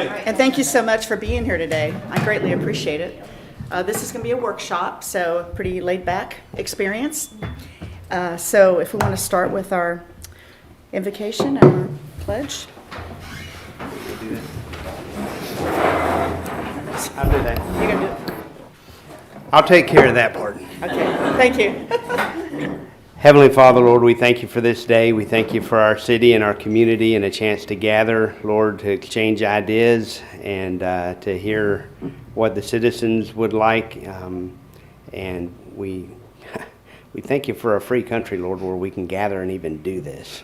morning. And thank you so much for being here today. I greatly appreciate it. This is going to be a workshop, so pretty laid-back experience. So if we want to start with our invocation and our pledge. I'll do that. You're going to do it? I'll take care of that part. Okay, thank you. Heavenly Father, Lord, we thank you for this day. We thank you for our city and our community and a chance to gather, Lord, to exchange ideas and to hear what the citizens would like. And we thank you for a free country, Lord, where we can gather and even do this.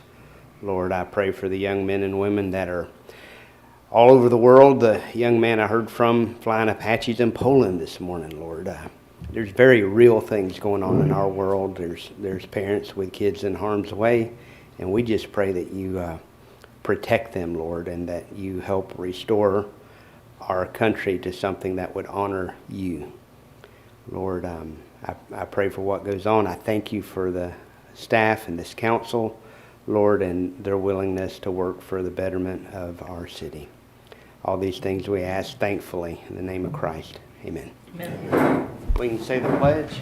Lord, I pray for the young men and women that are all over the world. The young man I heard from flying Apaches in Poland this morning, Lord. There's very real things going on in our world. There's parents with kids in harm's way, and we just pray that you protect them, Lord, and that you help restore our country to something that would honor you. Lord, I pray for what goes on. I thank you for the staff and this council, Lord, and their willingness to work for the betterment of our city. All these things we ask thankfully in the name of Christ. Amen. Amen. We can say the pledge.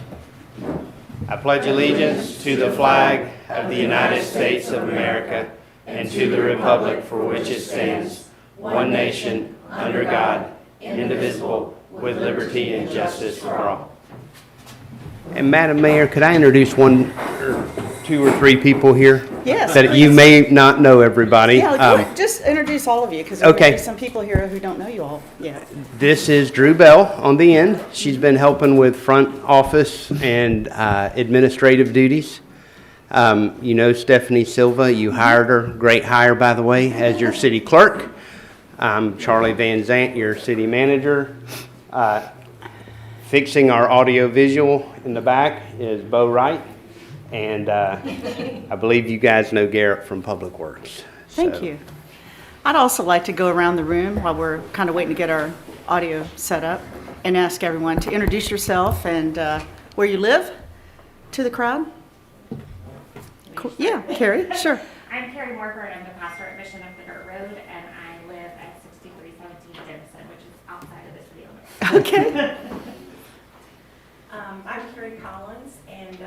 I pledge allegiance to the flag of the United States of America and to the republic for which it stands, one nation, under God, indivisible, with liberty and justice for all. And Madam Mayor, could I introduce one or two or three people here? Yes, that please. You may not know everybody. Yeah, just introduce all of you, because there okay. may be some people here who don't know you all. Yeah. This is Drew Bell on the end. She's been helping with front office and administrative duties. You know Stephanie Silva. You hired her. Great hire, by the way, as your city clerk. Charlie Van Zant, your city manager. Fixing our audio visual in the back is Bo Wright. And I believe you guys know Garrett from Public Works. Thank you. I'd also like to go around the room while we're kind of waiting to get our audio set up and ask everyone to introduce yourself and where you live to the crowd. Cool. Yeah, Carrie, sure. I'm Carrie Morford. I'm the pastor at Mission Up the Dirt Road, and I live at 6317 Denison, which is outside of the city limits. Okay. I'm Carrie Collins, and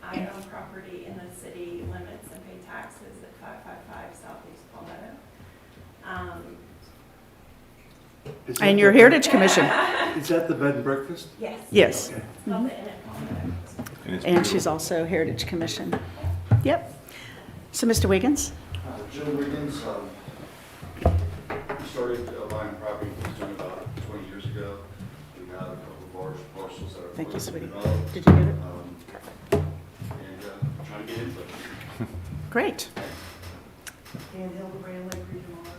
I own property in the city limits and pay taxes at 555 Southeast Palmetto. And your Heritage Commission. Is that the bed and breakfast? Yes. Yes. Okay. Love the Inn at Palmetto. And she's also Heritage Commission. Yep. So, Mr. Wiggins? Joe Wiggins, we started buying property in Keystone about 20 years ago. We have a couple of large parcels that are Thank you, sweetie. developed. Did you get it? And trying to get into it. Great. Dan Hildebrand, Lake Regional Water.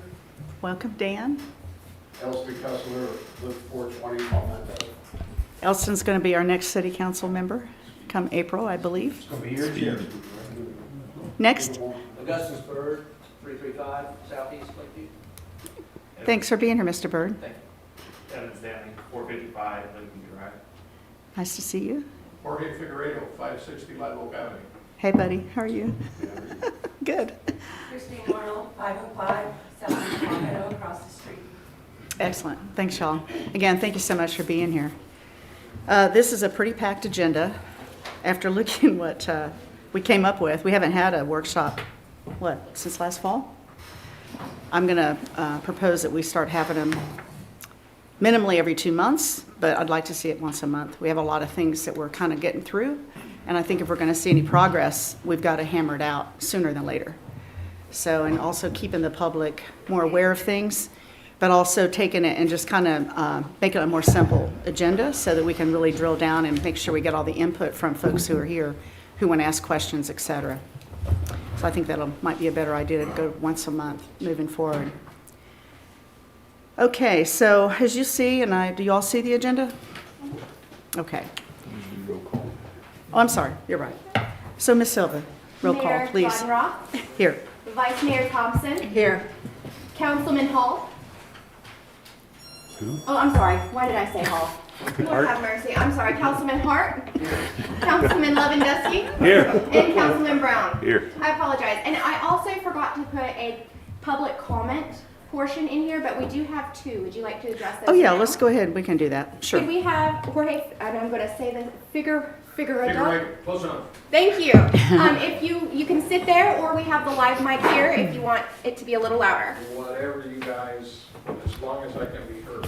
Welcome, Dan. Elster Kessler, live 420 Palmetto. Elston's going to be our next city council member come April, I believe. It's going to be here. Next. Augustus Bird, 335 Southeast Lakeview. Thanks for being here, Mr. Bird. Thank you. Evan Stanley, 455 Lincoln Drive. Nice to see you. Jorge Figueredo, 560 Live Oak Avenue. Hey, buddy. How are you? Good. Christine Morrill, 505 Southeast Palmetto, across the street. Excellent. Thanks, y'all. Again, thank you so much for being here. This is a pretty packed agenda. After looking what we came up with, we haven't had a workshop, since last fall? I'm going to propose that we start having them minimally every 2 months, but I'd like to see it once a month. We have a lot of things that we're kind of getting through, and I think if we're going to see any progress, we've got to hammer it out sooner than later. So, and also keeping the public more aware of things, but also taking it and just kind of making it a more simple agenda so that we can really drill down and make sure we get all the input from folks who are here, who want to ask questions, et cetera. So I think that might be a better idea to go once a month moving forward. Okay, so as you see, do you all see the agenda? Okay. Oh, I'm sorry, you're right. So Ms. Silva, roll call, please. Mayor Roth, Here. Vice Mayor Thompson, Here. Councilman Hall. Who? Oh, I'm sorry. Why did I say Hall? Lord have mercy. I'm sorry. Councilman Hart, Councilman Lewandowski, Here. and Councilman Brown. Here. I apologize. And I also forgot to put a public comment portion in here, but we do have two. Would you like to address those? Oh, yeah, now? let's go ahead. We can do that. Sure. Could we have Jorge, and I'm going to say the Figueroa. Close enough. Thank you. If you can sit there, or we have the live mic here if you want it to be a little louder. Whatever you guys, as long as I can be heard.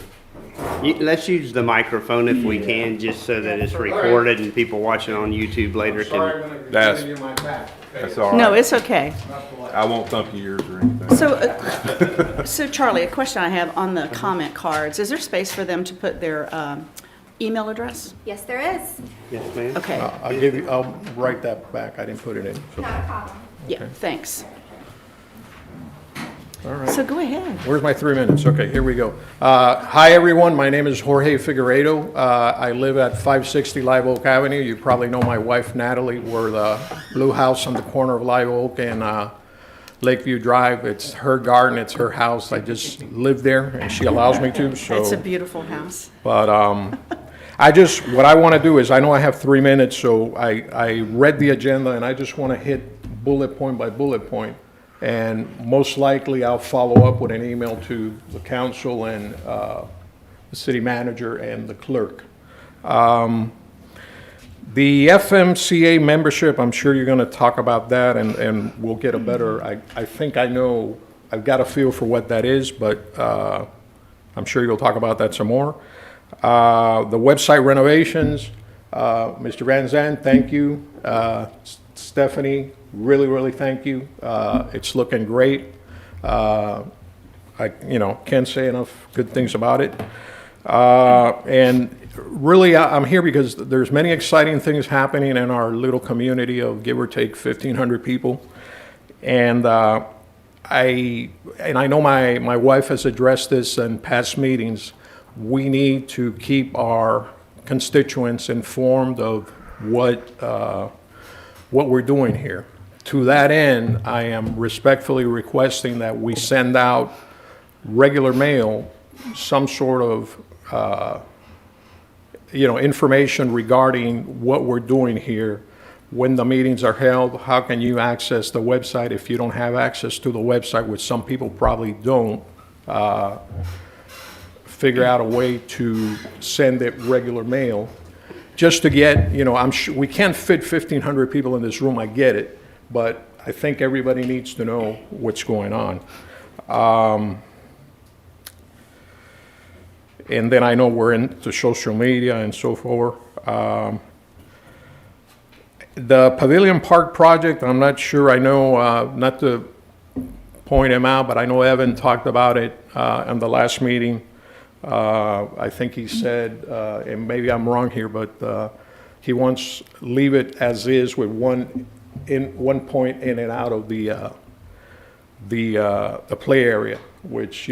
Let's use the microphone if we can, just so that it's recorded and people watching on YouTube later Sorry, can. I'm gonna be That's- giving you my back. Okay? That's all right. No, it's okay. Not polite. I won't thump your ears or anything. So Charlie, a question I have on the comment cards. Is there space for them to put their email address? Yes, there is. Yes, ma'am? Okay. I'll write that back. I didn't put it in. So. Not a problem. Yeah, thanks. All right. So go ahead. Where's my 3 minutes? Okay, here we go. Hi, everyone. My name is Jorge Figueredo. I live at 560 Live Oak Avenue. You probably know my wife, Natalie. We're the blue house on the corner of Live Oak and Lakeview Drive. It's her garden. It's her house. I just live there, and she allows me to. So, It's a beautiful house. but what I want to do is, I know I have 3 minutes, so I read the agenda, and I just want to hit bullet point by bullet point. And most likely, I'll follow up with an email to the council and the city manager and the clerk. The FMCA membership, I'm sure you're going to talk about that, and we'll get a better, I think I know, I've got a feel for what that is, but I'm sure you'll talk about that some more. The website renovations, Mr. Van Zandt, thank you. Stephanie, really thank you. It's looking great. I can't say enough good things about it. And really, I'm here because there's many exciting things happening in our little community of give or take 1,500 people. And I know my wife has addressed this in past meetings. We need to keep our constituents informed of what we're doing here. To that end, I am respectfully requesting that we send out regular mail, some sort of, information regarding what we're doing here, when the meetings are held, how can you access the website if you don't have access to the website, which some people probably don't, figure out a way to send it regular mail. Just to get, I'm sure we can't fit 1,500 people in this room, I get it, but I think everybody needs to know what's going on. And then I know we're into social media and so forth. The Pavilion Park project, I'm not sure, I know, not to point him out, but I know Evan talked about it in the last meeting. I think he said, and maybe I'm wrong here, but he wants leave it as is with one point in and out of the play area, which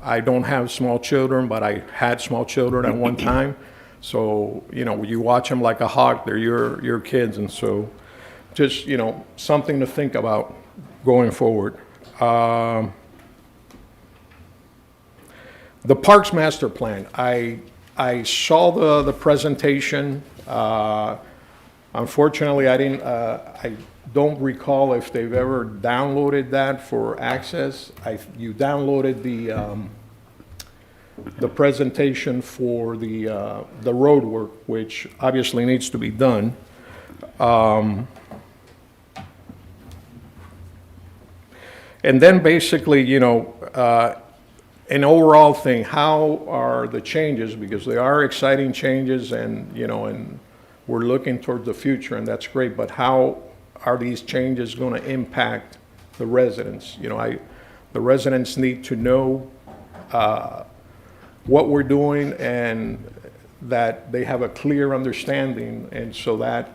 I don't have small children, but I had small children at one time. So you watch them like a hawk. They're your kids, and so just something to think about going forward. The Parks Master Plan, I saw the presentation. Unfortunately, I don't recall if they've ever downloaded that for access. You downloaded the presentation for the road work, which obviously needs to be done. And then basically, an overall thing, how are the changes, because they are exciting changes and, and we're looking towards the future and that's great, but how are these changes going to impact the residents? The residents need to know what we're doing and that they have a clear understanding, and so that,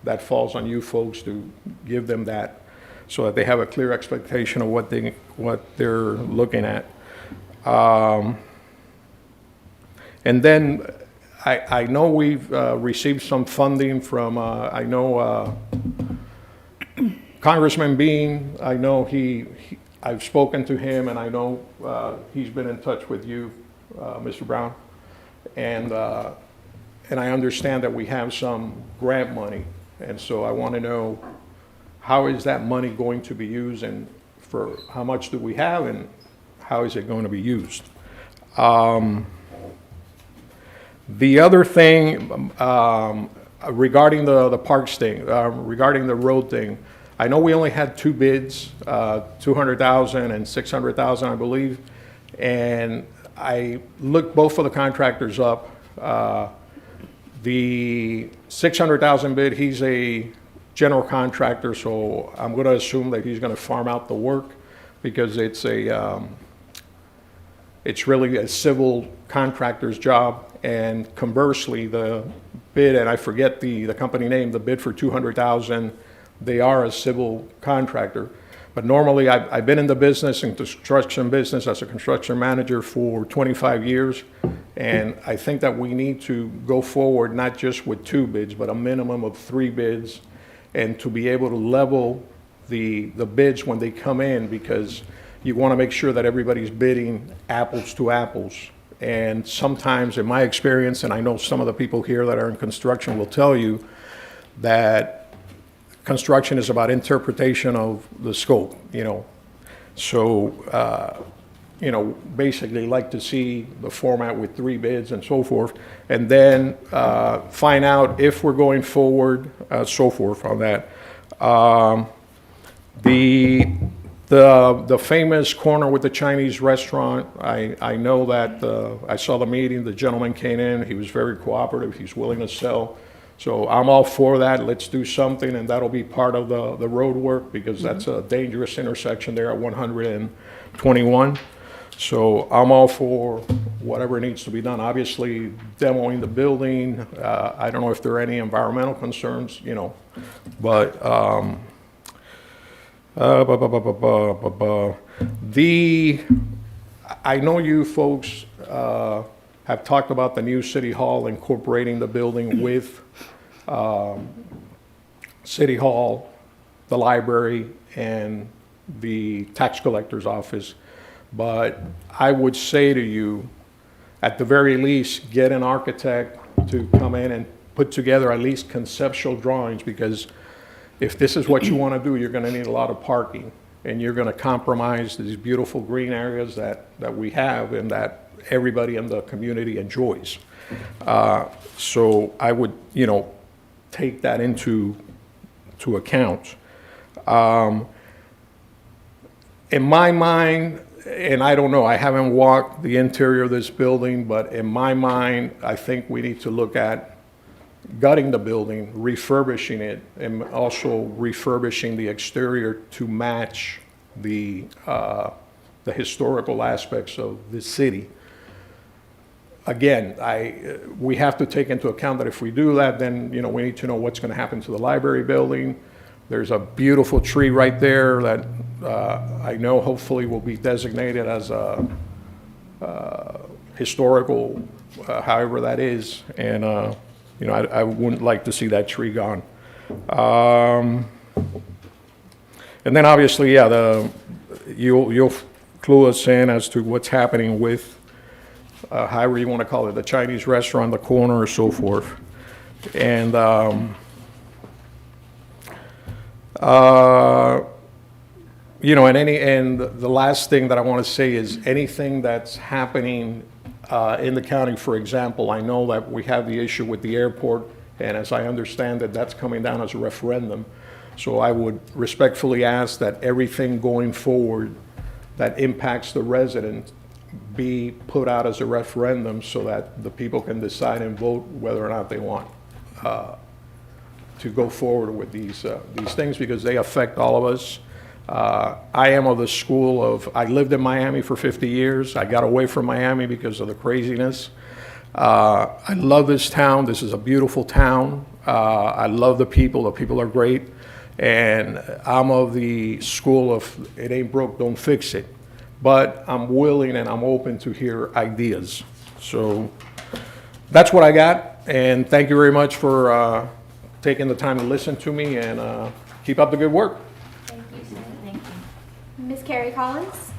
that falls on you folks to give them that so that they have a clear expectation of what they're looking at. And then I know we've received some funding from, I know Congressman Bean, I know I've spoken to him, and I know he's been in touch with you, Mr. Brown. And I understand that we have some grant money, and so I want to know, how is that money going to be used, and for how much do we have, and how is it going to be used? The other thing regarding the parks thing, regarding the road thing, I know we only had two bids, 200,000 and 600,000, I believe. And I looked both of the contractors up. The 600,000 bid, he's a general contractor, so I'm going to assume that he's going to farm out the work because it's really a civil contractor's job. And conversely, the bid, and I forget the company name, the bid for 200,000, they are a civil contractor. But normally, I've been in the business, in construction business, as a construction manager for 25 years. And I think that we need to go forward, not just with two bids, but a minimum of three bids, and to be able to level the bids when they come in, because you want to make sure that everybody's bidding apples to apples. And sometimes, in my experience, and I know some of the people here that are in construction will tell you that construction is about interpretation of the scope, So, basically like to see the format with three bids and so forth, and then find out if we're going forward, so forth on that. The famous corner with the Chinese restaurant, I know that I saw the meeting, the gentleman came in, he was very cooperative, he's willing to sell. So I'm all for that. Let's do something, and that'll be part of the road work, because that's a dangerous intersection there at 121. So I'm all for whatever needs to be done. Obviously, demoing the building, I don't know if there are any environmental concerns, but I know you folks have talked about the new city hall incorporating the building with City Hall, the library, and the tax collector's office. But I would say to you, at the very least, get an architect to come in and put together at least conceptual drawings, because if this is what you want to do, you're going to need a lot of parking, and you're going to compromise these beautiful green areas that we have and that everybody in the community enjoys. So I would, take that into account. In my mind, and I don't know, I haven't walked the interior of this building, but in my mind, I think we need to look at gutting the building, refurbishing it, and also refurbishing the exterior to match the historical aspects of the city. Again, we have to take into account that if we do that, then we need to know what's going to happen to the library building. There's a beautiful tree right there that I know hopefully will be designated as a historical, however that is, and I wouldn't like to see that tree gone. And then obviously, you'll clue us in as to what's happening with however you want to call it, the Chinese restaurant, the corner, or so forth. And and the last thing that I want to say is anything that's happening in the county. For example, I know that we have the issue with the airport, and as I understand it, that's coming down as a referendum. So I would respectfully ask that everything going forward that impacts the residents be put out as a referendum, so that the people can decide and vote whether or not they want to go forward with these things, because they affect all of us. I am of the school of, I lived in Miami for 50 years. I got away from Miami because of the craziness. I love this town. This is a beautiful town. I love the people. The people are great. And I'm of the school of, it ain't broke, don't fix it. But I'm willing and I'm open to hear ideas. So that's what I got. And thank you very much for taking the time to listen to me, and keep up the good work. Thank you, sir. Thank you. Ms. Carrie Collins?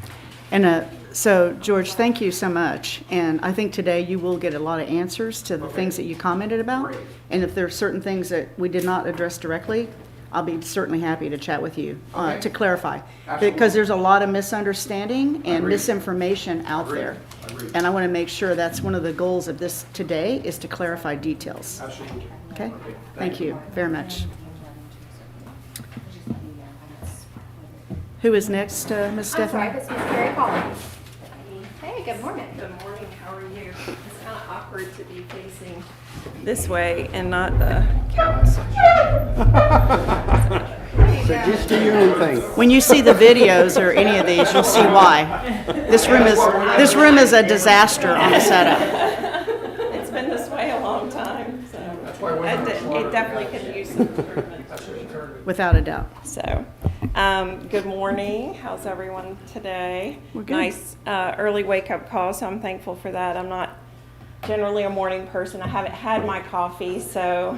And so, George, thank you so much. And I think today you will get a lot of answers to the things that you commented about. Great. And if there are certain things that we did not address directly, I'll be certainly happy to chat with you Okay. to clarify. Absolutely. Because there's a lot of misunderstanding and Agreed. misinformation out Agreed. there. Agreed. And I want to make sure that's one of the goals of this today, is to clarify details. Absolutely. Okay? Thank you very much. Who is next, Ms. I'm sorry, Stephanie? this is Carrie Collins. Hey, good morning. Good morning, how are you? It's kind of awkward to be facing this way and not the council. So just do your own thing. When you see the videos or any of these, you'll see why. This room is a disaster on the setup. It's been this way a long time, so it definitely could use some improvement. Without a doubt. So, good morning. How's everyone today? We're good. Nice early wake-up call, so I'm thankful for that. I'm not generally a morning person. I haven't had my coffee, so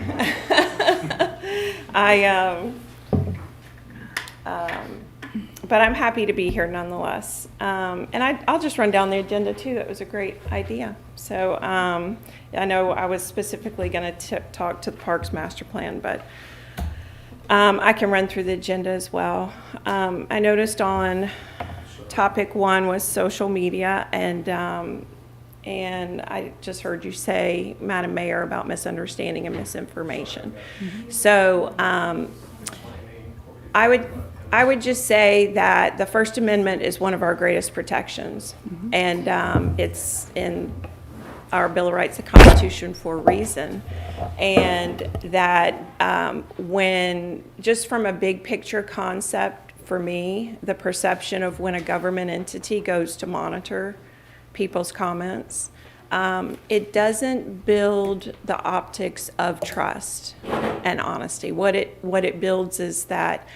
but I'm happy to be here nonetheless. And I'll just run down the agenda too. That was a great idea. So I know I was specifically going to talk to the Parks Master Plan, but I can run through the agenda as well. I noticed on topic 1 was social media, and I just heard you say, Madam Mayor, about misunderstanding and misinformation. So I would just say that the First Amendment is one of our greatest protections, and it's in our Bill of Rights, the Constitution, for a reason. And that when, just from a big picture concept, for me, the perception of when a government entity goes to monitor people's comments, it doesn't build the optics of trust and honesty. What it builds is that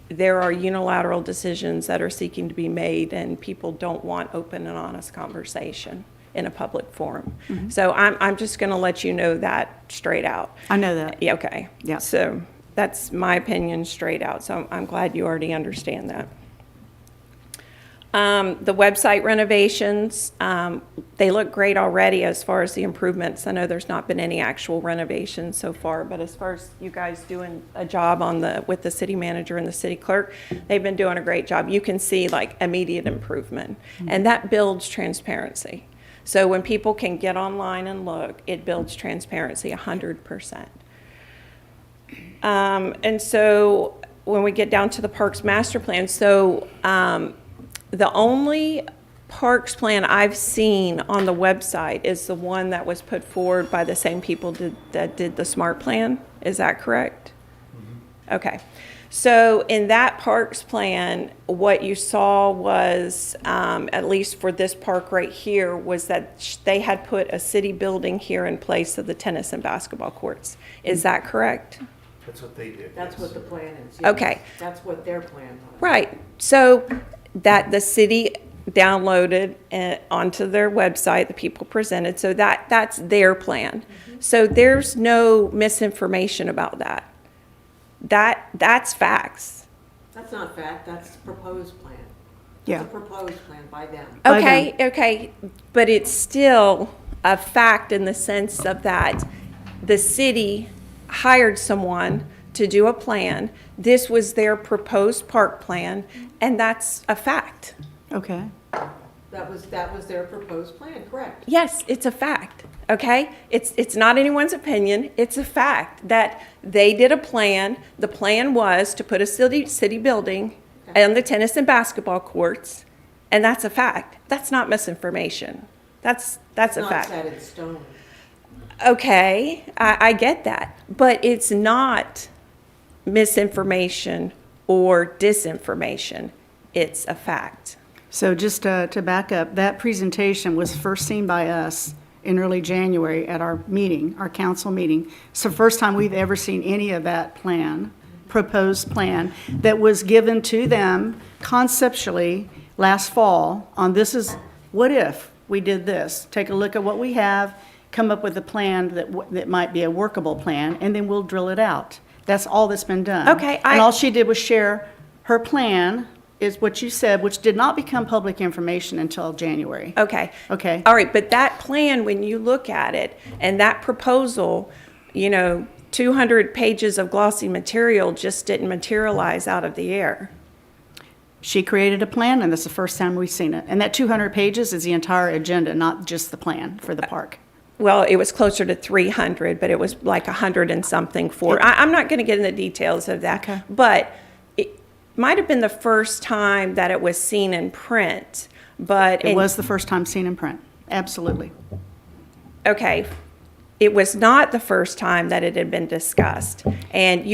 there are unilateral decisions that are seeking to be made, and people don't want open and honest conversation in a public forum. So I'm just going to let you know that straight out. I know that. Yeah, okay. Yeah. So that's my opinion straight out. So I'm glad you already understand that. The website renovations, they look great already as far as the improvements. I know there's not been any actual renovations so far, but as far as you guys doing a job with the city manager and the city clerk, they've been doing a great job. You can see like immediate improvement, and that builds transparency. So when people can get online and look, it builds transparency 100%. And so when we get down to the Parks Master Plan, so the only Parks Plan I've seen on the website is the one that was put forward by the same people that did the SMART Plan. Is that correct? Okay. So in that Parks Plan, what you saw was, at least for this park right here, was that they had put a city building here in place of the tennis and basketball courts. Is that correct? That's what they did. That's what the plan is. Okay. That's what their plan was. Right. So that the city downloaded onto their website, the people presented, so that's their plan. So there's no misinformation about that. That's facts. That's not fact, that's proposed plan. Yeah. It's a proposed plan by them. Okay, but it's still a fact in the sense of that the city hired someone to do a plan. This was their proposed park plan, and that's a fact. Okay. That was their proposed plan, correct? Yes, it's a fact, okay? It's not anyone's opinion, it's a fact that they did a plan. The plan was to put a city building and the tennis and basketball courts, and that's a fact. That's not misinformation. That's a fact. Not set in stone. Okay, I get that, but it's not misinformation or disinformation. It's a fact. So just to back up, that presentation was first seen by us in early January at our meeting, our council meeting. It's the first time we've ever seen any of that plan, proposed plan, that was given to them conceptually last fall on this is, what if we did this? Take a look at what we have, come up with a plan that might be a workable plan, and then we'll drill it out. That's all that's been done. Okay, And all she did was share her plan, is what you said, which did not become public information until January. Okay. Okay. All right, but that plan, when you look at it, and that proposal, 200 pages of glossy material just didn't materialize out of the air. She created a plan, and that's the first time we've seen it. And that 200 pages is the entire agenda, not just the plan for the park. Well, it was closer to 300, but it was like 100 and something for, I'm not going to get into the details of that. Okay. But it might have been the first time that it was seen in print, but. It was the first time seen in print, absolutely. Okay, it was not the first time that it had been discussed. And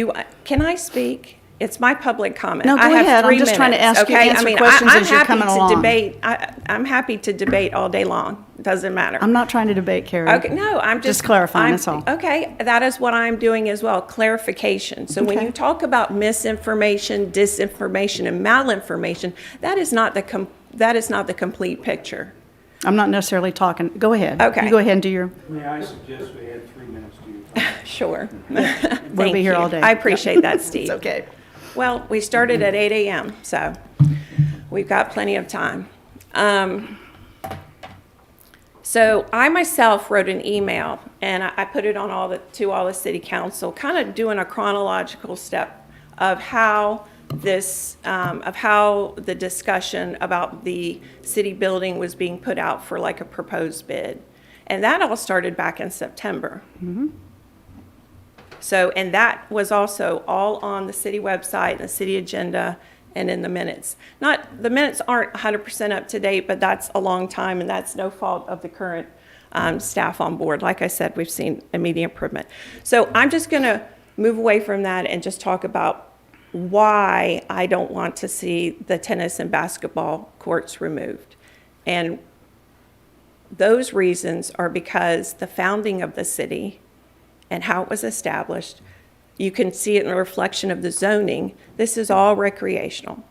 can I speak? It's my public comment. No, go I have ahead. I'm 3 just trying to minutes, ask you, okay? answer I mean, questions I'm as you're happy coming to along. debate. I'm happy to debate all day long. Doesn't matter. I'm not trying to debate, Carrie. Okay, no, I'm just clarifying, that's all. Okay, that is what I'm doing as well, clarification. So when Okay. you talk about misinformation, disinformation, and malinformation, that is not the complete picture. I'm not necessarily talking, go ahead. Okay. You go ahead and do your, May I suggest we add 3 minutes to your time? Sure. we'll be here all day. I appreciate that, Steve. It's okay. Well, we started at 8 a.m., so we've got plenty of time. So I myself wrote an email, and I put it on to all the city council, kind of doing a chronological step of how the discussion about the city building was being put out for like a proposed bid. And that all started back in September. So, and that was also all on the city website, and the city agenda, and in the minutes. The minutes aren't 100% up to date, but that's a long time, and that's no fault of the current staff on board. Like I said, we've seen immediate improvement. So I'm just going to move away from that and just talk about why I don't want to see the tennis and basketball courts removed. And those reasons are because the founding of the city and how it was established, you can see it in the reflection of the zoning. This is all recreational.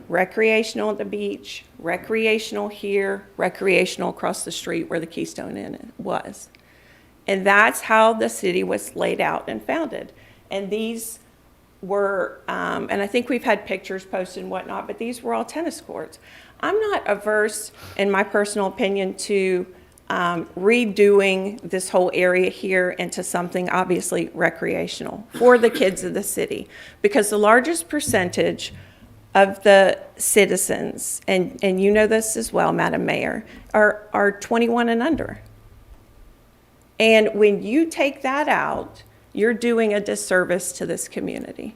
Recreational at the beach, recreational here, recreational across the street where the Keystone Inn was. And that's how the city was laid out and founded. And these were, and I think we've had pictures posted and whatnot, but these were all tennis courts. I'm not averse, in my personal opinion, to redoing this whole area here into something obviously recreational for the kids of the city, because the largest percentage of the citizens, and you know this as well, Madam Mayor, are 21 and under. And when you take that out, you're doing a disservice to this community.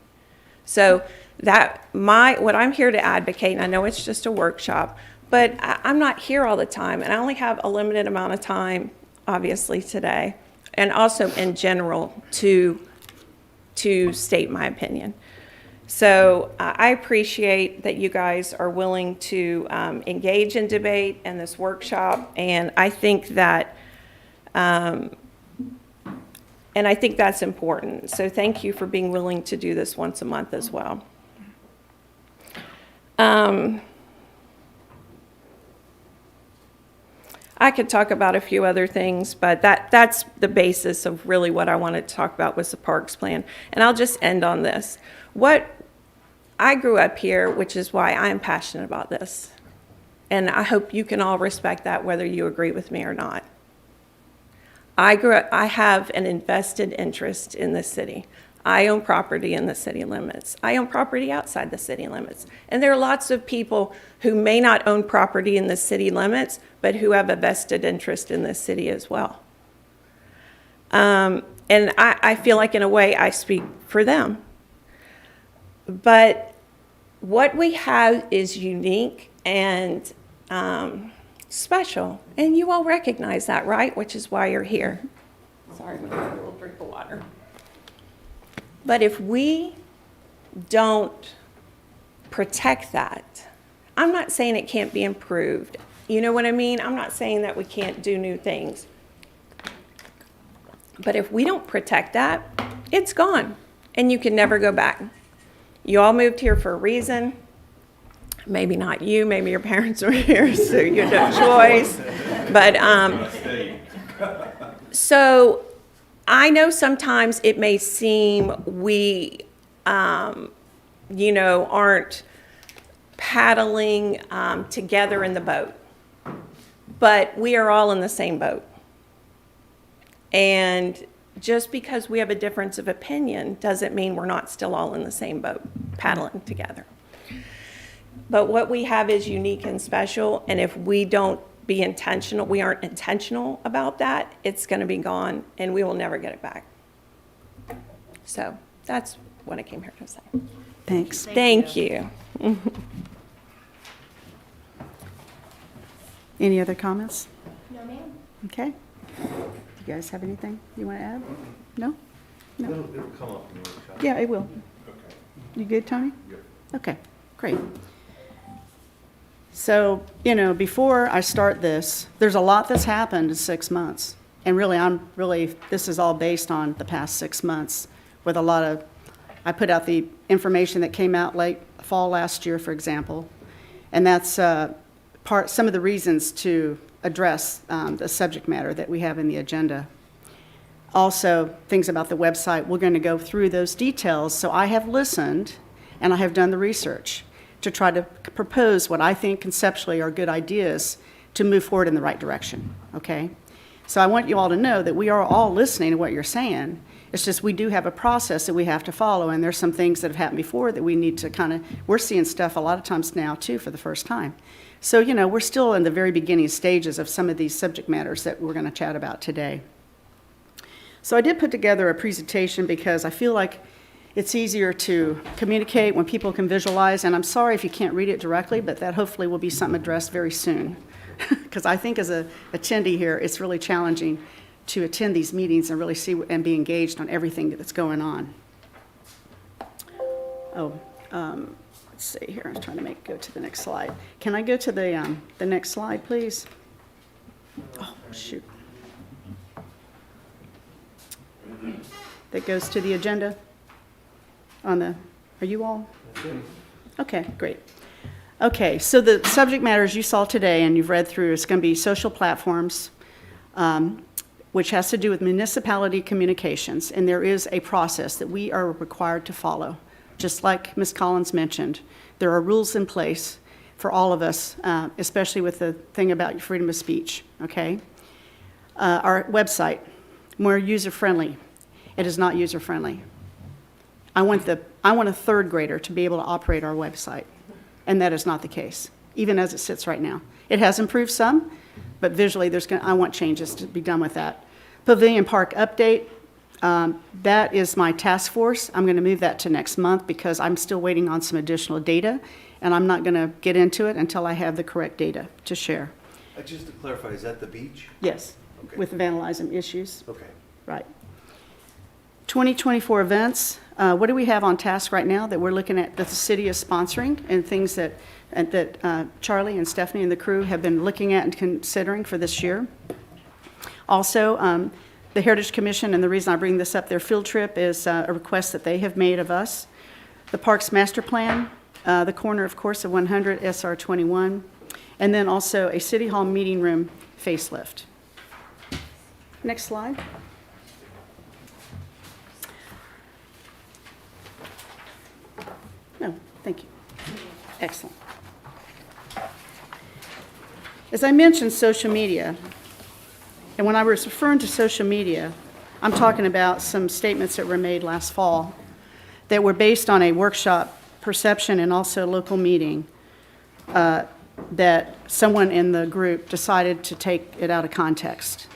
So what I'm here to advocate, and I know it's just a workshop, but I'm not here all the time, and I only have a limited amount of time, obviously, today, and also in general to state my opinion. So I appreciate that you guys are willing to engage in debate in this workshop, and I think that that's important. So thank you for being willing to do this once a month as well. I could talk about a few other things, but that's the basis of really what I wanted to talk about was the parks plan. And I'll just end on this. I grew up here, which is why I'm passionate about this. And I hope you can all respect that, whether you agree with me or not. I have an invested interest in this city. I own property in the city limits. I own property outside the city limits. And there are lots of people who may not own property in the city limits, but who have a vested interest in this city as well. And I feel like in a way I speak for them. But what we have is unique and special. And you all recognize that, right? Which is why you're here. Sorry, I'm going to get a little drink of water. But if we don't protect that, I'm not saying it can't be improved. You know what I mean? I'm not saying that we can't do new things. But if we don't protect that, it's gone. And you can never go back. You all moved here for a reason. Maybe not you, maybe your parents were here, so you had no choice. But, so I know sometimes it may seem we, aren't paddling together in the boat, but we are all in the same boat. And just because we have a difference of opinion doesn't mean we're not still all in the same boat, paddling together. But what we have is unique and special, and if we don't be intentional, we aren't intentional about that, it's going to be gone, and we will never get it back. So that's what I came here to say. Thanks. Thank you. Any other comments? No, ma'am. Okay. Do you guys have anything you want to add? No? No? It'll come up in the workshop. Yeah, it will. Okay. You good, Tony? Yep. Okay, great. So, before I start this, there's a lot that's happened in 6 months. And really, this is all based on the past 6 months with a lot of, I put out the information that came out late fall last year, for example. And that's some of the reasons to address the subject matter that we have in the agenda. Also, things about the website, we're going to go through those details. So I have listened and I have done the research to try to propose what I think conceptually are good ideas to move forward in the right direction, okay? So I want you all to know that we are all listening to what you're saying. It's just we do have a process that we have to follow, and there's some things that have happened before that we need to we're seeing stuff a lot of times now, too, for the first time. So, we're still in the very beginning stages of some of these subject matters that we're going to chat about today. So I did put together a presentation because I feel like it's easier to communicate when people can visualize, and I'm sorry if you can't read it directly, but that hopefully will be something addressed very soon. Because I think as an attendee here, it's really challenging to attend these meetings and really see and be engaged on everything that's going on. Let's see here, I'm trying to go to the next slide. Can I go to the next slide, please? Oh, shoot. That goes to the agenda are you all? Okay, great. Okay, so the subject matters you saw today and you've read through is going to be social platforms, which has to do with municipality communications, and there is a process that we are required to follow. Just like Ms. Collins mentioned, there are rules in place for all of us, especially with the thing about freedom of speech, okay? Our website, more user-friendly. It is not user-friendly. I want a third grader to be able to operate our website, and that is not the case, even as it sits right now. It has improved some, but visually I want changes to be done with that. Pavilion Park update, that is my task force. I'm going to move that to next month because I'm still waiting on some additional data, and I'm not going to get into it until I have the correct data to share. Just to clarify, is that the beach? Yes, Okay. with vandalism issues. Okay. Right. 2024 events, what do we have on task right now that we're looking at that the city is sponsoring and things that Charlie and Stephanie and the crew have been looking at and considering for this year? Also, the Heritage Commission, and the reason I bring this up, their field trip is a request that they have made of us. The Parks Master Plan, the corner, of course, of 100 SR 21, and then also a City Hall meeting room facelift. Next slide. No, thank you. Excellent. As I mentioned, social media, and when I was referring to social media, I'm talking about some statements that were made last fall that were based on a workshop perception and also local meeting that someone in the group decided to take it out of context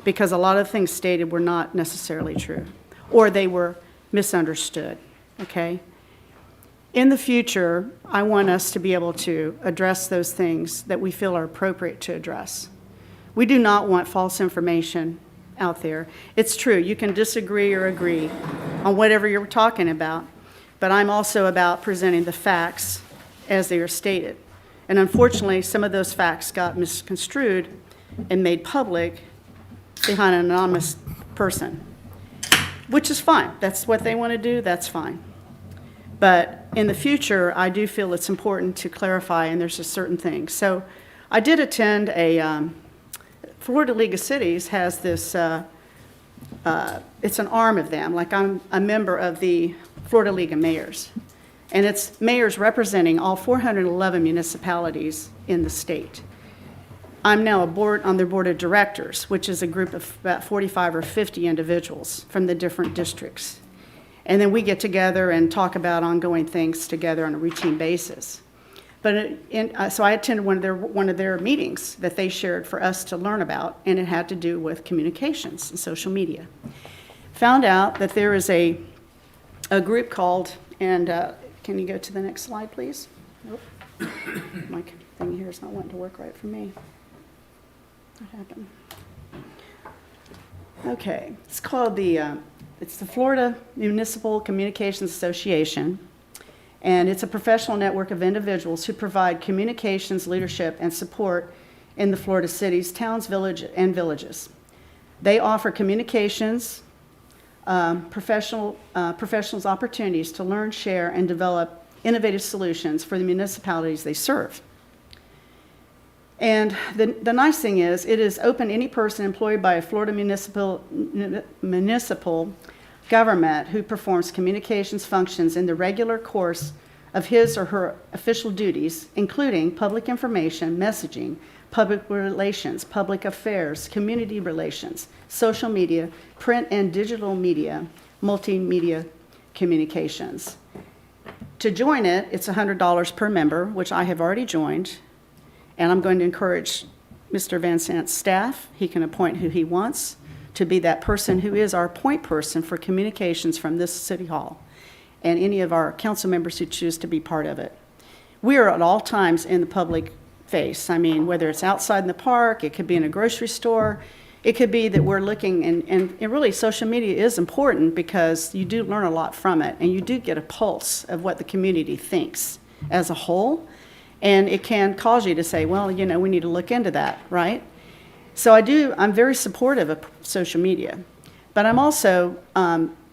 because a lot of things stated were not necessarily true or they were misunderstood, okay? In the future, I want us to be able to address those things that we feel are appropriate to address. We do not want false information out there. It's true, you can disagree or agree on whatever you're talking about, but I'm also about presenting the facts as they are stated. And unfortunately, some of those facts got misconstrued and made public behind an anonymous person, which is fine. That's what they want to do, that's fine. But in the future, I do feel it's important to clarify, and there's just certain things. So I did attend Florida League of Cities has this, it's an arm of them, like I'm a member of the Florida League of Mayors. And it's mayors representing all 411 municipalities in the state. I'm now on their board of directors, which is a group of about 45 or 50 individuals from the different districts. And then we get together and talk about ongoing things together on a routine basis. But so I attended one of their meetings that they shared for us to learn about, and it had to do with communications and social media. Found out that there is a group called, and can you go to the next slide, please? Nope. My thing here is not wanting to work right for me. What happened? Okay, it's called it's the Florida Municipal Communications Association, and it's a professional network of individuals who provide communications, leadership, and support in the Florida cities, towns, and villages. They offer communications, professionals opportunities to learn, share, and develop innovative solutions for the municipalities they serve. And the nice thing is, it is open to any person employed by a Florida municipal government who performs communications functions in the regular course of his or her official duties, including public information, messaging, public relations, public affairs, community relations, social media, print and digital media, multimedia communications. To join it, it's $100 per member, which I have already joined. And I'm going to encourage Mr. Van Sant's staff, he can appoint who he wants, to be that person who is our point person for communications from this city hall, and any of our council members who choose to be part of it. We are at all times in the public face. I mean, whether it's outside in the park, it could be in a grocery store, it could be that we're looking, and really social media is important because you do learn a lot from it, and you do get a pulse of what the community thinks as a whole. And it can cause you to say, well, you know, we need to look into that, right? So I'm very supportive of social media, but I'm also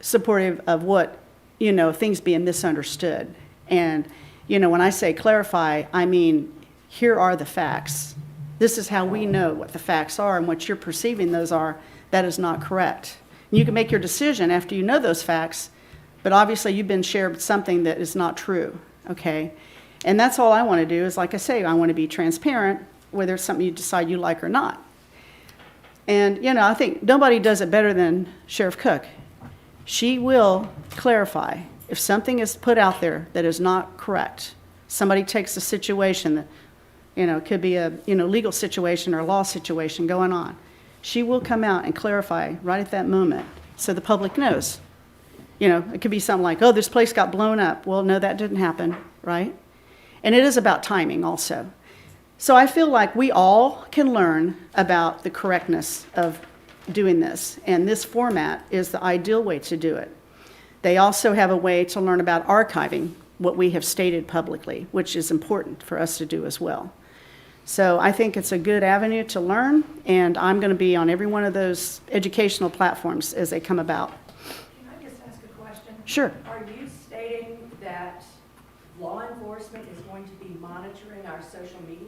supportive of what, you know, things being misunderstood. And, you know, when I say clarify, I mean, here are the facts. This is how we know what the facts are, and what you're perceiving those are, that is not correct. And you can make your decision after you know those facts, but obviously you've been shared something that is not true, okay? And that's all I want to do is, like I say, I want to be transparent, whether it's something you decide you like or not. And, you know, I think nobody does it better than Sheriff Cook. She will clarify if something is put out there that is not correct. Somebody takes a situation that, you know, could be a, you know, legal situation or a law situation going on. She will come out and clarify right at that moment so the public knows. You know, it could be something like, oh, this place got blown up. Well, no, that didn't happen, right? And it is about timing also. So I feel like we all can learn about the correctness of doing this, and this format is the ideal way to do it. They also have a way to learn about archiving what we have stated publicly, which is important for us to do as well. So I think it's a good avenue to learn, and I'm going to be on every one of those educational platforms as they come about. Can I just ask a question? Sure. Are you stating that law enforcement is going to be monitoring our social media?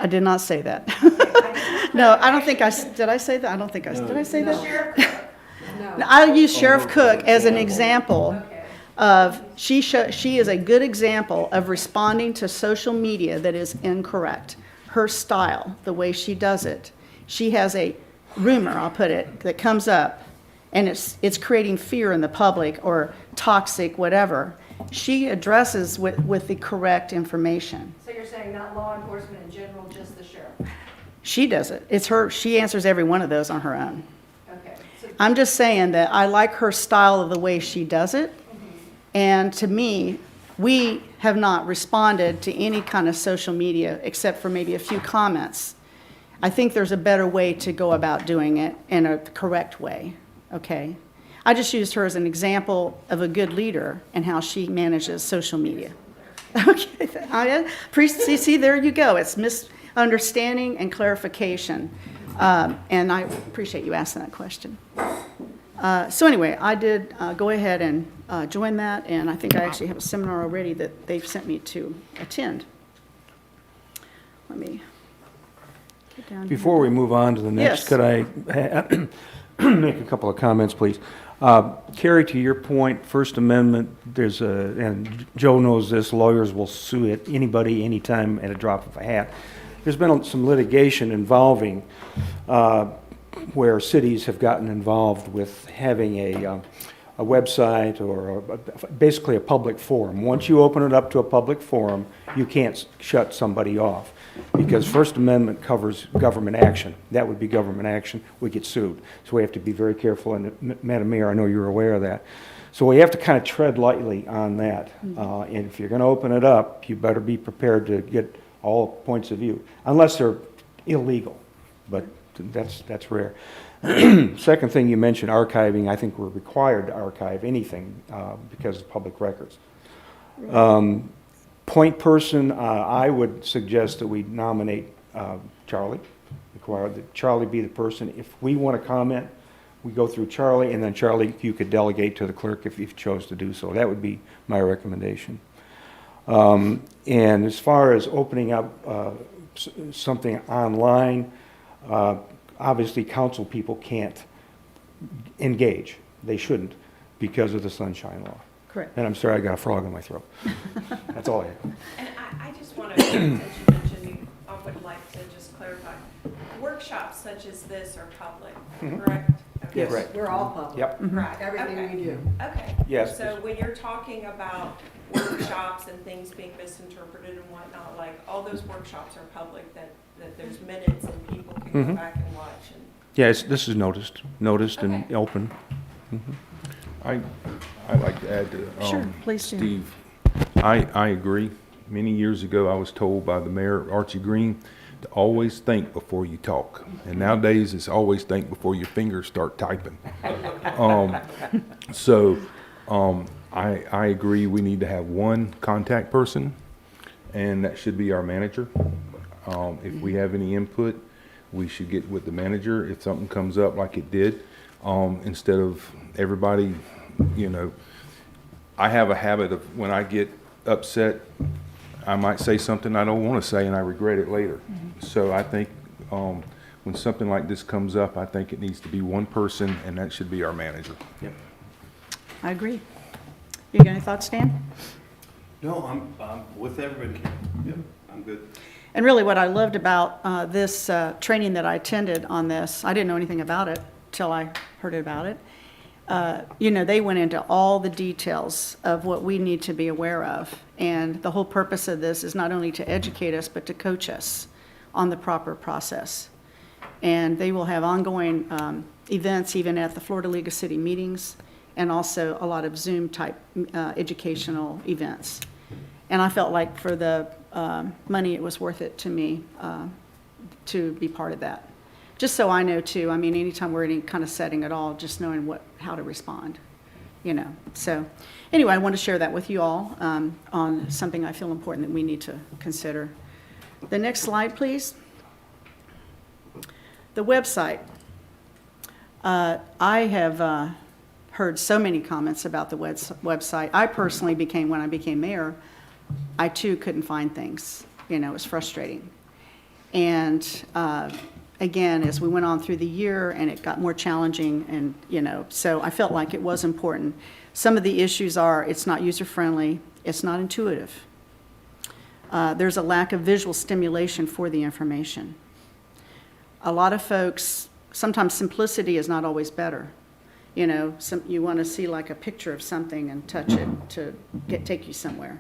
I did not say that. No, I don't think did I say that? I don't think did I say that? Sheriff Cook? No. I use Sheriff Cook as an example Okay. of, she is a good example of responding to social media that is incorrect. Her style, the way she does it. She has a rumor, I'll put it, that comes up, and it's creating fear in the public or toxic, whatever. She addresses with the correct information. So you're saying not law enforcement in general, just the sheriff? She does it. It's her, she answers every one of those on her own. Okay. So I'm just saying that I like her style of the way she does it. And to me, we have not responded to any kind of social media except for maybe a few comments. I think there's a better way to go about doing it in a correct way, okay? I just used her as an example of a good leader and how she manages social media. Okay, see, there you go. It's misunderstanding and clarification. And I appreciate you asking that question. So anyway, I did go ahead and join that, and I think I actually have a seminar already that they've sent me to attend. Let me get down here. Before we move on to the next, Yes. could I make a couple of comments, please? Carrie, to your point, First Amendment, and Joe knows this, lawyers will sue anybody, anytime, at a drop of a hat. there's been some litigation involving where cities have gotten involved with having a website or basically a public forum. Once you open it up to a public forum, you can't shut somebody off because First Amendment covers government action. That would be government action. We get sued. So we have to be very careful. And Madam Mayor, I know you're aware of that. So we have to kind of tread lightly on that. And if you're going to open it up, you better be prepared to get all points of view, unless they're illegal. But that's rare. Second thing you mentioned, archiving. I think we're required to archive anything because of public records. Point person, I would suggest that we nominate Charlie. Require that Charlie be the person. If we want to comment, we go through Charlie, and then Charlie, you could delegate to the clerk if you chose to do so. That would be my recommendation. And as far as opening up something online, obviously council people can't engage. They shouldn't because of the Sunshine Law. Correct. And I'm sorry, I got a frog in my throat. That's all I have. And I just want to, since you mentioned, I would like to just clarify, workshops such as this are public, correct? Okay. Yes. Right. We're all public. Yep. Right. Everything Okay. we do. Okay. Yes. So when you're talking about workshops and things being misinterpreted and whatnot, like, all those workshops are public, that there's minutes and people can go back and watch and. Yes, this is noticed and Okay. open. I'd like to add to, Sure, please do. Steve, I agree. Many years ago, I was told by the mayor, Archie Green, to always think before you talk. And nowadays, it's always think before your fingers start typing. I agree, we need to have one contact person, and that should be our manager. If we have any input, we should get with the manager if something comes up like it did, instead of everybody, I have a habit of when I get upset, I might say something I don't want to say and I regret it later. So I think when something like this comes up, I think it needs to be one person, and that should be our manager. Yep. I agree. You got any thoughts, Stan? No, I'm with everybody. Yep, I'm good. And really what I loved about this training that I attended on this, I didn't know anything about it till I heard about it. They went into all the details of what we need to be aware of. And the whole purpose of this is not only to educate us, but to coach us on the proper process. And they will have ongoing events even at the Florida League of City meetings, and also a lot of Zoom-type educational events. And I felt like for the money, it was worth it to me to be part of that. Just so I know too, anytime we're in any kind of setting at all, just knowing how to respond, So anyway, I want to share that with you all on something I feel important that we need to consider. The next slide, please. The website. I have heard so many comments about the website. I personally when I became mayor, I too couldn't find things. It was frustrating. And again, as we went on through the year and it got more challenging, and so I felt like it was important. Some of the issues are it's not user-friendly, it's not intuitive. There's a lack of visual stimulation for the information. A lot of folks, sometimes simplicity is not always better. You want to see like a picture of something and touch it to take you somewhere.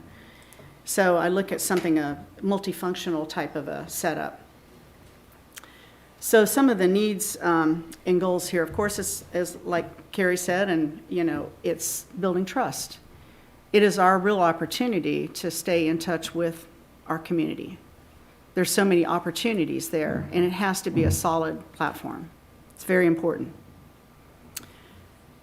So I look at something, a multifunctional type of a setup. So some of the needs and goals here, of course, is like Carrie said, and it's building trust. It is our real opportunity to stay in touch with our community. There's so many opportunities there, and it has to be a solid platform. It's very important.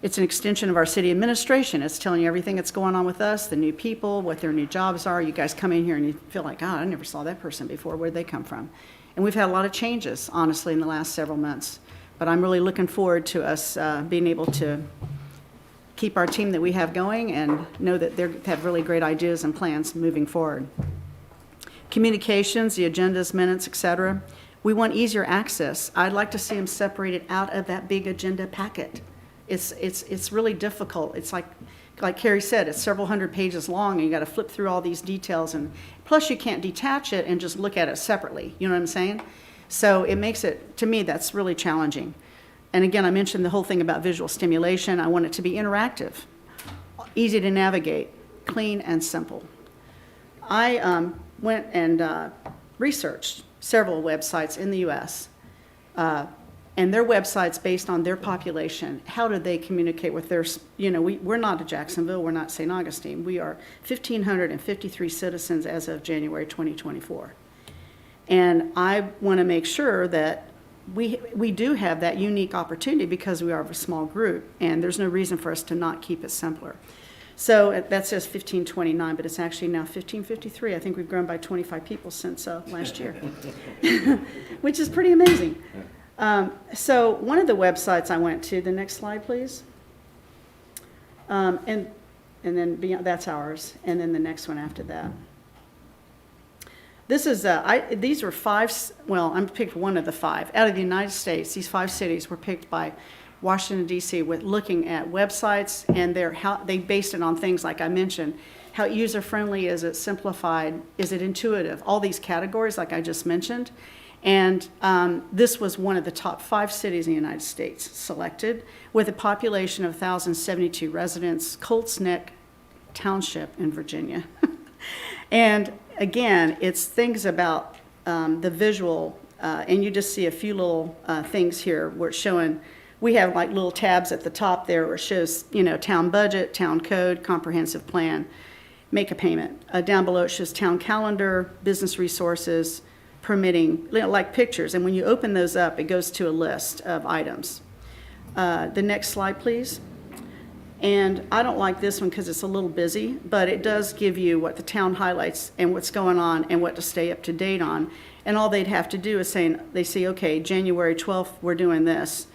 It's an extension of our city administration. It's telling you everything that's going on with us, the new people, what their new jobs are. You guys come in here and you feel like, God, I never saw that person before. Where'd they come from? And we've had a lot of changes, honestly, in the last several months. But I'm really looking forward to us being able to keep our team that we have going and know that they have really great ideas and plans moving forward. Communications, the agendas, minutes, et cetera. We want easier access. I'd like to see them separated out of that big agenda packet. It's really difficult. It's like like Carrie said, it's several hundred pages long, and you got to flip through all these details, and plus you can't detach it and just look at it separately. You know what I'm saying? So it makes it, to me, that's really challenging. And again, I mentioned the whole thing about visual stimulation. I want it to be interactive, easy to navigate, clean and simple. I went and researched several websites in the U.S., and their websites based on their population. How do they communicate with their, we're not Jacksonville, we're not St. Augustine. We are 1,553 citizens as of January 2024. And I want to make sure that we do have that unique opportunity because we are a small group, and there's no reason for us to not keep it simpler. So that says 1529, but it's actually now 1553. I think we've grown by 25 people since last year, which is pretty amazing. So one of the websites I went to, the next slide, please. And then beyond, that's ours. And then the next one after that. This is, these were I'm picked one of the 5. Out of the United States, these 5 cities were picked by Washington, D.C. with looking at websites, and they based it on things like I mentioned. How user-friendly is it, simplified, is it intuitive? All these categories like I just mentioned. And this was one of the top 5 cities in the United States selected, with a population of 1,072 residents, Colts Neck Township in Virginia. And again, it's things about the visual, and you just see a few little things here where it's showing, we have like little tabs at the top there where it shows, town budget, town code, comprehensive plan, make a payment. Down below it shows town calendar, business resources, permitting, like pictures. And when you open those up, it goes to a list of items. The next slide, please. And I don't like this one because it's a little busy, but it does give you what the town highlights and what's going on and what to stay up to date on. And all they'd have to do is they see, okay, January 12th, we're doing this.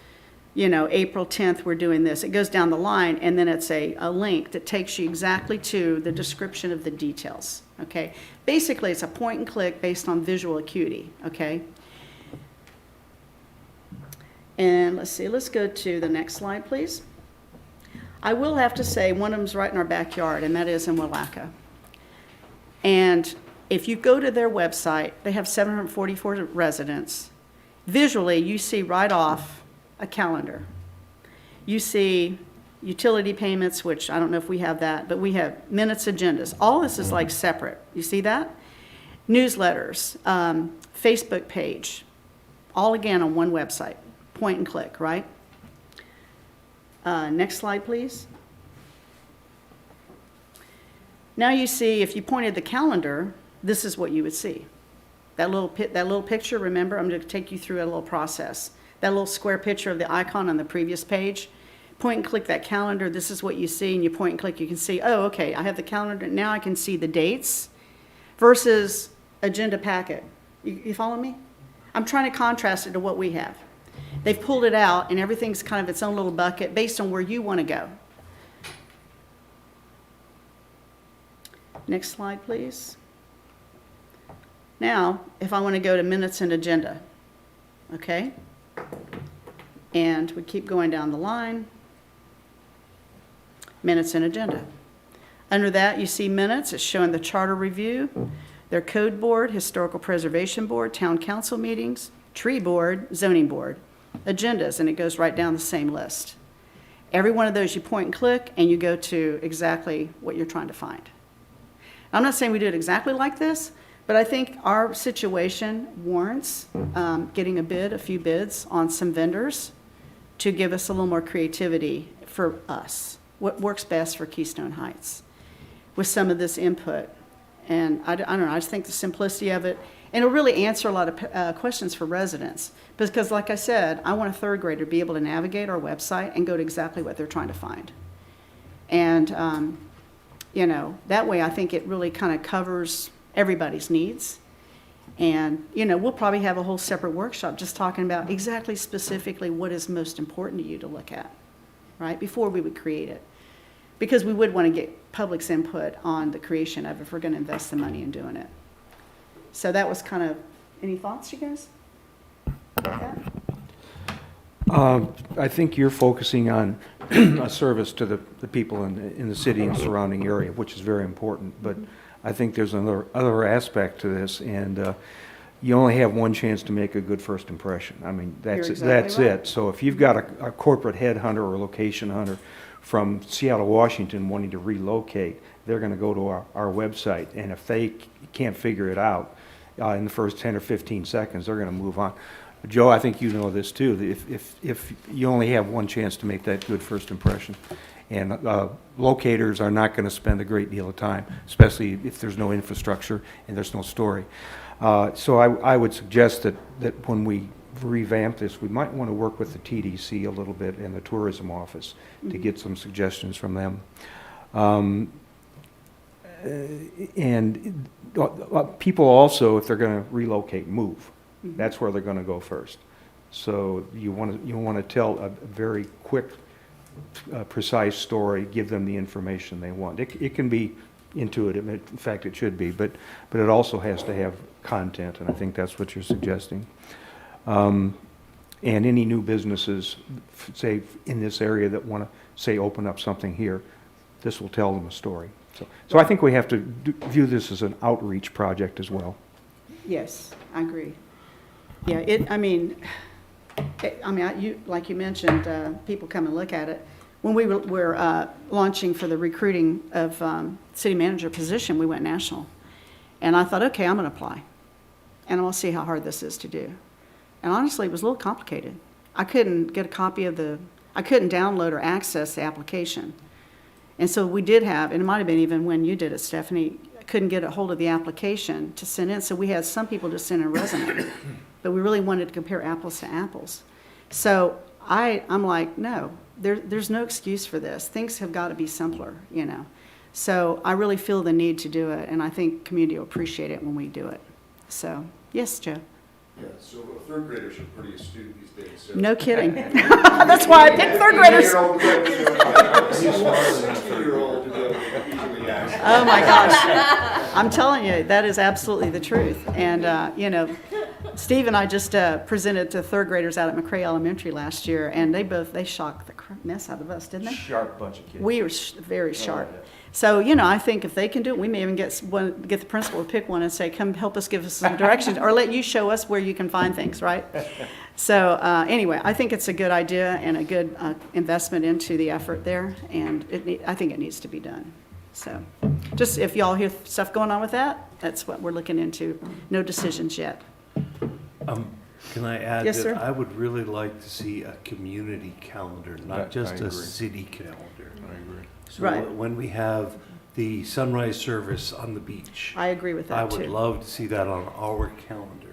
April 10th, we're doing this. It goes down the line, and then it's a link that takes you exactly to the description of the details, okay? Basically, it's a point and click based on visual acuity, okay? And let's see, let's go to the next slide, please. I will have to say one of them's right in our backyard, and that is in Willaca. And if you go to their website, they have 744 residents. Visually, you see right off a calendar. You see utility payments, which I don't know if we have that, but we have minutes, agendas. All this is like separate. You see that? Newsletters, Facebook page, all again on one website. Point and click, right? Next slide, please. Now you see, if you pointed the calendar, this is what you would see. That little picture, remember, I'm going to take you through a little process. That little square picture of the icon on the previous page, point and click that calendar, this is what you see, and you point and click, you can see, oh, okay, I have the calendar, now I can see the dates versus agenda packet. You follow me? I'm trying to contrast it to what we have. They've pulled it out, and everything's kind of its own little bucket based on where you want to go. Next slide, please. Now, if I want to go to minutes and agenda, okay? And we keep going down the line. Minutes and agenda. Under that, you see minutes. It's showing the charter review, their code board, historical preservation board, town council meetings, tree board, zoning board, agendas, and it goes right down the same list. Every one of those you point and click, and you go to exactly what you're trying to find. I'm not saying we do it exactly like this, but I think our situation warrants getting a few bids on some vendors to give us a little more creativity for us. What works best for Keystone Heights with some of this input. And I don't know, I just think the simplicity of it, and it'll really answer a lot of questions for residents. Because like I said, I want a third grader to be able to navigate our website and go to exactly what they're trying to find. And, that way I think it really kind of covers everybody's needs. And, we'll probably have a whole separate workshop just talking about exactly specifically what is most important to you to look at, right, before we would create it. Because we would want to get public's input on the creation of it if we're going to invest the money in doing it. So that was kind of, any thoughts, you guys? About that? I think you're focusing on a service to the people in the city and surrounding area, which is very important. But I think there's another other aspect to this, and you only have one chance to make a good first impression. I mean, that's You're exactly right. it. So if you've got a corporate headhunter or a location hunter from Seattle, Washington wanting to relocate, they're going to go to our website, and if they can't figure it out in the first 10 or 15 seconds, they're going to move on. Joe, I think you know this too. If you only have one chance to make that good first impression, and locators are not going to spend a great deal of time, especially if there's no infrastructure and there's no story. So I would suggest that when we revamp this, we might want to work with the TDC a little bit and the tourism office to get some suggestions from them. And people also, if they're going to relocate, move. That's where they're going to go first. So you want to tell a very quick, precise story, give them the information they want. It can be intuitive, in fact it should be, but it also has to have content, and I think that's what you're suggesting. And any new businesses, say in this area, that want to, say, open up something here, this will tell them a story. So I think we have to view this as an outreach project as well. Yes, I agree. Yeah, like you mentioned, people come and look at it. When we were launching for the recruiting of city manager position, we went national. And I thought, okay, I'm going to apply. And I'll see how hard this is to do. And honestly, it was a little complicated. I couldn't get a copy of I couldn't download or access the application. And so we did have, and it might have been even when you did it, Stephanie, couldn't get a hold of the application to send in. So we had some people just send in a resume. But we really wanted to compare apples to apples. So I'm like, no, there's no excuse for this. Things have got to be simpler, you know. So I really feel the need to do it, and I think community will appreciate it when we do it. So, yes, Joe. Yeah, so third graders are pretty astute these days. So. No kidding. That's why I picked third graders. 60-year-old usually acts. Oh, my gosh. I'm telling you, that is absolutely the truth. And, you know, Steve and I just presented to third graders out at McCray Elementary last year, and they shocked the mess out of us, didn't they? Sharp bunch of kids. We were very sharp. So, you know, I think if they can do it, we may even get the principal to pick one and say, come help us, give us some directions, or let you show us where you can find things, right? So anyway, I think it's a good idea and a good investment into the effort there, and I think it needs to be done. So just if y'all hear stuff going on with that, that's what we're looking into. No decisions yet. Can I add Yes, that sir. I would really like to see a community calendar, not just I a agree. city calendar. I agree. So Right. when we have the sunrise service on the beach, I agree with that, I too. would love to see that on our calendar.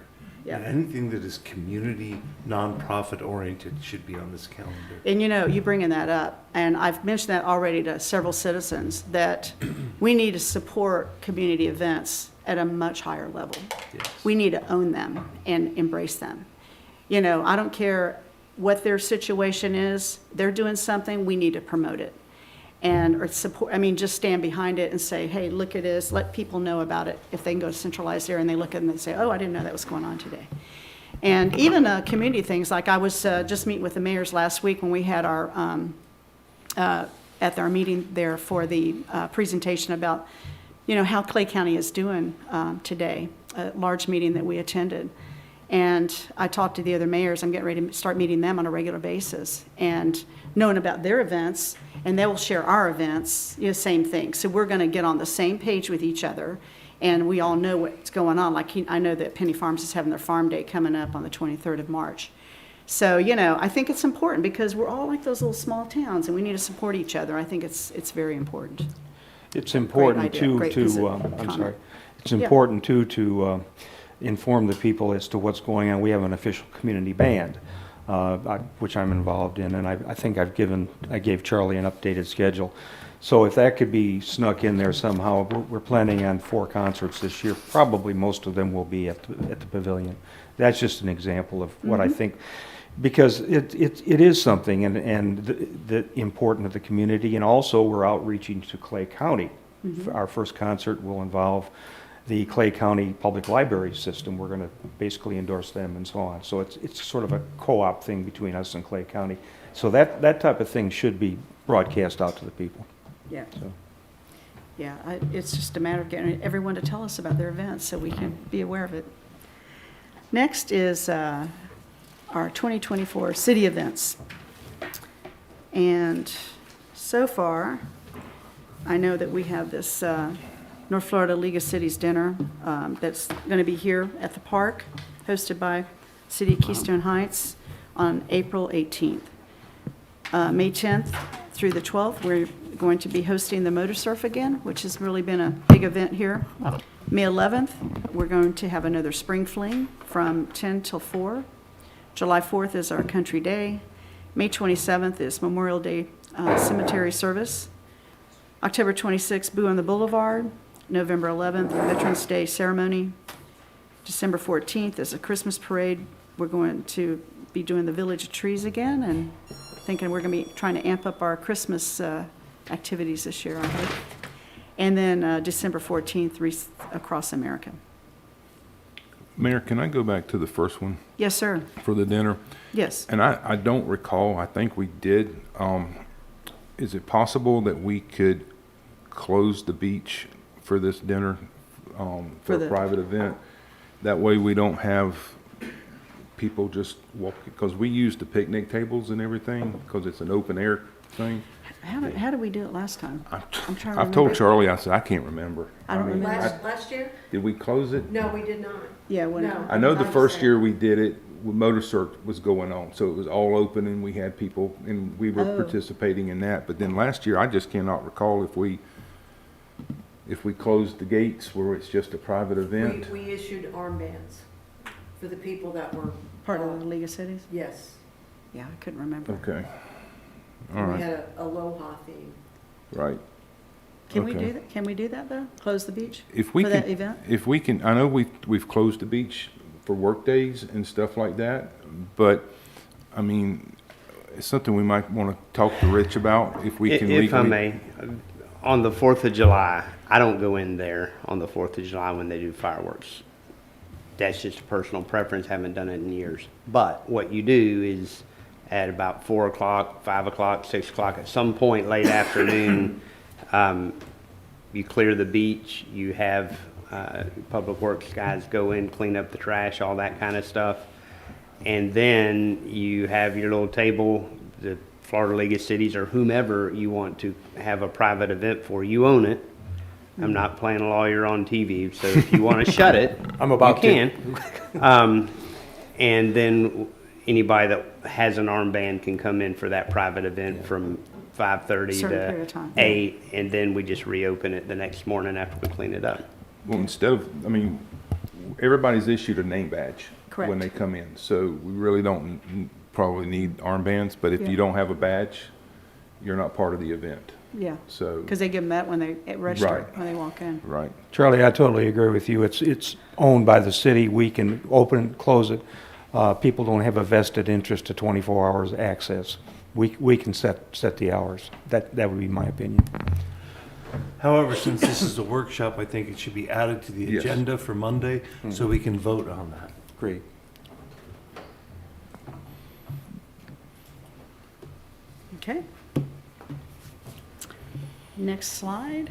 Yeah. And anything that is community, nonprofit oriented should be on this calendar. And you know, you bringing that up, and I've mentioned that already to several citizens, that we need to support community events at a much higher level. Yes. We need to own them and embrace them. You know, I don't care what their situation is, they're doing something, we need to promote it. And or support, just stand behind it and say, hey, look at this, let people know about it. If they can go to centralized area and they look at it and they say, oh, I didn't know that was going on today. And even community things, like I was just meeting with the mayors last week when we had our, at our meeting there for the presentation about, you know, how Clay County is doing today, a large meeting that we attended. And I talked to the other mayors. I'm getting ready to start meeting them on a regular basis and knowing about their events, and they will share our events, you know, same thing. So we're going to get on the same page with each other, and we all know what's going on. Like I know that Penny Farms is having their farm day coming up on the 23rd of March. So, you know, I think it's important because we're all like those little small towns, and we need to support each other. I think it's very important. It's important idea. too Great comment. It's important too to inform the people as to what's going on. We have an official community band, which I'm involved in, and I think I gave Charlie an updated schedule. So if that could be snuck in there somehow, we're planning on 4 concerts this year. Probably most of them will be at the pavilion. That's just an example of what I think, because it is something and the important to the community, and also we're outreaching to Clay County. Our first concert will involve the Clay County Public Library System. We're going to basically endorse them and so on. So it's sort of a co-op thing between us and Clay County. So that type of thing should be broadcast out to the people. Yeah. So. Yeah, it's just a matter of getting everyone to tell us about their events so we can be aware of it. Next is our 2024 city events. And so far, I know that we have this North Florida League of Cities dinner that's going to be here at the park, hosted by City of Keystone Heights on April 18th. May 10th through the 12th, we're going to be hosting the Motor Surf again, which has really been a big event here. May 11th, we're going to have another Spring Fling from 10 till 4. July 4th is our Country Day. May 27th is Memorial Day Cemetery Service. October 26th, Boo on the Boulevard. November 11th, Veterans Day Ceremony. December 14th is a Christmas parade. We're going to be doing the Village of Trees again, and thinking we're going to be trying to amp up our Christmas activities this year, I hope. And then December 14th, Wreaths Across America. Mayor, can I go back to the first one Yes, sir. for the dinner? Yes. And I don't recall, I think we did. Is it possible that we could close the beach for this dinner, for a private event? That way we don't have people just walk, because we use the picnic tables and everything, because it's an open air thing. How did we do it last time? I'm trying to remember. I've told Charlie, I said, I can't remember. I don't remember. Last year? Did we close it? No, we did not. Yeah, when, No. I know the first year we did it, Motor Circ was going on, so it was all open and we had people and we were participating in that. But then last year, I just cannot recall if we closed the gates where it's just a private event. We issued armbands for the people that were. part of the League of Cities? Yes. Yeah, I couldn't remember. Okay. All We right, had a aloha theme. right. Can we Okay. do that? Can we do that, though? Close the beach If we for can, that event? if we can, I know we've closed the beach for work days and stuff like that, but, I mean, it's something we might want to talk to Rich about, if we can legally. If I may, on the 4th of July, I don't go in there on the 4th of July when they do fireworks. That's just a personal preference, haven't done it in years. But what you do is at about 4 o'clock, 5 o'clock, 6 o'clock, at some point late afternoon, you clear the beach, you have public works guys go in, clean up the trash, all that kind of stuff. And then you have your little table, the Florida League of Cities or whomever you want to have a private event for, you own it. I'm not playing a lawyer on TV, so if you want to shut it, I'm about you to. can. And then anybody that has an armband can come in for that private event from 5:30 Certain period of to time. 8, and then we just reopen it the next morning after we clean it up. Well, instead of, I mean, everybody's issued a name badge Correct. when they come in, so we really don't probably need armbands, but if Yeah. you don't have a badge, you're not part of the event, Yeah, so. because they give them that when they register, Right. when they walk in. Right. Charlie, I totally agree with you. It's owned by the city. We can open and close it. People don't have a vested interest to 24 hours access. We can set the hours. That would be my opinion. However, since this is a workshop, I think it should be added to the Yes. agenda for Monday, so we can vote on that. Great. Okay. Next slide.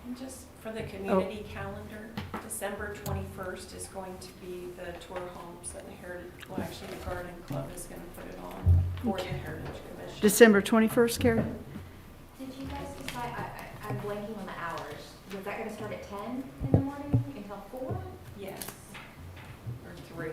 And just for the community calendar, December 21st is going to be the tour homes that the Heritage, well, actually the Garden Club is going to put it on for the Heritage Commission. December 21st, Carrie? Did you guys decide, I'm blanking on the hours. Was that gonna start at 10 in the morning until 4? Yes, or 3.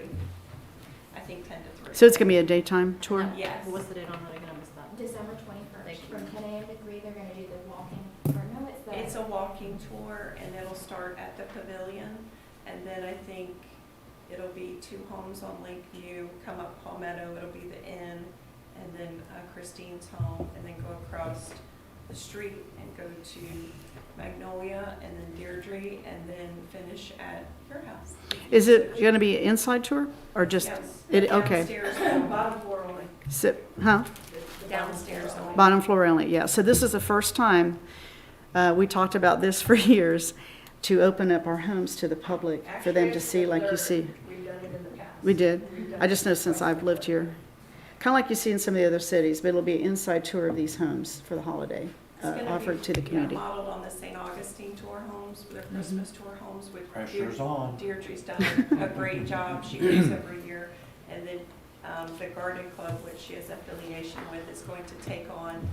I think 10 to 3. So it's going to be a daytime tour? Yes. What's the date on that? I'm gonna miss that. December 21st, from 10 a.m. to 3, they're gonna do the walking, or no, it's the. It's a walking tour, and it'll start at the pavilion, and then I think it'll be 2 homes on Lakeview, come up Palmetto, it'll be the inn, and then Christine's home, and then go across the street and go to Magnolia, and then Deirdre, and then finish at your house. Is it going to be an inside tour or just? Yes. Okay. Downstairs, bottom floor only. Huh? Downstairs only. Bottom floor only, yeah. So this is the first time, we talked about this for years, to open up our homes to the public, for them to see like you see. We've done it in the past. We did. I just know since I've lived here. Kind of like you see in some of the other cities, but it'll be an inside tour of these homes for the holiday, It's gonna offered be, to the community. Modeled on the St. Augustine tour homes, their Christmas tour homes, which Pressure's on. Deirdre's done a great job. She goes every year. And then the Garden Club, which she has affiliation with, is going to take on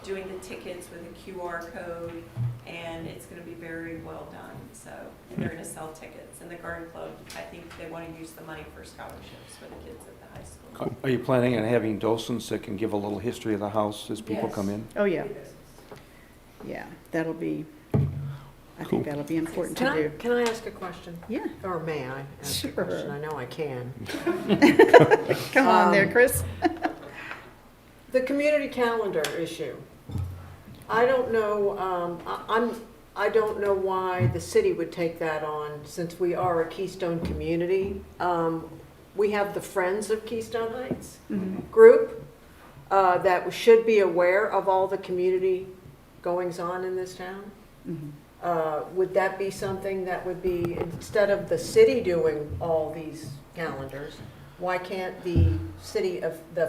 doing the tickets with a QR code, and it's going to be very well done. So they're going to sell tickets. And the Garden Club, I think they want to use the money for scholarships for the kids at the high school. Are you planning on having docents that can give a little history of the house as people Yes. come in? Oh, yeah. Yeah, that'll be, I think that'll be important to do. Can I ask a question? Yeah. Or may I ask a Sure. question? I know I can. Come on there, Chris. The community calendar issue. I don't know, I don't know why the city would take that on, since we are a Keystone community. We have the Friends of Keystone Heights group that should be aware of all the community goings-on in this town. Would that be something that would be, instead of the city doing all these calendars, why can't the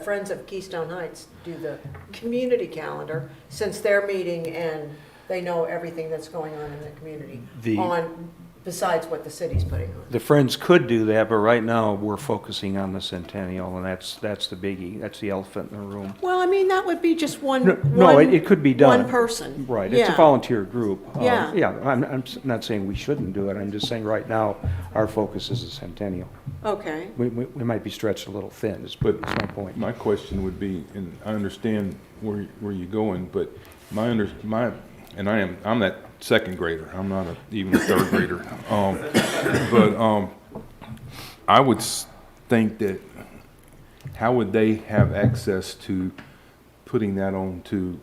Friends of Keystone Heights do the community calendar, since they're meeting and they know everything that's going on in the community, besides what the city's putting on? The Friends could do that, but right now, we're focusing on the Centennial, and that's the biggie. That's the elephant in the room. Well, I mean, that would be just one. No, it could be done. One person. Right, it's a Yeah. volunteer group. Yeah. Yeah, I'm not saying we shouldn't do it, I'm just saying right now, our focus is the Centennial. Okay. We might be stretched a little thin, is my point. My question would be, and I understand where you're going, but I'm that second grader. I'm not even a third grader. But I would think that, how would they have access to putting that onto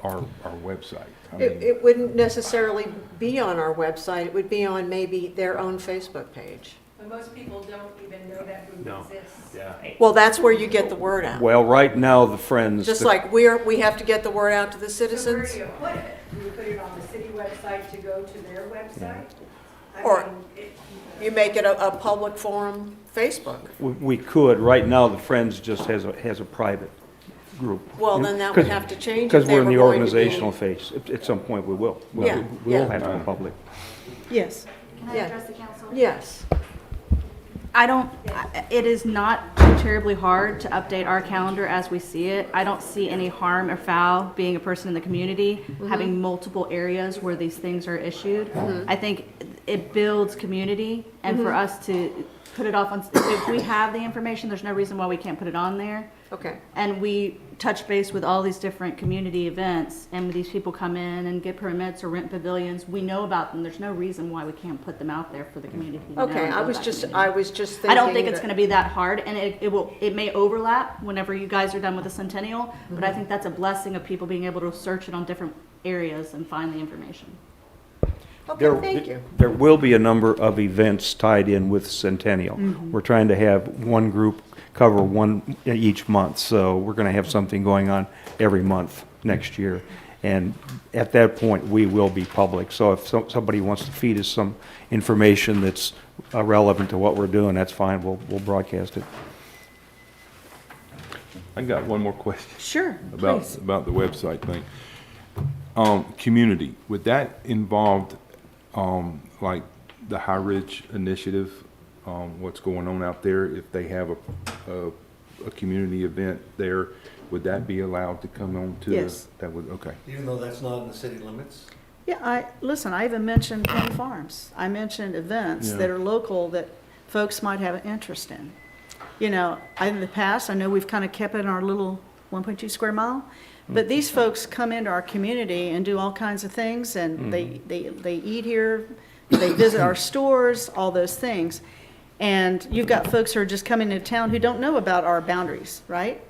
our website? I mean, It wouldn't necessarily be on our website, it would be on maybe their own Facebook page. But most people don't even know that group exists. Yeah. Well, that's where you get the word out. Well, right now, the Friends. Just like we have to get the word out to the So where citizens. do you put it? Do you put it on the city website to go to their website? Or- I mean, You make it a public forum Facebook. We could, right now, the Friends just has a private group. Well, then that would have to change if Because they we're in were the going to be- organizational phase. At some point, we will. Yeah, We will yeah. have to go public. Yes. Can I Yeah. address the council? Yes. It is not too terribly hard to update our calendar as we see it. I don't see any harm or foul, being a person in the community, having multiple areas where these things are issued. I think it builds community, and for us to put it off on, if we have the information, there's no reason why we can't put it on there. Okay. And we touch base with all these different community events, and these people come in and get permits or rent pavilions. We know about them. There's no reason why we can't put them out there for the community to know Okay, about I was that just community. thinking. I don't think it's that- going to be that hard, and it may overlap whenever you guys are done with the Centennial, but I think that's a blessing of people being able to search it on different areas and find the information. Okay, thank you. There will be a number of events tied in with Centennial. We're trying to have one group cover one each month, so we're going to have something going on every month next year. And at that point, we will be public. So if somebody wants to feed us some information that's relevant to what we're doing, that's fine. We'll broadcast it. I got one more question. Sure, about please. about the website thing. Community, would that involve like the High Ridge Initiative, what's going on out there? If they have a community event there, would that be allowed to come on to? Yes. That would, okay. Even though that's not in the city limits? Yeah, I even mentioned Penn Farms. I mentioned events Yeah. that are local that folks might have an interest in. You know, in the past, I know we've kind of kept it in our little 1.2 square mile, but these folks come into our community and do all kinds of things, and they eat here, they visit our stores, all those things. And you've got folks who are just coming into town who don't know about our boundaries, right?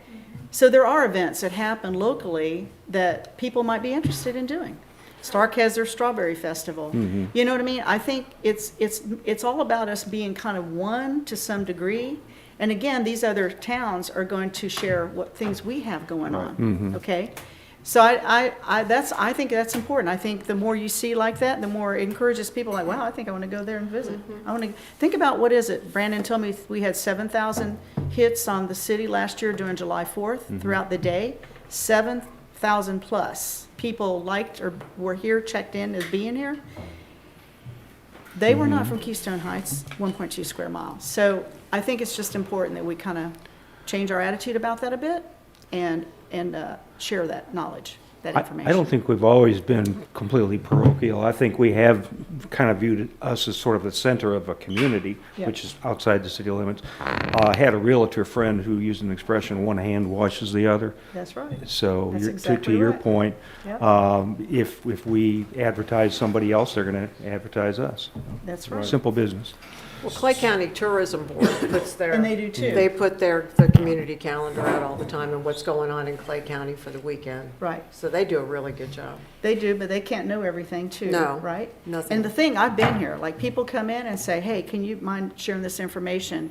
So there are events that happen locally that people might be interested in doing. Stark has their Strawberry Festival. You know what I mean? I think it's all about us being kind of one to some degree. And again, these other towns are going to share what things we have going on, okay? So I think that's important. I think the more you see like that, the more it encourages people like, wow, I think I want to go there and visit. I want to think about, what is it? Brandon told me we had 7,000 hits on the city last year during July 4th throughout the day. 7,000 plus people liked or were here, checked in as being here. They were not from Keystone Heights, 1.2 square miles. So I think it's just important that we kind of change our attitude about that a bit and share that knowledge, that information. I don't think we've always been completely parochial. I think we have kind of viewed us as sort of the center of a community, Yeah. which is outside the city limits. I had a realtor friend who used an expression, one hand washes the other. That's right. So That's to exactly your right. point, Yep. if we advertise somebody else, they're going to advertise us. That's right. Simple business. Well, Clay County Tourism Board puts their. And they do too. They put the community calendar out all the time and what's going on in Clay County for the weekend. Right. So they do a really good job. They do, but they can't know everything too, No, right? nothing. And the thing, I've been here, like people come in and say, hey, can you mind sharing this information?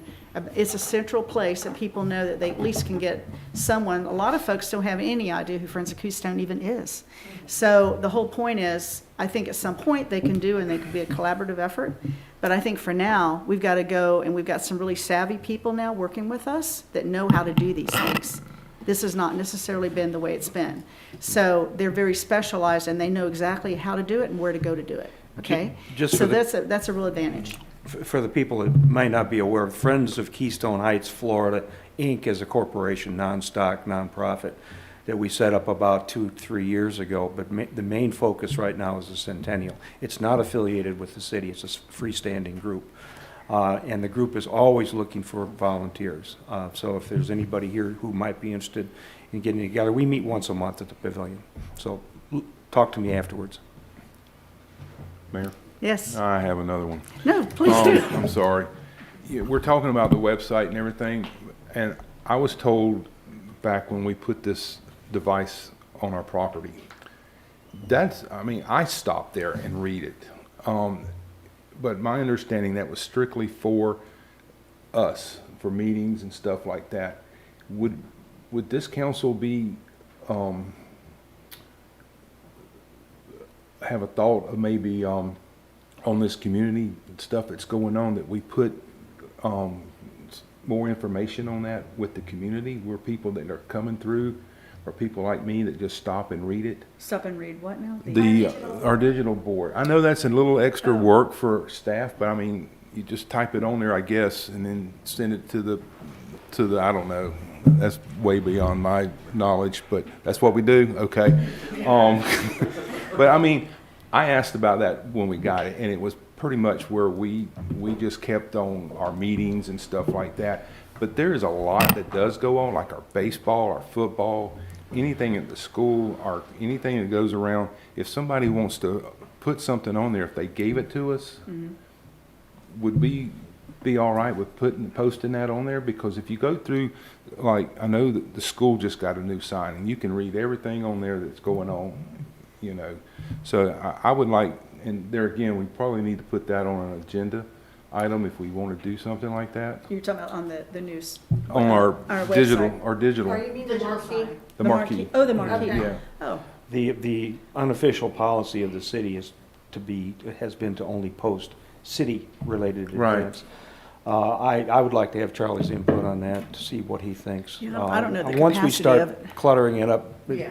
It's a central place that people know that they at least can get someone. A lot of folks don't have any idea who Friends of Keystone even is. So the whole point is, I think at some point they can do, and they can be a collaborative effort. But I think for now, we've got to go, and we've got some really savvy people now working with us that know how to do these things. This has not necessarily been the way it's been. So they're very specialized, and they know exactly how to do it and where to go to do it, okay? Just So for the- that's a real advantage. For the people that might not be aware, Friends of Keystone Heights, Florida, Inc. is a corporation, non-stock, nonprofit, that we set up about 2-3 years ago, but the main focus right now is the Centennial. It's not affiliated with the city, it's a freestanding group. And the group is always looking for volunteers. So if there's anybody here who might be interested in getting together, we meet once a month at the pavilion. So talk to me afterwards. Mayor? Yes. I have another one. No, please do. I'm sorry. Yeah, we're talking about the website and everything, and I was told back when we put this device on our property, I stopped there and read it. But my understanding, that was strictly for us, for meetings and stuff like that. Would this council be, have a thought of maybe, on this community stuff that's going on, that we put more information on that with the community, where people that are coming through, or people like me that just stop and read it? Stop and read what now? Our digital board. I know that's a little extra work for staff, but I mean, you just type it on there, I guess, and then send it to the, I don't know. That's way beyond my knowledge, but that's what we do, okay? But I mean, I asked about that when we got it, and it was pretty much where we just kept on our meetings and stuff like that. But there is a lot that does go on, like our baseball, our football, anything at the school, or anything that goes around. If somebody wants to put something on there, if they gave it to us, would we be all right with posting that on there? Because if you go through, like, I know that the school just got a new sign, and you can read everything on there that's going on, you know. So I would like, and there again, we probably need to put that on an agenda item if we want to do something like that. You're talking about on the news? On our digital, website. Or you mean the marquee? The marquee. Oh, the marquee. Yeah. Oh, The unofficial policy of the city has been to only post city-related Right. events. I would like to have Charlie's input on that, to see what he thinks. Yeah, I don't know the Once we capacity of start it. cluttering it up Yeah.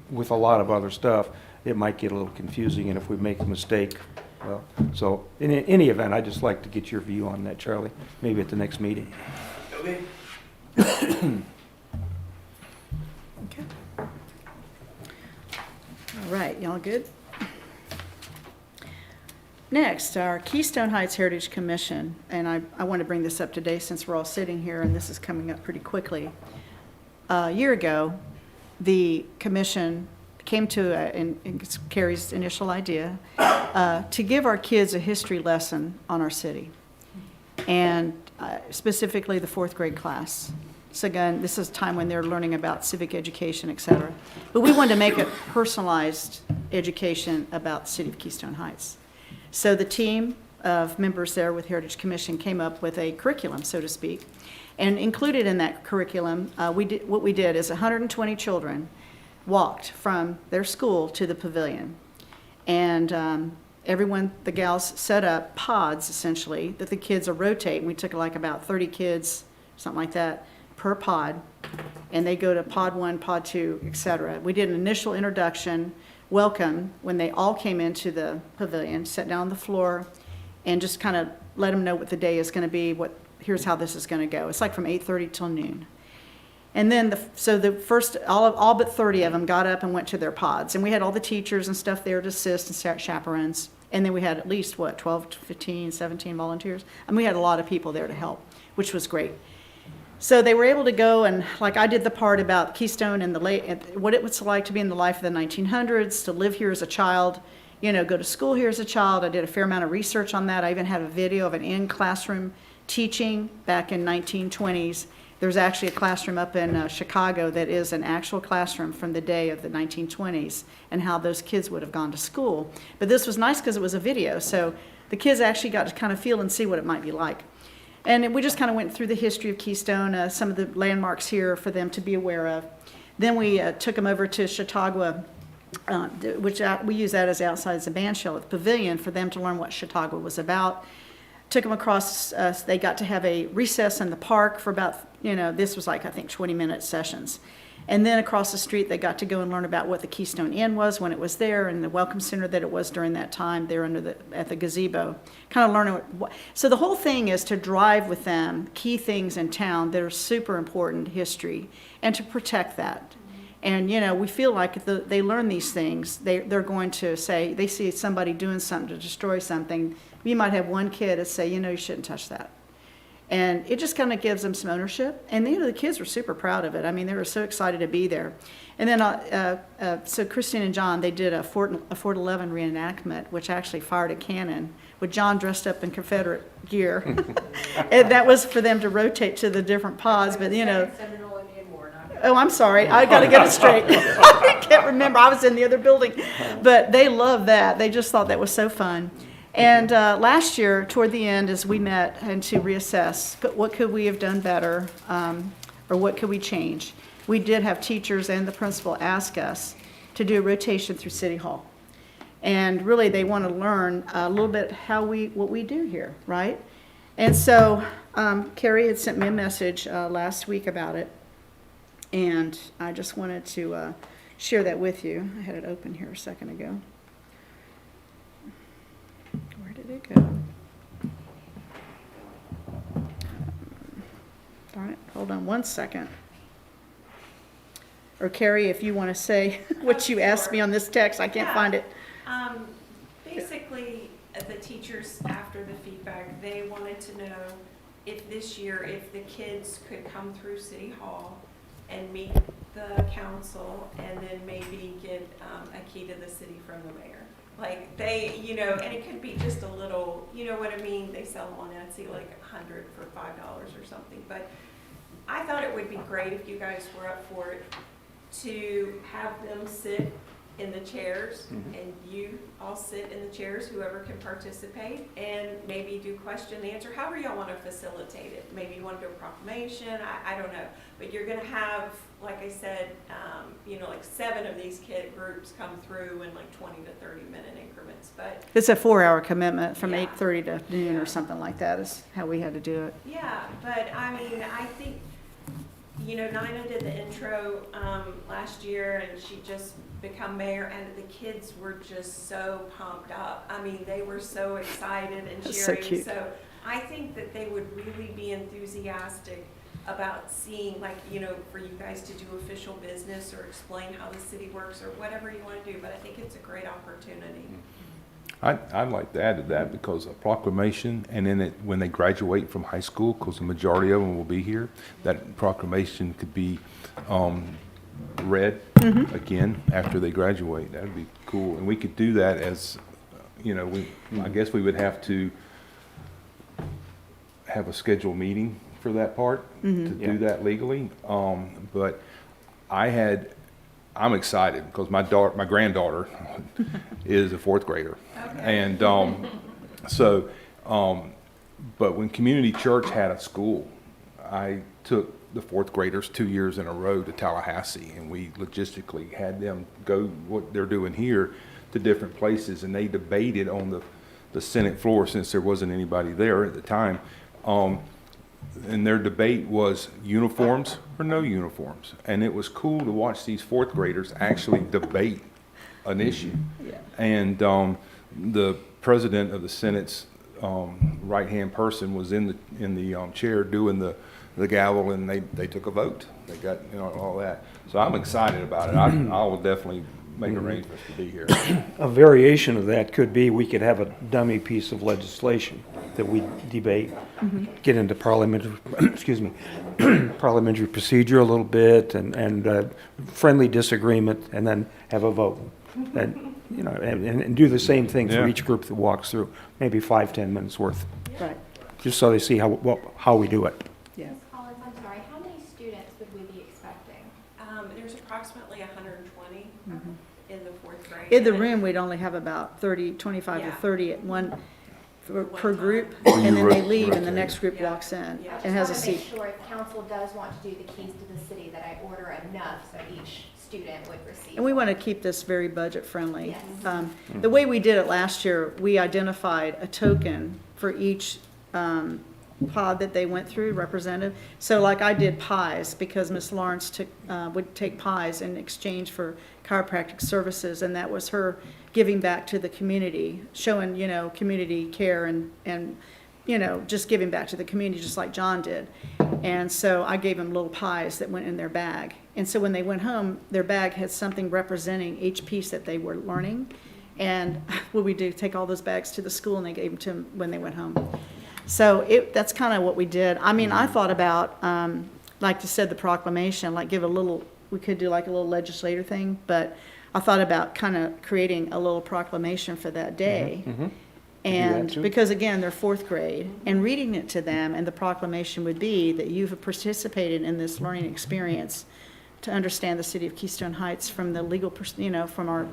with a lot of other stuff, it might get a little confusing, and if we make a mistake, well, so in any event, I'd just like to get your view on that, Charlie, maybe at the next meeting. Okay. okay. All right, y'all good? Next, our Keystone Heights Heritage Commission, and I want to bring this up today since we're all sitting here and this is coming up pretty quickly. A year ago, the commission came to, and it's Carrie's initial idea, to give our kids a history lesson on our city, and specifically the 4th grade class. So again, this is a time when they're learning about civic education, et cetera. But we wanted to make it personalized education about the city of Keystone Heights. So the team of members there with Heritage Commission came up with a curriculum, so to speak, and included in that curriculum, what we did is 120 children walked from their school to the pavilion. And everyone, the gals set up pods essentially that the kids are rotating. We took like about 30 kids, something like that, per pod. And they go to pod 1, pod 2, etc. We did an initial introduction, welcome, when they all came into the pavilion, sat down on the floor, and just kind of let them know what the day is going to be, here's how this is going to go. It's like from 8:30 till noon. And then, so the first, all but 30 of them got up and went to their pods. And we had all the teachers and stuff there to assist and chaperones. And then we had at least, 12 to 15, 17 volunteers. And we had a lot of people there to help, which was great. So they were able to go, and like I did the part about Keystone and what it was like to be in the life of the 1900s, to live here as a child, go to school here as a child. I did a fair amount of research on that. I even have a video of an in-classroom teaching back in 1920s. There's actually a classroom up in Chicago that is an actual classroom from the day of the 1920s and how those kids would have gone to school. But this was nice because it was a video, so the kids actually got to kind of feel and see what it might be like. And we just kind of went through the history of Keystone, some of the landmarks here for them to be aware of. Then we took them over to Chautauqua, which we use that as outside as a band shell at the pavilion for them to learn what Chautauqua was about. Took them across, they got to have a recess in the park for about, this was like, I think, 20-minute sessions. And then across the street, they got to go and learn about what the Keystone Inn was when it was there and the welcome center that it was during that time there at the gazebo. Kind of learning so the whole thing is to drive with them key things in town that are super important history and to protect that. And, we feel like if they learn these things, they're going to say, they see somebody doing something to destroy something. You might have one kid that say, you shouldn't touch that. And it just kind of gives them some ownership. And the kids were super proud of it. I mean, they were so excited to be there. And then, so Christine and John, they did a Fort 11 reenactment, which actually fired a cannon with John dressed up in Confederate gear. And that was for them to rotate to the different pods. But, oh, I'm sorry. I got to get it straight. I can't remember. I was in the other building. But they loved that. They just thought that was so fun. And last year, toward the end, as we met and to reassess, what could we have done better or what could we change? We did have teachers and the principal ask us to do a rotation through City Hall. And really, they want to learn a little bit what we do here, right? And so Carrie had sent me a message last week about it. And I just wanted to share that with you. I had it open here a second ago. Where did it go? Darn it, hold on one second. Or Carrie, if you want to say what you asked me on this text, I can't find it. Basically, the teachers, after the feedback, they wanted to know if this year, if the kids could come through City Hall and meet the council and then maybe get a key to the city from the mayor. Like they, and it could be just a little, you know what I mean? They sell them on Etsy like 100 for $5 or something. But I thought it would be great if you guys were up for it to have them sit in the chairs and you all sit in the chairs, whoever can participate, and maybe do question and answer, however y'all want to facilitate it. Maybe you want to do a proclamation, I don't know. But you're going to have, like I said, like 7 of these kid groups come through in like 20 to 30 minute increments. But it's a 4-hour commitment from 8:30 to noon or something like that is how we had to do it. Yeah, but I mean, I think, Nina did the intro last year and she just become mayor and the kids were just so pumped up. I mean, they were so excited and cheering. So cute. So I think that they would really be enthusiastic about seeing, for you guys to do official business or explain how the city works or whatever you want to do, but I think it's a great opportunity. I'd like to add to that because a proclamation, and then when they graduate from high school, because the majority of them will be here, that proclamation could be read again after they graduate. That would be cool. And we could do that as, I guess we would have to have a scheduled meeting for that part to do that legally. But I'm excited because my granddaughter is a 4th grader. Okay. And but when Community Church had a school, I took the fourth graders 2 years in a row to Tallahassee, and we logistically had them go what they're doing here to different places, and they debated on the Senate floor, since there wasn't anybody there at the time. And their debate was uniforms or no uniforms. And it was cool to watch these fourth graders actually debate an issue. Yeah. And the president of the Senate's right-hand person was in the chair doing the gavel, and they took a vote. They got, you know, all that. So I'm excited about it. I will definitely make arrangements to be here. A variation of that could be, we could have a dummy piece of legislation that we debate, get into parliamentary, excuse me, parliamentary procedure a little bit, and friendly disagreement, and then have a vote. And, you know, and do the same thing for Yeah. each group that walks through, maybe 5-10 minutes worth, Right, just so they see how we do it. yeah. Ms. Collins, I'm sorry, how many students would we be expecting? There's approximately 120 in the fourth grade. In the room, we'd only have about 25 to Yeah. 30 at one, per group, you and then they ro- leave, and the rotate. next group Yeah. walks in Yeah. and has a I just want to seat. make sure if council does want to do the keys to the city, that I order enough so each student would receive. And we want to keep this very budget-friendly. Yes. The way we did it last year, we identified a token for each pod that they went through, representative. So like I did pies, because Miss Lawrence would take pies in exchange for chiropractic services, and that was her giving back to the community, showing, you know, community care and you know, just giving back to the community, just like John did. And so I gave them little pies that went in their bag. And so when they went home, their bag had something representing each piece that they were learning. And what we do, take all those bags to the school, and they gave them to them when they went home. So that's kind of what we did. I mean, I thought about, like you said, the proclamation, like we could do like a little legislator thing, but I thought about kind of creating a little proclamation for that day. And too. because again, they're fourth grade, and reading it to them, and the proclamation would be that you've participated in this learning experience to understand the city of Keystone Heights from the legal, you know, from our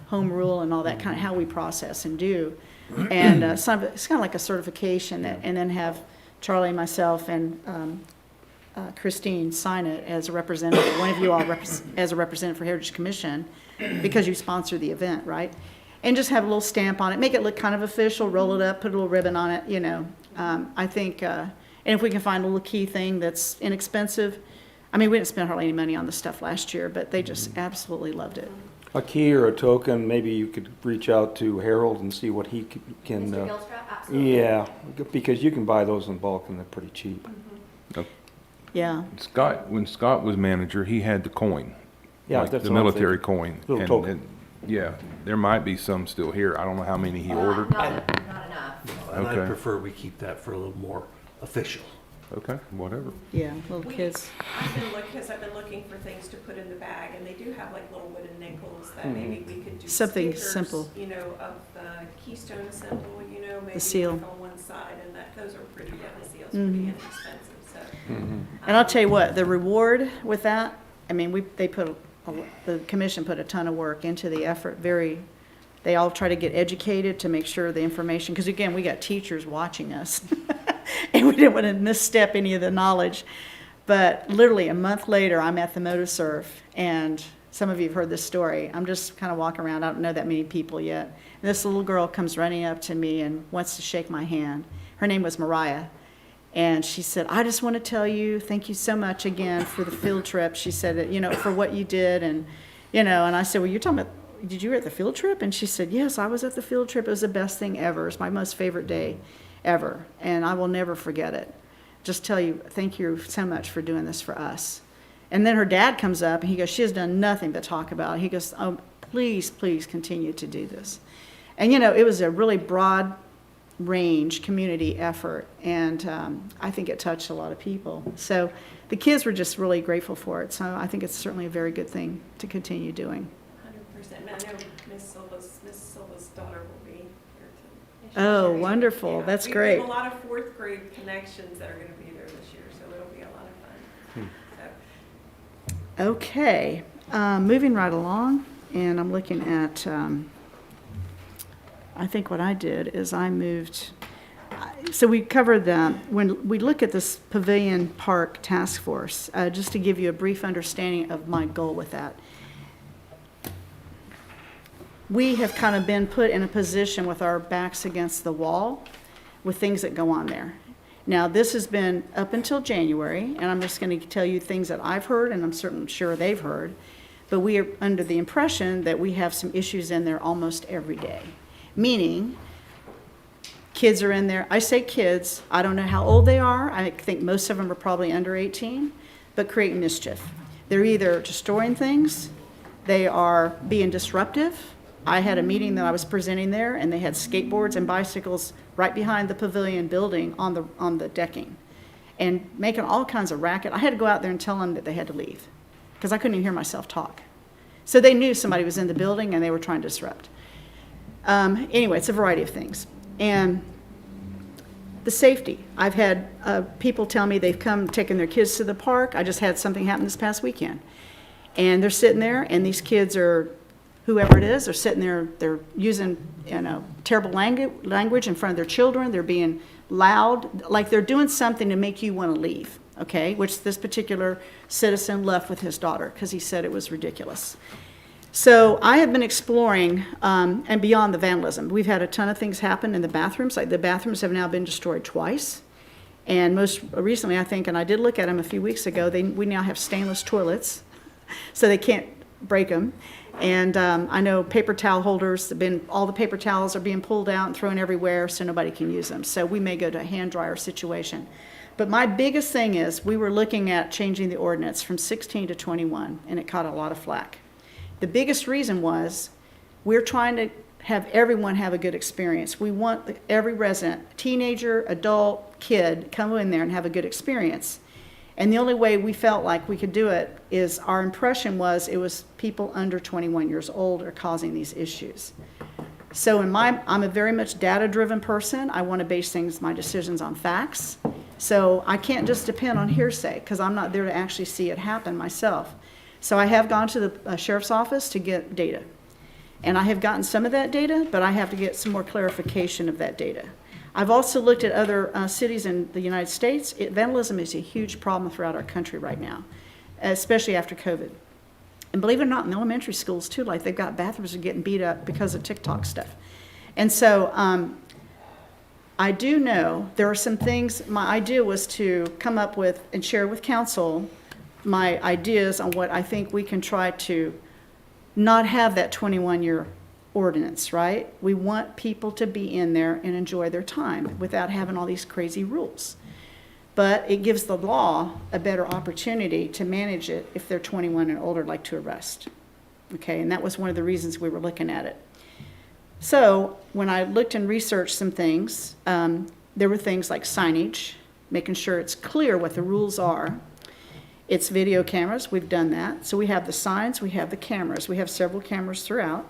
home rule and all that, kind of how we process and do. And it's kind of like a certification, and then have Charlie, myself, and Christine sign it as a representative, one of you all as a representative for Heritage Commission, because you sponsor the event, right? And just have a little stamp on it, make it look kind of official, roll it up, put a little ribbon on it, you know. I think, and if we can find a little key thing that's inexpensive, I mean, we didn't spend hardly any money on this stuff last year, but they just absolutely loved it. A key or a token, maybe you could reach out to Harold and see what he can. Mr. Gilstrap, absolutely. Yeah, because you can buy those in bulk and they're pretty cheap. Yeah, When Scott was manager, he had the coin. Yeah, like that's the what I'm military thinking. coin. Little token. Yeah, there might be some still here. I don't know how many he ordered. Not enough. And I Okay. prefer we keep that for a little more official. Okay, whatever. yeah, little kids. I've been looking for things to put in the bag, and they do have like little wooden nickels that maybe we could do Something stickers, simple. you know, of the Keystone symbol, you know, maybe seal. like on one side, and those are pretty, the seal's pretty inexpensive, so. And I'll tell you what, the reward with that, I mean, the commission put a ton of work into the effort, they all try to get educated to make sure the information, because again, we got teachers watching us. And we didn't want to misstep any of the knowledge. But literally a month later, I'm at the MotoSurf, and some of you have heard this story. I'm just kind of walking around. I don't know that many people yet. And this little girl comes running up to me and wants to shake my hand. Her name was Mariah. And she said, I just want to tell you, thank you so much again for the field trip. She said, you know, for what you did. And, you know, and I said, well, you're talking about, did you were at the field trip? And she said, yes, I was at the field trip. It was the best thing ever. It's my most favorite day ever. And I will never forget it. Just tell you, thank you so much for doing this for us. And then her dad comes up and he goes, she has done nothing but talk about it. He goes, oh, please, please continue to do this. And, you know, it was a really broad range community effort. And I think it touched a lot of people. So the kids were just really grateful for it. So I think it's certainly a very good thing to continue doing. 100%. And I know Miss Silva's daughter will be here too. Oh, wonderful. That's great. We have a lot of fourth grade connections that are going to be there this year, so it'll be a lot of fun. So. Okay, moving right along, and I'm looking at, I think what I did is I moved, So we covered that. When we look at this Pavilion Park Task Force, just to give you a brief understanding of my goal with that. We have kind of been put in a position with our backs against the wall with things that go on there. Now, this has been up until January, and I'm just going to tell you things that I've heard, and I'm certainly sure they've heard, but we are under the impression that we have some issues in there almost every day. Meaning, kids are in there. I say kids, I don't know how old they are. I think most of them are probably under 18, but creating mischief. They're either destroying things, they are being disruptive. I had a meeting that I was presenting there, and they had skateboards and bicycles right behind the pavilion building on the decking, and making all kinds of racket. I had to go out there and tell them that they had to leave, because I couldn't even hear myself talk. So they knew somebody was in the building, and they were trying to disrupt. Anyway, it's a variety of things. And the safety. I've had people tell me they've come taking their kids to the park. I just had something happen this past weekend. And they're sitting there, and these kids are, whoever it is, they're sitting there, they're using, terrible language in front of their children. They're being loud, like they're doing something to make you want to leave, okay? Which this particular citizen left with his daughter because he said it was ridiculous. So I have been exploring, and beyond the vandalism, we've had a ton of things happen in the bathrooms. Like the bathrooms have now been destroyed twice. And most recently, I think, and I did look at them a few weeks ago, we now have stainless toilets, so they can't break them. And I know paper towel holders, all the paper towels are being pulled out and thrown everywhere so nobody can use them. So we may go to a hand dryer situation. But my biggest thing is we were looking at changing the ordinance from 16 to 21, and it caught a lot of flack. The biggest reason was we're trying to have everyone have a good experience. We want every resident, teenager, adult, kid, come in there and have a good experience. And the only way we felt like we could do it is our impression was it was people under 21 years old are causing these issues. So I'm a very much data-driven person. I want to base my decisions on facts. So I can't just depend on hearsay because I'm not there to actually see it happen myself. So I have gone to the sheriff's office to get data. And I have gotten some of that data, but I have to get some more clarification of that data. I've also looked at other cities in the United States. Vandalism is a huge problem throughout our country right now, especially after COVID. And believe it or not, in elementary schools too, like they've got bathrooms that are getting beat up because of TikTok stuff. And so I do know there are some things. My idea was to come up with and share with council my ideas on what I think we can try to not have that 21-year ordinance, right? We want people to be in there and enjoy their time without having all these crazy rules. But it gives the law a better opportunity to manage it if they're 21 and older, like to arrest. Okay, and that was one of the reasons we were looking at it. So when I looked and researched some things, there were things like signage, making sure it's clear what the rules are. It's video cameras, we've done that. So we have the signs, we have the cameras. We have several cameras throughout.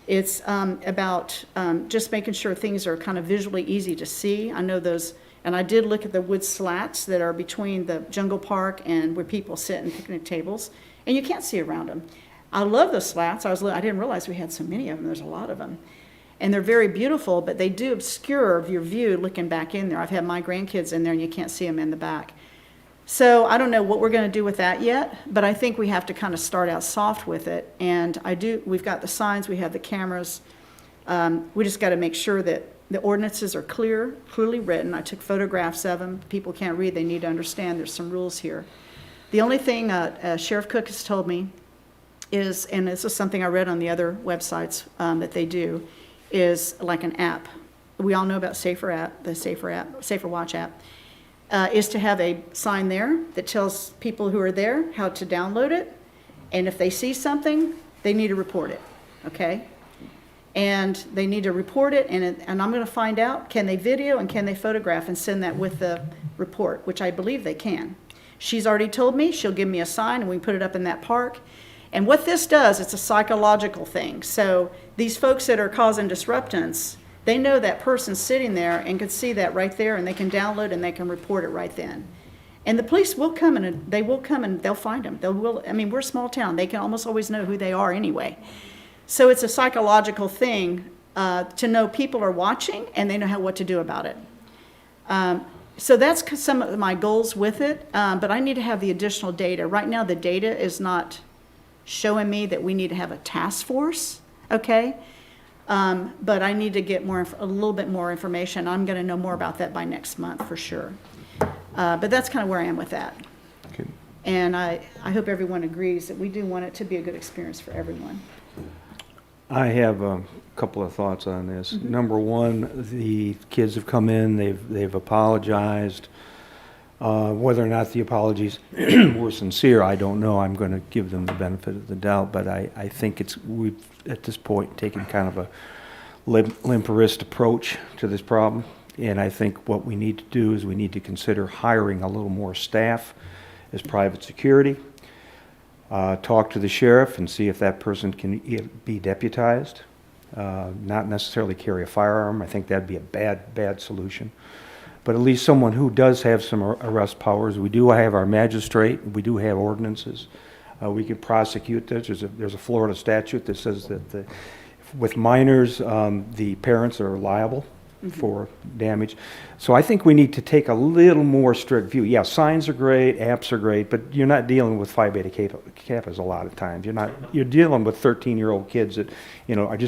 It's about just making sure things are kind of visually easy to see. I know those, and I did look at the wood slats that are between the Jungle Park and where people sit in picnic tables, and you can't see around them. I love those slats. I didn't realize we had so many of them. There's a lot of them. And they're very beautiful, but they do obscure your view looking back in there. I've had my grandkids in there, and you can't see them in the back. So I don't know what we're going to do with that yet, but I think we have to kind of start out soft with it. And we've got the signs, we have the cameras. We just got to make sure that the ordinances are clearly written. I took photographs of them. People can't read, they need to understand there's some rules here. The only thing Sheriff Cook has told me is, and this is something I read on the other websites that they do, is like an app. We all know about the Safer Watch app. Is to have a sign there that tells people who are there how to download it, and if they see something, they need to report it, okay? And they need to report it, and I'm going to find out, can they video and can they photograph and send that with the report, which I believe they can. She's already told me she'll give me a sign, and we can put it up in that park. And what this does, it's a psychological thing. So these folks that are causing disruptance, they know that person's sitting there and can see that right there, and they can download and they can report it right then. And the police will come and they'll find them. We're a small town. They can almost always know who they are anyway. So it's a psychological thing to know people are watching and they know what to do about it. So that's some of my goals with it, but I need to have the additional data. Right now, the data is not showing me that we need to have a task force, okay? But I need to get a little bit more information. I'm going to know more about that by next month for sure. But that's kind of where I am with that. Okay. And I hope everyone agrees that we do want it to be a good experience for everyone. I have a couple of thoughts on this. Number one, the kids have come in, they've apologized. Whether or not the apologies were sincere, I don't know. I'm going to give them the benefit of the doubt, but I think we've, at this point, taken kind of a limp wrist approach to this problem. And I think what we need to do is we need to consider hiring a little more staff as private security. Talk to the sheriff and see if that person can be deputized, not necessarily carry a firearm. I think that'd be a bad solution. But at least someone who does have some arrest powers. We do have our magistrate. We do have ordinances. We can prosecute this. There's a Florida statute that says that with minors, the parents are liable for damage. So I think we need to take a little more strict view. Yeah, signs are great, apps are great, but you're not dealing with Phi Beta Kappas a lot of times. You're dealing with 13-year-old kids that,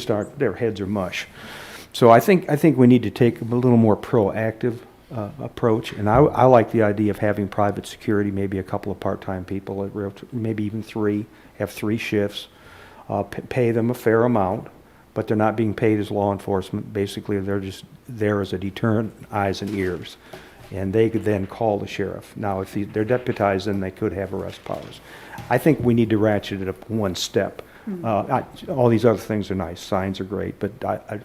aren't, their heads are mush. So I think we need to take a little more proactive approach, and I like the idea of having private security, maybe a couple of part-time people, maybe even 3, have 3 shifts, pay them a fair amount, but they're not being paid as law enforcement. Basically, they're just there as a deterrent, eyes and ears, and they could then call the sheriff. Now, if they're deputized, then they could have arrest powers. I think we need to ratchet it up one step. All these other things are nice. Signs are great, but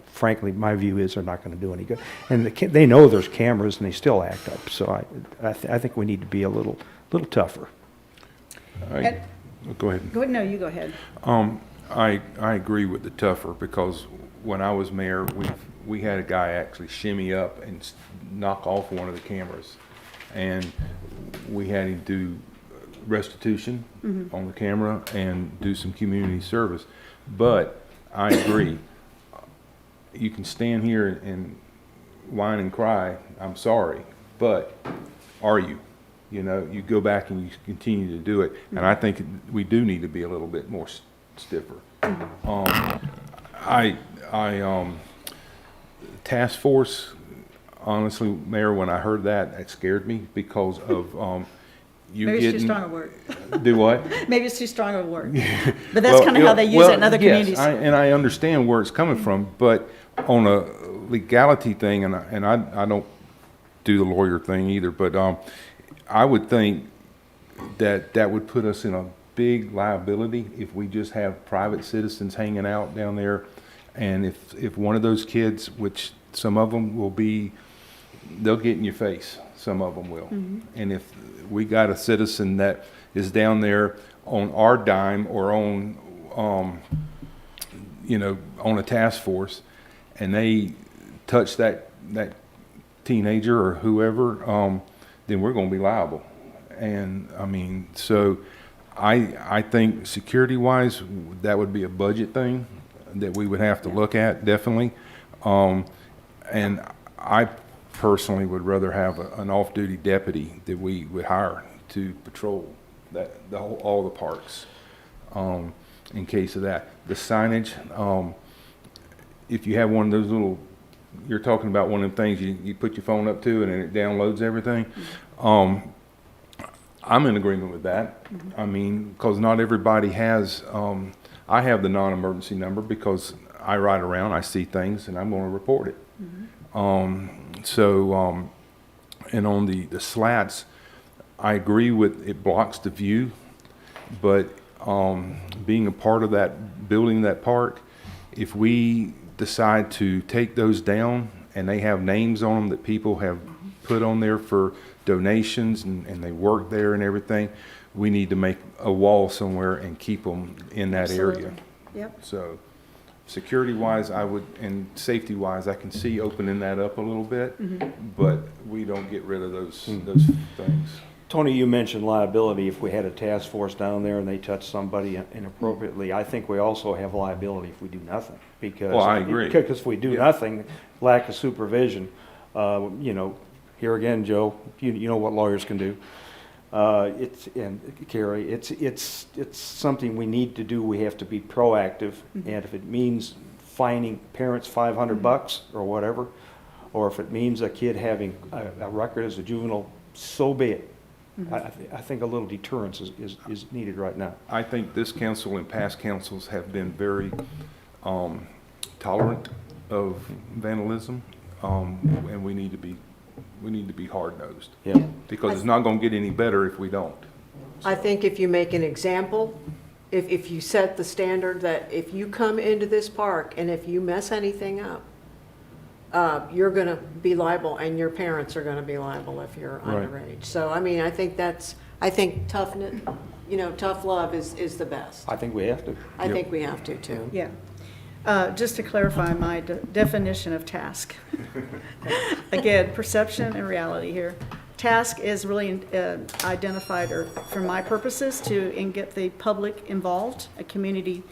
frankly, my view is they're not going to do any good. And they know there's cameras, and they still act up. So I think we need to be a little tougher. Go ahead. Go ahead. No, you go ahead. I agree with the tougher, because when I was mayor, we had a guy actually shimmy up and knock off one of the cameras, and we had him do restitution on the camera and do some community service. But I agree, you can stand here and whine and cry, I'm sorry, but are you? You go back and you continue to do it, and I think we do need to be a little bit more stiffer. Task force, honestly, Mayor, when I heard that, it scared me because of Maybe it's too strong a word. Do what? Maybe it's too strong a word. But that's kind of how they use it in other communities. Yes, and I understand where it's coming from, but on a legality thing, and I don't do the lawyer thing either, but I would think that would put us in a big liability if we just have private citizens hanging out down there, and if one of those kids, which some of them will be, they'll get in your face, some of them will, and if we got a citizen that is down there on our dime or on on a task force, and they touch that teenager or whoever, then we're going to be liable. And I mean, so I think security-wise, that would be a budget thing that we would have to look at, definitely. And I personally would rather have an off-duty deputy that we would hire to patrol all the parks in case of that. The signage, if you have one of those little, you're talking about one of them things you put your phone up to and it downloads everything. I'm in agreement with that. I mean, because not everybody has, I have the non-emergency number because I ride around, I see things, and I'm going to report it. And on the slats, I agree with it blocks the view, but being a part of that, building that park, if we decide to take those down and they have names on them that people have put on there for donations and they work there and everything, we need to make a wall somewhere and keep them in that area. Yep. So security-wise, and safety-wise, I can see opening that up a little bit, but we don't get rid of those things. Tony, you mentioned liability. If we had a task force down there and they touch somebody inappropriately, I think we also have liability if we do nothing. Because, well, I agree. Because if we do nothing, lack of supervision, here again, Joe, you know what lawyers can do. And Carrie, it's something we need to do. We have to be proactive. Mm-hmm. And if it means fining parents $500 or whatever, or if it means a kid having a record as a juvenile, so be it. Mm-hmm. I think a little deterrence is needed right now. I think this council and past councils have been very tolerant of vandalism, and we need to be hard-nosed. Yeah. Because it's not going to get any better if we don't. I think if you make an example, if you set the standard that if you come into this park and if you mess anything up, you're going to be liable, and your parents are going to be liable if you're Right. underage. So, I mean, I think tough love is the best. I think we have to. I think we have to, too. Yeah. Just to clarify my definition of task. Again, perception and reality here. Task is really identified, or for my purposes, to get the public involved, a community.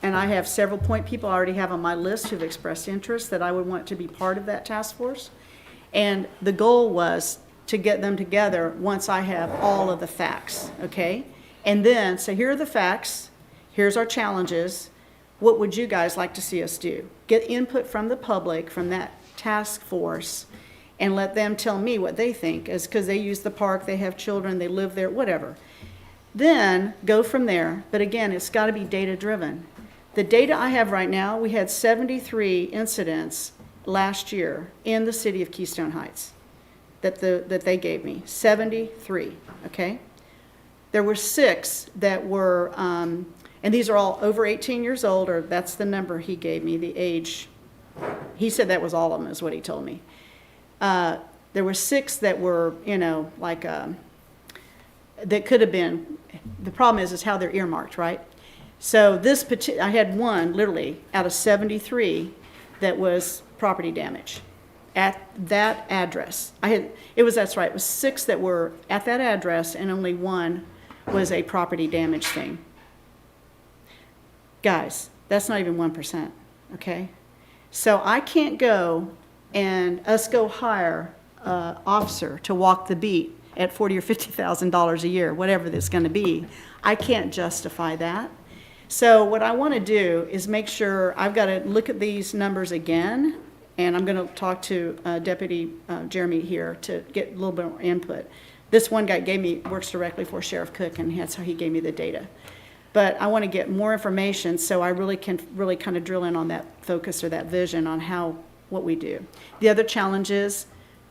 And I have several point people I already have on my list who've expressed interest that I would want to be part of that task force. And the goal was to get them together once I have all of the facts, okay? And then, so here are the facts, here's our challenges, what would you guys like to see us do? Get input from the public, from that task force, and let them tell me what they think, is because they use the park, they have children, they live there, whatever. Then go from there, but again, it's got to be data-driven. The data I have right now, we had 73 incidents last year in the city of Keystone Heights that they gave me, 73, okay? There were 6 that were, and these are all over 18 years old, or that's the number he gave me, the age. He said that was all of them, is what he told me. There were 6 that were, like, that could have been, the problem is how they're earmarked, right? So I had one, literally, out of 73 that was property damage at that address. It was 6 that were at that address, and only one was a property damage thing. Guys, that's not even 1%, okay? So I can't go and us go hire an officer to walk the beat at $40,000 or $50,000 a year, whatever that's going to be. I can't justify that. So what I want to do is make sure, I've got to look at these numbers again, and I'm going to talk to Deputy Jeremy here to get a little bit more input. This one guy works directly for Sheriff Cook, and that's how he gave me the data. But I want to get more information so I really can kind of drill in on that focus or that vision on what we do. The other challenge is,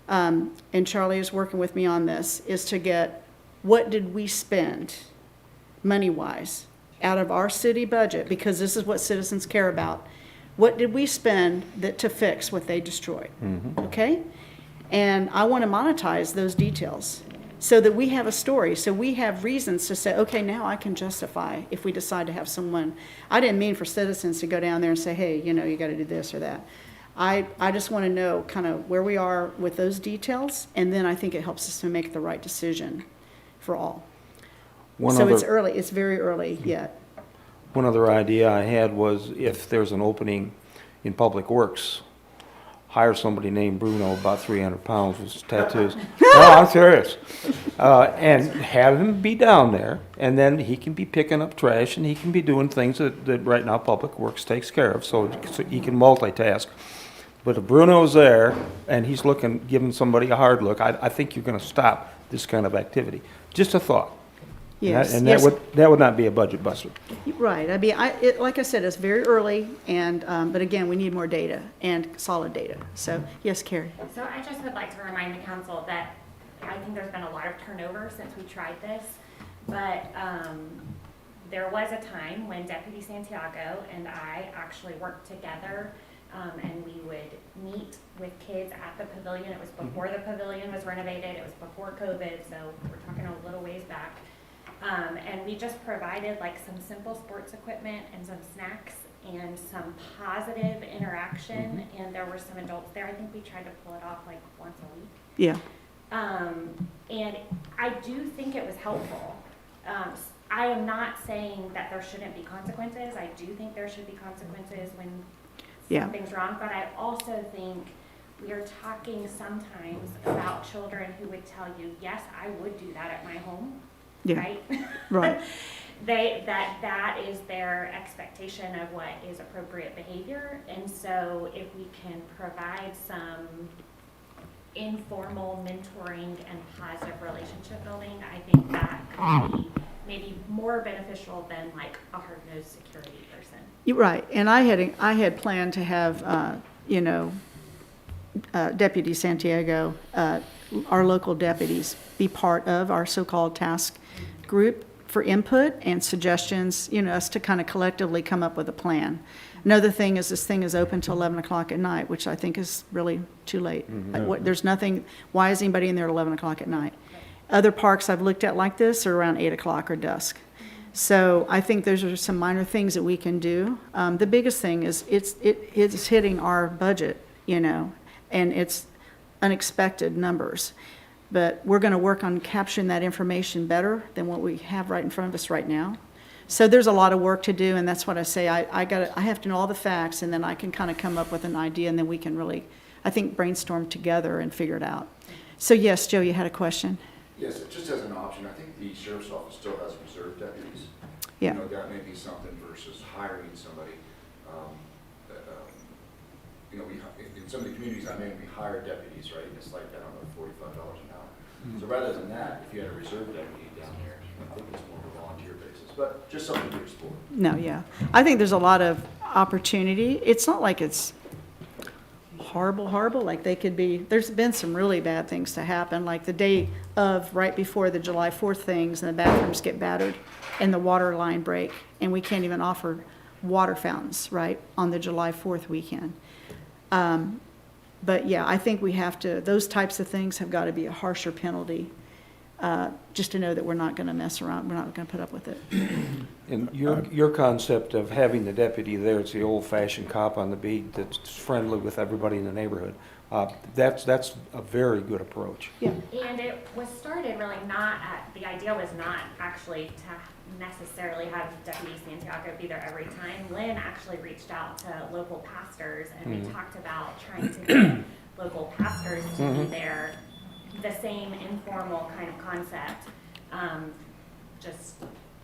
and Charlie is working with me on this, is to get what did we spend money-wise out of our city budget, because this is what citizens care about. What did we spend to fix what they destroyed? Mm-hmm. Okay? And I want to monetize those details so that we have a story, so we have reasons to say, okay, now I can justify if we decide to have someone. I didn't mean for citizens to go down there and say, hey, you got to do this or that. I just want to know kind of where we are with those details, and then I think it helps us to make the right decision for all. It's early, it's very early yet. One other idea I had was if there's an opening in Public Works, hire somebody named Bruno, about 300 pounds with tattoos. No, I'm serious. And have him be down there, and then he can be picking up trash, and he can be doing things that right now Public Works takes care of, so he can multitask. But if Bruno's there, and he's giving somebody a hard look, I think you're going to stop this kind of activity. Just a thought. Yes. And yes. that would not be a budget buster. Right. I mean, like I said, it's very early, and but again, we need more data and solid data. So, yes, Carrie. So I just would like to remind the council that I think there's been a lot of turnover since we tried this, but there was a time when Deputy Santiago and I actually worked together, and we would meet with kids at the pavilion. It was before the pavilion was renovated. It was before COVID, so we're talking a little ways back. And we just provided like some simple sports equipment and some snacks and some positive interaction. Mm-hmm. And there were some adults there. I think we tried to pull it off like once a week. Yeah. And I do think it was helpful. I am not saying that there shouldn't be consequences. I do think there should be consequences when something's wrong. But I also think we are talking sometimes about children who would tell you, yes, I would do that at my home, Yeah. right? Right. That is their expectation of what is appropriate behavior. And so if we can provide some informal mentoring and positive relationship building, I think that could be maybe more beneficial than like a hard-nosed security person. You're right, and I had planned to have, Deputy Santiago, our local deputies, be part of our so-called task group for input and suggestions, us to kind of collectively come up with a plan. Another thing is this thing is open till 11 o'clock at night, which I think is really too late. There's nothing, why is anybody in there at 11 o'clock at night? Other parks I've looked at like this are around 8 o'clock or dusk. So I think those are some minor things that we can do. The biggest thing is it's hitting our budget, and it's unexpected numbers. But we're going to work on capturing that information better than what we have right in front of us right now. So there's a lot of work to do, and that's what I say. I have to know all the facts, and then I can kind of come up with an idea, and then we can really, I think, brainstorm together and figure it out. So yes, Joe, you had a question? Yes, just as an option, I think the sheriff's office still has reserve deputies. Yeah. That may be something versus hiring somebody. In some of the communities I'm in, we hire deputies, right? And it's like, I don't know, $45 an hour. So rather than that, if you had a reserve deputy down there, I think it's more of a volunteer basis, but just something to explore. No, yeah. I think there's a lot of opportunity. It's not like it's horrible, like they could be, there's been some really bad things to happen, like the day of, right before the July 4th things, and the bathrooms get battered, and the water line break, and we can't even offer water fountains, right, on the July 4th weekend. But yeah, I think we have to, those types of things have got to be a harsher penalty, just to know that we're not going to mess around, we're not going to put up with it. And your concept of having the deputy there, it's the old-fashioned cop on the beat that's friendly with everybody in the neighborhood. That's a very good approach. Yeah. And it was started really the idea was not actually to necessarily have Deputy Santiago be there every time. Lynn actually reached out to local pastors, and we talked about trying to get local pastors to be there, the same informal kind of concept. Just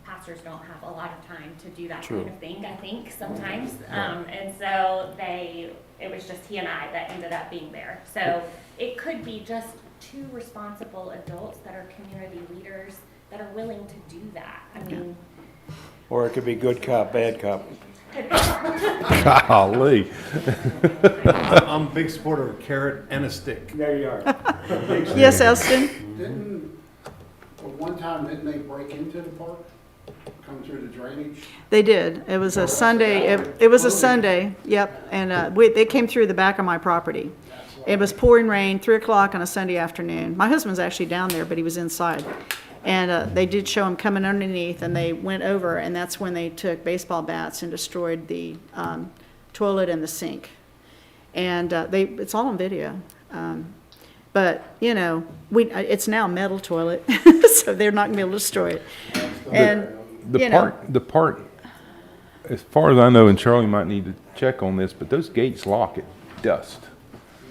pastors don't have a lot of time to do that kind of thing, I think, sometimes. And so it was just he and I that ended up being there. So it could be just two responsible adults that are community leaders that are willing to do that. I mean, Or it could be good cop, bad cop. Golly. I'm a big supporter of a carrot and a stick. There you are. Yes, Elston? One time, didn't they break into the park, come through the drainage? They did. It was a Sunday, it was a Sunday, yep, and they came through the back of my property. It was pouring rain, 3 o'clock on a Sunday afternoon. My husband's actually down there, but he was inside. And they did show him coming underneath, and they went over, and that's when they took baseball bats and destroyed the toilet and the sink. And it's all on video. But, it's now a metal toilet, so they're not going to be able to destroy it. And, The part, as far as I know, and Charlie might need to check on this, but those gates lock at dusk.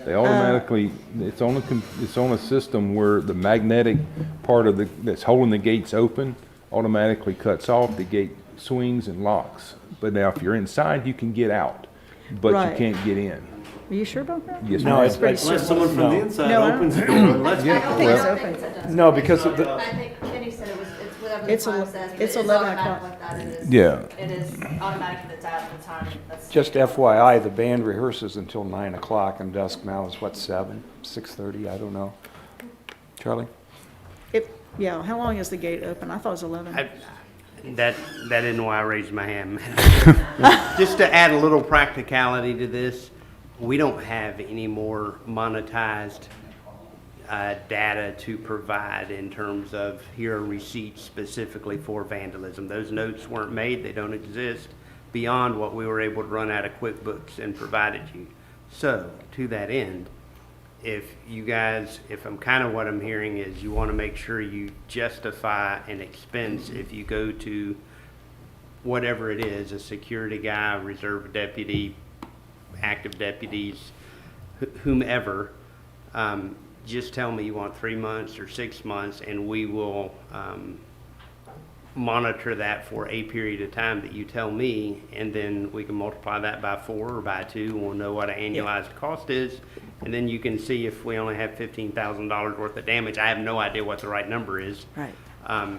They automatically, it's on a system where the magnetic part that's holding the gates open automatically cuts off, the gate swings and locks. But now if you're inside, you can get out, but you can't get in. Are you sure about that? Yes, No, ma'am. it's pretty Unless someone from the inside No, I don't- opens the door and lets you. I don't think it's open. No, because I think Kenny said it's whatever the It's time a- says. but it's it is 11 automatic o'clock. like that. It is. Yeah. It is automatic if it's at the time. just FYI, the band rehearses until 9 o'clock, and dusk now is what, 7, 6:30, I don't know. Charlie? Yeah, how long is the gate open? I thought it was 11. That isn't why I raised my hand. Just to add a little practicality to this, we don't have any more monetized data to provide in terms of here are receipts specifically for vandalism. Those notes weren't made, they don't exist beyond what we were able to run out of QuickBooks and provided you. So to that end, if you guys, if I'm kind of what I'm hearing is you want to make sure you justify an expense if you go to whatever it is, a security guy, reserve deputy, active deputies, whomever, just tell me you want 3 months or 6 months, and we will monitor that for a period of time that you tell me, and then we can multiply that by 4 or by 2, and we'll know what an annualized cost is, and then you can see if we only have $15,000 worth of damage. I have no idea what the right number is. Right.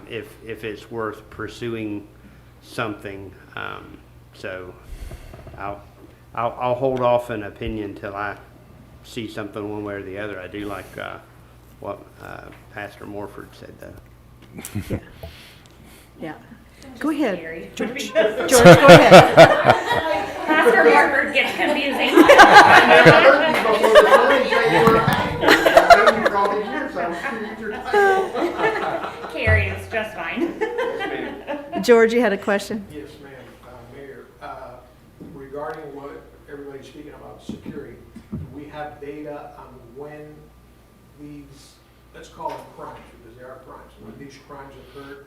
If it's worth pursuing something. So I'll hold off an opinion till I see something one way or the other. I do like what Pastor Morford said, though. Yeah. Go ahead, Scary. George. George, go ahead. Pastor Morford gets confusing. Carrie is just fine. George, you had a question? Yes, ma'am. Mayor, regarding what everybody's speaking about, security, do we have data on when these, let's call them crimes, because they are crimes, when these crimes occurred,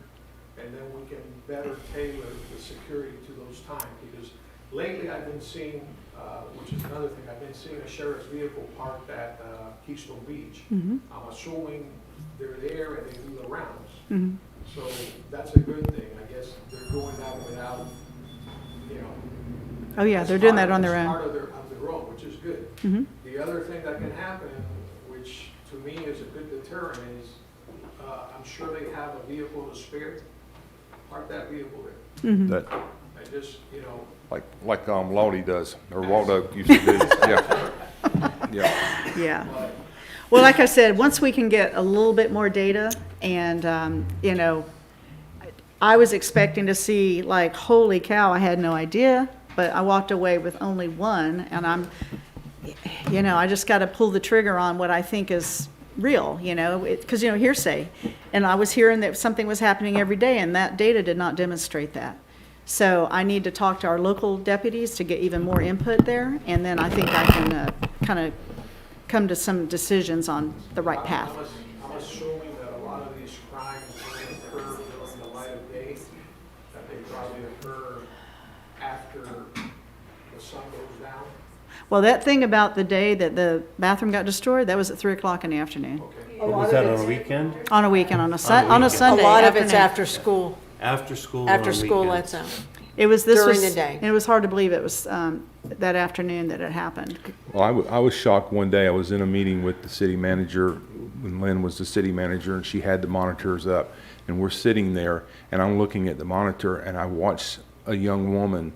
and then we can better tailor the security to those times? Because lately I've been seeing, which is another thing, I've been seeing a sheriff's vehicle parked at Keystone Beach. Mm-hmm. I'm assuming they're there and they do the rounds. Mm-hmm. So that's a good thing. I guess they're doing that without, you know. Oh, yeah, as they're doing part- that on their as own. part of their own, which is good. Mm-hmm. The other thing that can happen, which to me is a good deterrent, is I'm sure they have a vehicle to spare. Park that vehicle there. Mm-hmm. That, And just, you know, like Lottie does, or Waldo used to do, yeah. Yeah. Yeah. Well, like I said, once we can get a little bit more data, and, you know, I was expecting to see, like, holy cow, I had no idea, but I walked away with only one, and I'm, you know, I just got to pull the trigger on what I think is real, you know, because, you know, hearsay. And I was hearing that something was happening every day, and that data did not demonstrate that. So I need to talk to our local deputies to get even more input there, and then I think I can kind of come to some decisions on the right path. I'm assuming that a lot of these crimes don't occur during the light of day, that they probably occur after the sun goes down. Well, that thing about the day that the bathroom got destroyed, that was at 3 o'clock in the afternoon. Was that on a weekend? On a weekend, on a Sunday A lot of it's afternoon. after school. After school? After on school weekends? lets out. It was, During the day. It was hard to believe it was that afternoon that it happened. Well, I was shocked one day. I was in a meeting with the city manager when Lynn was the city manager, and she had the monitors up. And we're sitting there, and I'm looking at the monitor, and I watched a young woman,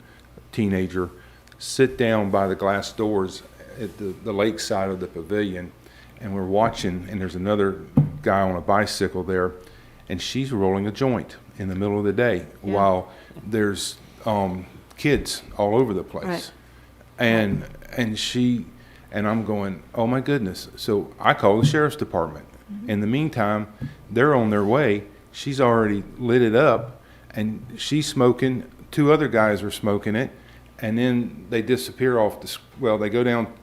teenager, sit down by the glass doors at the lake side of the pavilion. And we're watching, and there's another guy on a bicycle there, and she's rolling a joint in the middle of the day while there's kids all over the place. Right. And I'm going, oh my goodness. So I call the sheriff's department. In the meantime, they're on their way. She's already lit it up, and she's smoking. 2 other guys are smoking it, and then they disappear off the, well, they go down,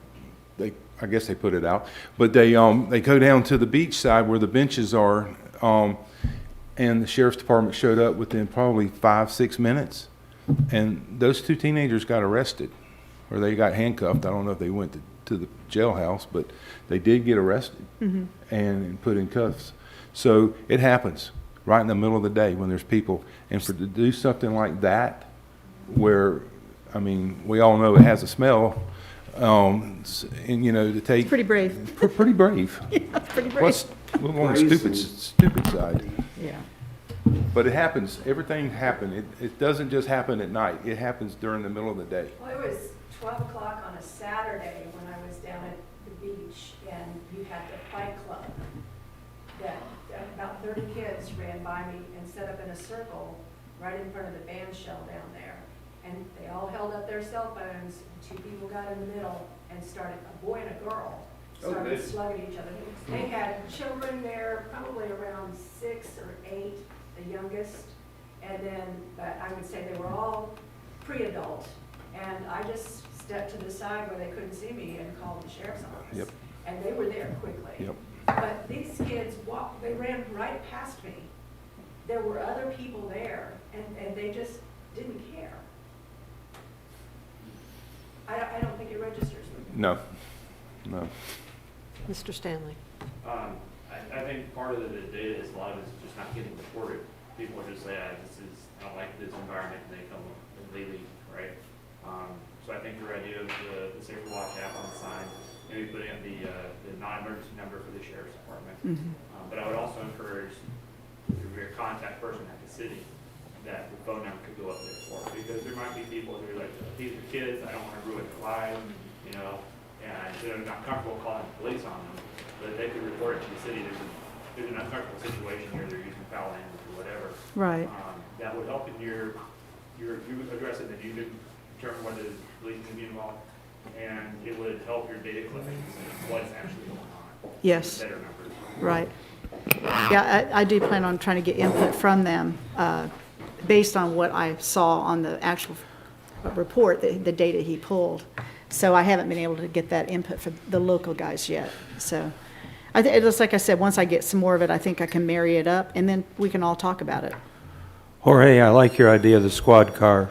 I guess they put it out, but they go down to the beach side where the benches are, and the sheriff's department showed up within probably 5-6 minutes, and those 2 teenagers got arrested, or they got handcuffed. I don't know if they went to the jailhouse, but they did get arrested and put in cuffs. So it happens right in the middle of the day when there's people, and to do something like that, where, I mean, we all know it has a smell. And you know, to take, It's pretty brave. pretty brave. Yeah, it's pretty brave. What's a little on the stupid side. Yeah. But it happens. Everything happens. It doesn't just happen at night. It happens during the middle of the day. Well, it was 12 o'clock on a Saturday when I was down at the beach, and you had the fight club. That about 30 kids ran by me and set up in a circle right in front of the band shell down there. And they all held up their cell phones. 2 people got in the middle and started, a boy and a girl, started slugging each other. They had children there, probably around 6 or 8, the youngest. And then, I would say they were all pre-adult. And I just stepped to the side where they couldn't see me and called the sheriff's office. Yep. And they were there quickly. Yep. But these kids walked, they ran right past me. There were other people there, and they just didn't care. I don't think it registers with me. No. No. Mr. Stanley? I think part of the data is a lot of it's just not getting reported. People just say, I don't like this environment, and they come and they leave, right? So I think your idea of the Safer Watch app on the sign, maybe putting up the non-emergency number for the sheriff's department. But I would also encourage if you're a contact person at the city, that the phone number could go up there for, because there might be people who are like, these are kids, I don't want to ruin their lives, you know, and they're not comfortable calling the police on them, but they could report it to the city. There's an uncomfortable situation here, they're using foul language or whatever. Right. That would help in you address it, that you could determine whether the police can be involved, and it would help your data collection, what's actually going on. Yes. Better numbers. Right. Yeah, I do plan on trying to get input from them based on what I saw on the actual report, the data he pulled. So I haven't been able to get that input from the local guys yet. So I think, just like I said, once I get some more of it, I think I can marry it up, and then we can all talk about it. Jorge, I like your idea of the squad car.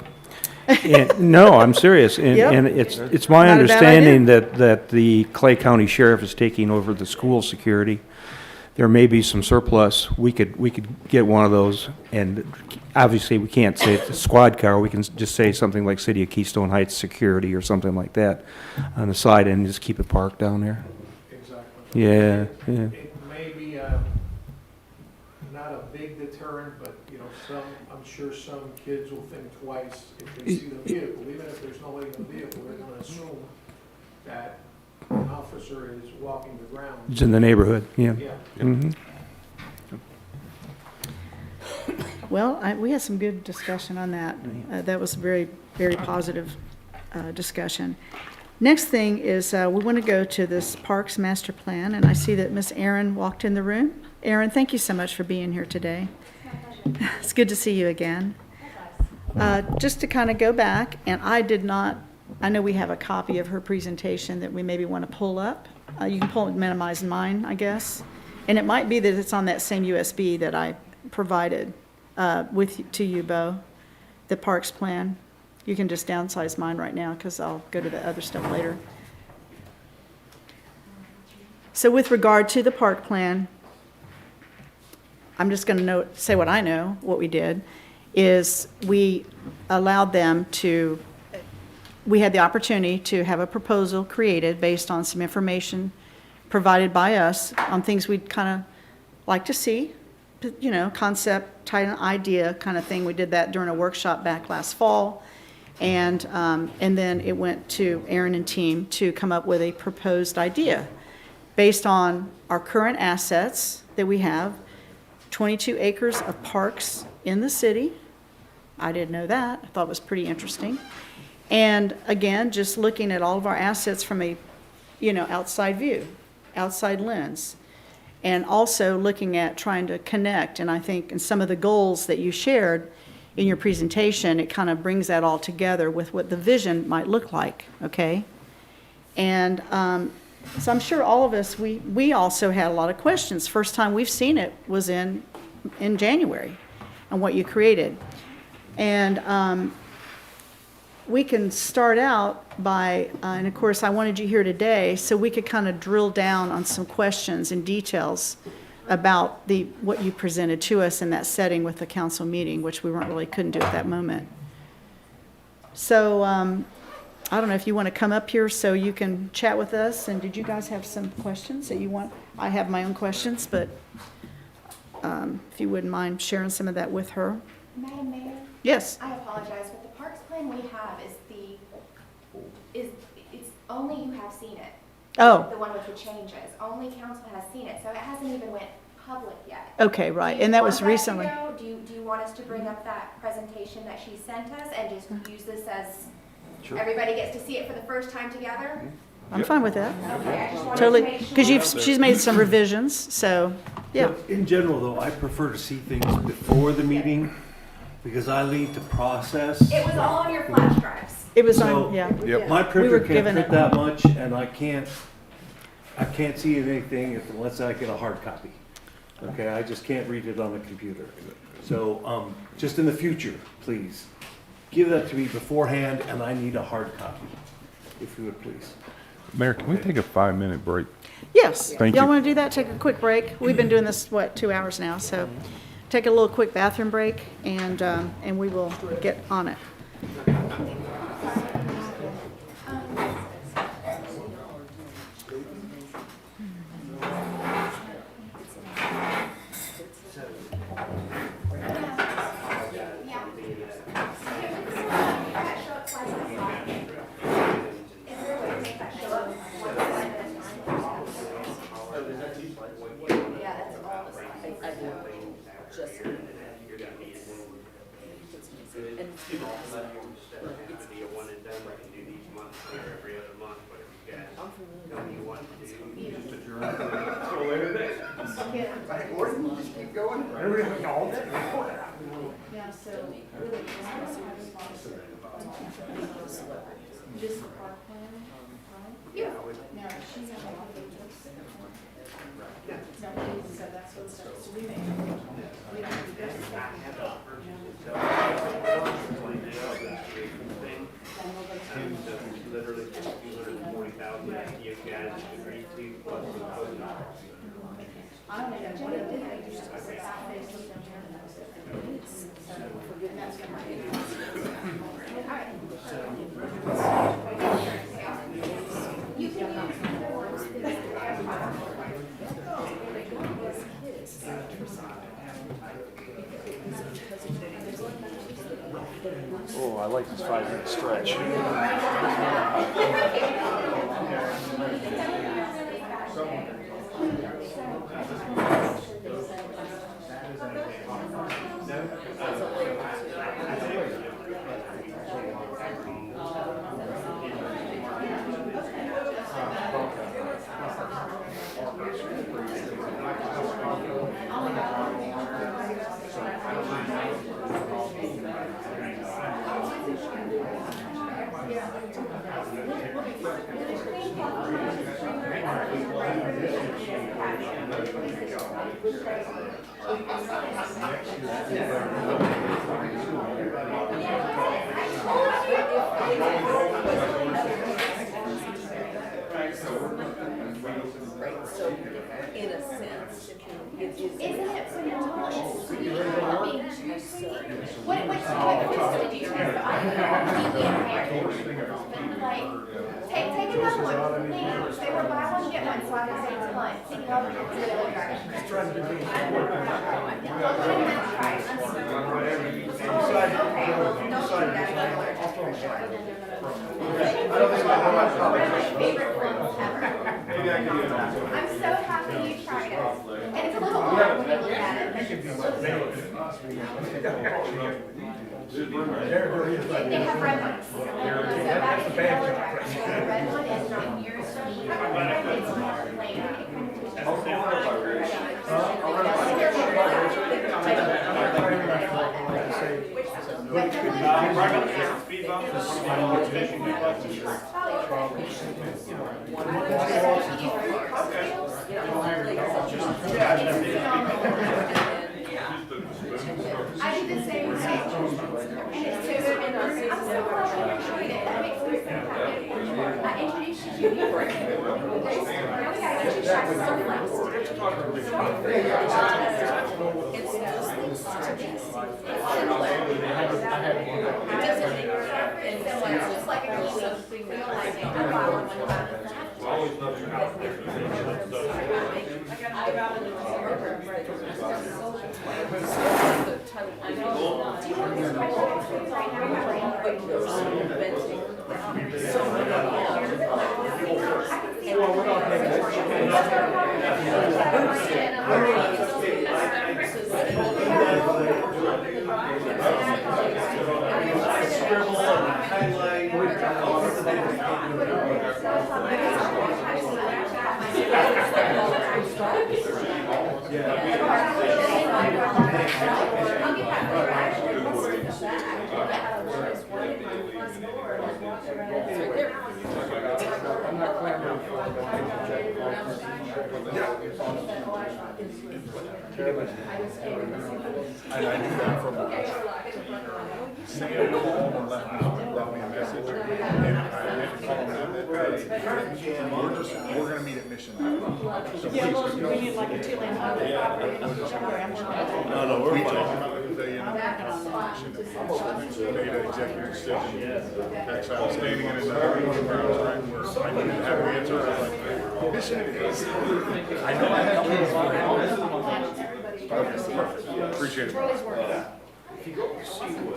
No, I'm serious. Yep. And it's my Not a bad understanding that the Clay County Sheriff is taking over the school security. There may be some surplus. We could get one of those, and obviously we can't say it's a squad car. We can just say something like City of Keystone Heights Security or something like that on the side, and just keep it parked down there. Exactly. Yeah. It may be not a big deterrent, but, you know, I'm sure some kids will think twice if they see the vehicle. Even if there's nobody in the vehicle, they're going to assume that an officer is walking the ground. It's in the neighborhood, yeah. Yeah. Mhm. Well, we had some good discussion on that. That was a very, very positive discussion. Next thing is we want to go to this Parks Master Plan, and I see that Miss Erin walked in the room. Erin, thank you so much for being here today. It's good to see you again. Just to kind of go back, and I know we have a copy of her presentation that we maybe want to pull up. You can minimize mine, I guess. And it might be that it's on that same USB that I provided to you, Bo, the Parks Plan. You can just downsize mine right now because I'll go to the other stuff later. So with regard to the park plan, I'm just going to say what I know. What we did is we allowed them to, we had the opportunity to have a proposal created based on some information provided by us on things we'd kind of like to see, you know, concept, type, idea kind of thing. We did that during a workshop back last fall. And then it went to Aaron and team to come up with a proposed idea based on our current assets that we have, 22 acres of parks in the city. I didn't know that. I thought it was pretty interesting. And again, just looking at all of our assets from a, you know, outside view, outside lens. And also looking at trying to connect. And I think in some of the goals that you shared in your presentation, it kind of brings that all together with what the vision might look like, okay? And so I'm sure all of us, we also had a lot of questions. First time we've seen it was in January and what you created. And we can start out by, and of course I wanted you here today so we could kind of drill down on some questions and details about what you presented to us in that setting with the council meeting, which we couldn't do at that moment. So I don't know if you want to come up here so you can chat with us. And did you guys have some questions that you want? I have my own questions, but if you wouldn't mind sharing some of that with her. Madam Mayor? Yes. I apologize, but the parks plan we have it's only you have seen it. Oh. The one with the changes. Only council has seen it, so it hasn't even went public yet. Okay, right, and that was recently. Do you want us to bring up that presentation that she sent us and just use this as everybody gets to see it for the first time together? I'm fine with that. Okay, I just wanted Totally, to make sure. because she's made some revisions, so, yeah. In general, though, I prefer to see things before the meeting because I leave to process. It was all on your flash drives. It was So, on, yeah. My We were printer can't given print it. that much, and I can't see anything unless I get a hard copy. Okay, I just can't read it on the computer. So, just in the future, please, give that to me beforehand, and I need a hard copy, if you would please. Mayor, can we take a 5-minute break? Yes. Thank Y'all you. want to do that? Take a quick break? We've been doing this, 2 hours now, so take a little quick bathroom break, and we will get on it. Yeah, so really, just the park plan, right? Yeah. Now, she's on all the no, so that's what's, so we may. We don't do this. Literally 240,000 you guys agreed to plus the closing. I don't know what it did, I used to say, Facebook down here, and I was like, that's gonna be. You can Oh, I like this 5-minute stretch. In a sense, Isn't it phenomenal? What did you do? Take another one, please. They were buy one, get one, so I can say it's fun. Take another one. Just trying to do I'm so happy you tried it. And it's a little hard when you look at it. They have red ones. So that is the color direction. The red one is 9 years. It's more plain. I did the same thing. And it's so good. I'm so glad you tried it. That makes me so happy. I introduced you to you. Now we gotta get you shot it's just like a Keystone. We don't like it. I bought one time. Always love your house there. And I knew that from the call and left me a message. And I had to call him We're gonna meet at Mission. Yeah, well, we need like a two-lane highway property. No, we're fine. I'm working on that. Made an executive decision. Actually, I was standing in another room where I was trying to work. I didn't have an answer. I was like, Mission it is. I know I have to. Appreciate it. If you go to Seawood,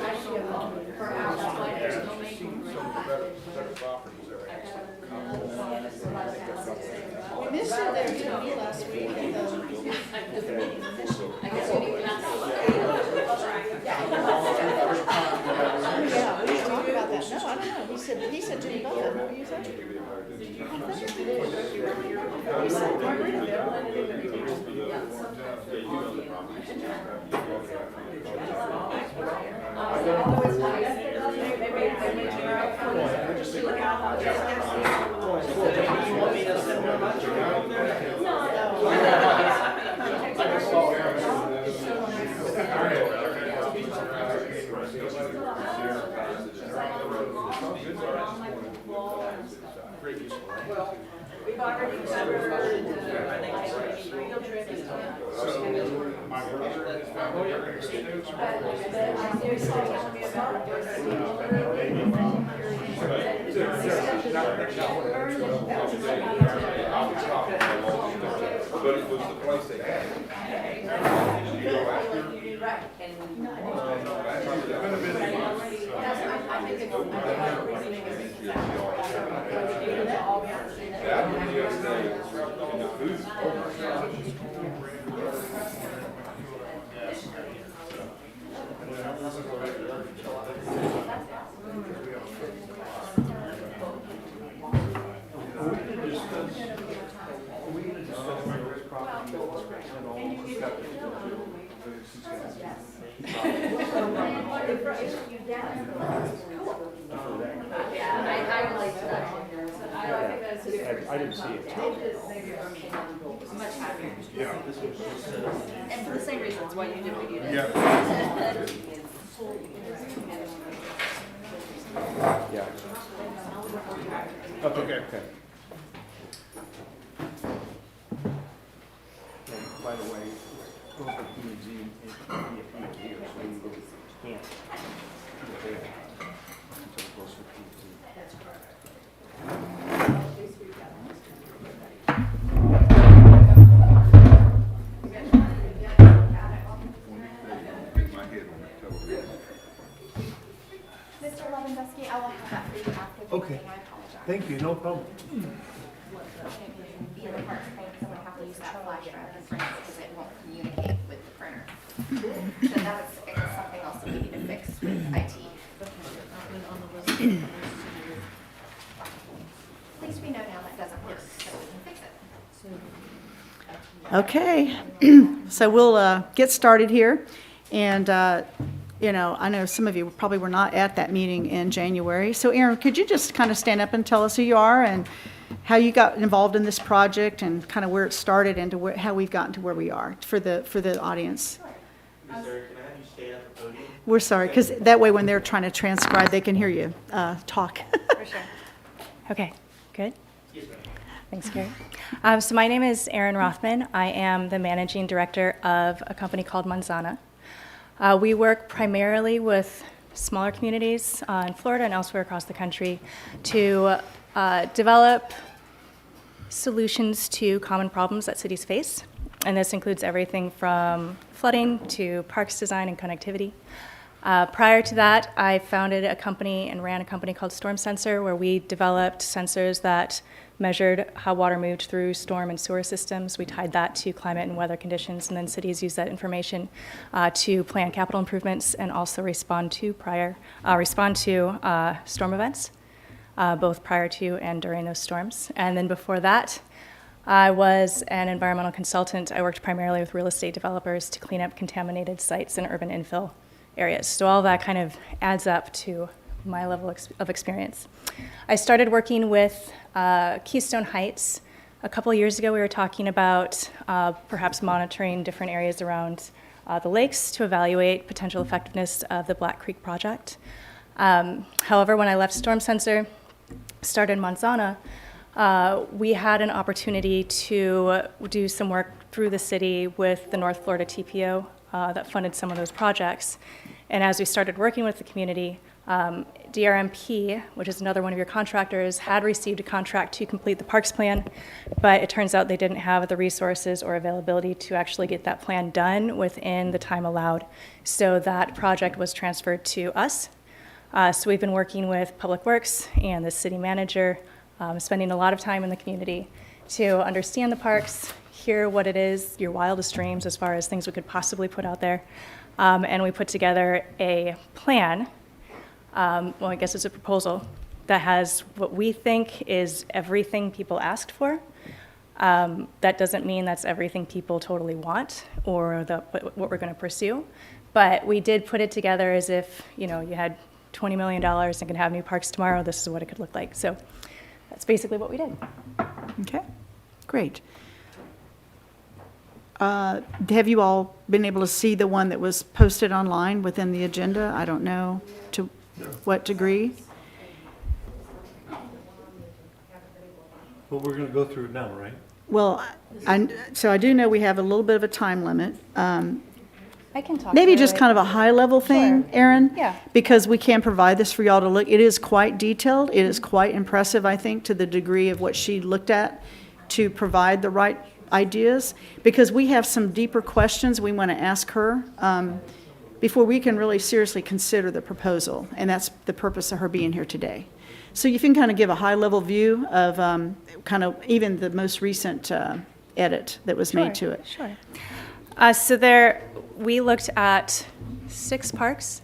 better properties there, We missed you there, didn't we, last week at the meeting? We missed you. Yeah, we didn't talk about that. No, I don't know. He said Jimmy Buffett. What were you saying? He said We've already covered, My brother and his family are gonna stay there. But it was the place they had. right, I didn't see it. Much happier. And for the same reasons why you did what you did. Yeah. Yeah. Okay. Okay. And by the way, go for P&Z and be here, so you can't. Until it goes for P&Z. That's correct. Mr. Lewandowski, I will have that for you after the Okay. meeting. I apologize. Thank you, no problem. Be in the parts thing, so I have to use that flash drive in France because it won't communicate with the printer. So that was, I guess, something else that we need to fix with IT. At least we know now that doesn't work, so we can fix it. Okay, so we'll get started here. And, you know, I know some of you probably were not at that meeting in January. So Aaron, could you just kind of stand up and tell us who you are and how you got involved in this project and kind of where it started and to how we've gotten to where we are for the audience? Ms. Eric, can I have you stand at the podium? We're sorry, because that way when they're trying to transcribe, they can hear you talk. For sure. Okay, good. Yes, ma'am. Thanks, Gary. So my name is Erin Rothman. I am the managing director of a company called Manzana. We work primarily with smaller communities in Florida and elsewhere across the country to develop solutions to common problems that cities face. And this includes everything from flooding to parks design and connectivity. Prior to that, I founded a company and ran a company called Storm Sensor, where we developed sensors that measured how water moved through storm and sewer systems. We tied that to climate and weather conditions, and then cities use that information to plan capital improvements and also respond to storm events, both prior to and during those storms. And then before that, I was an environmental consultant. I worked primarily with real estate developers to clean up contaminated sites in urban infill areas. So all that kind of adds up to my level of experience. I started working with Keystone Heights. A couple of years ago, we were talking about perhaps monitoring different areas around the lakes to evaluate potential effectiveness of the Black Creek project. However, when I left Storm Sensor, started Manzana, we had an opportunity to do some work through the city with the North Florida TPO that funded some of those projects. And as we started working with the community, DRMP, which is another one of your contractors, had received a contract to complete the parks plan, but it turns out they didn't have the resources or availability to actually get that plan done within the time allowed. So that project was transferred to us. So we've been working with Public Works and the city manager, spending a lot of time in the community to understand the parks, hear what it is, your wildest dreams as far as things we could possibly put out there. And we put together a plan, well, I guess it's a proposal, that has what we think is everything people asked for. That doesn't mean that's everything people totally want or what we're going to pursue. But we did put it together as if, you had $20 million and can have new parks tomorrow, this is what it could look like. So that's basically what we did. Okay, great. Have you all been able to see the one that was posted online within the agenda? I don't know to what degree. Well, we're gonna go through it now, right? Well, so I do know we have a little bit of a time limit. I can talk Maybe through just it. kind of a high-level thing, Sure. Erin? Yeah. Because we can provide this for y'all to look. It is quite detailed. It is quite impressive, I think, to the degree of what she looked at to provide the right ideas. Because we have some deeper questions we want to ask her before we can really seriously consider the proposal. And that's the purpose of her being here today. So you can kind of give a high-level view of kind of even the most recent edit that was made to it. Sure. So we looked at 6 parks.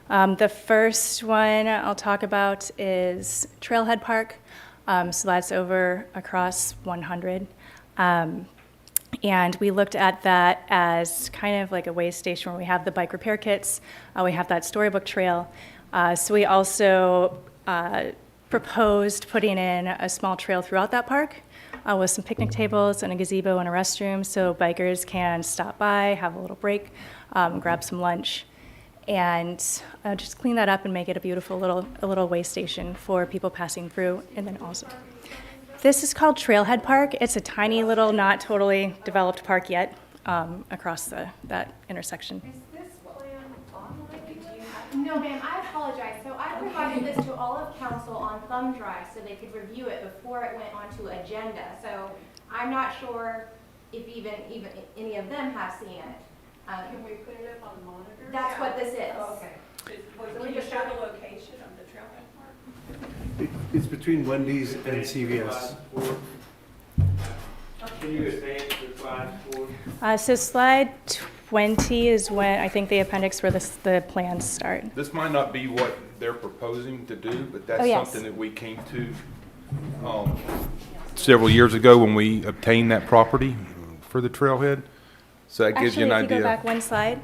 The first one I'll talk about is Trailhead Park. So that's over across 100. And we looked at that as kind of like a way station where we have the bike repair kits. We have that storybook trail. So we also proposed putting in a small trail throughout that park with some picnic tables and a gazebo and a restroom so bikers can stop by, have a little break, grab some lunch, and just clean that up and make it a beautiful little way station for people passing through. And then also, this is called Trailhead Park. It's a tiny little, not totally developed park yet across that intersection. Is this plan online? Do you have? No, ma'am, I apologize. So I provided this to all of council on thumb drive so they could review it before it went onto agenda. So I'm not sure if even any of them have seen it. Can we put it up on the monitor? That's what this is. Oh, okay. Can you show the location of the Trailhead Park? It's between Wendy's and CVS. Can you advance the slide forward? So slide 20 is when I think the appendix where the plans start. This might not be what they're proposing to do, but that's Oh, yes. something that we came to several years ago when we obtained that property for the trailhead. So that gives you an Actually, if you go idea. back one slide,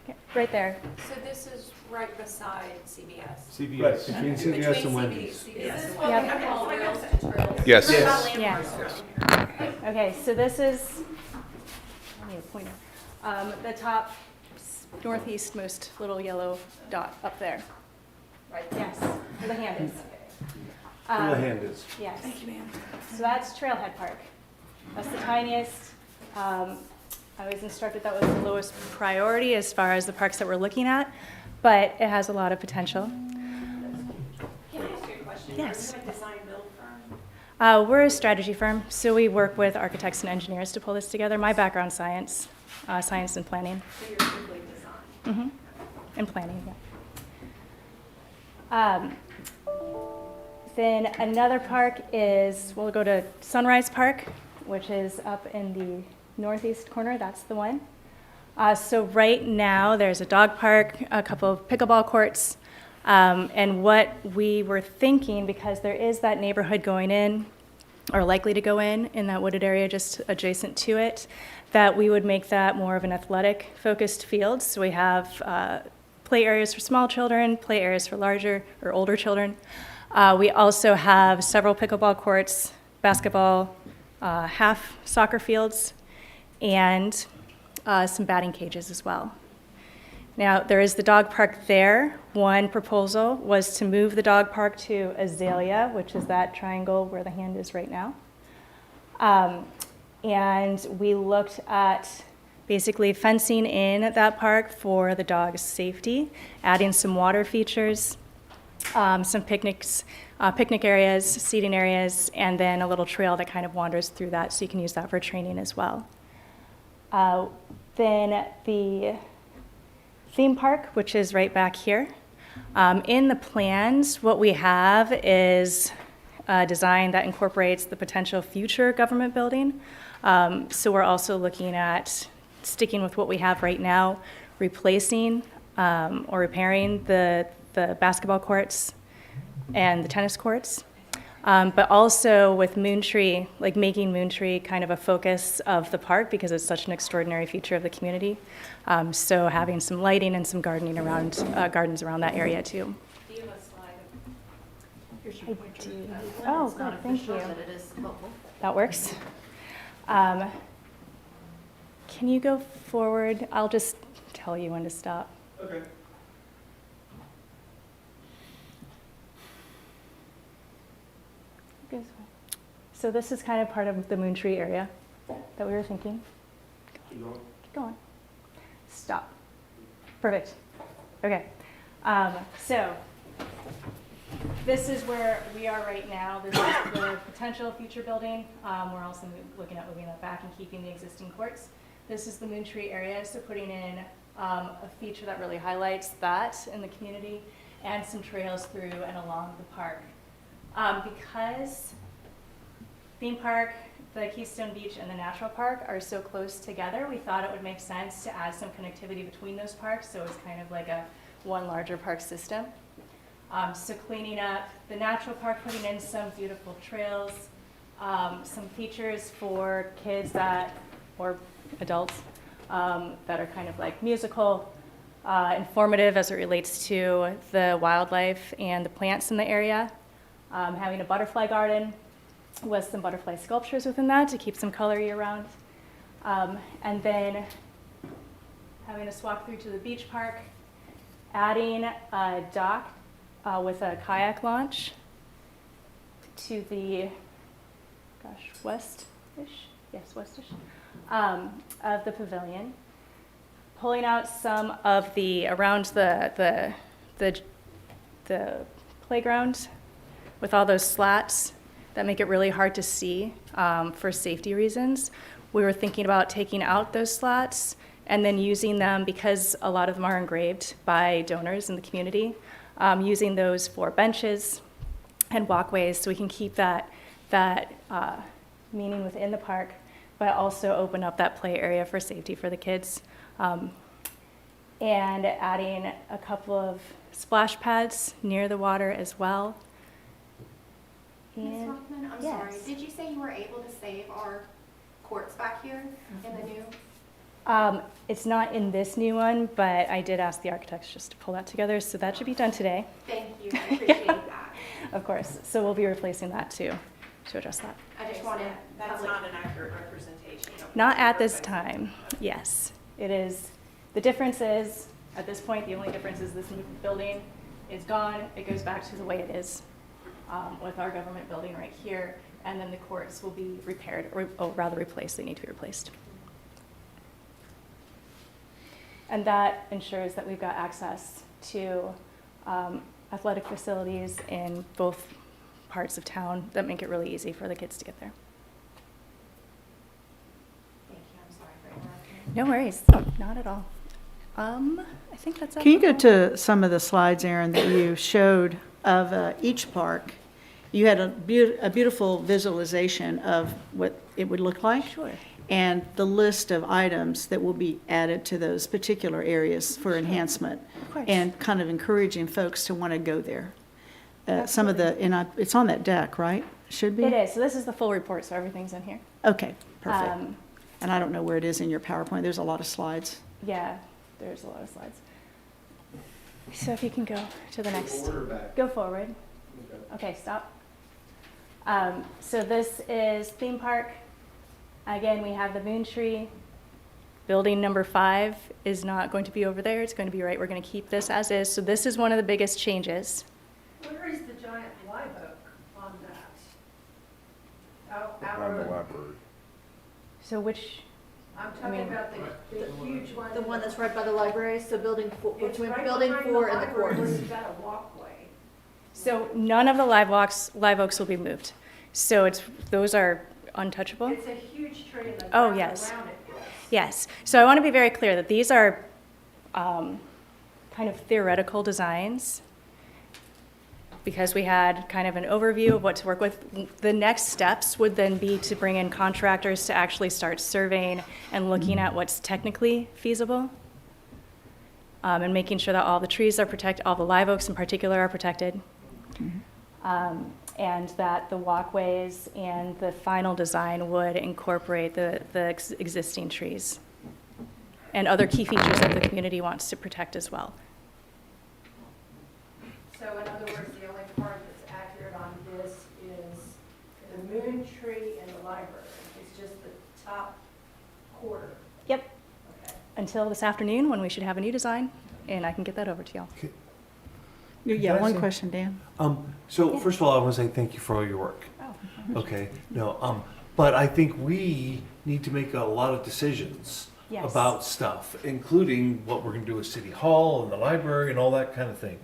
yeah, right there. So this is right beside CVS. Right, between CVS and Wendy's. Is Yep. this what we call rails to trails? Yes. Yes. Okay, so this is, I need a pointer. The top northeastmost little yellow dot up there. Right, yes, where the hand is. Where the hand is. Yes. Thank you, ma'am. So that's Trailhead Park. That's the tiniest. I was instructed that was the lowest priority as far as the parks that we're looking at, but it has a lot of potential. Can I ask you a question? Yes. Are you a design build firm? We're a strategy firm, so we work with architects and engineers to pull this together. My background's science, science and planning. So you're strictly design? And planning, yeah. Then another park is, we'll go to Sunrise Park, which is up in the northeast corner. That's the one. So right now, there's a dog park, a couple of pickleball courts, and what we were thinking, because there is that neighborhood going in, or likely to go in that wooded area just adjacent to it, that we would make that more of an athletic-focused field. So we have play areas for small children, play areas for larger or older children. We also have several pickleball courts, basketball, half soccer fields, and some batting cages as well. Now, there is the dog park there. One proposal was to move the dog park to Azalea, which is that triangle where the hand is right now. And we looked at basically fencing in that park for the dog's safety, adding some water features, some picnic areas, seating areas, and then a little trail that kind of wanders through that, so you can use that for training as well. Then the theme park, which is right back here. In the plans, what we have is a design that incorporates the potential future government building. So we're also looking at sticking with what we have right now, replacing or repairing the basketball courts and the tennis courts. But also with Moontree, like making Moontree kind of a focus of the park because it's such an extraordinary feature of the community. So having some lighting and some gardening around, gardens around that area too. Do you have a slide? I do. Oh, good, thank you. But it is helpful. That works. Can you go forward? I'll just tell you when to stop. Okay. So this is kind of part of the Moontree area that we were thinking. Keep going. Keep going. Stop. Perfect. Okay. So this is where we are right now. This is the potential future building. We're also looking at moving that back and keeping the existing courts. This is the Moontree area, so putting in a feature that really highlights that in the community and some trails through and along the park. Because theme park, the Keystone Beach, and the natural park are so close together, we thought it would make sense to add some connectivity between those parks, so it's kind of like a one larger park system. So cleaning up the natural park, putting in some beautiful trails, some features for kids or adults that are kind of like musical, informative as it relates to the wildlife and the plants in the area. Having a butterfly garden with some butterfly sculptures within that to keep some color year-round. And then having us walk through to the beach park, adding a dock with a kayak launch to the, west-ish? Yes, west-ish, of the pavilion. Pulling out some of around the playground with all those slats that make it really hard to see for safety reasons. We were thinking about taking out those slats and then using them, because a lot of them are engraved by donors in the community, using those for benches and walkways so we can keep that meaning within the park, but also open up that play area for safety for the kids. And adding a couple of splash pads near the water as well. Ms. Hoffman, I'm Yes. sorry, did you say you were able to save our courts back here in the new? It's not in this new one, but I did ask the architects just to pull that together, so that should be done today. Thank you, I appreciate that. Of course, so we'll be replacing that too, to address that. I just wanted. That's not an accurate representation of. Not at this time, yes. It is, the difference is, at this point, the only difference is this new building is gone, it goes back to the way it is with our government building right here, and then the courts will be repaired, or rather replaced, they need to be replaced. And that ensures that we've got access to athletic facilities in both parts of town that make it really easy for the kids to get there. Thank you, I'm sorry for interrupting. No worries, not at all. I think that's. Can you go to some of the slides, Aaron, that you showed of each park? You had a beautiful visualization of what it would look like. Sure. And the list of items that will be added to those particular areas for enhancement. Of course. And kind of encouraging folks to want to go there. Some of it's on that deck, right? Should be? It is, so this is the full report, so everything's in here. Okay, perfect. And I don't know where it is in your PowerPoint. There's a lot of slides. Yeah, there's a lot of slides. So if you can go to the next. Forward or back? Go forward. Okay, stop. So this is theme park. Again, we have the Moontree Building number 5 is not going to be over there, it's going to be right, we're going to keep this as is. So this is one of the biggest changes. Where is the giant live oak on that? Out Behind the of, library. So which, I'm talking about the huge one. The one that's right by the library, so building four, It's between right building behind 4 and the library, courts. where you've got a walkway. so none of the live oaks will be moved. So those are untouchable? It's a huge tree and the Oh, ground yes. around it is. Yes. So I want to be very clear that these are kind of theoretical designs because we had kind of an overview of what to work with. The next steps would then be to bring in contractors to actually start surveying and looking at what's technically feasible and making sure that all the trees are protected, all the live oaks in particular are protected. And that the walkways and the final design would incorporate the existing trees and other key features that the community wants to protect as well. So in other words, the only part that's accurate on this is the moon tree and the library. It's just the top quarter. Yep. Okay. Until this afternoon when we should have a new design, and I can get that over to y'all. Yeah, Can I one say- question, Dan. So first of all, I want to say thank you for all your work. Okay, no, but I think we need to make a lot of decisions Yes. about stuff, including what we're gonna do with City Hall and the library and all that kind of thing.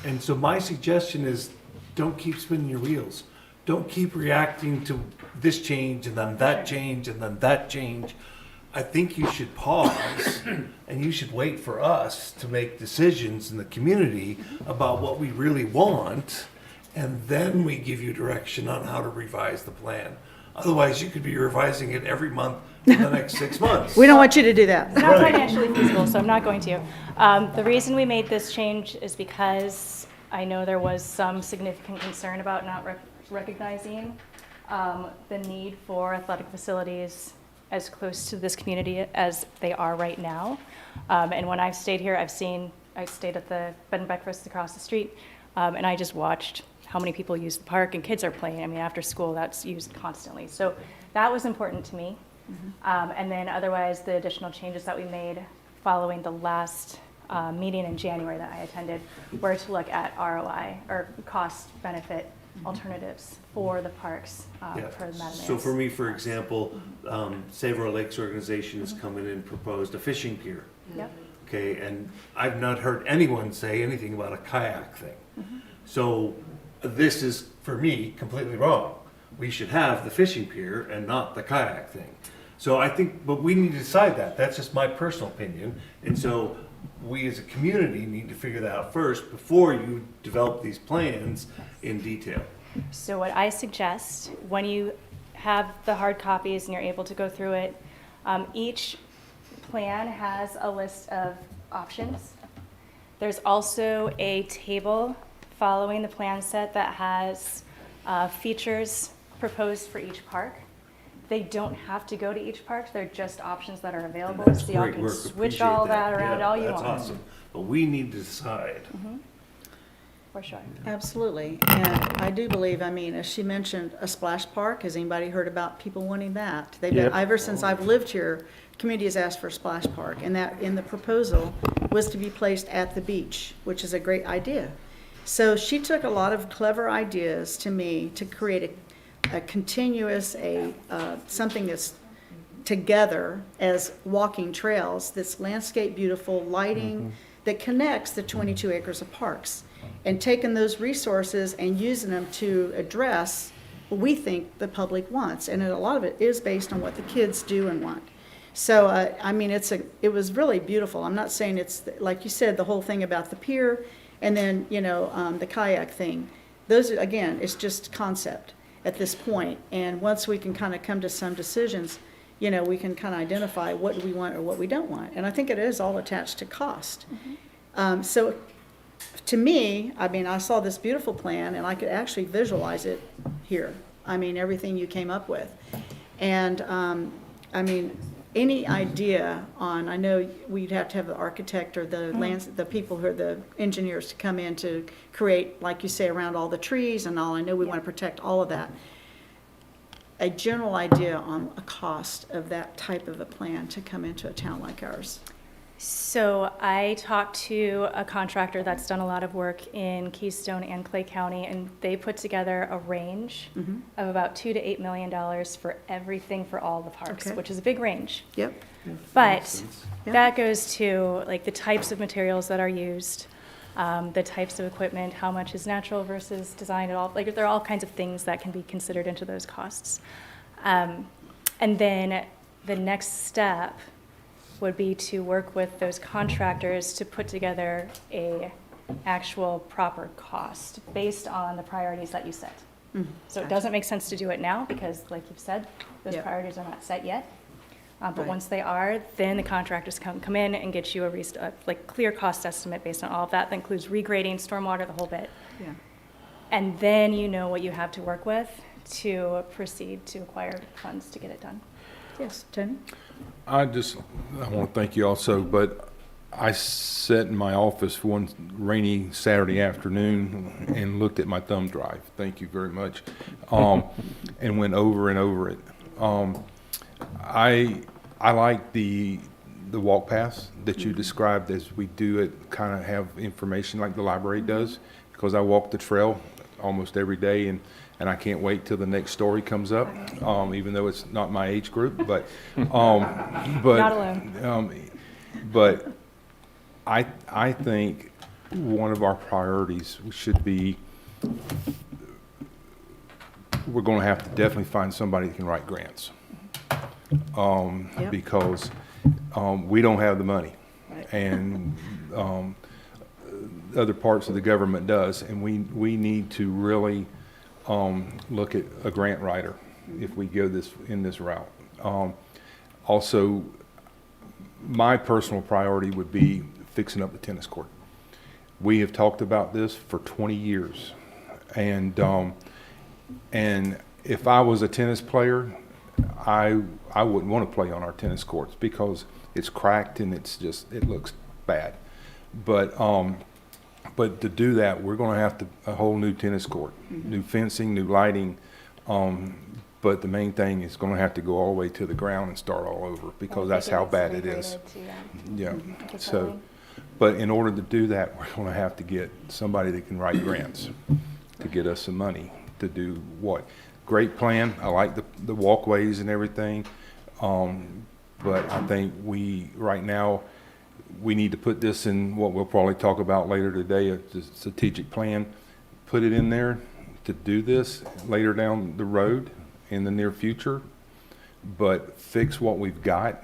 And so my suggestion is, don't keep spinning your wheels. Don't keep reacting to this change and then that change and then that change. I think you should pause and you should wait for us to make decisions in the community about what we really want, and then we give you direction on how to revise the plan. Otherwise, you could be revising it every month for the next 6 months. We don't want you to do that. It's not financially feasible, so I'm not going to. The reason we made this change is because I know there was some significant concern about not recognizing the need for athletic facilities as close to this community as they are right now. And when I've stayed here, I stayed at the bed and breakfast across the street, and I just watched how many people use the park, and kids are playing. I mean, after school, that's used constantly. So that was important to me. And then otherwise, the additional changes that we made following the last meeting in January that I attended were to look at ROI, or cost benefit alternatives for the parks, Yeah. for the Madam So for me, for example, Save Our Lakes organization has come in and proposed a fishing pier. Yep. Okay, and I've not heard anyone say anything about a kayak thing. So this is, for me, completely wrong. We should have the fishing pier and not the kayak thing. So I think, but we need to decide that. That's just my personal opinion. And so we as a community need to figure that out first before you develop these plans in detail. So what I suggest, when you have the hard copies and you're able to go through it, each plan has a list of options. There's also a table following the plan set that has features proposed for each park. They don't have to go to each park, they're just options that are available, That's so y'all great can work. switch Appreciate all that around Yeah, all you want. That's awesome. But we need to decide. For sure. Absolutely. And I do believe, I mean, as she mentioned, a splash park. Has anybody heard about people wanting that? They've been, Yep. ever since I've lived here, community has asked for a splash park. And that, in the proposal, was to be placed at the beach, which is a great idea. So she took a lot of clever ideas to me to create a continuous, something that's together as walking trails, that's landscape beautiful, lighting, that connects the 22 acres of parks, and taking those resources and using them to address what we think the public wants. And a lot of it is based on what the kids do and want. So, I mean, it was really beautiful. I'm not saying it's, like you said, the whole thing about the pier and then, the kayak thing. Those, again, it's just concept at this point. And once we can kind of come to some decisions, we can kind of identify what do we want or what we don't want. And I think it is all attached to cost. So to me, I mean, I saw this beautiful plan and I could actually visualize it here. I mean, everything you came up with. And, I mean, any idea on, I know we'd have to have the architect or the people who are the engineers to come in to create, like you say, around all the trees and all. I know we want to protect all of that. a general idea on a cost of that type of a plan to come into a town like ours? So I talked to a contractor that's done a lot of work in Keystone and Clay County, and they put together a range of about $2 to $8 million for everything for all the parks, Okay. which is a big range. Yep. But that goes to like the types of materials that are used, the types of equipment, how much is natural versus designed, and all. Like there are all kinds of things that can be considered into those costs. And then the next step would be to work with those contractors to put together a actual proper cost based on the priorities that you set. So it doesn't make sense to do it now because, like you've said, those priorities are not set yet. But Right. once they are, then the contractors come in and get you a like clear cost estimate based on all of that. That includes regrading, stormwater, the whole bit. Yeah. And then you know what you have to work with to proceed to acquire funds to get it done. Yes, Tony? I want to thank you also, but I sat in my office one rainy Saturday afternoon and looked at my thumb drive. Thank you very much. And went over and over it. I like the walk paths that you described as we do it, kind of have information like the library does, because I walk the trail almost every day, and I can't wait till the next story comes up, even though it's not my age group, but Not alone. But I think one of our priorities should be, we're going to have to definitely find somebody that can write grants, because we don't have the money, and other parts of the government does, and we need to really look at a grant writer if we go in this route. Also, my personal priority would be fixing up the tennis court. We have talked about this for 20 years, and if I was a tennis player, I wouldn't want to play on our tennis courts because it's cracked and it looks bad. But to do that, we're going to have a whole new tennis court, new fencing, new lighting. But the main thing is going to have to go all the way to the ground and start all over because that's how bad it is. Yeah. So, but in order to do that, we're going to have to get somebody that can write grants to get us some money to do what? Great plan. I like the walkways and everything. But I think right now, we need to put this in what we'll probably talk about later today, a strategic plan, put it in there to do this later down the road in the near future, but fix what we've got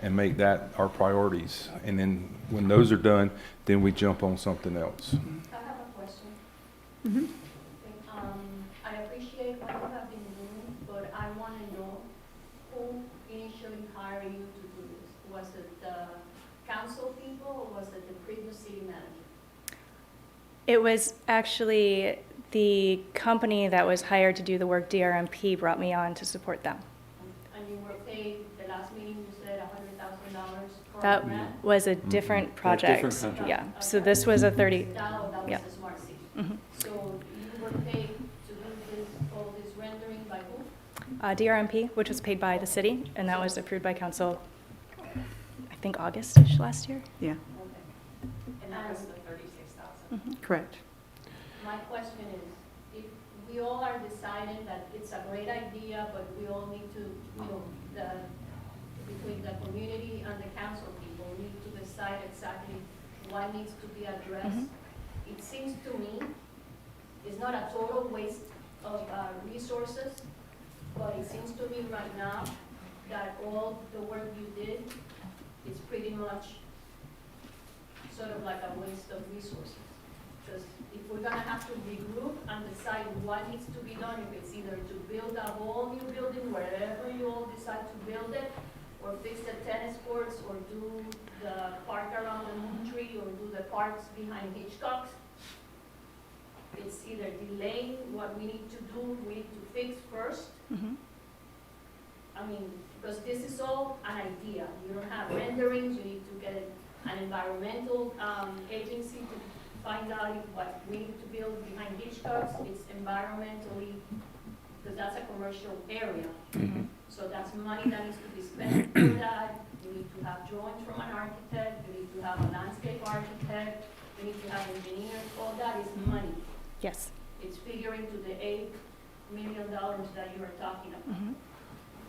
and make that our priorities. And then when those are done, then we jump on something else. I have a question. I appreciate what you have been doing, but I want to know who initially hired you to do this. Was it the council people or was it the previous city manager? It was actually the company that was hired to do the work, DRMP, brought me on to support them. And you were paid, the last meeting you said $100,000 for That a grant? was a different project. different contract. Yeah, so this was a 30, That was yeah. the smart city. Mhm. So you were paid to do all this rendering by who? DRMP, which was paid by the city, and that was approved by council, I think August-ish last year. Yeah, And that was the 36,000. correct. My question is, if we all are deciding that it's a great idea, but we all need to, between the community and the council people, we need to decide exactly what needs to be addressed. It seems to me it's not a total waste of resources, but it seems to me right now that all the work you did is pretty much sort of like a waste of resources. Because if we're gonna have to regroup and decide what needs to be done, if it's either to build a whole new building wherever you all decide to build it, or fix the tennis courts, or do the park around the Moon Tree, or do the parks behind Hitchcock's, it's either delaying what we need to do, we need to fix first. I mean, because this is all an idea. You don't have renderings, you need to get an environmental agency to find out what we need to build behind Hitchcock's. It's environmentally because that's a commercial area. So that's money that needs to be spent for that. You need to have drawings from an architect, you need to have a landscape architect, you need to have engineers, all that is money. Yes. It's figuring to the $8 million that you are talking about.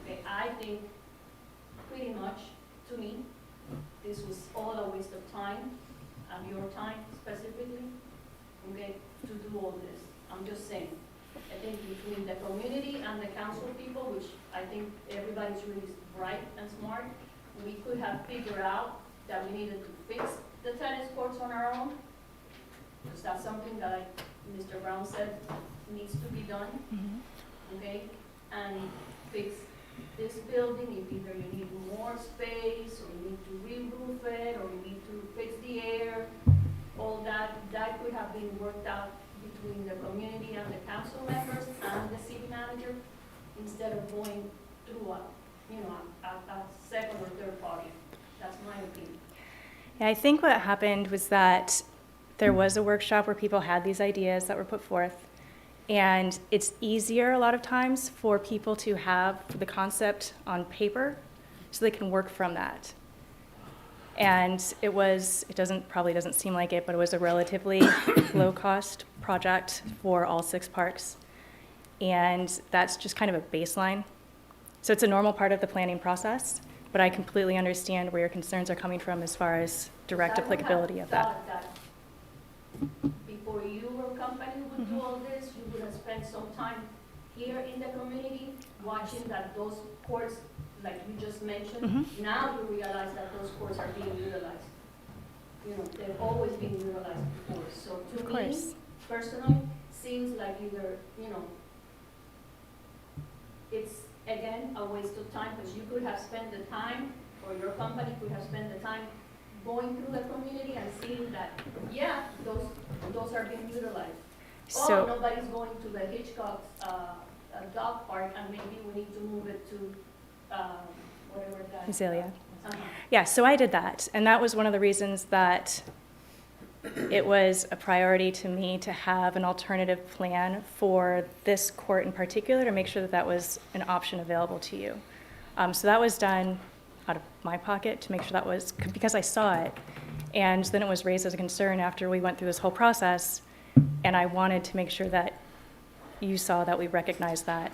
Okay, I think pretty much, to me, this was all a waste of time, and your time specifically, okay, to do all this. I'm just saying. I think between the community and the council people, which I think everybody's really bright and smart, we could have figured out that we needed to fix the tennis courts on our own. Because that's something that, like Mr. Brown said, needs to be done. Okay? And fix this building, if either you need more space, or you need to re-roof it, or you need to fix the air, all that could have been worked out between the community and the council members and the city manager, instead of going through a second or third party. That's my opinion. Yeah, I think what happened was that there was a workshop where people had these ideas that were put forth, and it's easier a lot of times for people to have the concept on paper so they can work from that. And probably doesn't seem like it, but it was a relatively low-cost project for all 6 parks. And that's just kind of a baseline. So it's a normal part of the planning process, but I completely understand where your concerns are coming from as far as direct applicability of that. Before your company would do all this, you would have spent some time here in the community watching that those courts, like you just mentioned, now you realize that those courts are being utilized. They've always been utilized before. So to me, personally, seems like either, it's again a waste of time, because you could have spent the time, or your company could have spent the time going through the community and seeing that, yeah, those are being utilized. So, Nobody's going to the Hitchcock dog park, and maybe we need to move it to whatever that. Azalea. Yeah, so I did that, and that was one of the reasons that it was a priority to me to have an alternative plan for this court in particular, to make sure that that was an option available to you. So that was done out of my pocket to make sure that was, because I saw it, and then it was raised as a concern after we went through this whole process, and I wanted to make sure that you saw that we recognized that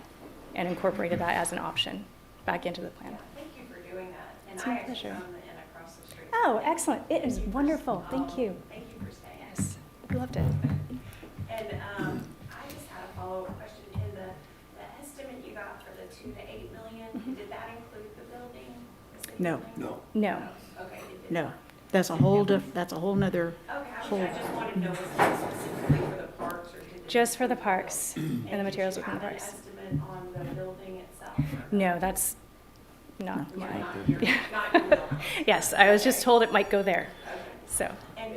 and incorporated that as an option back into the plan. Thank you for doing that. And It's my I actually pleasure. own the inn across the street. Oh, excellent. It is wonderful. Thank you. Thank you for staying. Yes, we loved it. And I just had a follow-up question. In the estimate you got for the 2 to 8 million, did that include the building? the city No. building? No. Okay, it did No, not. that's a whole nother, Okay, I just wanted to know, was that specifically for the parks, or did it? Just for the parks and the materials did you within the have an parks. estimate on the building itself? No, that's not Yeah, my. not your building. Yes, I was just told it might go there, Okay. so. And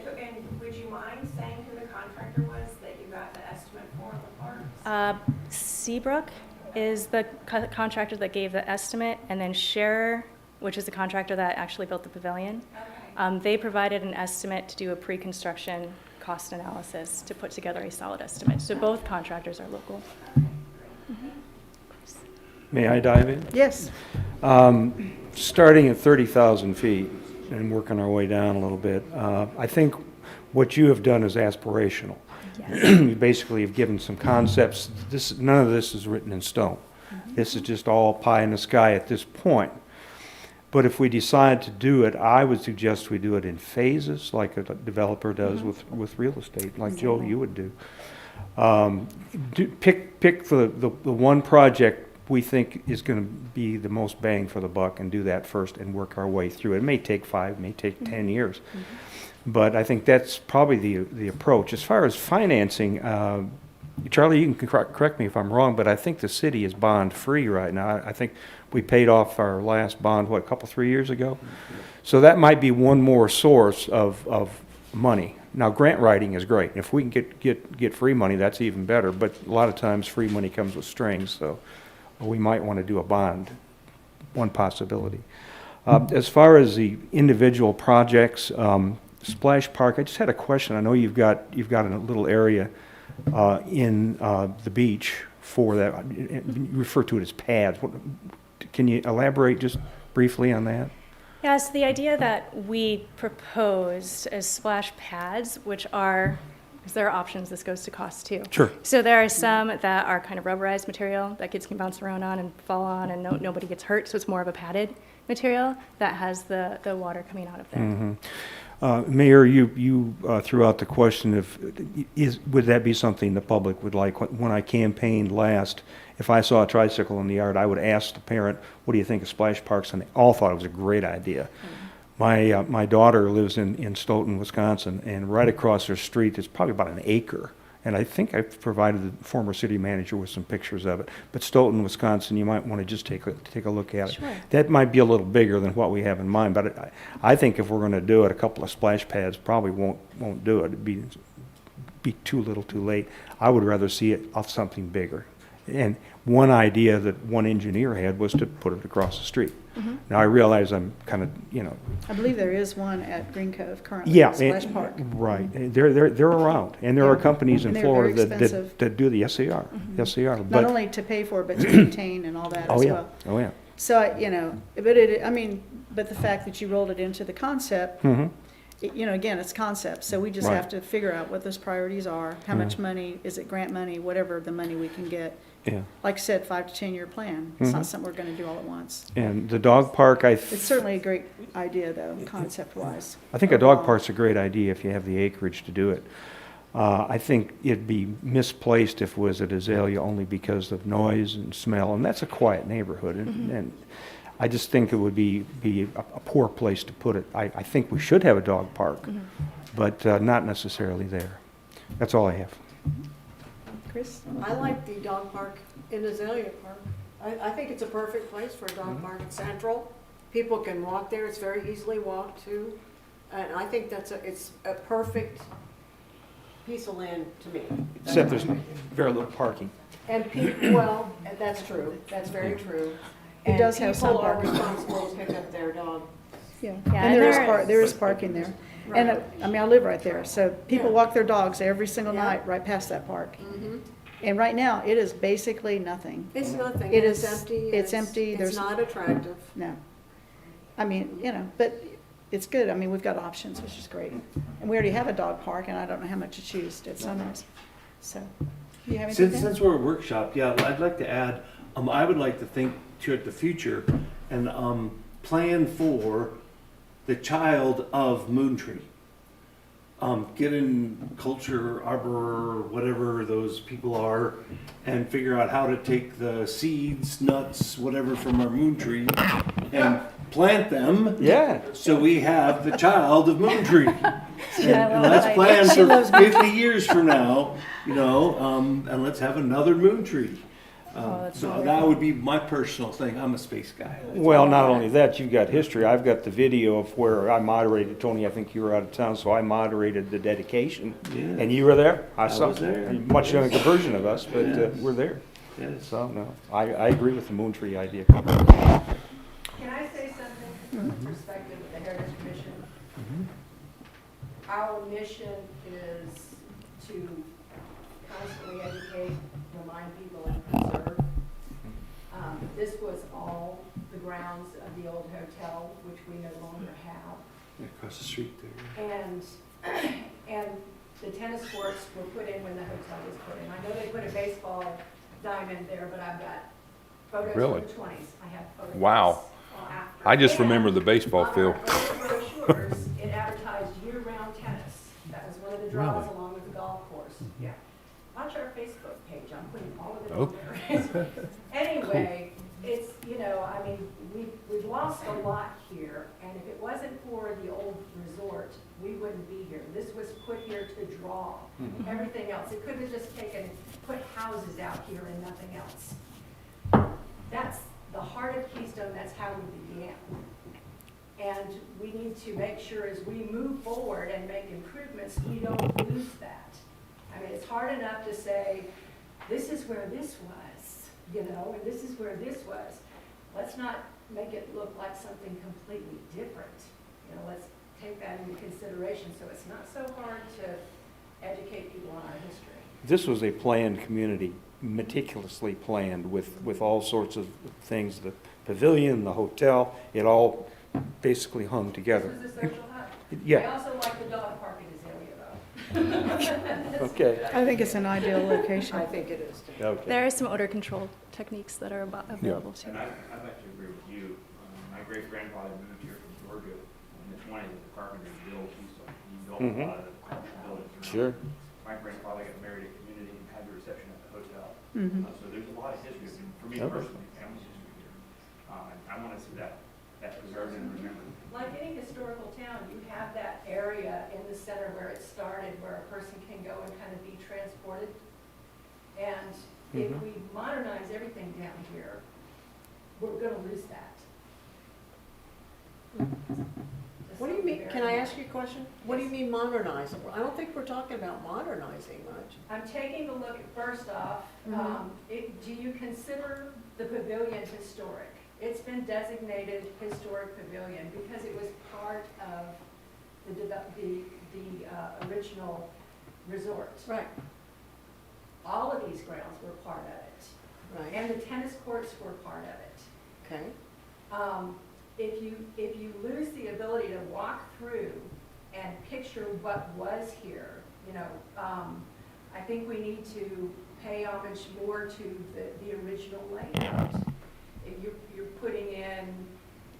would you mind saying who the contractor was that you got the estimate for on the parks? Seabrook is the contractor that gave the estimate, and then Scherer, which is the contractor that actually built the pavilion. Okay. They provided an estimate to do a pre-construction cost analysis to put together a solid estimate. So both contractors are local. May I dive in? yes. Starting at 30,000 feet and working our way down a little bit, I think what you have done is aspirational. Yes. You basically have given some concepts. None of this is written in stone. This is just all pie in the sky at this point. But if we decide to do it, I would suggest we do it in phases, like a developer does with real estate, like Joe, you would do. Pick the one project we think is going to be the most bang for the buck, and do that first and work our way through it. It may take 5, may take 10 years. But I think that's probably the approach. As far as financing, Charlie, you can correct me if I'm wrong, but I think the city is bond-free right now. I think we paid off our last bond, a couple, 3 years ago? So that might be one more source of money. Now, grant writing is great. If we can get free money, that's even better. But a lot of times, free money comes with strings, so we might want to do a bond, one possibility. As far as the individual projects, Splash Park, I just had a question. I know you've got a little area in the beach for that. You refer to it as pads. Can you elaborate just briefly on that? Yeah, so the idea that we proposed is splash pads, which are, because there are options, this goes to cost too. Sure. So there are some that are kind of rubberized material that kids can bounce around on and fall on and nobody gets hurt, so it's more of a padded material that has the water coming out of there. Mm-hmm. Mayor, you threw out the question of, would that be something the public would like? When I campaigned last, if I saw a tricycle in the yard, I would ask the parent, what do you think of splash parks? And they all thought it was a great idea. My daughter lives in Stoughton, Wisconsin, and right across her street, it's probably about an acre. And I think I provided the former city manager with some pictures of it. But Stoughton, Wisconsin, you might want to just take a look at it. Sure. That might be a little bigger than what we have in mind, but I think if we're going to do it, a couple of splash pads probably won't do it. It'd be too little, too late. I would rather see it off something bigger. And one idea that one engineer had was to put it across the street. Mhm. Now I realize I'm kind of, I believe there is one at Green Cove currently, yeah, Splash Park. right. And they're around, and there are companies in And they're very Florida expensive. that do the. Yes, they are. Mhm. Yes, they are. Not But only to pay for, but to maintain and all that oh as yeah, well. oh yeah. So, but the fact that you rolled it into the concept, Mhm. again, it's concept. So we just Right. have to figure out what those priorities are, how much money, is it grant money, whatever the money we can get. Yeah. Like I said, 5 to 10 year plan. It's Mhm. not something we're going to do all at once. And the dog park, It's certainly a great idea though, concept wise. I think a dog park's a great idea if you have the acreage to do it. I think it'd be misplaced if it was at Azalea only because of noise and smell, and that's a quiet neighborhood, and I just think it would be a poor place to put it. I think we should have a dog park, but not necessarily there. That's all I have. Chris? I like the dog park in Azalea Park. I think it's a perfect place for a dog park. It's central. People can walk there. It's very easily walked to. And I think it's a perfect piece of land to me. Except there's very little parking. And people, well, that's true. That's very true. It does have some People are parking. responsible to pick up their dog. Yeah, Yeah, and and there is parking there. And, I live right there, so people Yeah. walk their dogs every single Yeah. night right past that park. Mhm. And right now, it is basically nothing. It's nothing. It It's is empty. It's empty. It's There's not attractive. No. I mean, but it's good. I mean, we've got options, which is great. And we already have a dog park, and I don't know how much it's used at Sunrise. So, you have anything? Since we're a workshop, yeah, I'd like to add, I would like to think to the future and plan for the child of Moontree. Get in culture, arbor, whatever those people are, and figure out how to take the seeds, nuts, whatever from our moon tree and plant them. Yeah. So we have the child of Moontree. And let's that plan idea. She for loves 50 years from now, and let's have another moon tree. So that would be my personal thing. I'm a space guy. Well, not only that, you've got history. I've got the video of where I moderated. Tony, I think you were out of town, so I moderated the dedication. Yeah. And you were there? I was saw there. a much younger version of us, but Yes. we're there. Yes. So, no, I agree with the moon tree idea. Can I say something from the perspective of the Heritage Commission? Our mission is to constantly educate, remind people, and preserve. This was all the grounds of the old hotel, which we no longer have. Across the street there. And the tennis courts were put in when the hotel was put in. I know they put a baseball diamond there, but I've got photos Really? from the 20s. I have photos. Wow. After. I just And remember the baseball on field. our early brochures, it advertised year-round tennis. That was one of the draws along with the golf course. Yeah. Watch our Facebook page. I'm putting all of it on there. Anyway, it's, we've lost a lot here. And if it wasn't for the old resort, we wouldn't be here. This was put here to draw everything else. It could have just put houses out here and nothing else. That's the heart of Keystone. That's how we began. And we need to make sure as we move forward and make improvements, we don't lose that. I mean, it's hard enough to say, this is where this was, and this is where this was. Let's not make it look like something completely different. Let's take that into consideration so it's not so hard to educate people on our history. This was a planned community meticulously planned with all sorts of things, the pavilion, the hotel, it all basically hung together. This was a social hub. I Yeah, also like the dog park in Azalea though. okay. I think it's an ideal location. I think it is too. Okay. There are some odor control techniques that are available too. And I'd like to agree with you. My great-grandfather moved here from Georgia in the 20s as a carpenter to build Keystone. He built a lot of the commercial buildings around. Sure. My grandfather got married at community and had the reception at the hotel. Mhm. So there's a lot of history. For me Okay. personally, family history here. I want to see that preserved and remembered. Like any historical town, you have that area in the center where it started, where a person can go and kind of be transported. And if Mhm. we modernize everything down here, we're gonna lose that. What do you mean, can I ask you a question? What do you mean modernize? I don't think we're talking about modernizing much. I'm taking a look at, first off, do you consider the pavilion historic? It's been designated historic pavilion because it was part of the original resort. Right. All of these grounds were part of it. Right. And the tennis courts were part of it. Okay. If you lose the ability to walk through and picture what was here, you know, I think we need to pay homage more to the original layout. If you're putting in,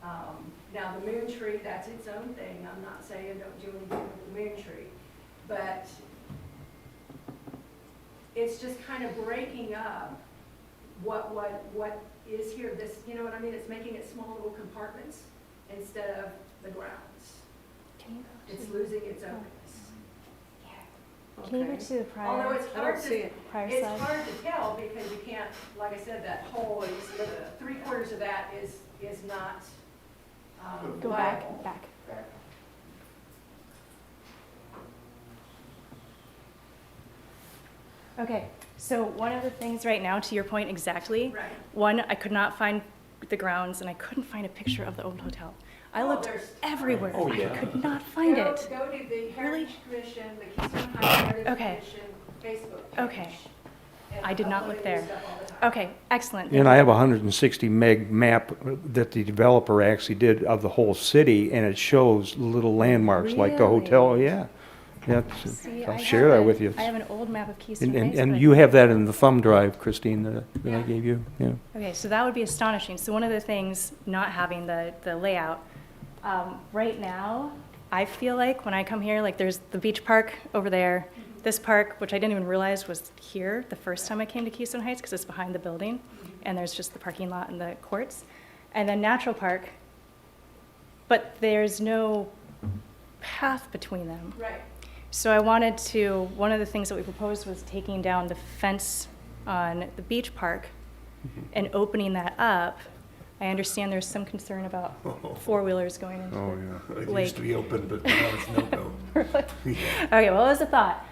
now the moon tree, that's its own thing. I'm not saying don't do anything with the moon tree, but it's just kind of breaking up what is here. This, you know what I mean? It's making it small little compartments instead of the grounds. Can you go It's to- losing its openness. Can you go to the prior? Although it's I don't hard see to, it. Prior it's slide. hard to tell because you can't, like I said, that whole, three-quarters of that is not Go viable. back. Okay, so one of the things right now, to your point exactly, Right. one, I could not find the grounds and I couldn't find a picture of the old hotel. I Oh, looked there's everywhere. Oh, yeah. I could not find Go it. to the Really? Heritage Commission, the Keystone Heritage Okay. Commission Facebook page. Okay. and I did not upload look new there. stuff all the time. Okay, excellent. And I have a 160 meg map that the developer actually did of the whole city, and it shows little landmarks like the hotel, Really? yeah. Yeah, See, I'll I share have that a- with you. I have an old map of Keystone And Heights. but I you have that in the thumb drive, Christine, that I Yeah. gave you, yeah. Okay, so that would be astonishing. So one of the things, not having the layout, right now, I feel like when I come here, like there's the beach park over there, this park, which I didn't even realize was here the first time I came to Keystone Heights because it's behind the building, and there's just the parking lot and the courts, and then Natural Park, but there's no path between them. Right. So I wanted to, one of the things that we proposed was taking down the fence on the beach park and opening that up. I understand there's some concern about four-wheelers going into Oh, the It lake. used to be open, but now it's no-go. Okay, well, it was a thought.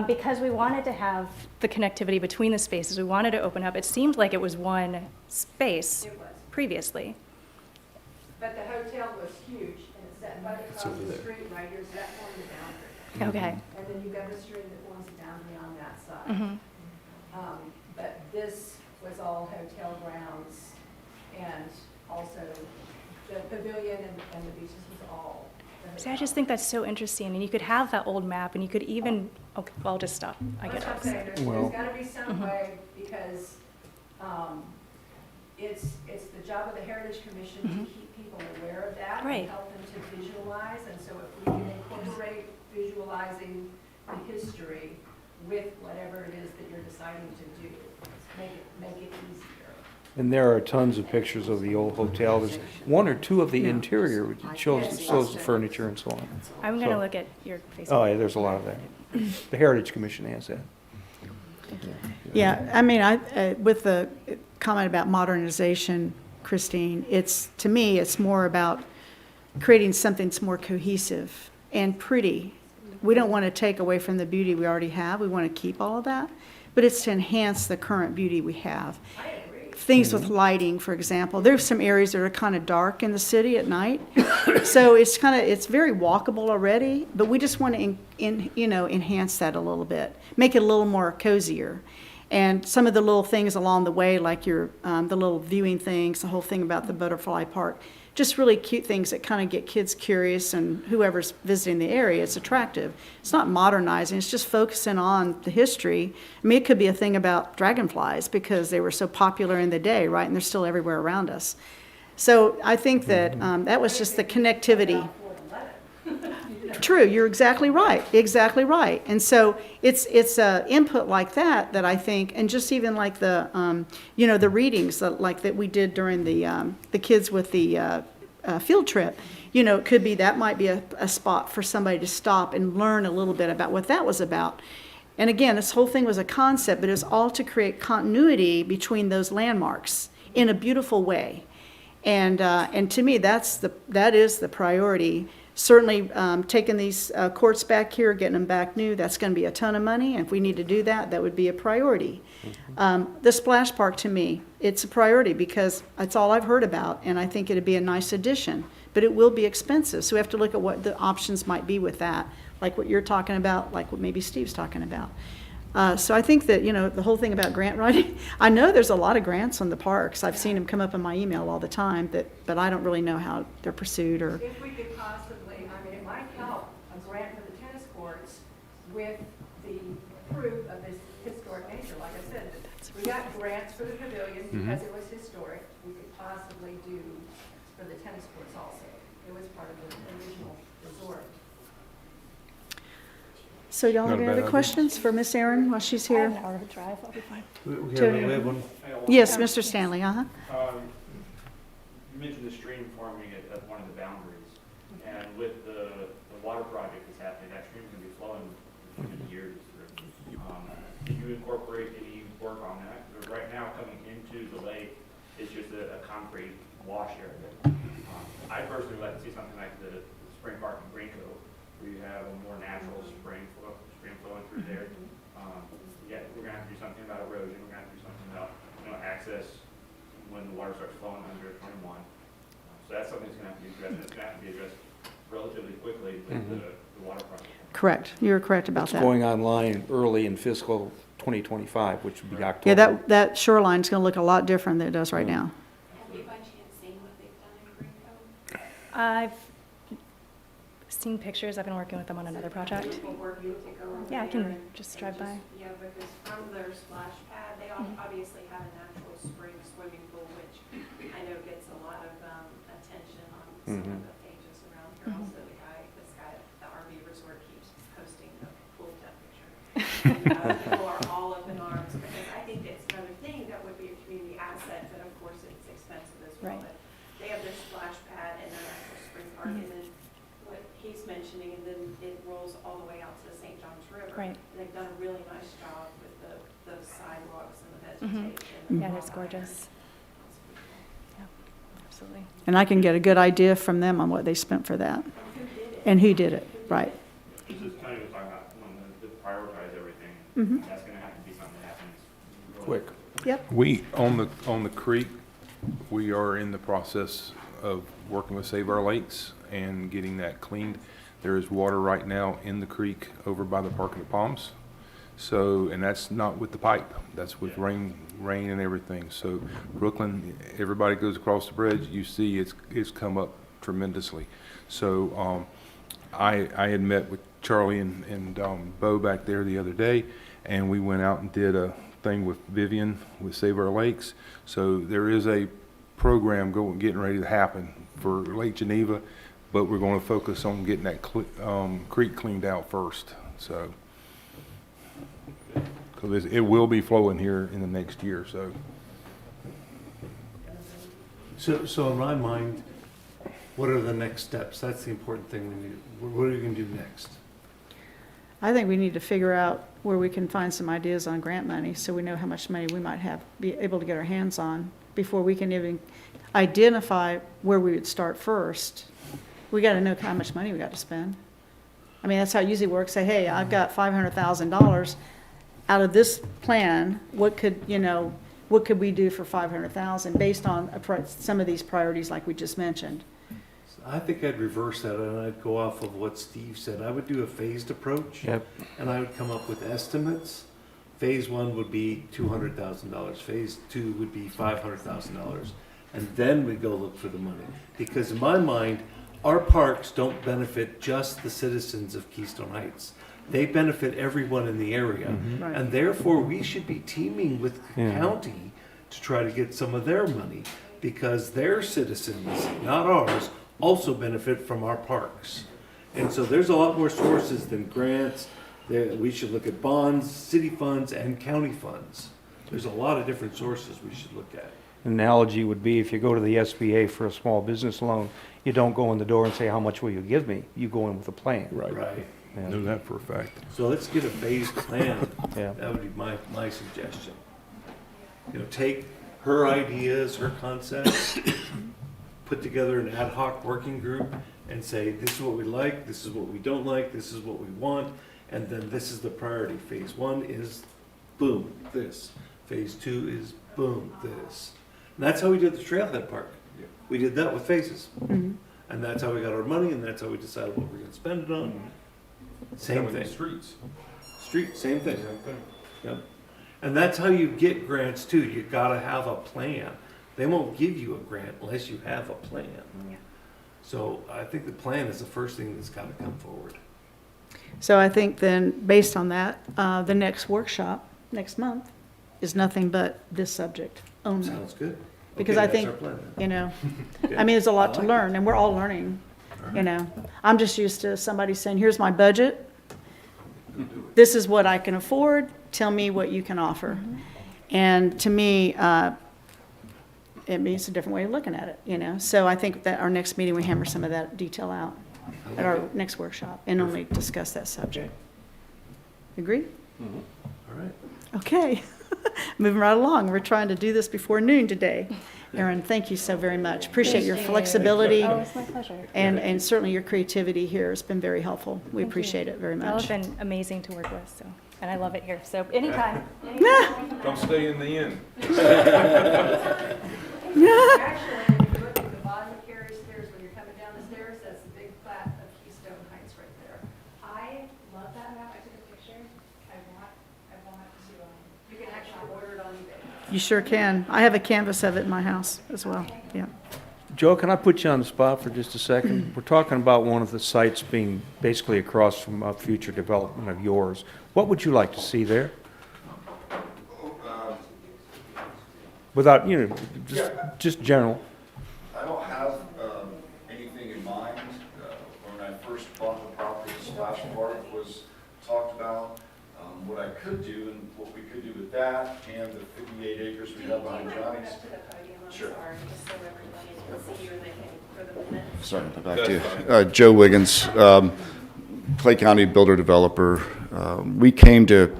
Because we wanted to have the connectivity between the spaces, we wanted to open up. It seemed like it was one space It was. previously. But the hotel was huge, and it's set right across over the there. street, right here's that forms the boundary. Okay. And then you've got the stream that forms the boundary on that side. Mhm. But this was all hotel grounds, and also the pavilion and the beaches was all the See, I hotel. just think that's so interesting, and you could have that old map, and you could even, okay, well, I'll just stop. I That's get what I'm it. saying, there's Well- gotta be some way, because, it's the job of the Heritage Commission to keep people aware of that Right. and help them to visualize, and so if we can incorporate visualizing the history with whatever it is that you're deciding to do, make it easier. And there are tons of pictures of the old hotel. There's one or two of the interior, which shows the furniture and so on. I'm going to So- look at your Facebook. Oh, yeah, there's a lot of that. The Heritage Commission has that. Yeah, I mean, with the comment about modernization, Christine, to me, it's more about creating something that's more cohesive and pretty. We don't want to take away from the beauty we already have. We want to keep all of that, but it's to enhance the current beauty we have. Things with lighting, for example. There's some areas that are kind of dark in the city at night. So it's very walkable already, but we just want to, enhance that a little bit, make it a little more cozier. And some of the little things along the way, like the little viewing things, the whole thing about the butterfly park, just really cute things that kind of get kids curious, and whoever's visiting the area, it's attractive. It's not modernizing, it's just focusing on the history. I mean, it could be a thing about dragonflies because they were so popular in the day, right? And they're still everywhere around us. So I think that that was just the connectivity. True, you're exactly right, exactly right. And so it's input like that I think, and just even like the the readings that we did during the kids with the field trip. It could be that might be a spot for somebody to stop and learn a little bit about what that was about. And again, this whole thing was a concept, but it was all to create continuity between those landmarks in a beautiful way. And to me, that is the priority. Certainly, taking these courts back here, getting them back new, that's going to be a ton of money. And if we need to do that, that would be a priority. The splash park, to me, it's a priority because that's all I've heard about, and I think it'd be a nice addition. But it will be expensive, so we have to look at what the options might be with that, like what you're talking about, like what maybe Steve's talking about. So I think that, the whole thing about grant writing, I know there's a lot of grants on the parks. I've seen them come up in my email all the time, but I don't really know how they're pursued or. If we could possibly, it might help a grant for the tennis courts with the proof of this historic nature. Like I said, we got grants for the pavilion because it was historic. We could possibly do for the tennis courts also. It was part of the original resort. So y'all have any other questions for Miss Erin while she's here? I have an hour to drive, I'll be fine. We have one. Yes, Mr. Stanley, You mentioned the stream forming at one of the boundaries, and with the water project that's happening, that stream's gonna be flowing for many years. Did you incorporate any work on that? Because right now, coming into the lake, it's just a concrete wash area. I personally would like to see something like the spring park in Greenco, where you have a more natural stream flowing through there. Yeah, we're gonna have to do something about erosion. We're gonna have to do something about access when the water starts flowing under 21. So that's something that's gonna have to be addressed. It's gonna have to be addressed relatively quickly with the water project. Correct. You're correct about that. It's going online early in fiscal 2025, which would be October. Yeah, that shoreline's going to look a lot different than it does right now. Have you by chance seen what they've done in Greenco? I've seen pictures. I've been working with them on another project. People working to go over Yeah, I there can and just drive by. Yeah, because from their splash pad, they obviously have a natural spring swimming pool, which I know gets a lot of attention on some of the pages around here. Also, this guy at the RV resort keeps posting the pool temperature. People are all up in arms because I think it's another thing that would be a community asset, but of course it's expensive as well. Right. But they have their splash pad and their actual spring park, and then what he's mentioning, and then it rolls all the way out to the St. Johns River. Right. And they've done a really nice job with the sidewalks and the vegetation. Yeah, it's gorgeous. Yeah, absolutely. And I can get a good idea from them on what they spent for that and who did it, right? This is kind of talking about when to prioritize everything. That's gonna have to be something that happens really Quick. Yep. We, on the creek, we are in the process of working with Save Our Lakes and getting that cleaned. There is water right now in the creek over by the Park of the Palms. So, and that's not with the pipe, that's with rain and everything. So Brooklyn, everybody goes across the bridge, you see it's come up tremendously. So I had met with Charlie and Bo back there the other day, and we went out and did a thing with Vivian with Save Our Lakes. So there is a program getting ready to happen for Lake Geneva, but we're going to focus on getting that creek cleaned out first. So, because it will be flowing here in the next year. So in my mind, what are the next steps? That's the important thing we need. What are you going to do next? I think we need to figure out where we can find some ideas on grant money so we know how much money we might be able to get our hands on before we can even identify where we would start first. We got to know how much money we got to spend. I mean, that's how it usually works. Say, hey, I've got $500,000 out of this plan. What could we do for $500,000 based on some of these priorities like we just mentioned? I think I'd reverse that, and I'd go off of what Steve said. I would do a phased approach. Yep. And I would come up with estimates Phase 1 would be $200,000. Phase 2 would be $500,000. And then we go look for the money. Because in my mind, our parks don't benefit just the citizens of Keystone Heights. They benefit everyone in the area. Right. And therefore, we should be teaming with the Yeah. county to try to get some of their money, because their citizens, not ours, also benefit from our parks. And so there's a lot more sources than grants. We should look at bonds, city funds, and county funds. There's a lot of different sources we should look at. An analogy would be if you go to the SBA for a small business loan, you don't go in the door and say, how much will you give me? You go in with a plan. Right. Yeah. Know that for a fact. So let's get a phased plan. Yeah. That would be my suggestion. You know, take her ideas, her concepts, put together an ad hoc working group and say, this is what we like, this is what we don't like, this is what we want, and then this is the priority. Phase 1 is boom, this. Phase 2 is boom, this. And that's how we did the Trailhead Park. We did that with phases. Mhm. And that's how we got our money, and that's how we decided what we're gonna spend it on. Same thing. Streets. Street, same thing. Yep. And that's how you get grants too. You gotta have a plan. They won't give you a grant unless you have a plan. Yeah. So I think the plan is the first thing that's gotta come forward. So I think then, based on that, the next workshop, next month, is nothing but this subject only. Sounds good. Because Okay, I that's think, our plan then. you know, Okay. I mean, there's a lot to I like learn, and we're all learning, you know. I'm just used to somebody saying, here's my budget. This is what I can afford. Tell me what you can offer. And to me, it means a different way of looking at it, you know. So I think that our next meeting, we hammer some of that detail out at our next workshop and only discuss that subject. Agree? All right. Okay. Moving right along. We're trying to do this before noon today. Erin, thank you so very much. Appreciate your flexibility. Oh, it's my pleasure. And certainly your creativity here has been very helpful. We appreciate it very Y'all much. have been amazing to work with, so, and I love it here, so anytime. Come stay in the inn. Actually, if you look at the bottom of Carrie's stairs, when you're coming down the stairs, that's the big plat of Keystone Heights right there. I love that map. I took a picture. I want to, You can actually order it on eBay. You sure can. I have a canvas of it in my house as well. Yeah. Joe, can I put you on the spot for just a second? We're talking about one of the sites being basically across from a future development of yours. What would you like to see there? Without, you know, just general. I don't have anything in mind. When I first bought the property, Splash Park was talked about. What I could do and what we could do with that and the 58 acres we have behind Johnny's. Sure. Sorry, back to you. Joe Wiggins, Clay County builder developer. We came to,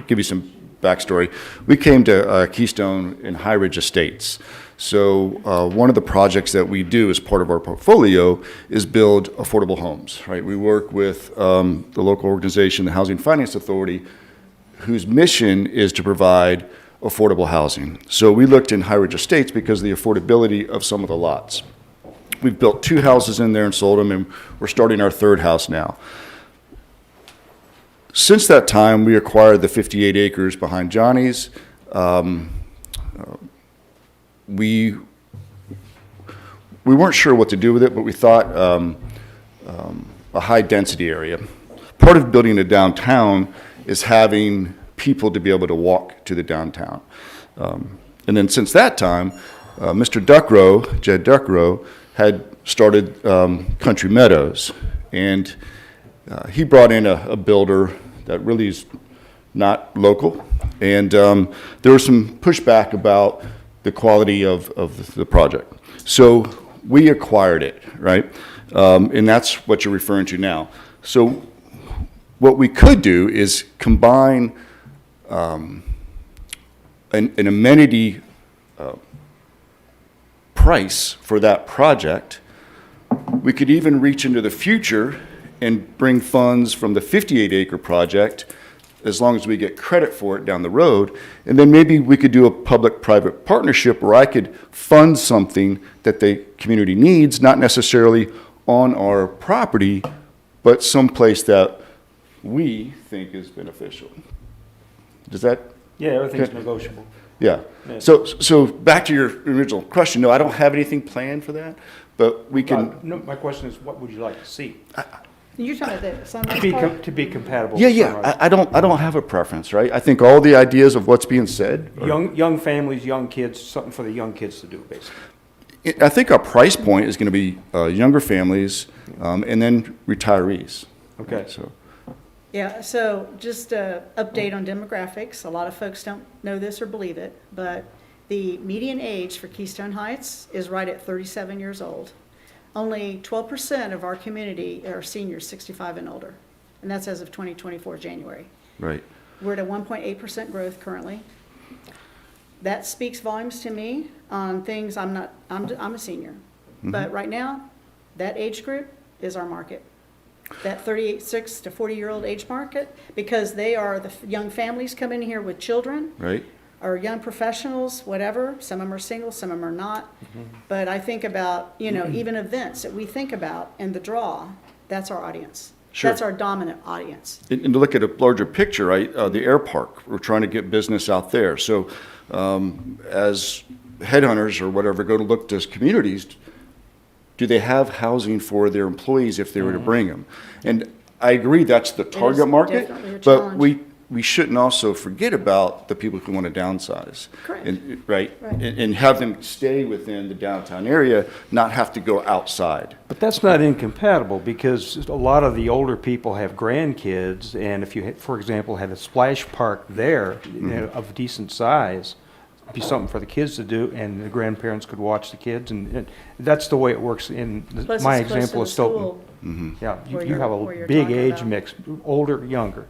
give you some backstory, we came to Keystone in High Ridge Estates. So one of the projects that we do as part of our portfolio is build affordable homes, right? We work with the local organization, the Housing Finance Authority, whose mission is to provide affordable housing. So we looked in High Ridge Estates because of the affordability of some of the lots. We've built 2 houses in there and sold them, and we're starting our 3rd house now. Since that time, we acquired the 58 acres behind Johnny's. We weren't sure what to do with it, but we thought a high-density area. Part of building a downtown is having people to be able to walk to the downtown. And then since that time, Mr. Duckrow, Jed Duckrow, had started Country Meadows. And he brought in a builder that really is not local. And there was some pushback about the quality of the project. So we acquired it, right? And that's what you're referring to now. So what we could do is combine an amenity price for that project. We could even reach into the future and bring funds from the 58-acre project as long as we get credit for it down the road. And then maybe we could do a public-private partnership where I could fund something that the community needs, not necessarily on our property, but someplace that we think is beneficial. Does that? Yeah, everything's Okay. negotiable. Yeah. Yeah. So back to your original question. No, I don't have anything planned for that, but we can. No, my question is, what would you like to see? You're talking about the Sunrise To be, Park? to be compatible. Yeah, with yeah. Sunrise. I don't have a preference, right? I think all the ideas of what's being said. Young families, young kids, something for the young kids to do, basically. I think our price point is going to be younger families and then retirees. Okay. So. Yeah, so just a update on demographics. A lot of folks don't know this or believe it, but the median age for Keystone Heights is right at 37 years old. Only 12% of our community are seniors 65 and older, and that's as of 2024 January. Right. We're at a 1.8% growth currently. That speaks volumes to me on things I'm a senior. But right now, that age group is our market. That 36 to 40-year-old age market, because they are the young families coming here with children. Right. Or young professionals, whatever. Some of them are single, some of them are not. But I think about, even events that we think about and the draw, that's our audience. Sure. That's our dominant audience. And to look at a larger picture, right, the air park, we're trying to get business out there. So as headhunters or whatever go to look to communities, do they have housing for their employees if they were to bring them? And I agree that's the target market, definitely a but challenge. we shouldn't also forget about the people who want to downsize. Correct. And, right? Right. And have them stay within the downtown area, not have to go outside. But that's not incompatible, because a lot of the older people have grandkids, and if you, for example, had a splash park there, of decent size, it'd be something for the kids to do, and the grandparents could watch the kids, and that's the way it works in Plus my it's close to example the of Stoughton. school Yeah, where you you're- have where a you're big talking age about. mix, older, younger.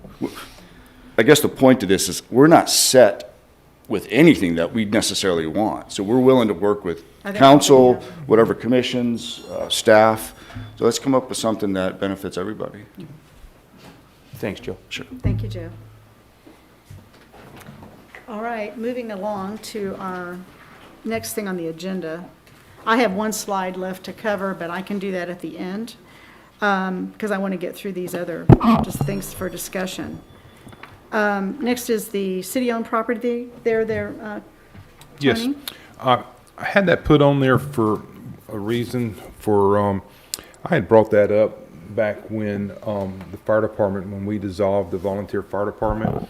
I guess the point to this is we're not set with anything that we necessarily want. So we're willing to work with I think council, we have- whatever commissions, staff. So let's come up with something that benefits everybody. Thanks, Joe. Sure. Thank you, Joe. All right, moving along to our next thing on the agenda. I have one slide left to cover, but I can do that at the end, because I want to get through these other just things for discussion. Next is the city-owned property there, Yes. Tony? I had that put on there for a reason I had brought that up back when the fire department, when we dissolved the volunteer fire department,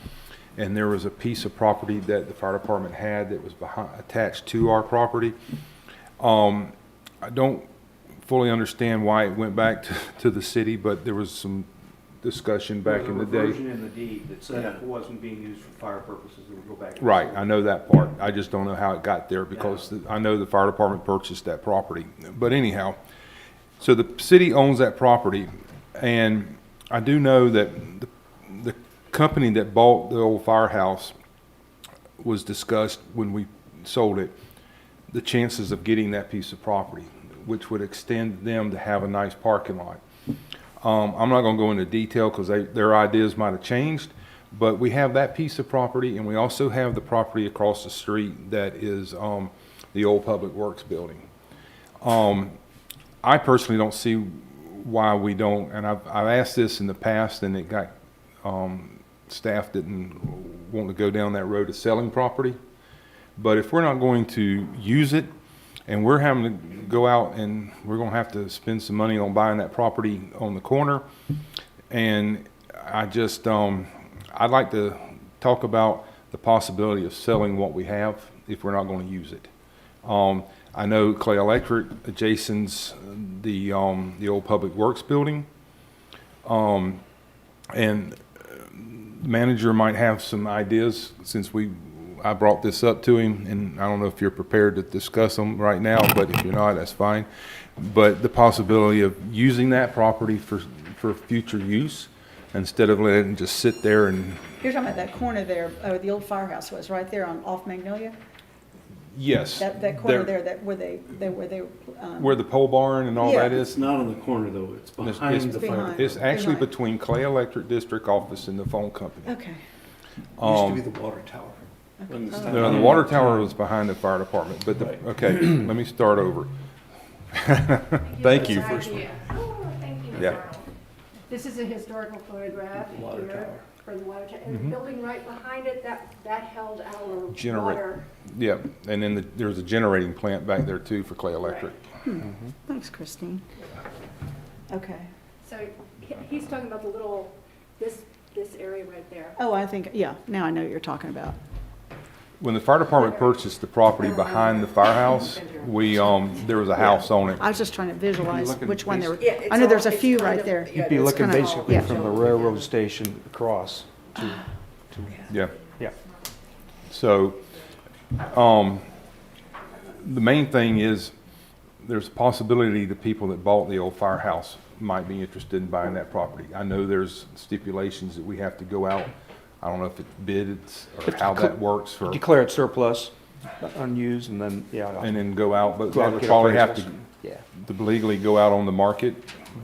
and there was a piece of property that the fire department had that was attached to our property. I don't fully understand why it went back to the city, but there was some discussion back in the day. in the deed that said if it wasn't being used for fire purposes, it would go back. Right, I know that part. I just don't know how it got there because I know the fire department purchased that property. But anyhow, so the city owns that property, and I do know that the company that bought the old firehouse was discussed when we sold it, the chances of getting that piece of property, which would extend them to have a nice parking lot. I'm not going to go into detail because their ideas might have changed, but we have that piece of property, and we also have the property across the street that is the old Public Works building. I personally don't see why we don't, and I've asked this in the past, and it got staff didn't want to go down that road of selling property. But if we're not going to use it, and we're having to go out and we're going to have to spend some money on buying that property on the corner. And I just, I'd like to talk about the possibility of selling what we have if we're not going to use it. I know Clay Electric adjacents the old Public Works building. And the manager might have some ideas since I brought this up to him, and I don't know if you're prepared to discuss them right now, but if you're not, that's fine. But the possibility of using that property for future use instead of letting it just sit there and. You're talking about that corner there, the old firehouse was, right there off Magnolia? Yes. That corner there, where they. Where the pole barn and all that is? It's not on the corner, though. It's behind the fire. It's actually Behind. between Clay Electric District Office and the phone company. Okay. Used to be the water tower. No, the water tower was behind the fire department, but okay, let me start over. Thank you. Thank you. Yeah. This is a historical photograph Water here. tower. for the water, and the building right behind it, that held our Generate. water. Yeah, and then there's a generating plant back there too for Clay Electric. Thanks, Christine. Okay. So he's talking about the little, this area right there. Oh, I think, yeah, now I know what you're talking about. When the fire department purchased the property behind the firehouse, there was a house on it. I was just trying to visualize looking which one there were. Yeah, it's I know there's a all- it's few kind right of- there. You'd be It's looking kinda- basically yeah. from the railroad station across to, Yeah. yeah. So, the main thing is, there's a possibility the people that bought the old firehouse might be interested in buying that property. I know there's stipulations that we have to go out. I don't know if it's bidded or how that works for, Declare it surplus, unused, and then, yeah. and then go out, but Go out that and would get probably have to, appraisals. Yeah. to legally go out on the market.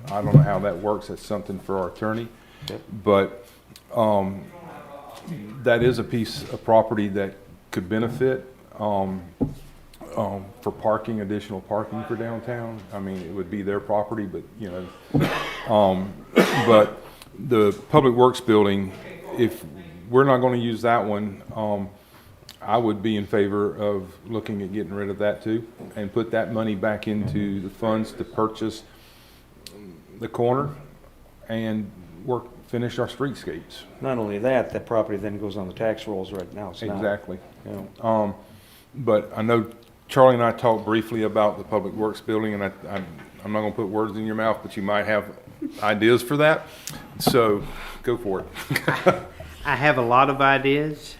I don't know how that works. That's something for our attorney. Yep. But, that is a piece of property that could benefit, for parking, additional parking for downtown. I mean, it would be their property, but, but the Public Works building, if we're not gonna use that one, I would be in favor of looking at getting rid of that too, and put that money back into the funds to purchase the corner and finish our streetscapes. Not only that, that property then goes on the tax rolls right now. It's not, Exactly. you know. But I know Charlie and I talked briefly about the Public Works building, and I'm not gonna put words in your mouth, but you might have ideas for that. So, go for it. I have a lot of ideas,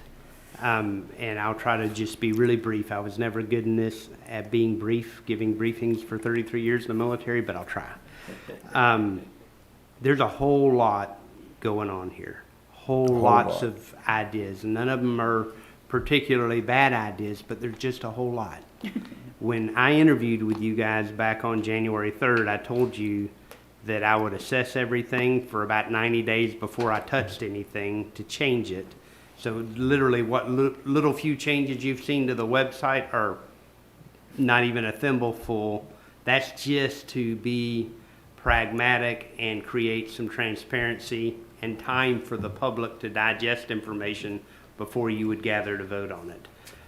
and I'll try to just be really brief. I was never good in this at being brief, giving briefings for 33 years in the military, but I'll try. There's a whole lot going on here, lots of ideas, and none of them are particularly bad ideas, but there's just a whole lot. When I interviewed with you guys back on January 3rd, I told you that I would assess everything for about 90 days before I touched anything to change it. So literally what little few changes you've seen to the website are not even a thimbleful. That's just to be pragmatic and create some transparency and time for the public to digest information before you would gather to vote on it.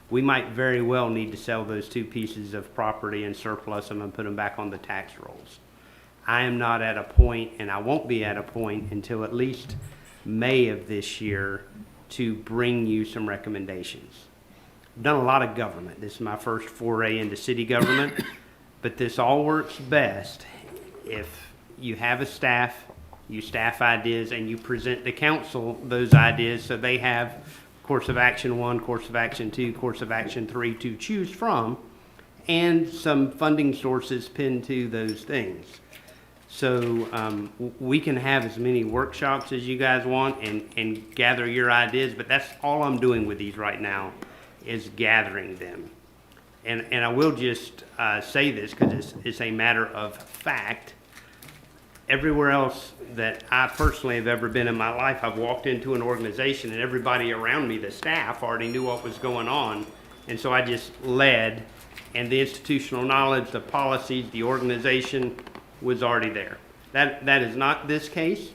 We might very well need to sell those two pieces of property and surplus them and put them back on the tax rolls. I am not at a point, and I won't be at a point until at least May of this year, to bring you some recommendations. I've done a lot of government. This is my first foray into city government, but this all works best if you have a staff, you staff ideas, and you present to council those ideas so they have course of action 1, course of action 2, course of action 3 to choose from, and some funding sources pinned to those things. So we can have as many workshops as you guys want and gather your ideas, but that's all I'm doing with these right now is gathering them. And I will just say this because it's a matter of fact. Everywhere else that I personally have ever been in my life, I've walked into an organization and everybody around me, the staff, already knew what was going on. And so I just led, and the institutional knowledge, the policies, the organization was already there. That is not this case,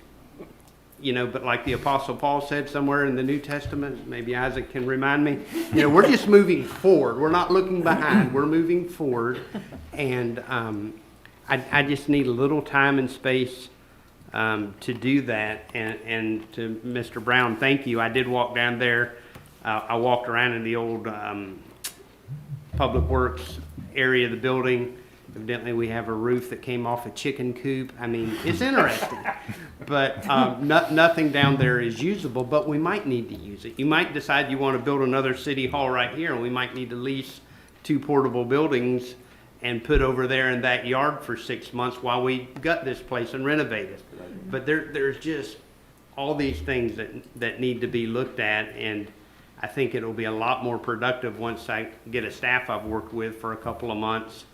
but like the Apostle Paul said somewhere in the New Testament, maybe Isaac can remind me, we're just moving forward. We're not looking behind, we're moving forward. And I just need a little time and space to do that. And to Mr. Brown, thank you. I did walk down there. I walked around in the old Public Works area of the building. Evidently, we have a roof that came off a chicken coop. I mean, it's interesting. But nothing down there is usable, but we might need to use it. You might decide you want to build another city hall right here, and we might need to lease 2 portable buildings and put over there in that yard for 6 months while we gut this place and renovate it. But there's just all these things that need to be looked at, and I think it'll be a lot more productive once I get a staff I've worked with for a couple of months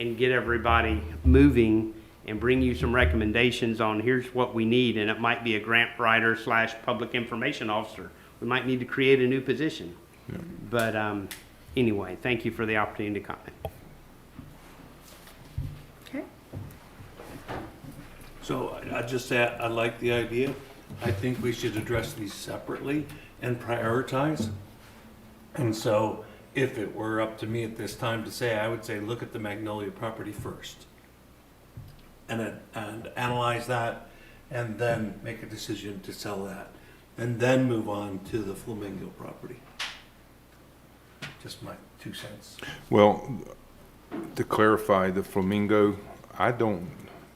and get everybody moving and bring you some recommendations on here's what we need. And it might be a grant writer / public information officer. We might need to create a new position. Yeah. But anyway, thank you for the opportunity to comment. Okay. So I just say I like the idea. I think we should address these separately and prioritize. And so if it were up to me at this time to say, I would say, look at the Magnolia property first. And analyze that, and then make a decision to sell that. And then move on to the Flamingo property. Just my 2 cents. Well, to clarify, the Flamingo,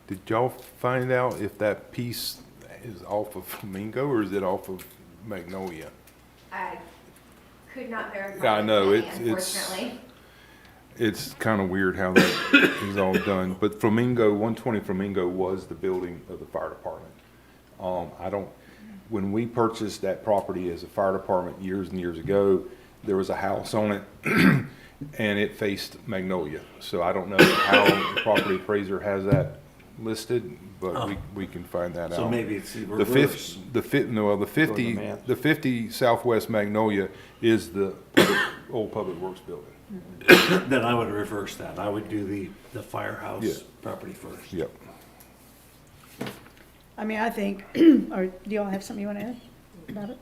did y'all find out if that piece is off of Flamingo or is it off of Magnolia? I could not verify. Yeah, I know, that, it's unfortunately. kind of weird how that is all done, but Flamingo, 120 Flamingo was the building of the fire department. When we purchased that property as a fire department years and years ago, there was a house on it and it faced Magnolia. So I don't know how the property appraiser has that listed, but we can find that out. So maybe it's the reverse. The 50 Southwest Magnolia is the old Public Works building. Then I would reverse that. I would do the firehouse property first. Yep. I mean, I think, or do you all have something you want to add about it?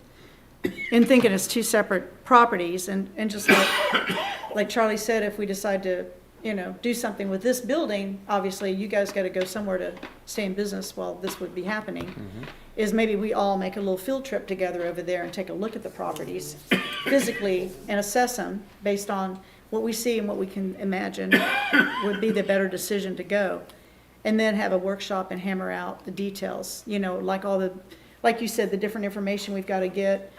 In thinking it's two separate properties, and just like Charlie said, if we decide to, do something with this building, obviously you guys got to go somewhere to stay in business while this would be happening, is maybe we all make a little field trip together over there and take a look at the properties physically and assess them based on what we see and what we can imagine would be the better decision to go. And then have a workshop and hammer out the details, like you said, the different information we've got to get.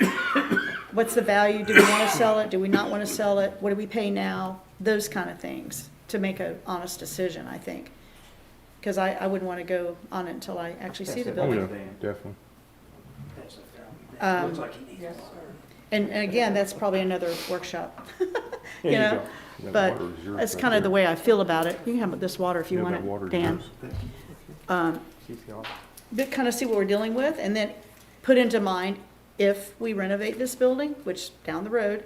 What's the value? Do we want to sell it? Do we not want to sell it? What do we pay now? Those kind of things to make an honest decision, I think. Because I wouldn't want to go on it until I actually see the building. Definitely. Looks like and again, that's probably another workshop, you know? But that's kind of the way I feel about it. You can have this water if you want it, Dan. But kind of see what we're dealing with, and then put into mind, if we renovate this building, which down the road,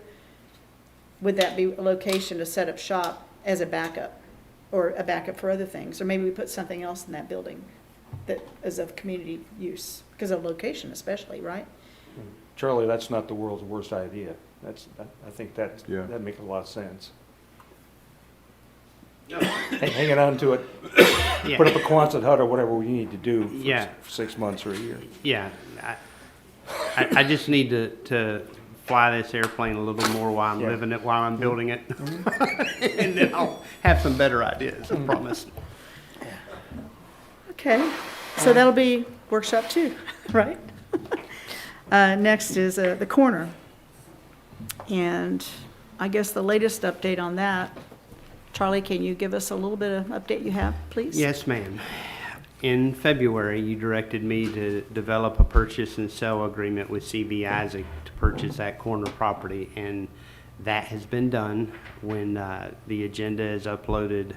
would that be a location to set up shop as a backup, or a backup for other things? Or maybe we put something else in that building that is of community use, because of location especially, right? Charlie, that's not the world's worst idea. I think that makes a lot of sense. Hanging on to it, put up a Quonset hut or whatever we need to do for 6 months or a year. Yeah, I just need to fly this airplane a little more while I'm living it, while I'm building it. And then I'll have some better ideas, I promise. Okay, so that'll be workshop 2, right? Next is the corner. And I guess the latest update on that, Charlie, can you give us a little bit of update you have, please? Yes, ma'am. In February, you directed me to develop a purchase and sale agreement with C.B. Isaac to purchase that corner property, and that has been done. When the agenda is uploaded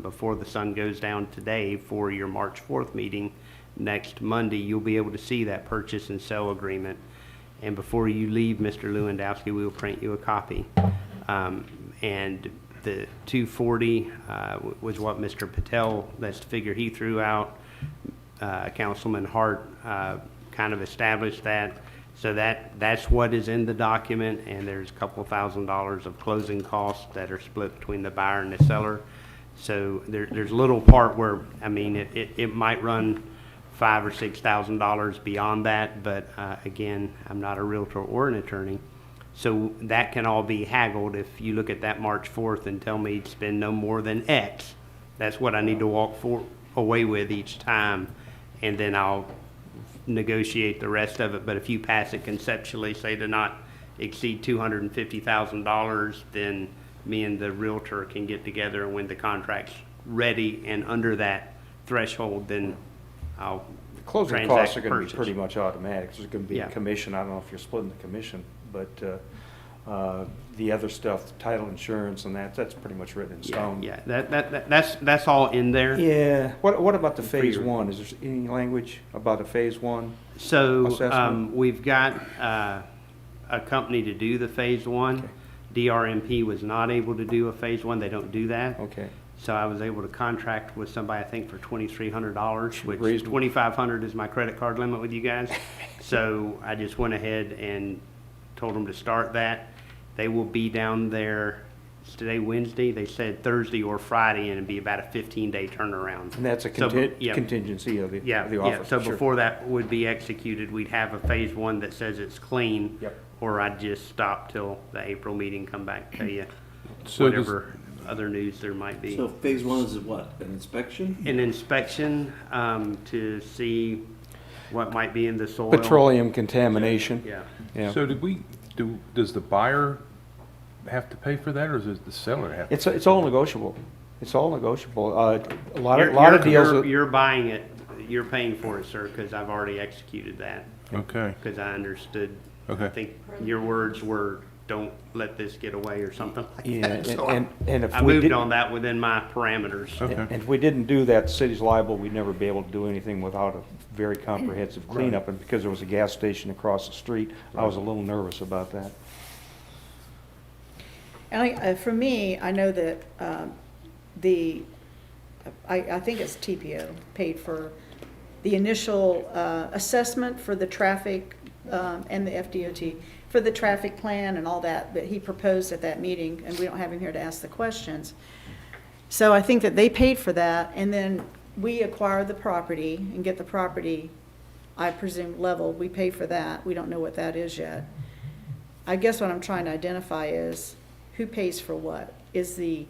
before the sun goes down today for your March 4th meeting next Monday, you'll be able to see that purchase and sale agreement. And before you leave, Mr. Lewandowski, we will print you a copy. And the 240 was what Mr. Patel, that's the figure he threw out. Councilman Hart kind of established that. So that's what is in the document, and there's a couple $1,000s of closing costs that are split between the buyer and the seller. So there's a little part where, I mean, it might run $5,000 or $6,000 beyond that, but again, I'm not a realtor or an attorney. So that can all be haggled. If you look at that March 4th and tell me to spend no more than X, that's what I need to walk away with each time, and then I'll negotiate the rest of it. But if you pass it conceptually, say to not exceed $250,000, then me and the realtor can get together, and when the contract's ready and under that threshold, then I'll The closing transact costs are going to be purchase. pretty much automatic. There's going to be a Yeah. commission. I don't know if you're splitting the commission, but the other stuff, title insurance and that's pretty much written in stone. Yeah, that's all in there. Yeah. What about the phase your- 1? Is there any language about a phase 1? So assessment? we've got a company to do the phase 1. Okay. DRMP was not able to do a phase 1. They don't do that. Okay. So I was able to contract with somebody, I think, for $2,300, which Reasonable. $2,500 is my credit card limit with you guys. So I just went ahead and told them to start that. They will be down there, it's today Wednesday, they said Thursday or Friday, and it'd be about a 15-day turnaround. And that's a So, yeah. contingency of the Yeah, the yeah, office. so Sure. before that would be executed, we'd have a phase one that says it's clean. Yep. Or I'd just stop till the April meeting, come back, tell you So does- whatever other news there might be. So phase one is what, an inspection? An inspection, to see what might be in the soil. Petroleum contamination. Yeah. Yeah. So does the buyer have to pay for that, or does the seller have to? It's all negotiable. It's all negotiable. A lot You're- of deals. You're buying it, you're paying for it, sir, because I've already executed that. Okay. Because I understood. Okay. I think your words were, don't let this get away or something like Yeah, that. So and if I we moved did- on that within my parameters. Okay. And if we didn't do that, the city's liable. We'd never be able to do anything without a very comprehensive cleanup. And because there was a gas station across the street, I was a little nervous about that. And for me, I know that I think it's TPO paid for the initial assessment for the traffic and the FDOT, for the traffic plan and all that he proposed at that meeting, and we don't have him here to ask the questions. So I think that they paid for that, and then we acquire the property and get the property, I presume, leveled. We pay for that. We don't know what that is yet. I guess what I'm trying to identify is who pays for what? Is the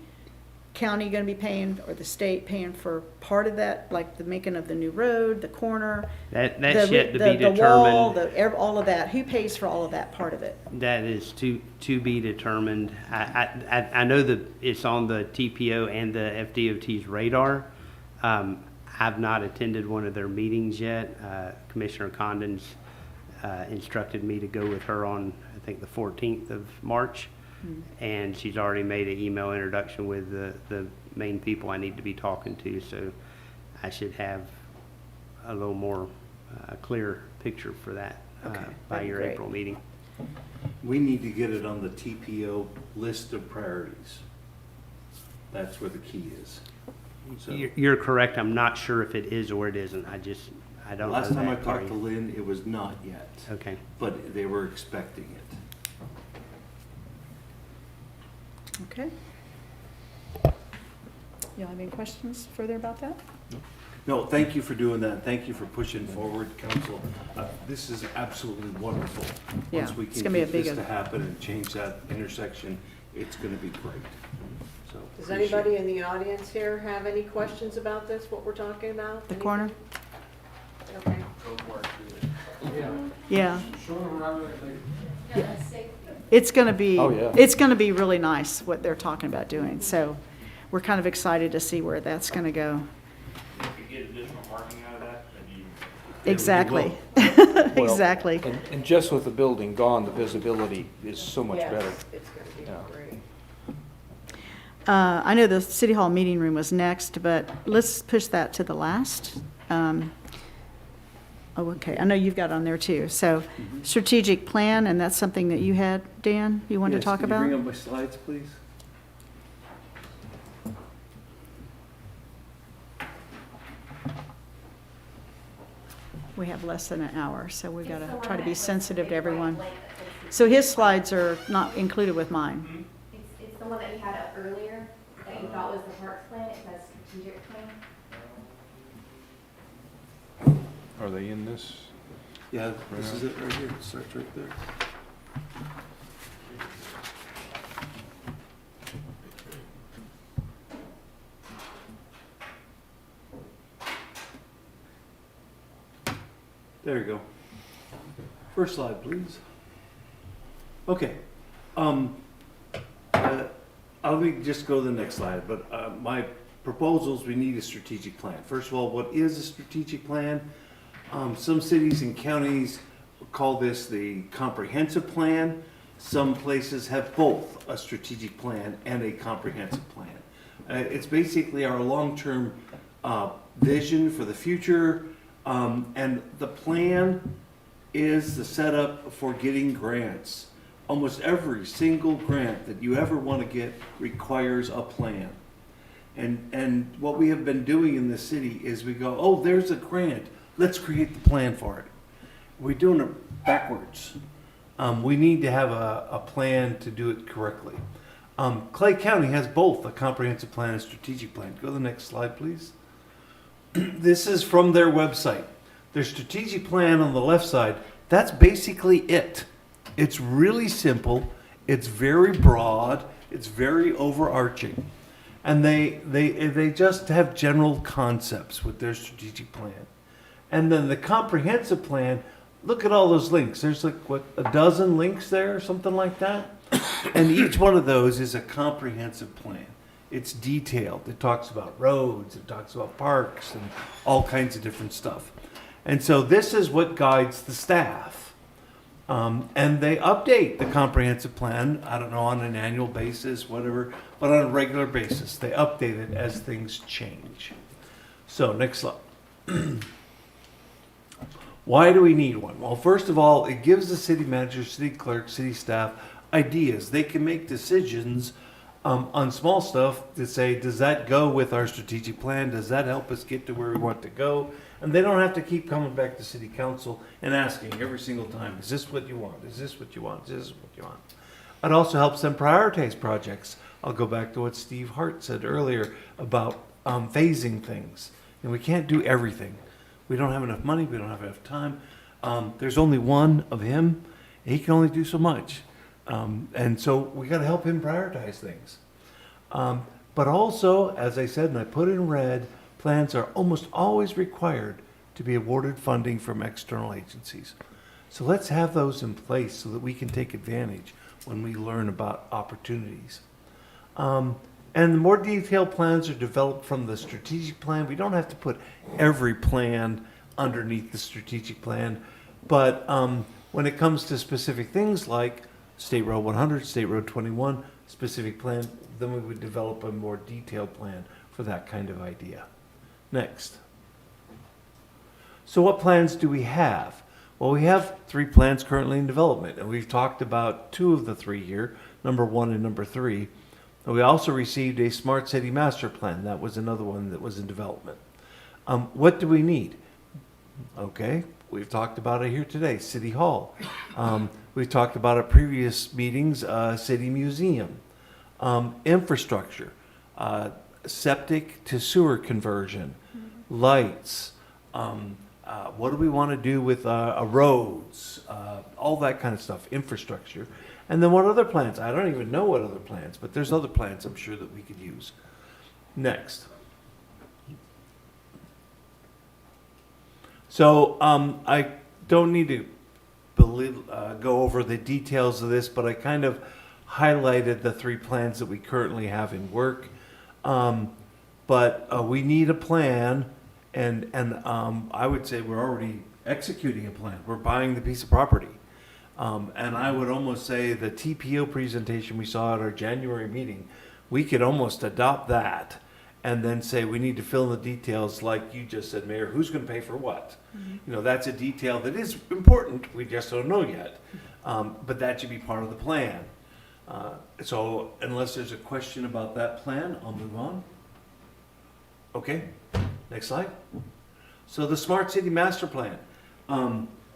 county going to be paying, or the state paying for part of that, like the making of the new road, the corner? That's the- yet to be the wall, determined. all of that? Who pays for all of that part of it? That is to be determined. I know that it's on the TPO and the FDOT's radar. I've not attended one of their meetings yet. Commissioner Condon's instructed me to go with her on, I think, the 14th of March. And she's already made an email introduction with the main people I need to be talking to, so I should have a little more clear picture for that by that'd be your great. April meeting. We need to get it on the TPO list of priorities. That's where the key is. So, You're correct, I'm not sure if it is or it isn't, I don't know last time I that, talked to Gary. Lynn, it was not yet, Okay. but they were expecting it. Okay. You have any questions further about that? No, thank you for doing that. Thank you for pushing forward, council. This is absolutely wonderful. Yeah, Once we it's can gonna be a get this big to one. happen and change that intersection, it's gonna be great. So Does appreciate anybody it. in the audience here have any questions about this, what we're talking about? The corner? Okay. Yeah. It's gonna be, Oh, yeah. it's gonna be really nice what they're talking about doing, so we're kind of excited to see where that's gonna go. If you get additional parking out of that, then you. Exactly. Well, Exactly. And just with the building gone, the visibility is so much Yes, better. it's gonna be Yeah. great. I know the City Hall meeting room was next, but let's push that to the last. Oh, okay, I know you've got on there too. So strategic plan, and that's something that you had, Dan, you wanted to talk about? Can you bring up my slides, please? We have less than an hour, so we gotta try to be sensitive to everyone. So his slides are not included with mine. It's the one that you had up earlier, that you thought was the parks plan, it says strategic plan. Are they in this? Yeah, this is it right here. It starts right there. There you go. First slide, please. Okay. Let me just go to the next slide, but my proposals, we need a strategic plan. First of all, what is a strategic plan? Some cities and counties call this the comprehensive plan. Some places have both a strategic plan and a comprehensive plan. It's basically our long-term vision for the future, and the plan is the setup for getting grants. Almost every single grant that you ever want to get requires a plan. And what we have been doing in this city is we go, oh, there's a grant, let's create the plan for it. We're doing it backwards. We need to have a plan to do it correctly. Clay County has both a comprehensive plan and strategic plan. Go to the next slide, please. This is from their website. Their strategic plan on the left side, that's basically it. It's really simple, it's very broad, it's very overarching. And they just have general concepts with their strategic plan. And then the comprehensive plan, look at all those links. There's like, what, a dozen links there or something like that? And each one of those is a comprehensive plan. It's detailed. It talks about roads, it talks about parks and all kinds of different stuff. And so this is what guides the staff. And they update the comprehensive plan, I don't know, on an annual basis, whatever, but on a regular basis. They update it as things change. So next slide. Why do we need one? Well, first of all, it gives the city manager, city clerk, city staff ideas. They can make decisions on small stuff to say, does that go with our strategic plan? Does that help us get to where we want to go? And they don't have to keep coming back to city council and asking every single time, is this what you want? Is this what you want? Is this what you want? It also helps them prioritize projects. I'll go back to what Steve Hart said earlier about phasing things. And we can't do everything. We don't have enough money. We don't have enough time. There's only one of him. He can only do so much. And so we got to help him prioritize things. But also, as I said, and I put in red, plans are almost always required to be awarded funding from external agencies. So let's have those in place so that we can take advantage when we learn about opportunities. And the more detailed plans are developed from the strategic plan. We don't have to put every plan underneath the strategic plan. But when it comes to specific things like State Road 100, State Road 21, specific plan, then we would develop a more detailed plan for that kind of idea. Next. So what plans do we have? Well, we have 3 plans currently in development, and we've talked about 2 of the 3 here, number 1 and number 3. And we also received a Smart City Master Plan. That was another one that was in development. What do we need? Okay, we've talked about it here today, City Hall. We've talked about at previous meetings, City Museum, infrastructure, septic to sewer conversion, lights, what do we want to do with roads, all that kind of stuff, infrastructure. And then what other plans? I don't even know what other plans, but there's other plans I'm sure that we could use. Next. So I don't need to go over the details of this, but I kind of highlighted the 3 plans that we currently have in work. But we need a plan, and I would say we're already executing a plan. We're buying the piece of property. And I would almost say the TPO presentation we saw at our January meeting, we could almost adopt that and then say we need to fill in the details like you just said, Mayor, who's going to pay for what? Mm-hmm. You know, that's a detail that is important. We just don't know yet. But that should be part of the plan. So unless there's a question about that plan, I'll move on. Okay, next slide. So the Smart City Master Plan.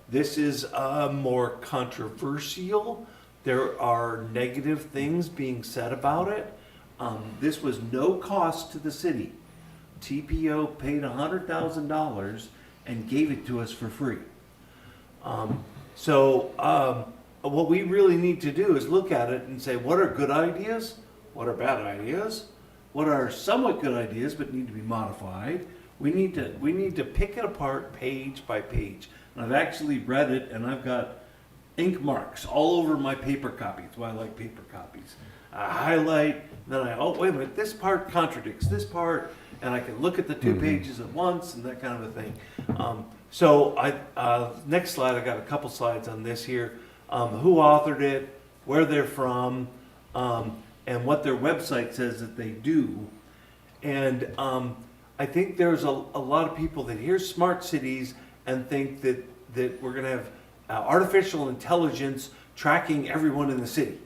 This is more controversial. There are negative things being said about it. This was no cost to the city. TPO paid $100,000 and gave it to us for free. So what we really need to do is look at it and say, what are good ideas? What are bad ideas? What are somewhat good ideas but need to be modified? We need to pick it apart page by page. And I've actually read it, and I've got ink marks all over my paper copy. That's why I like paper copies. I highlight, then oh, wait a minute, this part contradicts this part, and I can look at the 2 pages at once and that kind of a thing. Next slide, I got a couple slides on this here. Who authored it, where they're from, and what their website says that they do. And I think there's a lot of people that hear smart cities and think that we're going to have artificial intelligence tracking everyone in the city.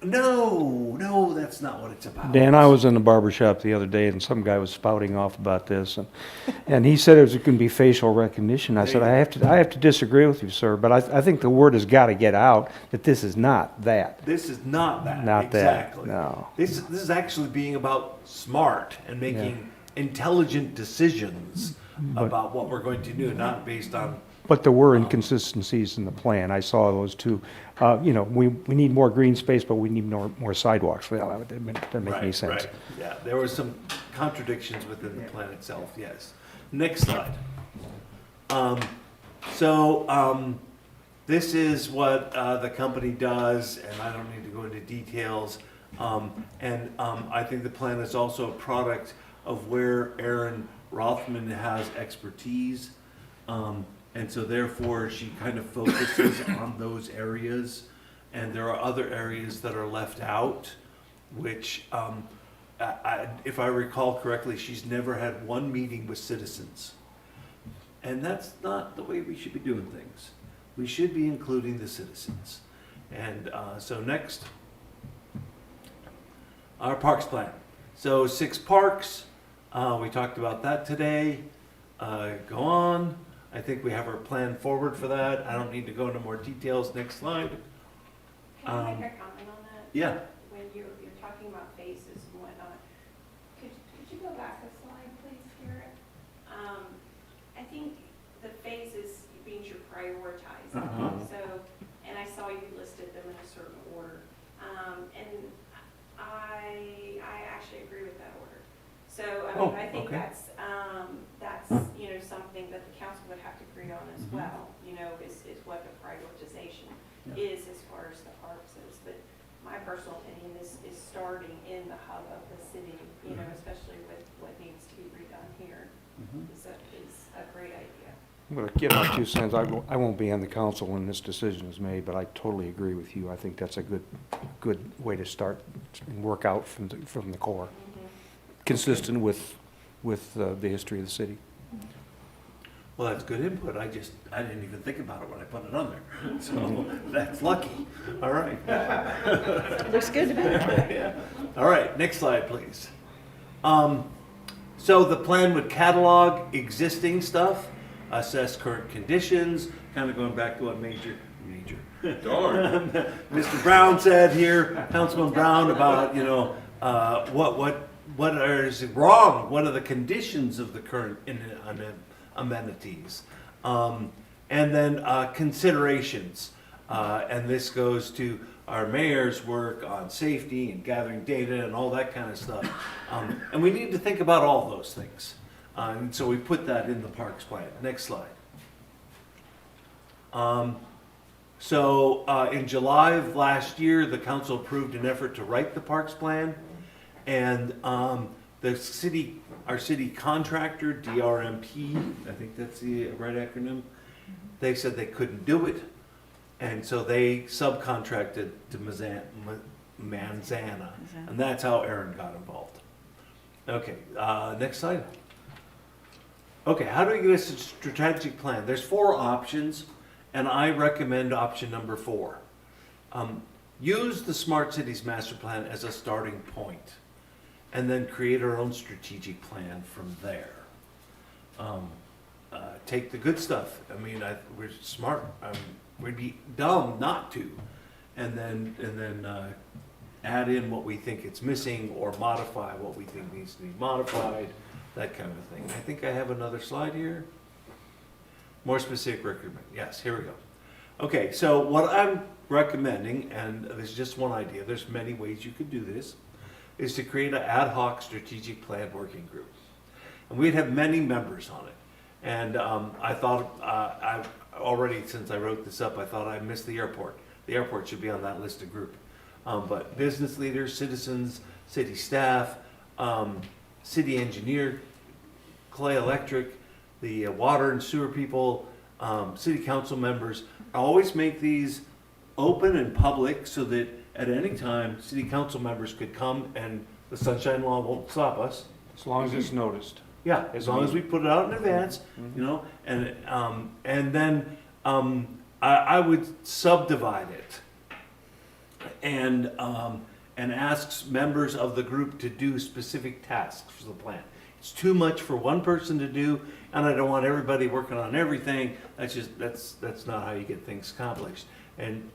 No, that's not what it's about. Dan, I was in the barber shop the other day and some guy was spouting off about this and he said it was going to be facial recognition. I said, I have to disagree with you, sir, but I think the word has got to get out that this is not that. This is not that. Not that, exactly. no. This is actually being about smart and making intelligent decisions about what we're going to do, not based on. But there were inconsistencies in the plan. I saw those too. We need more green space, but we need more sidewalks. Well, that doesn't make any sense. Right. Yeah, there were some contradictions within the plan itself, yes. Next slide. This is what the company does, and I don't need to go into details. I think the plan is also a product of where Aaron Rothman has expertise. And so therefore, she kind of focuses on those areas. And there are other areas that are left out, which, if I recall correctly, she's never had one meeting with citizens. And that's not the way we should be doing things. We should be including the citizens. And so next, our parks plan. So 6 parks, we talked about that today. Go on. I think we have our plan forward for that. I don't need to go into more details. Next slide. Can I make a comment on that? Yeah. When you're talking about phases and whatnot, could you go back a slide, please, Garrett? I think the phases means you're prioritizing. So, and I saw you listed them in a certain order. And I actually agree with that order. So, I think that's something that the council would have to agree on as well, is what the prioritization is as far as the parks is. But my personal opinion is starting in the hub of the city, especially with what needs to be redone here, is a great idea. I'm going to give my 2 cents. I won't be on the council when this decision is made, but I totally agree with you. I think that's a good way to start and work out from the core, consistent with the history of the city. Well, that's good input. I didn't even think about it when I put it on there. So that's lucky. All right. Looks good to me. Yeah. All right, next slide, please. So the plan would catalog existing stuff, assess current conditions, kind of going back to what Major Darn. Mr. Brown said here, Councilman Brown, about, what is wrong? What are the conditions of the current amenities? And then considerations. And this goes to our mayor's work on safety and gathering data and all that kind of stuff. And we need to think about all those things. And so we put that in the parks plan. Next slide. In July of last year, the council approved an effort to write the parks plan. And our city contractor, DRMP, I think that's the right acronym, they said they couldn't do it. And so they subcontracted to Manzana. And that's how Aaron got involved. Okay, next slide. Okay, how do we get a strategic plan? There's 4 options, and I recommend option number 4. Use the Smart Cities Master Plan as a starting point, and then create our own strategic plan from there. Take the good stuff. We're smart. We'd be dumb not to, and then add in what we think it's missing, or modify what we think needs to be modified, that kind of thing. I think I have another slide here. More specific recruitment. Yes, here we go. Okay, so what I'm recommending, and there's just one idea, there's many ways you could do this, is to create an ad hoc strategic plan working group. And we'd have many members on it. And I thought, I've already, since I wrote this up, I thought I missed the airport. The airport should be on that list of group. But business leaders, citizens, city staff, city engineer, Clay Electric, the water and sewer people, city council members, always make these open and public so that at any time, city council members could come and the sunshine law won't stop us. As long as it's noticed. Yeah, as long as we put it out in advance, and then I would subdivide it and asks members of the group to do specific tasks for the plan. It's too much for one person to do, and I don't want everybody working on everything. That's not how you get things accomplished. And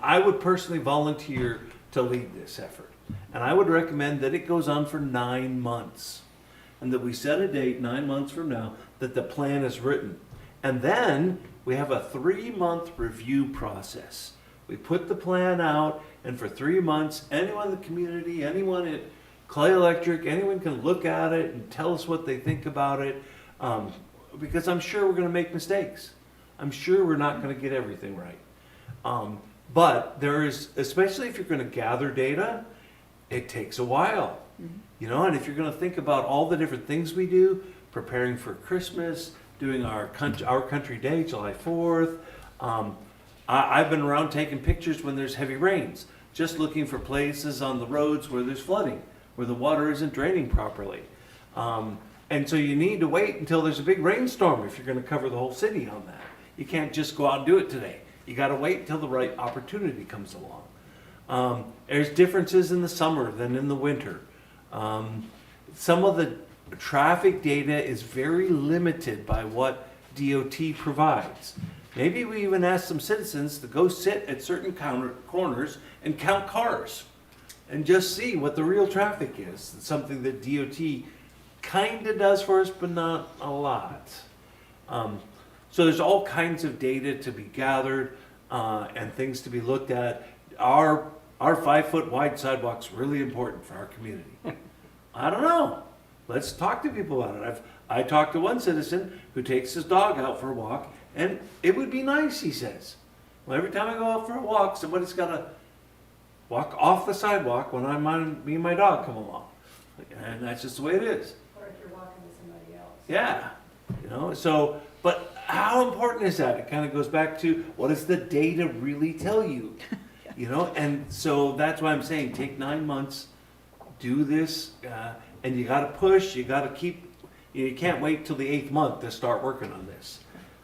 I would personally volunteer to lead this effort. And I would recommend that it goes on for 9 months. And that we set a date 9 months from now that the plan is written. And then we have a 3-month review process. We put the plan out, and for 3 months, anyone in the community, anyone at Clay Electric, anyone can look at it and tell us what they think about it. Because I'm sure we're going to make mistakes. I'm sure we're not going to get everything right. But there is, especially if you're going to gather data, it takes a while. You know, and if you're going to think about all the different things we do, preparing for Christmas, doing our country day, July 4th. I've been around taking pictures when there's heavy rains, just looking for places on the roads where there's flooding, where the water isn't draining properly. And so you need to wait until there's a big rainstorm if you're going to cover the whole city on that. You can't just go out and do it today. You got to wait until the right opportunity comes along. There's differences in the summer than in the winter. Some of the traffic data is very limited by what DOT provides. Maybe we even ask some citizens to go sit at certain corners and count cars and just see what the real traffic is. It's something that DOT kind of does for us, but not a lot. So there's all kinds of data to be gathered and things to be looked at. Our 5-foot wide sidewalk's really important for our community. I don't know. Let's talk to people about it. I talked to one citizen who takes his dog out for a walk, and it would be nice, he says. Well, every time I go out for a walk, somebody's got to walk off the sidewalk when me and my dog come along. And that's just the way it is. Or if you're walking with somebody else. Yeah. You know, so, but how important is that? It kind of goes back to, what does the data really tell you? You know, and so that's why I'm saying take 9 months, do this, and you got to push. You got to keep. You can't wait till the 8th month to start working on this.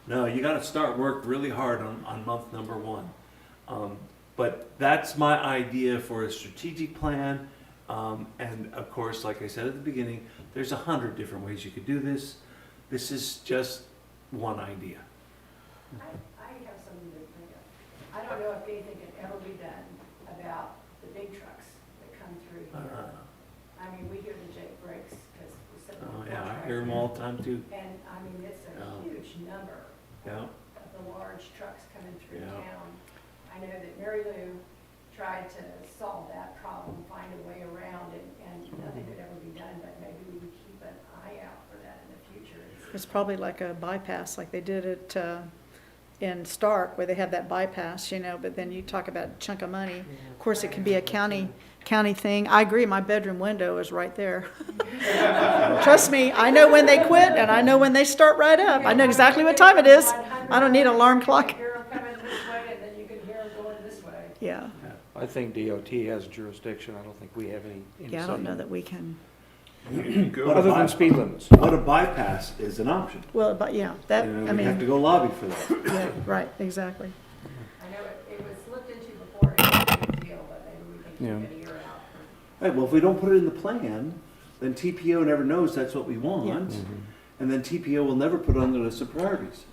No, you got to start work really hard on month number 1. But that's my idea for a strategic plan. And of course, like I said at the beginning, there's 100 different ways you could do this. This is just one idea. I have something to bring up. I don't know if anything can ever be done about the big trucks that come through here. I mean, we hear the Jake brakes because we sit on the Yeah, I track. hear them all the time too. And I mean, it's a huge number Yeah. of the large trucks coming through Yeah. town. I know that Mary Lou tried to solve that problem, find a way around it, and nothing could ever be done, but maybe we would keep an eye out for that in the future. It's probably like a bypass, like they did it in Stark, where they have that bypass, you know, but then you talk about a chunk of money. Of course, it can be a county thing. I agree, my bedroom window is right there. Trust me, I know when they quit, and I know when they start right up. I know exactly what time it is. I don't need an alarm clock. You can hear them coming this way, and then you can hear them going this way. Yeah. I think DOT has jurisdiction. I don't think we have any Yeah, I don't know that we can, other than speed limits. What a bypass is an option. well, but yeah, that, You know, I we have to mean, go lobby for that. yeah, right, exactly. I know it was looked into before, it was a big deal, but maybe we can keep an ear out. Right, well, if we don't put it in the plan, then TPO never knows that's what we want. And then TPO will never put on the list of priorities.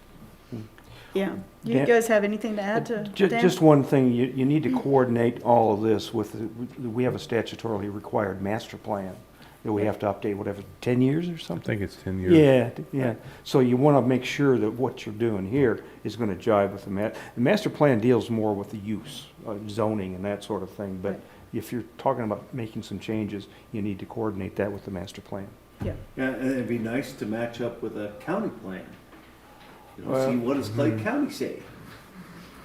Yeah. You Dan- guys have anything to add to Dan? Just one thing, you need to coordinate all of this with, we have a statutorily required master plan that we have to update, whatever, 10 years or I something? think it's 10 years. Yeah. So you want to make sure that what you're doing here is going to jive with the master plan deals more with the use, zoning and that sort of thing. But Right. if you're talking about making some changes, you need to coordinate that with the master plan. Yeah. Yeah, and it'd be nice to match up with a county plan. You know, Well, see what does Clay County say?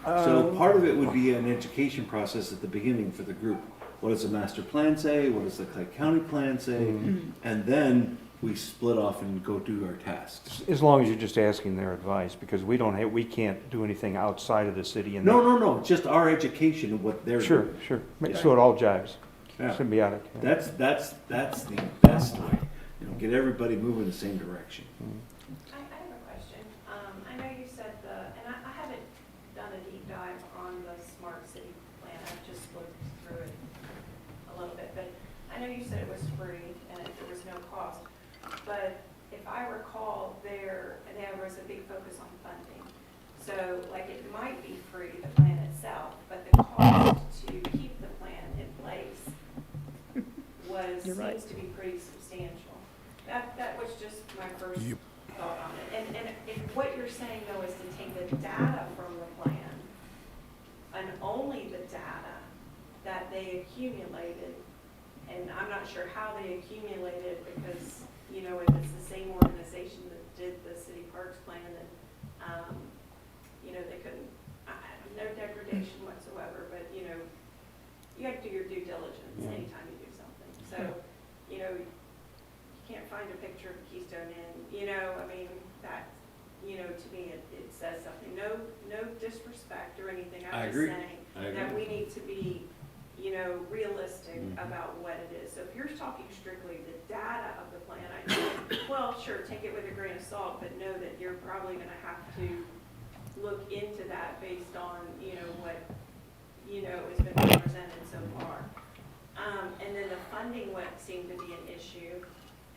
So part of it would be an education process at the beginning for the group. What does the master plan say? What does the Clay County plan say? And then we split off and go do our tasks. As long as you're just asking their advice, because we can't do anything outside of the city. And No, just our education of what they're Sure, doing. sure. So it all jives. Yeah. Symbiotic. Yeah. That's the best way. You know, get everybody moving in the same direction. I have a question. I know you said and I haven't done a deep dive on the smart city plan. I've just looked know you said it was free and there was no cost, but if I recall, there was a big focus on funding. So, like, it might be free, the plan itself, but the cost to keep the plan in place seems to be pretty substantial. That was just my first thought on it. And if what you're saying, though, is to take the data from the plan, and only the data that they accumulated, and I'm not sure how they accumulated, because, you know, if it's the same organization that did the city parks plan, then, you know, they couldn't, no degradation whatsoever, but, you know, you have to do your due diligence anytime you do something. So, you know, you can't find a picture of Keystone Inn, you know, I mean, that, you know, to me, it says something. No disrespect or anything. I'm just saying that we need to be, you know, realistic about what it is. So if you're talking strictly the data of the plan, I think, well, sure, take it with a grain of salt, but know that you're probably going to have to look into that based on, you know, what, you know, has been represented so far. And then the funding what seemed to be an issue.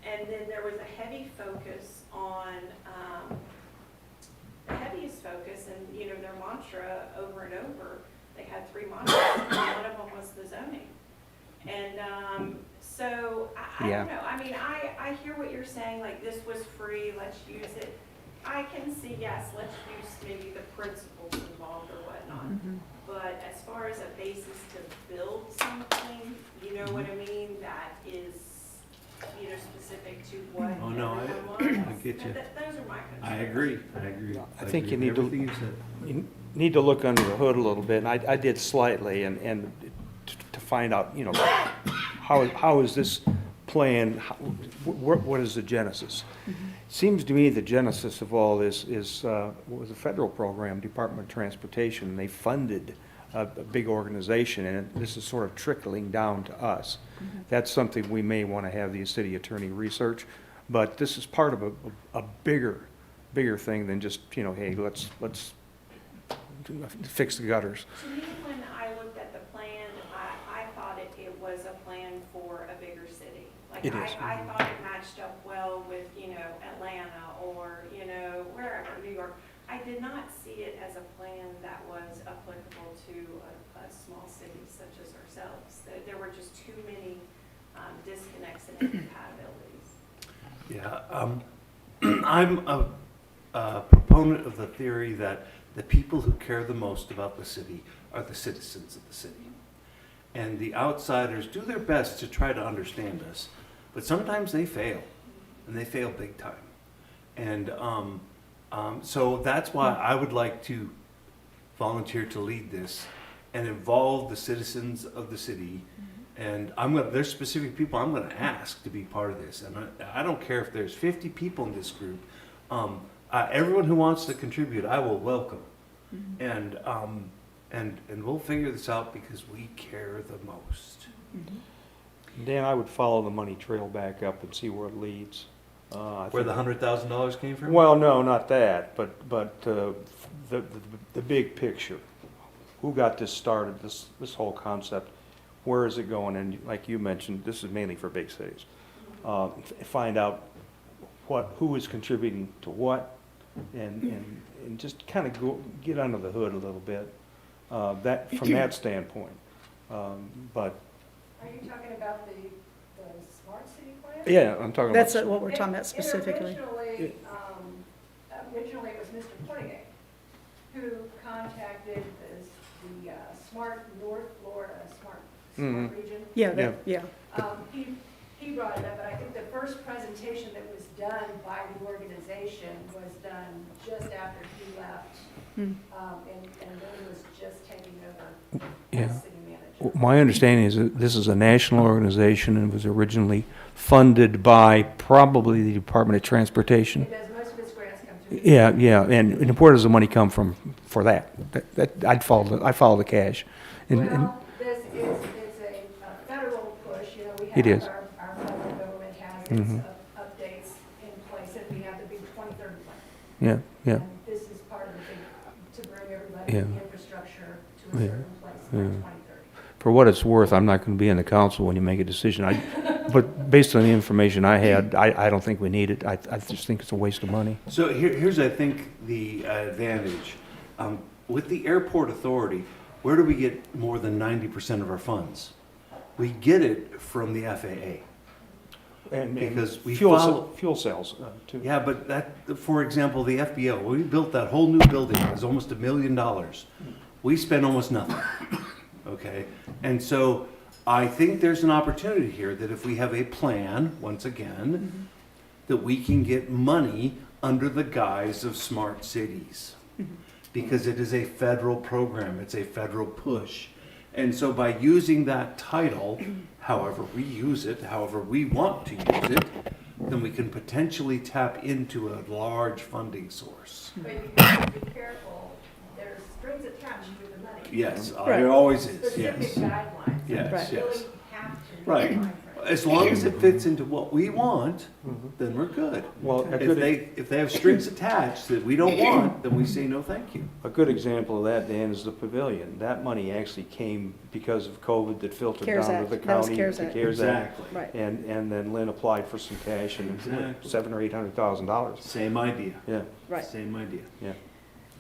And then there was a heavy focus on, the heaviest focus, and, you know, their mantra over and over, they had 3 mantras, and one of them was the zoning. And so, I don't know, I mean, I hear what you're saying, like, this was free, let's use it. I can see, yes, let's use maybe the principles involved or whatnot. But as far as a basis to build something, you know what I mean, that is, you know, specific to what everyone wants. I get you. Those are my concerns. I agree. I think you agree need with to, everything you said. you need to look under the hood a little bit, and I did slightly, and to find out, you know, how is this plan, what is the genesis? Seems to me the genesis of all this was a federal program, Department of Transportation, and they funded a big organization, and this is sort of trickling down to us. That's something we may want to have the city attorney research, but this is part of a bigger thing than just, you know, hey, let's fix the gutters. To me, when I looked at the plan, I thought it was a plan for a bigger city. Like, It is. I thought it matched up well with, you know, Atlanta or, you know, wherever, New York. I did not see it as a plan that was applicable to a small city such as ourselves. There were just too many disconnects and incompatibilities. Yeah, I'm a proponent of the theory that the people who care the most about the city are the citizens of the city. And the outsiders do their best to try to understand us, but sometimes they fail, and they fail big time. And so that's why I would like to volunteer to lead this and involve the citizens of the city. And there's specific people I'm going to ask to be part of this. And I don't care if there's 50 people in this group. Everyone who wants to contribute, I will welcome. And we'll figure this out because we care the most. Dan, I would follow the money trail back up and see where it leads. Where the $100,000 came from? Well, no, not that, but the big picture. Who got this started, this whole concept? Where is it going? And like you mentioned, this is mainly for big cities. Find out who is contributing to what, and just kind of get under the hood a little bit. From that standpoint, but. Are you talking about the smart city plan? Yeah, I'm talking about. That's what we're talking about specifically. Originally it was Mr. Portier who contacted the Smart North Florida Smart Region. Yeah. He brought it up, but I think the first presentation that was done by the organization was done just after he left, and then was just taking over as city manager. My understanding is that this is a national organization and was originally funded by probably the Department of Transportation. It does, most of its grants come through. Yeah, and where does the money come from for that? I follow the cash. Well, it's a federal push, you know, we have It is. our federal government has its updates in place, and we have the big 2030 plan. Yeah. And this is part of the big, to bring everybody the infrastructure to a certain place by 2030. for what it's worth, I'm not going to be in the council when you make a decision. But based on the information I had, I don't think we need it. I just think it's a waste of money. So here's, I think, the advantage. With the airport authority, where do we get more than 90% of our funds? We get it from the FAA. And Because we fuel, follow. fuel cells, too. Yeah, but that, for example, the FBO, we built that whole new building, it was almost $1 million. We spent almost nothing, okay? And so I think there's an opportunity here that if we have a plan, once again, that we can get money under the guise of smart cities. Because it is a federal program, it's a federal push. And so by using that title, however we use it, however we want to use it, then we can potentially tap into a large funding source. But you have to be careful, there's strings attached to the money. Yes, Right. there always is, yes. Specific guidelines. Yes, Right. You yes. really have to. Right. define. As long as it fits into what we want, then we're good. Well, a If they have strings attached that we don't want, then we say no thank you. A good example of that, Dan, is the pavilion. That money actually came because of COVID that filtered CARES down to Act. the That was county. CARES the Act. CARES Act. Exactly. Right. And then Lynn applied for some cash and Exactly. $700,000 or $800,000. Same idea. Yeah, Right. Same idea. yeah.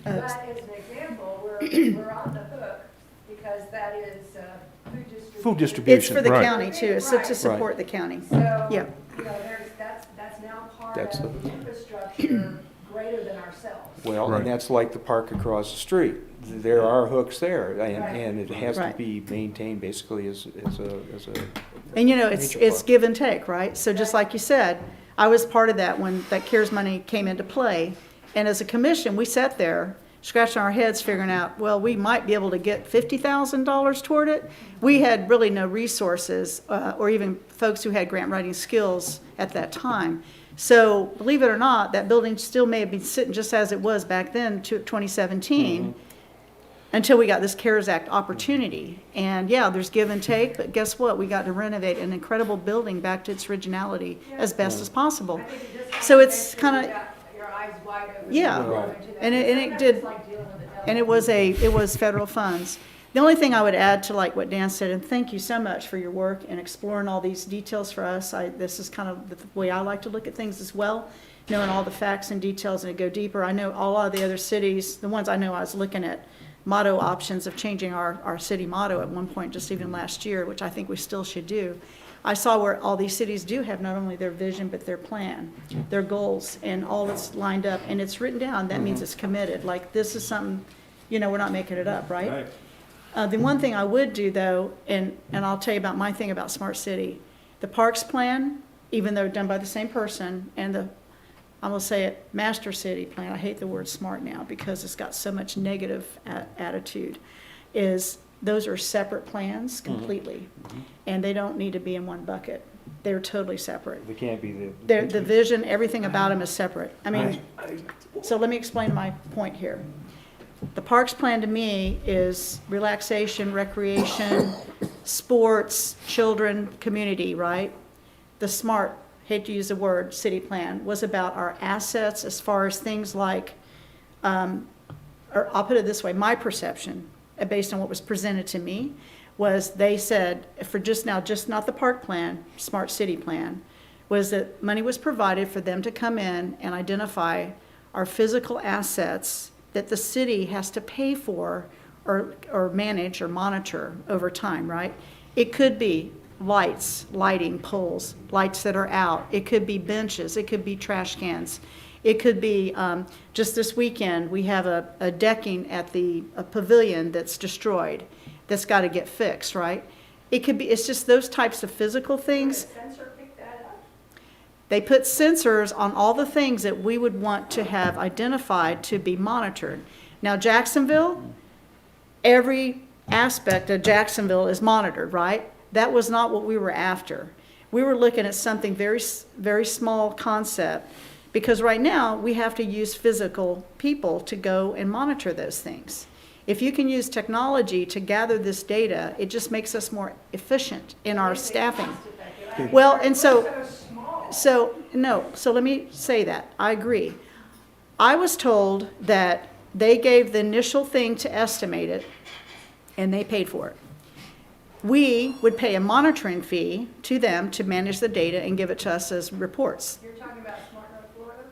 But as an example, we're on the hook because that is food distribution. Food distribution. It's for the Right. county too, it's to Right. support the county. So, Yeah. you know, that's now part That's of the infrastructure greater than ourselves. Well, Right. and that's like the park across the street. There are hooks there, and, Right. and it has to Right. be maintained basically as a. And you know, it's nature park. give and take, right? So just like you said, I was part of that when that CARES money came into play. And as a commission, we sat there scratching our heads figuring out, well, we might be able to get $50,000 toward it. We had really no resources or even folks who had grant writing skills at that time. So believe it or not, that building still may have been sitting just as it was back then to 2017 until we got this CARES Act opportunity. And yeah, there's give and take, but guess what? We got to renovate an incredible building back to its originality as best as possible. I think you just So it's wanna make kind sure you of, got your eyes wide open. Yeah. when you go into that. and it Sometimes did, it's like dealing with the devil. and it was federal funds. The only thing I would add to like what Dan said, and thank you so much for your work and exploring all these details for us. This is kind of the way I like to look at things as well, knowing all the facts and details and to go deeper. I know a lot of the other cities, the ones I know I was looking at, motto options of changing our city motto at one point, just even last year, which I think we still should do. I saw where all these cities do have not only their vision, but their plan, their goals, and all that's lined up, and it's written down. That means it's committed. Like, this is something, you know, we're not making it up, right? The one thing I would do, though, and I'll tell you about my thing about Smart City, the Parks Plan, even though done by the same person, and the, I'm gonna say it, Master City Plan, I hate the word smart now because it's got so much negative attitude, is those are separate plans completely, and they don't need to be in one bucket. They're totally separate. They can't be The vision, everything about them is separate. I mean, so let me explain my point here. The Parks Plan to me is relaxation, recreation, sports, children, community, right? The SMART, hate to use the word, city plan, was about our assets as far as things like, or I'll put it this way, my perception, based on what was presented to me, was they said, for just now, just not the park plan, smart city plan, was that money was provided for them to come in and identify our physical assets that the city has to pay for or manage or monitor over time, right? It could be lights, lighting poles, lights that are out. It could be benches. It could be trash cans. It could be, just this weekend, we have a decking at the pavilion that's destroyed, that's got to get fixed, right? It could be, it's just those types of physical things. Did a sensor pick that up? They put sensors on all the things that we would want to have identified to be monitored. Now, Jacksonville, every aspect of Jacksonville is monitored, right? That was not what we were after. We were looking at something very, very small concept, because right now we have to use physical people to go and monitor those things. If you can use technology to gather this data, it just makes us more efficient in our staffing. Well, and so let me say that. I agree. I was told that they gave the initial thing to estimate it, and they paid for it. We would pay a monitoring fee to them to manage the data and give it to us as reports. You're talking about Smart North Florida?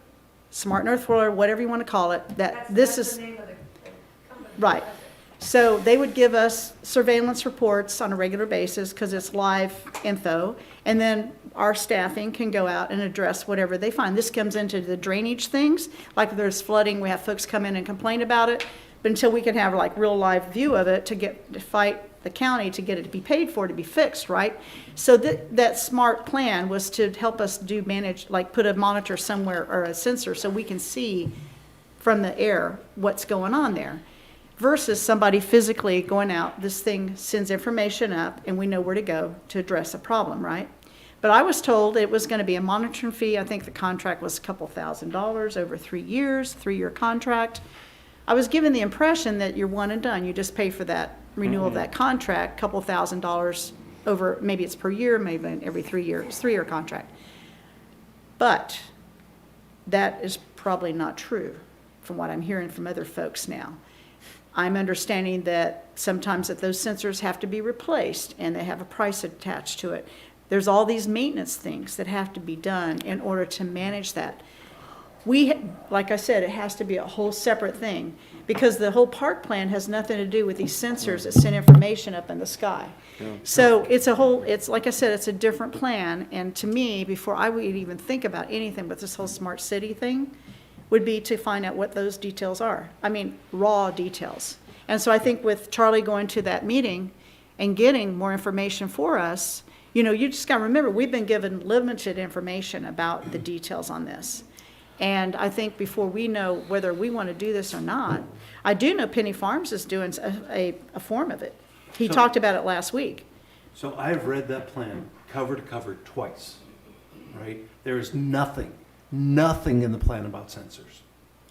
Smart North Florida, whatever you want to call it, That's the name of the company. right. So they would give us surveillance reports on a regular basis because it's live info. And then our staffing can go out and address whatever they find. This comes into the drainage things. Like if there's flooding, we have folks come in and complain about it. But until we can have like real live view of it to fight the county to get it to be paid for, to be fixed, right? So that smart plan was to help us manage, like put a monitor somewhere or a sensor so we can see from the air what's going on there. Versus somebody physically going out, this thing sends information up and we know where to go to address a problem, right? But I was told it was going to be a monitoring fee. I think the contract was a couple $1,000s over 3 years, 3-year contract. I was given the impression that you're one and done. You just pay for that renewal of that contract, couple $1,000s over, maybe it's per year, maybe every 3 years, 3-year contract. But that is probably not true from what I'm hearing from other folks now. I'm understanding that sometimes that those sensors have to be replaced and they have a price attached to it. There's all these maintenance things that have to be done in order to manage that. Like I said, it has to be a whole separate thing because the whole park plan has nothing to do with these sensors that send information up in the sky. So it's like I said, it's a different plan. And to me, before I would even think about anything with this whole smart city thing, would be to find out what those details are. I mean, raw details. And so I think with Charlie going to that meeting and getting more information for us, you just got to remember, we've been given limited information about the details on this. And I think before we know whether we want to do this or not, I do know Penny Farms is doing a form of it. He talked about it last week. So I've read that plan cover to cover twice, right? There is nothing in the plan about sensors.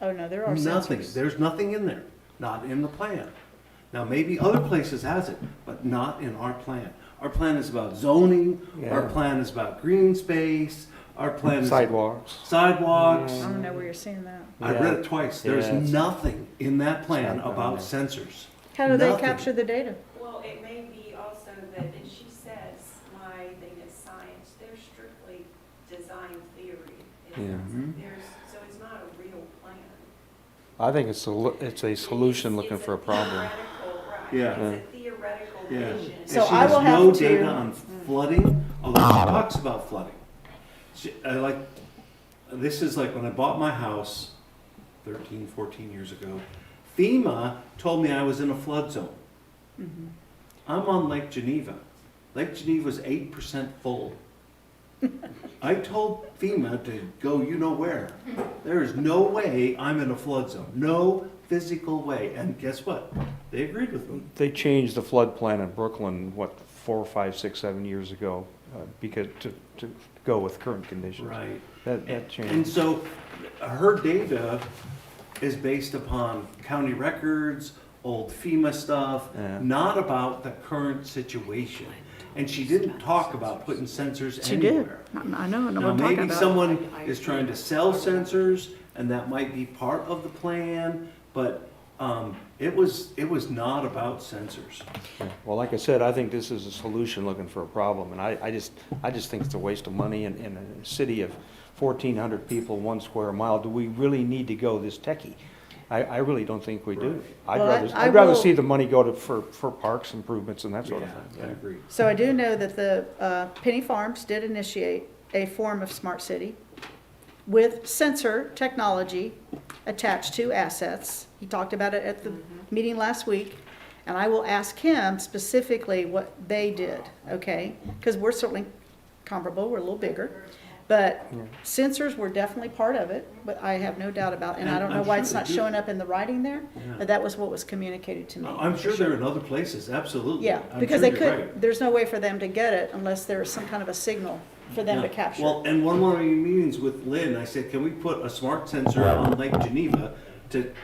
Oh, no, there are Nothing. sensors. There's nothing in there, not in the plan. Now, maybe other places has it, but not in our plan. Our plan is about zoning, our plan is about green space, our plan is Sidewalks. sidewalks. I don't know where you're seeing that. I read it twice. There's nothing in that plan about sensors. How do they Nothing. capture the data? Well, it may be also that, and she says, my thing is science, they're strictly design theory. So it's not a real plan. I think it's a solution looking for a problem. Right. Yeah. It's a theoretical vision. So she I will has have no to- data on flooding, although she talks about flooding. This is like when I bought my house 13, 14 years ago. FEMA told me I was in a flood zone. I'm on Lake Geneva. Lake Geneva's 8% full. I told FEMA to go you know where. There is no way I'm in a flood zone. No physical way. And guess what? They agreed with me. They changed the flood plan in Brooklyn, 4, 5, 6, 7 years ago, because to go with current conditions. Right. That changed. And so her data is based upon county records, old FEMA stuff, not about the current situation. And she didn't talk about putting sensors She did. anywhere. I know what Now, I'm talking maybe about. someone is trying to sell sensors, and that might be part of the plan, but it was not about sensors. Well, like I said, I think this is a solution looking for a problem, and I just think it's a waste of money in a city of 1,400 people, 1 square mile. Do we really need to go this techie? I really don't think we do. I'd rather see the money go for parks improvements and that sort of thing. I agree. So I do know that the Penny Farms did initiate a form of smart city with sensor technology attached to assets. He talked about it at the meeting last week, and I will ask him specifically what they did, okay? Because we're certainly comparable, we're a little bigger. But sensors were definitely part of it, but I have no doubt about, and I don't know I'm why sure it's they not do. showing up in the writing there, but that was what was communicated to me. I'm for sure they're in other places, absolutely. Yeah, I'm because sure they you're could, right. there's no way for them to get it unless there is some kind of a signal for them to Yeah. capture. Well, and one of my meetings with Lynn, I said, can we put a smart sensor on Lake Geneva to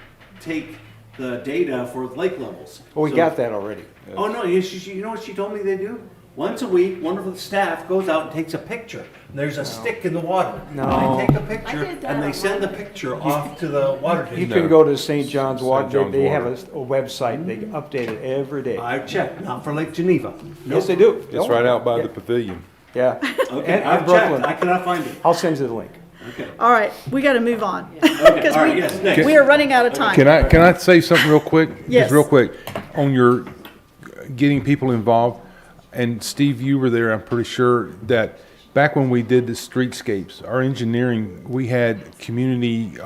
take the data for lake levels? Well, we So- got that already. Oh, no, you know what she told me they do? Once a week, one of the staff goes out and takes a picture. And there's a stick in the water. No. And they take a picture I did that and they on send the picture off to the water You district. can go to St. John's Water, John's they have Water. a website, they update it every day. I've checked, not for Lake Geneva. Yes, they do. It's right out by Yeah. the pavilion. Yeah. Okay, And I've Brooklyn. checked, I cannot find it. I'll send you the link. Okay. All right, we got to move on. Okay, Because all right, yes, next. we are running out of time. Can I say something real quick? Yes. Just real quick, on your getting people involved, and Steve, you were there, I'm pretty sure, that back when we did the streetscapes, our engineering, we had community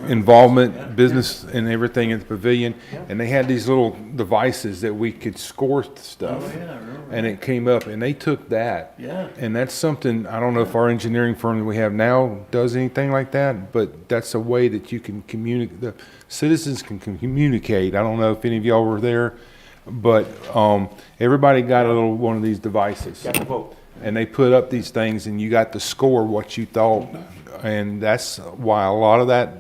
involvement, business and everything at the pavilion, and they had these little devices that we could score stuff. Oh, yeah, I remember. And it came up, and they took that. Yeah. And that's something, I don't know if our engineering firm that we have now does anything like that, but that's a way that you can communicate, the citizens can communicate. I don't know if any of y'all were there, but everybody got a little one of these devices. Got to vote. And they put up these things, and you got to score what you thought. And that's why a lot of that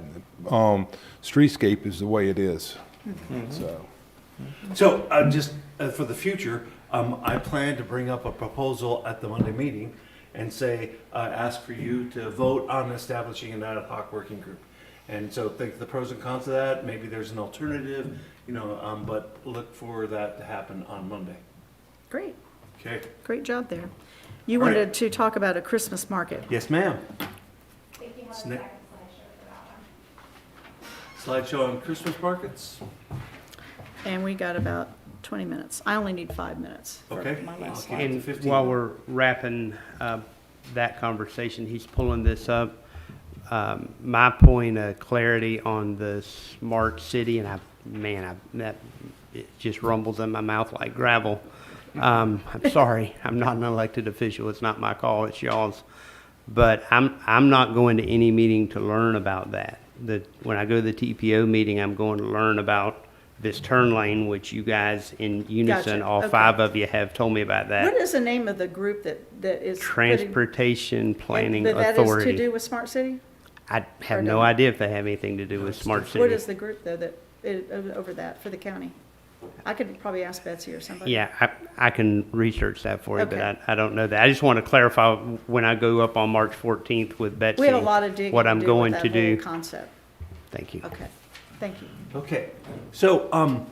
streetscape is the way it is. So. So, just for the future, I plan to bring up a proposal at the Monday meeting and say, ask for you to vote on establishing an ad hoc working group. And so think the pros and cons of that, maybe there's an alternative, but look for that to happen on Monday. Great, Okay? great job there. You All right. wanted to talk about a Christmas market. Yes, ma'am. If you want a Snip. second slideshow for that one. Slideshow on Christmas markets. And we got about 20 minutes. I only need 5 minutes for Okay. my last Okay. slide. And 15. while we're wrapping that conversation, he's pulling this up. My point of clarity on the smart city, and that it just rumbles in my mouth like gravel. I'm sorry, I'm not an elected official. It's not my call, it's y'all's. But I'm not going to any meeting to learn about that. When I go to the TPO meeting, I'm going to learn about this turn lane, which you guys in unison, Gotcha. all Okay. 5 of you have told me about that. What is the name of the group that is? putting- Transportation Planning But that is to Authority. do with Smart City? I have or no no? idea if they have anything to do with Smart City. What is the group, though, that, over that, for the county? I could probably ask Betsy or somebody. Yeah, I can research that for you, but Okay. I don't know that. I just want to clarify when I go up on March 14th with Betsy. We have a lot of digging what to I'm do going with to that whole do. concept. Thank you. Okay, thank you. Okay, so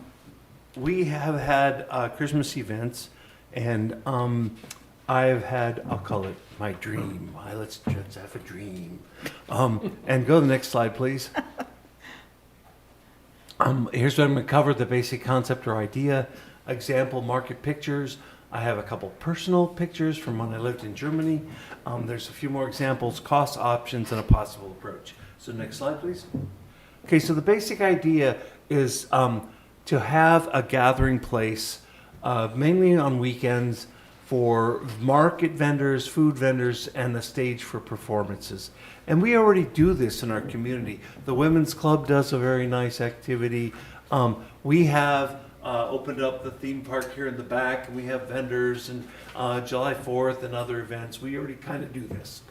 we have had Christmas events, and I've had, I'll call it my dream. Let's just have a dream. And go to the next slide, please. Here's what I'm going to cover: the basic concept or idea, example market pictures. I have a couple personal pictures from when I lived in Germany. There's a few more examples, cost options, and a possible approach. So next slide, please. Okay, so the basic idea is to have a gathering place, mainly on weekends, for market vendors, food vendors, and the stage for performances. And we already do this in our community. The Women's Club does a very nice activity. We have opened up the theme park here in the back, and we have vendors and July 4th and other events. We already kind of do this.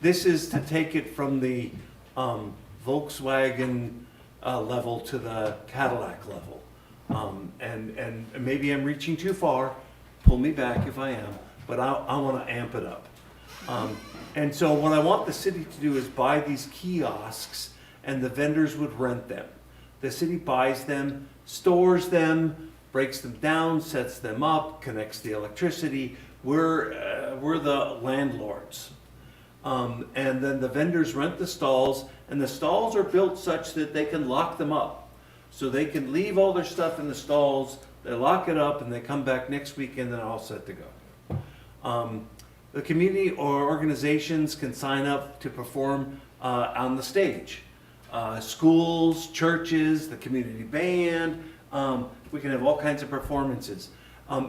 This is to take it from the Volkswagen level to the Cadillac level. And maybe I'm reaching too far, pull me back if I am, but I want to amp it up. And so what I want the city to do is buy these kiosks, and the vendors would rent them. The city buys them, stores them, breaks them down, sets them up, connects the electricity. We're the landlords. And then the vendors rent the stalls, and the stalls are built such that they can lock them up. So they can leave all their stuff in the stalls, they lock it up, and they come back next week and they're all set to go. The community or organizations can sign up to perform on the stage. Schools, churches, the community band, we can have all kinds of performances.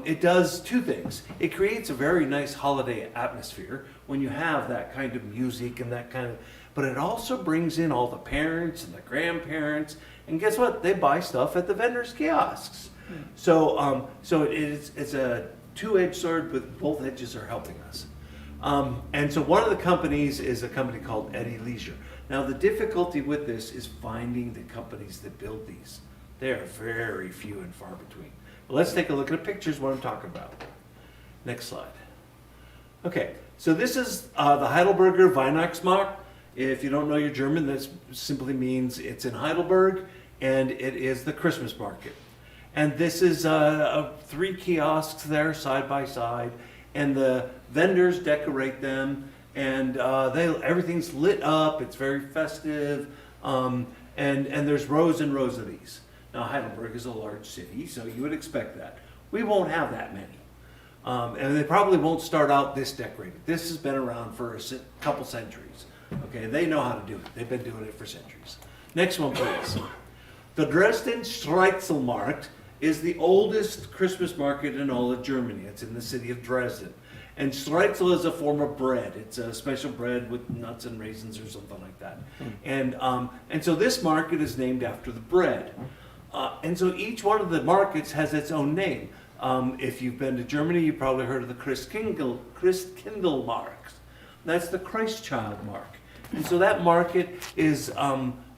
It does two things. It creates a very nice holiday atmosphere when you have that kind of music and that kind of, but it also brings in all the parents and the grandparents, and guess what? They buy stuff at the vendors' kiosks. So it's a two-edged sword, but both edges are helping us. And so one of the companies is a company called Eddie Leisure. Now the difficulty with this is finding the companies that build these. They are very few and far between. But let's take a look at pictures, what I'm talking about. Next slide. Okay, so this is the Heidelberger Weihnachtsmarkt. If you don't know your German, that simply means it's in Heidelberg, and it is the Christmas market. And this is 3 kiosks there side by side, and the vendors decorate them, and everything's lit up. It's very festive, and there's rows and rows of these. Now Heidelberg is a large city, so you would expect that. We won't have that many. And they probably won't start out this decorated. This has been around for a couple centuries. Okay, they know how to do it. They've been doing it for centuries. Next one, please. The Dresden Streitzelmarkt is the oldest Christmas market in all of Germany. It's in the city of Dresden. And Streitzel is a form of bread. It's a special bread with nuts and raisins or something like that. And so this market is named after the bread. And so each one of the markets has its own name. If you've been to Germany, you've probably heard of the Christkindlmarkt. That's the Christ Child mark. And so that market is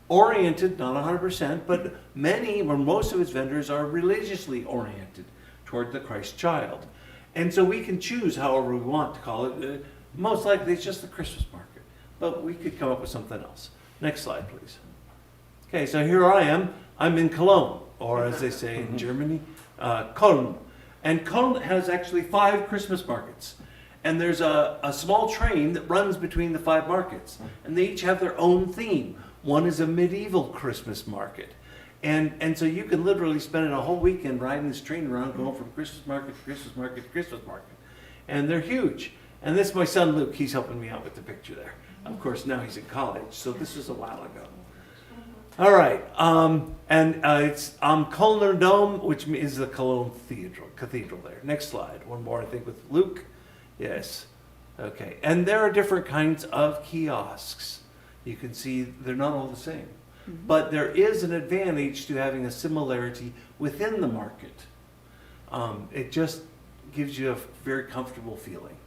oriented, not 100%, but many or most of its vendors are religiously oriented toward the Christ Child. And so we can choose however we want to call it. Most likely it's just the Christmas market, but we could come up with something else. Next slide, please. Okay, so here I am. I'm in Cologne, or as they say in Germany, Köln. And Köln has actually 5 Christmas markets. And there's a small train that runs between the 5 markets. And they each have their own theme. One is a medieval Christmas market. And so you can literally spend a whole weekend riding this train around, going from Christmas market to Christmas market to Christmas market. And they're huge. And this is my son Luke. He's helping me out with the picture there. Of course, now he's in college. So this was a while ago. All right. It's Kölner Dome, which is the Cologne Cathedral there. Next slide. One more, I think, with Luke. Yes. Okay. And there are different kinds of kiosks. You can see they're not all the same. But there is an advantage to having a similarity within the market. It just gives you a very comfortable feeling.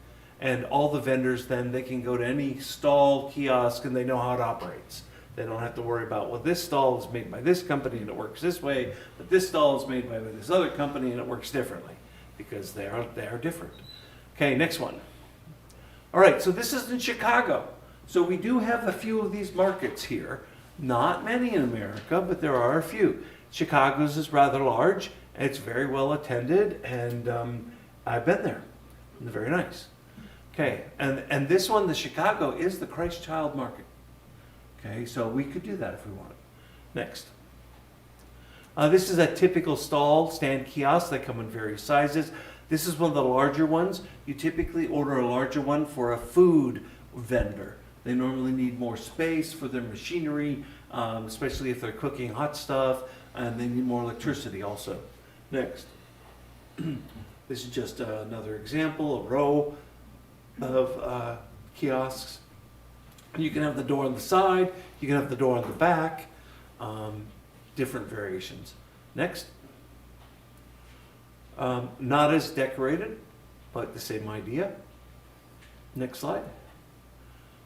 And all the vendors then, they can go to any stall, kiosk, and they know how it operates. They don't have to worry about, well, this stall is made by this company and it works this way, but this stall is made by this other company and it works differently, because they are different. Okay, next one. All right, so this is in Chicago. So we do have a few of these markets here. Not many in America, but there are a few. Chicago's is rather large. It's very well attended, and I've been there. It's very nice. Okay, and this one, the Chicago, is the Christ Child Market. Okay, so we could do that if we wanted. Next. This is a typical stall stand kiosk. They come in various sizes. This is one of the larger ones. You typically order a larger one for a food vendor. They normally need more space for their machinery, especially if they're cooking hot stuff, and they need more electricity also. Next. This is just another example, a row of kiosks. You can have the door on the side, you can have the door on the back, different variations. Next. Not as decorated, but the same idea. Next slide.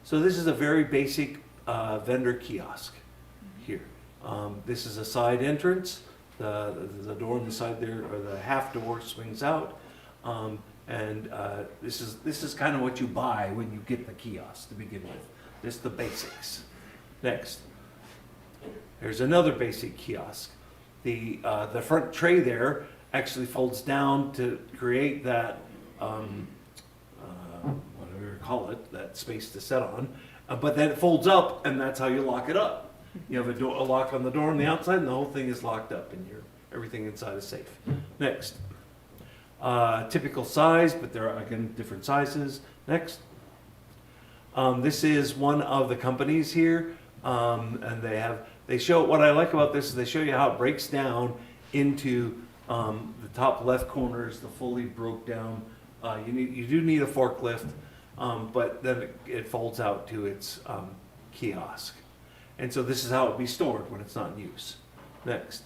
So this is a very basic vendor kiosk here. This is a side entrance. The door on the side there, or the half door, swings out. This is kind of what you buy when you get the kiosk to begin with. This is the basics. Next. There's another basic kiosk. The front tray there actually folds down to create that whatever you call it, that space to set on. But then it folds up, and that's how you lock it up. You have a lock on the door on the outside, and the whole thing is locked up, and everything inside is safe. Next. Typical size, but there are, again, different sizes. Next. This is one of the companies here, and they show, what I like about this is they show you how it breaks down into the top left corner is the fully broke down. You do need a forklift, but then it folds out to its kiosk. And so this is how it would be stored when it's not in use. Next.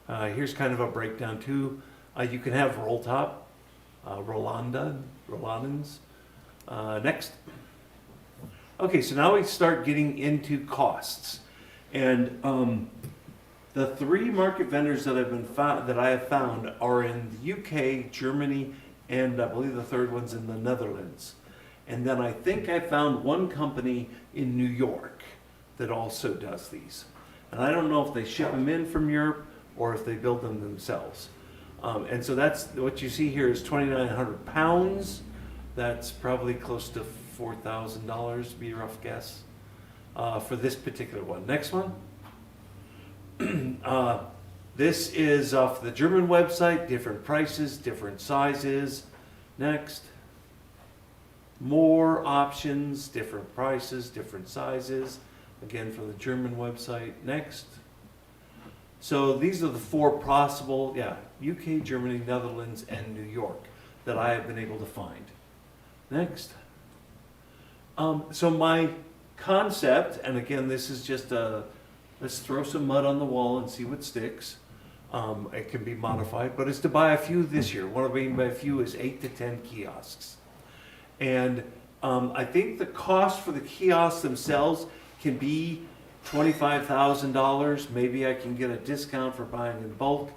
Here's kind of a breakdown too. You can have roll top, Rolandens. Next. Okay, so now we start getting into costs. And the 3 market vendors that I have found are in the UK, Germany, and I believe the third one's in the Netherlands. And then I think I found one company in New York that also does these. And I don't know if they ship them in from Europe or if they build them themselves. And so that's what you see here is 2,900 pounds. That's probably close to $4,000, be a rough guess, for this particular one. Next one. This is off the German website, different prices, different sizes. Next. More options, different prices, different sizes. Again, from the German website. Next. So these are the 4 possible, UK, Germany, Netherlands, and New York that I have been able to find. Next. So my concept, and again, this is just let's throw some mud on the wall and see what sticks. It can be modified, but it's to buy a few this year. What I mean by a few is 8 to 10 kiosks. And I think the cost for the kiosks themselves can be $25,000. Maybe I can get a discount for buying in bulk,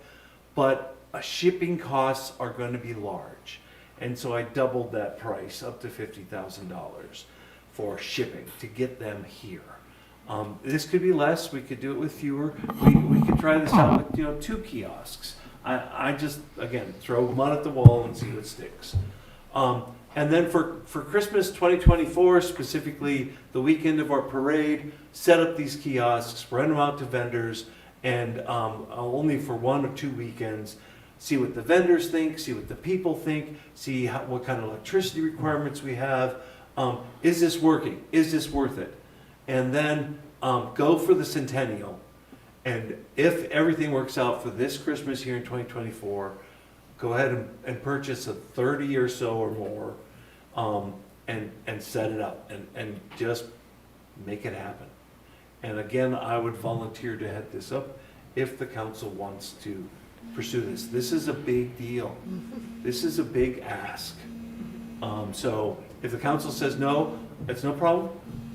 but shipping costs are going to be large. And so I doubled that price up to $50,000 for shipping to get them here. This could be less. We could do it with fewer. We could try this out with 2 kiosks. I just, again, throw mud at the wall and see what sticks. And then for Christmas 2024, specifically the weekend of our parade, set up these kiosks, rent them out to vendors, and only for 1 or 2 weekends, see what the vendors think, see what the people think, see what kind of electricity requirements we have. Is this working? Is this worth it? And then go for the centennial. And if everything works out for this Christmas here in 2024, go ahead and purchase a 30 or so or more, and set it up and just make it happen. And again, I would volunteer to head this up if the council wants to pursue this. This is a big deal. This is a big ask. So if the council says no, it's no problem.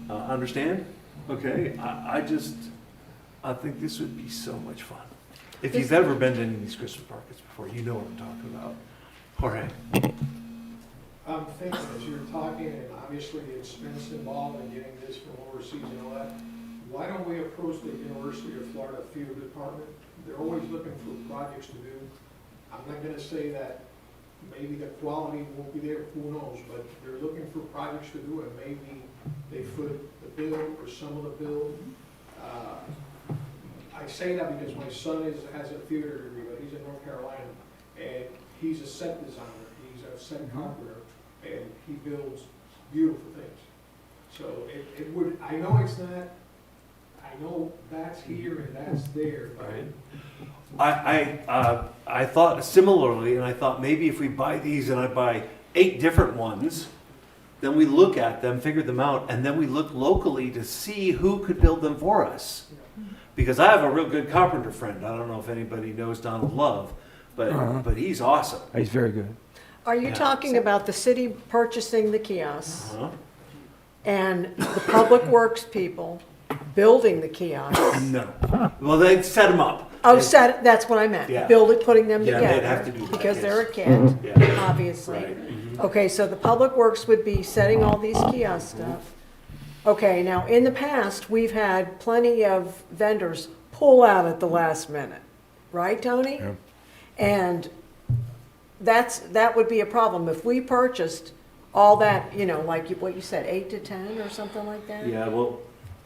Understand? Okay, I think this would be so much fun. If you've ever been to any of these Christmas markets before, you know what I'm talking about. Jorge. I'm thinking as you're talking, and obviously the expense involved in getting this from overseas and all that, why don't we approach the University of Florida Field Department? They're always looking for projects to do. I'm not gonna say that maybe the quality won't be there, who knows, but they're looking for projects to do, and maybe they foot the bill or some of the bill. I say that because my son has a theater degree, but he's in North Carolina, and he's a set designer, he's a set carpenter, and he builds beautiful things. So it would, I know it's not, I know that's here and that's there, but. Right. I thought similarly, and I thought maybe if we buy these and I buy 8 different ones, then we look at them, figure them out, and then we look locally to see who could build them for us. Because I have a real good carpenter friend. I don't know if anybody knows Donald Love, but he's awesome. He's very good. Are you talking about the city purchasing the kiosks and the public works people building the kiosks? No. Well, they'd set them up. Oh, that's what I meant. Yeah. Build it, putting them Yeah, together. they'd have to do that, because yes. they're a kid, Yeah. obviously. Right. Mhm. Okay, so the public works would be setting all these kiosks up. Okay, now in the past, we've had plenty of vendors pull out at the last minute, right, Tony? Yeah. And that would be a problem if we purchased all that, like what you said, 8 to 10 or something like that? Yeah, well,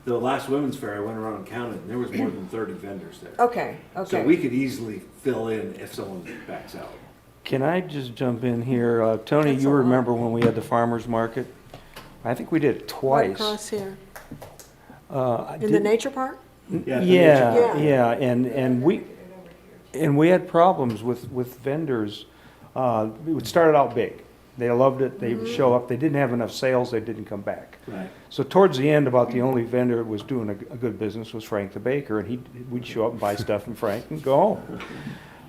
the last women's fair, I went around and counted, and there was more than 30 vendors there. Okay. So we could easily fill in if someone backs out. Can I just jump in here? Tony, you remember when we had the farmer's market? I think we did it twice. Right across here. In In the nature park? Yeah, and we had problems with vendors. It started out big. They loved it. They would show up. They didn't have enough sales. They didn't come back. Right. So towards the end, about the only vendor that was doing a good business was Frank the Baker, and we'd show up and buy stuff from Frank and go home.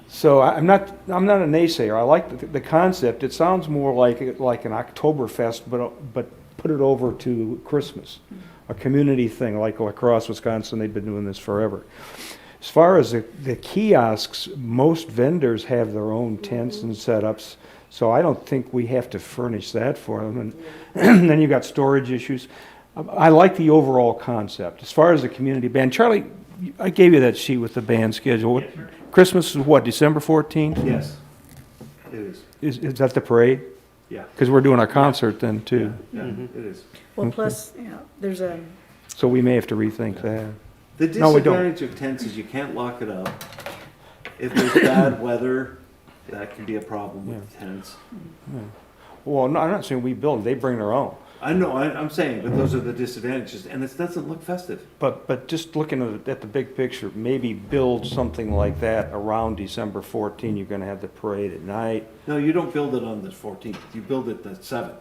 So I'm not a naysayer. I like the concept. It sounds more like an Oktoberfest, but put it over to Christmas, a community thing like across Wisconsin. They've been doing this forever. As far as the kiosks, most vendors have their own tents and setups, so I don't think we have to furnish that for them. And and then you've got storage issues. I like the overall concept. As far as the community band, Charlie, I gave you that sheet with the band schedule. Christmas is what, December 14th? Yes, it is. Is that the parade? Yeah. Because we're doing our concert then too. Yeah, it is. Well, plus, there's a, So we may have to rethink that. The No, we don't. disadvantage of tents is you can't lock it up. If there's bad weather, that can be a problem with tents. Well, no, I'm not saying we build, they bring their own. I know, I'm saying, but those are the disadvantages, and it doesn't look festive. But just looking at the big picture, maybe build something like that around December 14. You're gonna have the parade at night. No, you don't build it on the 14th, you build it the 7th.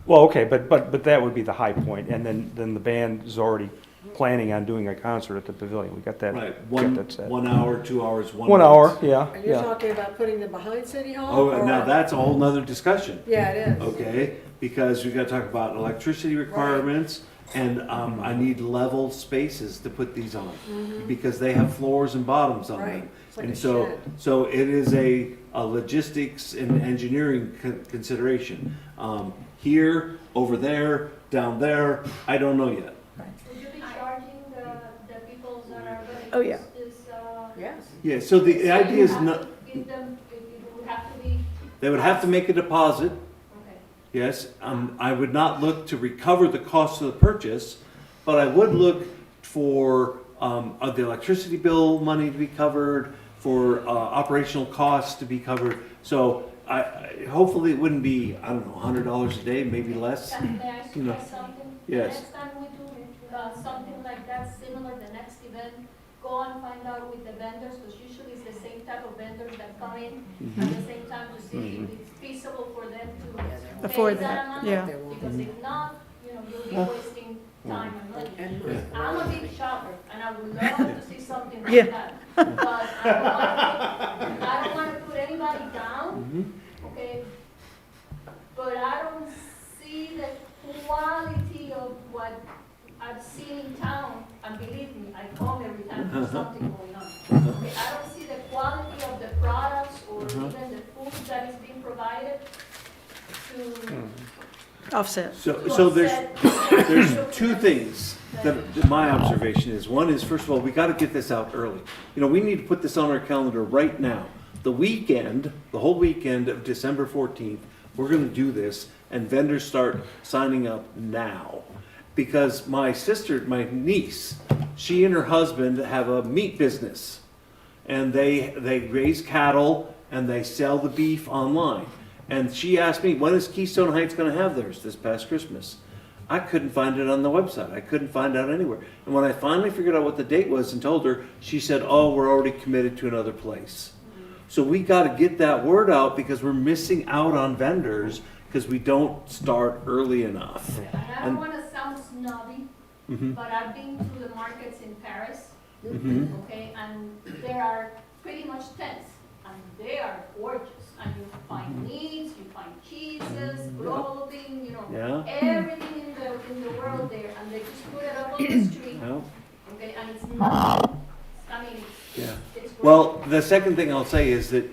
Well, okay, but that would be the high point, and then the band is already planning on doing a concert at the pavilion. We got that. Right, got that set. 1 hour, 2 hours, 1 1 night. hour, yeah, And you're yeah. talking about putting them behind City Hall? Oh, or- now that's a whole nother discussion. Yeah, it is. Okay, because we gotta talk about electricity requirements, and, I need level spaces to put these on. Because they have floors and bottoms on Right. them. It's like And a so, shed. so it is a logistics and engineering consideration. Here, over there, down there, I don't know yet. Would you be charging the people that are going to Oh, yeah. use this? Yes. Yeah, so the idea is You have not, to give them, it would have to be, they would have to make a deposit. okay. Yes, I would not look to recover the cost of the purchase, but I would look for the electricity bill money to be covered, for operational costs to be covered. So hopefully it wouldn't be, I don't know, $100 a day, maybe less. May I You know, suggest something? yes. The next time we do something like that, similar, the next event, go and find out with the vendors, because usually it's the same type of vendors that come in at the same time to see if it's feasible for them to Afford pay that, amount. yeah. Because if not, you'll be wasting time and money. I'm a big shopper, and I would love to see something like Yeah. that. But I don't want to put anybody down, okay? But I don't see the quality of what I've seen in town, and believe me, I come every time there's something going on. Okay, I don't see the quality of the products or even the food that is being provided to offset. So there's two things that my observation is. One is, first of all, we gotta get this out early. We need to put this on our calendar right now. The weekend, the whole weekend of December 14th, we're gonna do this, and vendors start signing up now. Because my sister, my niece, she and her husband have a meat business. And they raise cattle and they sell the beef online. And she asked me, when is Keystone Heights gonna have theirs this past Christmas? I couldn't find it on the website. I couldn't find out anywhere. And when I finally figured out what the date was and told her, she said, oh, we're already committed to another place. So we gotta get that word out because we're missing out on vendors because we don't start early enough. And I don't want to sound snobby, but I've been to the markets in Paris, okay, and there are pretty much tents, and they are gorgeous. And you find meats, you find cheeses, clothing, Yeah. everything in the world there, and they just put it up on the street, Yeah. okay, and it's not, I mean, Yeah. it's great. Well, the second thing I'll say is that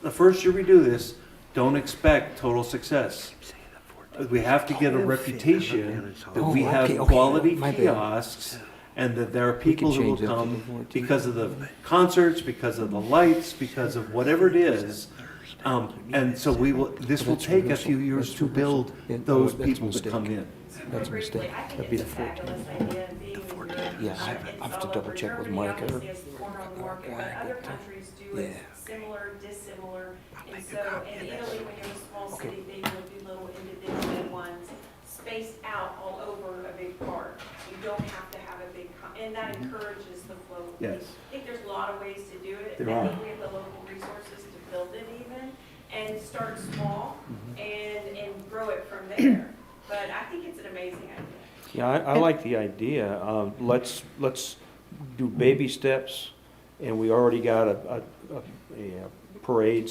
the first year we do this, don't expect total success. We have to get a reputation that we have quality kiosks and that there are people who will come because of the concerts, because of the lights, because of whatever it is. And so this will take a few years to build those people to come in. That's a mistake. That'd be the 14th. Yeah, I have to double check with Mike. But other countries do it similar, dissimilar. And so in Italy, when you're a small city, they will do little individual ones spaced out all over a big park. You don't have to have a big, and that encourages the flow. Yes. I think there's a lot of ways to do it. There I are. think we have the local resources to build it even and start small and grow it from there. But I think it's an amazing idea. Yeah, I like the idea. Let's do baby steps, and we already got a parade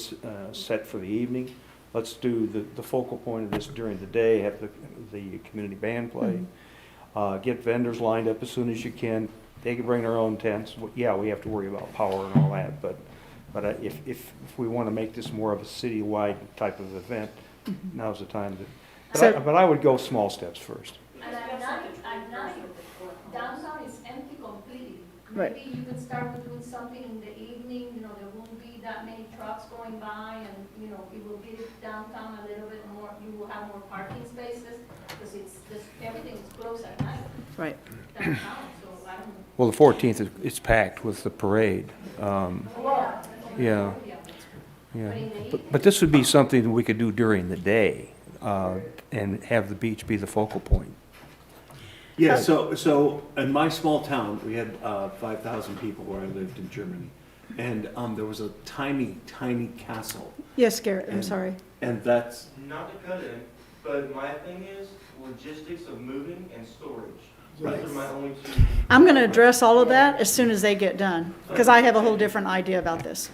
set for the evening. Let's do the focal point of this during the day, have the community band play. Get vendors lined up as soon as you can. They can bring their own tents. Yeah, we have to worry about power and all that, but if we want to make this more of a citywide type of event, now's the time to, but I would go small steps first. And at night, downtown is empty completely. Right. Maybe you could start with doing something in the evening, you know, there won't be that many trucks going by, and, you know, it will give downtown a little bit more, you will have more parking spaces, because everything is closed at night. Right. Downtown, so I don't. Well, the 14th, it's packed with the parade. Yeah. Yeah. But this would be something that we could do during the day, and have the beach be the focal point. Yeah, so in my small town, we had 5,000 people where I lived in Germany. And there was a tiny, tiny castle. Yes, Garrett, I'm sorry. And that's, Not to cut in, but my thing is logistics of moving and storage. Right. Those are my only two. I'm going to address all of that as soon as they get done, because I have a whole different idea about this.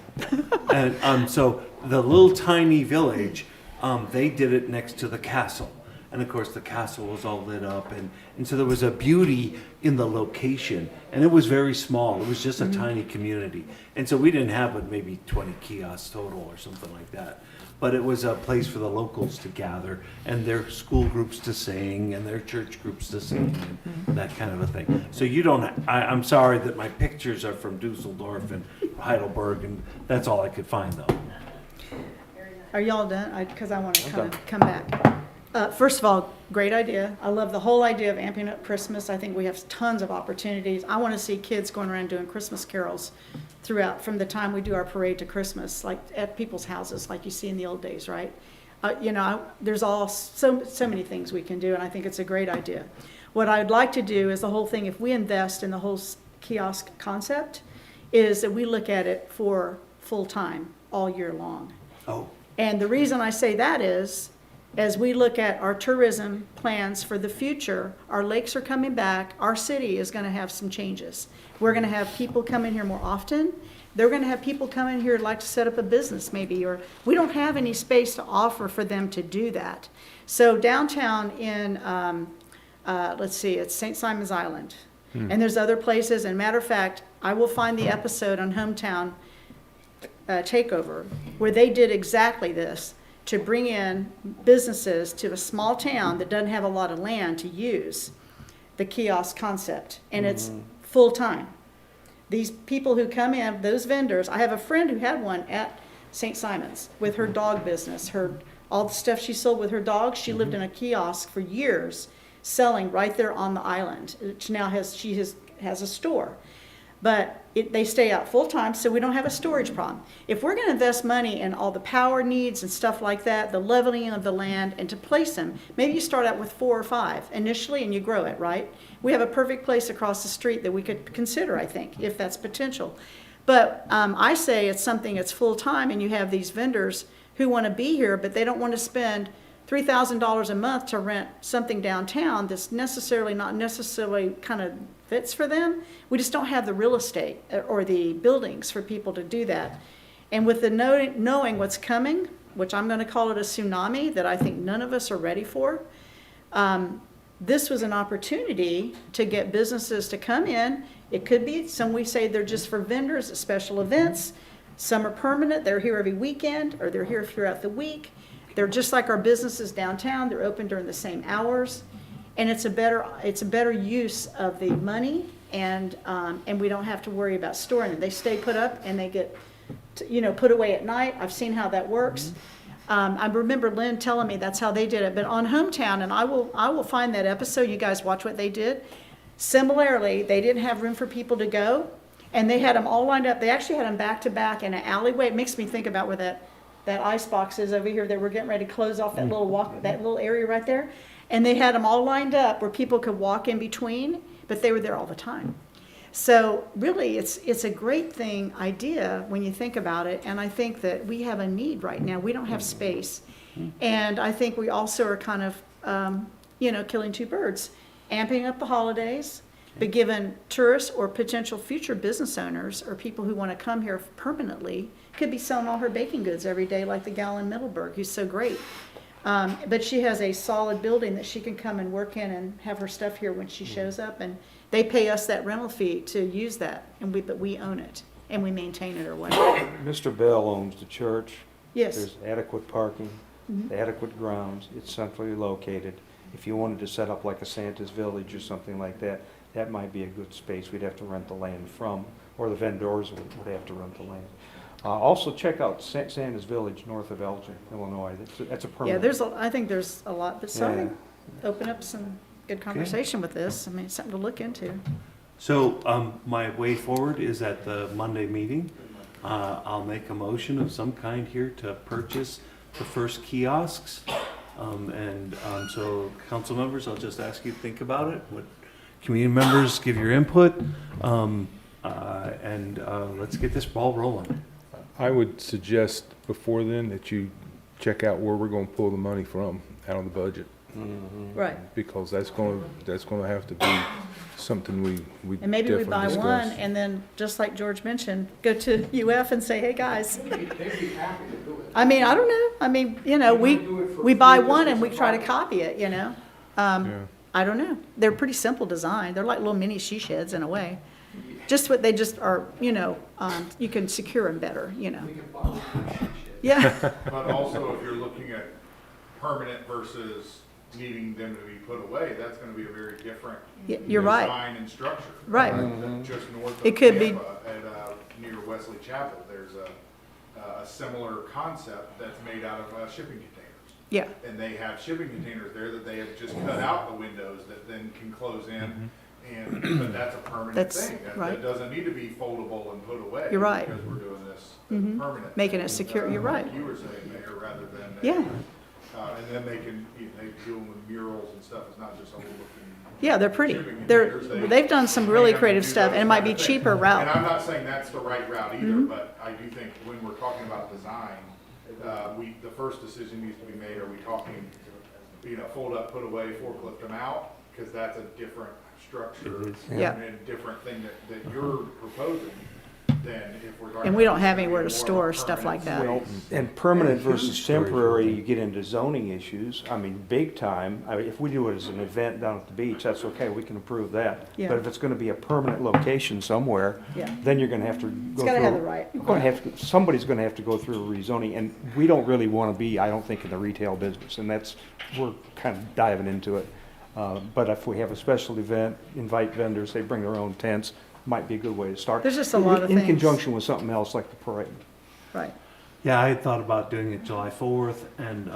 and so the little tiny village, they did it next to the castle. And of course, the castle was all lit up, and so there was a beauty in the location, and it was very small. It was just a tiny community, and so we didn't have but maybe 20 kiosks total or something like that. But it was a place for the locals to gather, and their school groups to sing, and their church groups to sing, and that kind of a thing. So you don't. I'm sorry that my pictures are from Dusseldorf and Heidelberg, and that's all I could find though. Are y'all done? Because I want to kind of come back. First of all, great idea. I love the whole idea of amping up Christmas. I think we have tons of opportunities. I want to see kids going around doing Christmas carols throughout, from the time we do our parade to Christmas, like at people's houses, like you see in the old days, right? You know, there's so many things we can do, and I think it's a great idea. What I'd like to do is the whole thing, if we invest in the whole kiosk concept, is that we look at it for full time all year long. Oh. And the reason I say that is, as we look at our tourism plans for the future, our lakes are coming back, our city is going to have some changes. We're going to have people come in here more often. They're going to have people come in here who'd like to set up a business maybe, or we don't have any space to offer for them to do that. So downtown in, let's see, it's St. Simon's Island. And there's other places, and matter of fact, I will find the episode on Hometown Takeover where they did exactly this, to bring in businesses to a small town that doesn't have a lot of land to use the kiosk concept. And it's full time. These people who come in, those vendors, I have a friend who had one at St. Simon's with her dog business. All the stuff she sold with her dog, she lived in a kiosk for years selling right there on the island. She now has a store. But they stay out full time, so we don't have a storage problem. If we're going to invest money in all the power needs and stuff like that, the leveling of the land, and to place them, maybe you start out with 4 or 5 initially and you grow it, right? We have a perfect place across the street that we could consider, I think, if that's potential. But I say it's something that's full time, and you have these vendors who want to be here, but they don't want to spend $3,000 a month to rent something downtown that's not necessarily kind of fits for them. We just don't have the real estate or the buildings for people to do that. And with the knowing what's coming, which I'm going to call it a tsunami that I think none of us are ready for, this was an opportunity to get businesses to come in. It could be, some we say they're just for vendors at special events. Some are permanent, they're here every weekend, or they're here throughout the week. They're just like our businesses downtown. They're open during the same hours, and it's a better use of the money, and we don't have to worry about storing it. They stay put up and they get, put away at night. I've seen how that works. I remember Lynn telling me that's how they did it. But on Hometown, and I will find that episode. You guys watch what they did. Similarly, they didn't have room for people to go, and they had them all lined up. They actually had them back to back in an alleyway. It makes me think about where that ice box is over here that we're getting ready to close off that little area right there. And they had them all lined up where people could walk in between, but they were there all the time. So really, it's a great idea when you think about it. And I think that we have a need right now. We don't have space. And I think we also are kind of, killing two birds, amping up the holidays, but giving tourists or potential future business owners or people who want to come here permanently, could be selling all her baking goods every day, like the gal in Middleburg, who's so great. But she has a solid building that she can come and work in and have her stuff here when she shows up. And they pay us that rental fee to use that, but we own it and we maintain it or whatever. Mr. Bell owns the church. Yes. There's adequate parking, adequate grounds. It's centrally located. If you wanted to set up like a Santa's Village or something like that, that might be a good space. We'd have to rent the land from, or the vendors would have to rent the land. Also, check out Santa's Village north of Elgin, Illinois. That's a permanent. Yeah, I think there's a lot, but so I think open up some good conversation with this. I mean, it's something to look into. So, my way forward is at the Monday meeting. I'll make a motion of some kind here to purchase the first kiosks. So council members, I'll just ask you to think about it. What community members, give your input. Let's get this ball rolling. I would suggest before then that you check out where we're gonna pull the money from out of the budget. Right. Because that's gonna have to be something we And maybe we definitely buy discuss. one and then, just like George mentioned, go to UF and say, hey, guys. They'd be happy to do it. I mean, I don't know. I mean, we buy one and we try to copy it, I don't know. They're pretty simple design. They're like little mini she sheds in a way. Just what they just are, you can secure them better, Yeah. But also, if you're looking at permanent versus needing them to be put away, that's gonna be a very different You're right. design and structure. Right. Just north of It could be- Tampa at, near Wesley Chapel, there's a similar concept that's made out of shipping containers. Yeah. And they have shipping containers there that they have just cut out the windows that then can close in. But that's a permanent That's thing. right. That doesn't need to be foldable and put away. You're right. Because we're doing this Mhm. permanent. Making it thing, secure. You're right. Like you were saying, Mayor, rather than. Yeah. And then they do them with murals and stuff. It's not just old looking. Yeah, they're pretty. shipping They're, containers. they've done some really they creative do stuff, those and it might kind be of things. cheaper route. And I'm not saying that's the right route either, Mhm. but I do think when we're talking about design, the first decision needs to be made, are we talking, fold up, put away, forklift them out? Because that's a different structure Yeah. and a different thing that you're proposing than if we're talking. And we don't about have something anywhere to more store of a stuff like that. permanent Well, space. and permanent versus temporary, you get into zoning issues. I mean, big time, if we do it as an event down at the beach, that's okay, we can approve that. Yeah. But if it's gonna be a permanent location somewhere, Yeah. then you're gonna have to go through. gotta have the right- Somebody's gonna have to go through a rezoning, and we don't really wanna be, I don't think, in the retail business, and we're kind of diving into it. But if we have a special event, invite vendors, they bring their own tents, might be a good way to start. There's just a lot of In things. conjunction with something else like the parade. Right. Yeah, I had thought about doing it July 4th and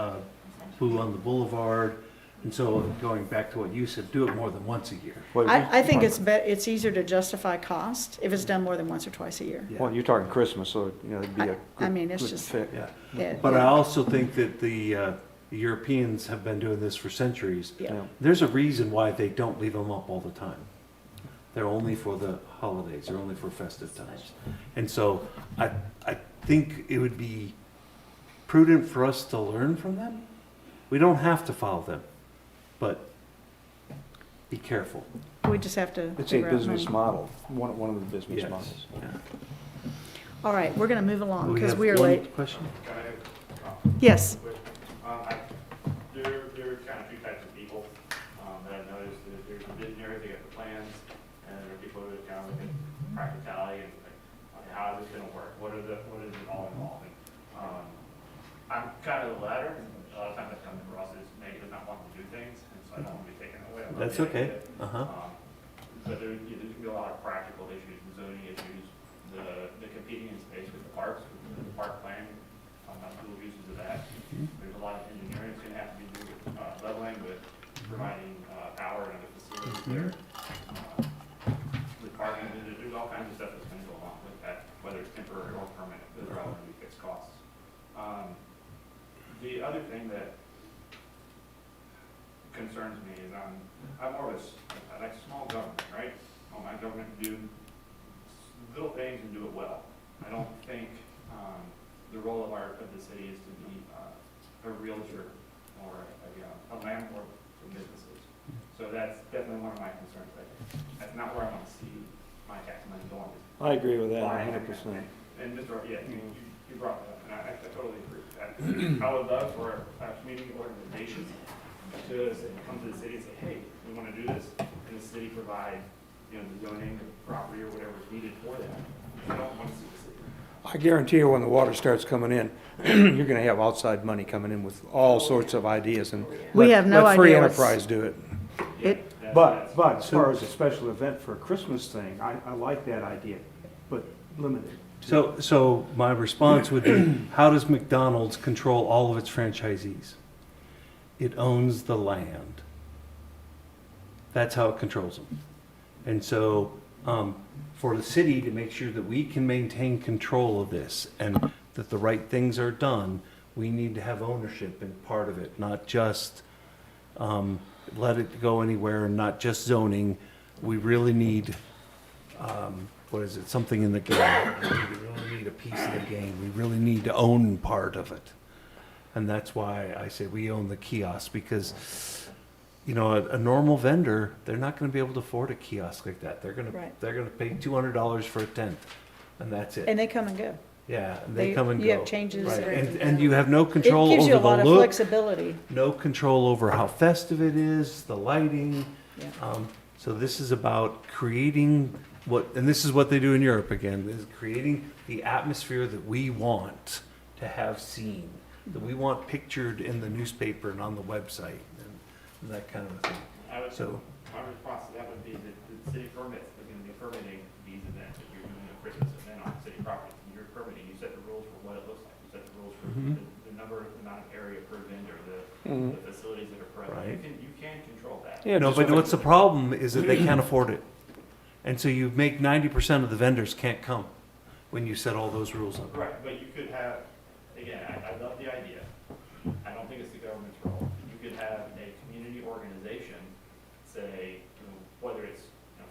Blue on the Boulevard. And so going back to what you said, do it more than once a year. I think it's easier to justify cost if it's done more than once or twice a year. Well, you're talking Christmas, so, it'd be a I mean, it's good just- fit. Yeah, But yeah. I also think that the Europeans have been doing this for centuries. Yeah. There's a reason why they don't leave them up all the time. They're only for the holidays, they're only for festive times. And so I think it would be prudent for us to learn from them. We don't have to follow them, but be careful. We just have to It's a figure out business money. model, one of the business Yes. models. All right, we're gonna move along because have we are one late. question? Yes. There are kind of two types of people that I've noticed. There's the visionaries, they get the plans, and there are people that kind of look at practicality and like, okay, how is this going to work? What is it all involving? I'm kind of the latter. A lot of times that comes across as negative, not wanting to do things, and so I don't want to be taken away. I'm not That's getting okay. it. Uh-huh. But there's going to be a lot of practical issues, the zoning issues, the competing in space with the parks, with the park plan, dual uses of that. There's a lot of engineering that's going to have to be done with leveling, with providing power and other facilities there. With parking, there's all kinds of stuff that's going to go along with that, whether it's temporary or permanent. Those are all going to be fixed costs. The other thing that concerns me is I'm more of I like small government, right? I want my government to do little things and do it well. I don't think the role of the city is to be a realtor or a landlord for businesses. So that's definitely one of my concerns. That's not where I want to see my tax money going. I agree with that Buying 100%. And Mr. Yeah, you brought that up, and I totally agree with that. I would love for a community organization to come to the city and say, hey, we want to do this, and the city provide, the zoning, the property, or whatever is needed for that. I don't want to see the city. I guarantee you, when the water starts coming in, you're gonna have outside money coming in with all sorts of ideas, and We have no let free idea what's- enterprise do it. But as far as a special event for a Christmas thing, I like that idea, but limited. So my response would be, how does McDonald's control all of its franchisees? It owns the land. That's how it controls them. And so, for the city to make sure that we can maintain control of this and that the right things are done, we need to have ownership in part of it, not just let it go anywhere, and not just zoning. We really need, something in the game. We really need a piece of the game. We really need to own part of it. And that's why I say we own the kiosk, because, a normal vendor, they're not gonna be able to afford a kiosk like that. They're gonna pay $200 for a tent, and that's it. And they come and go. Yeah, and they come and go. You have changes. Right, and you have no control It gives over you a the lot of look, flexibility. no control over how festive it is, the lighting. Yeah. So this is about creating and this is what they do in Europe again, is creating the atmosphere that we want to have seen, that we want pictured in the newspaper and on the website, and that kind of thing. I would, So, my response to that would be that the city permits are going to be permitting these events. If you're doing a Christmas event on city property, you're permitting, you set the rules for what it looks like. You set the rules for Mhm. the amount of area per vendor, the facilities that are present. Right. You can control that. No, but what's the problem is that they can't afford it. And so you make 90% of the vendors can't come when you set all those rules up. Right, but you could have, again, I love the idea. I don't think it's the government's role. You could have a community organization say, whether it's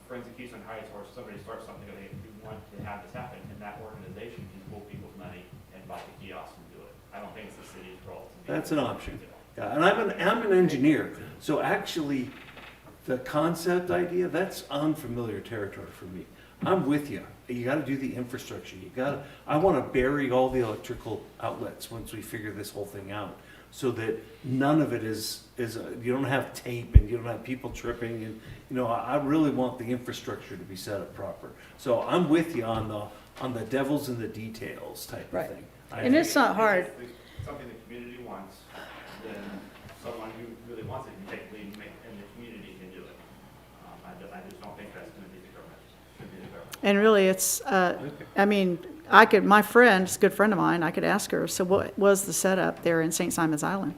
Friends of Keystone Heights or somebody starts something that they want to have this happen, and that organization can pull people's money and buy the kiosk and do it. I don't think it's the city's role to be. That's an option. Yeah, and I'm an engineer, so actually, the concept idea, that's unfamiliar territory for me. I'm with you. You gotta do the infrastructure. I wanna bury all the electrical outlets once we figure this whole thing out, so that none of it is, you don't have tape and you don't have people tripping, and, I really want the infrastructure to be set up proper. So I'm with you on the devil's in the details type of thing. And it's not hard. If it's something the community wants, then someone who really wants it can take the lead and the community can do it. I just don't think that's gonna be the government. Should be the government. And really, it's, my friend, it's a good friend of mine, I could ask her, so what was the setup there in St. Simon's Island?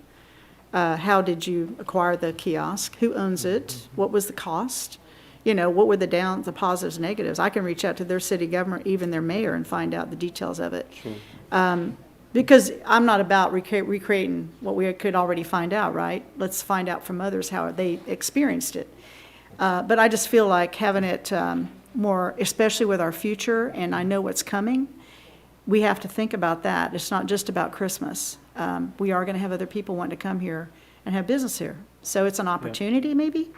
How did you acquire the kiosk? Who owns it? What was the cost? What were the positives, negatives? I can reach out to their city government, even their mayor, and find out the details of it. Sure. Because I'm not about recreating what we could already find out, right? Let's find out from others how they experienced it. But I just feel like having it more, especially with our future, and I know what's coming, we have to think about that. It's not just about Christmas. We are going to have other people wanting to come here and have business here. So it's an opportunity, maybe?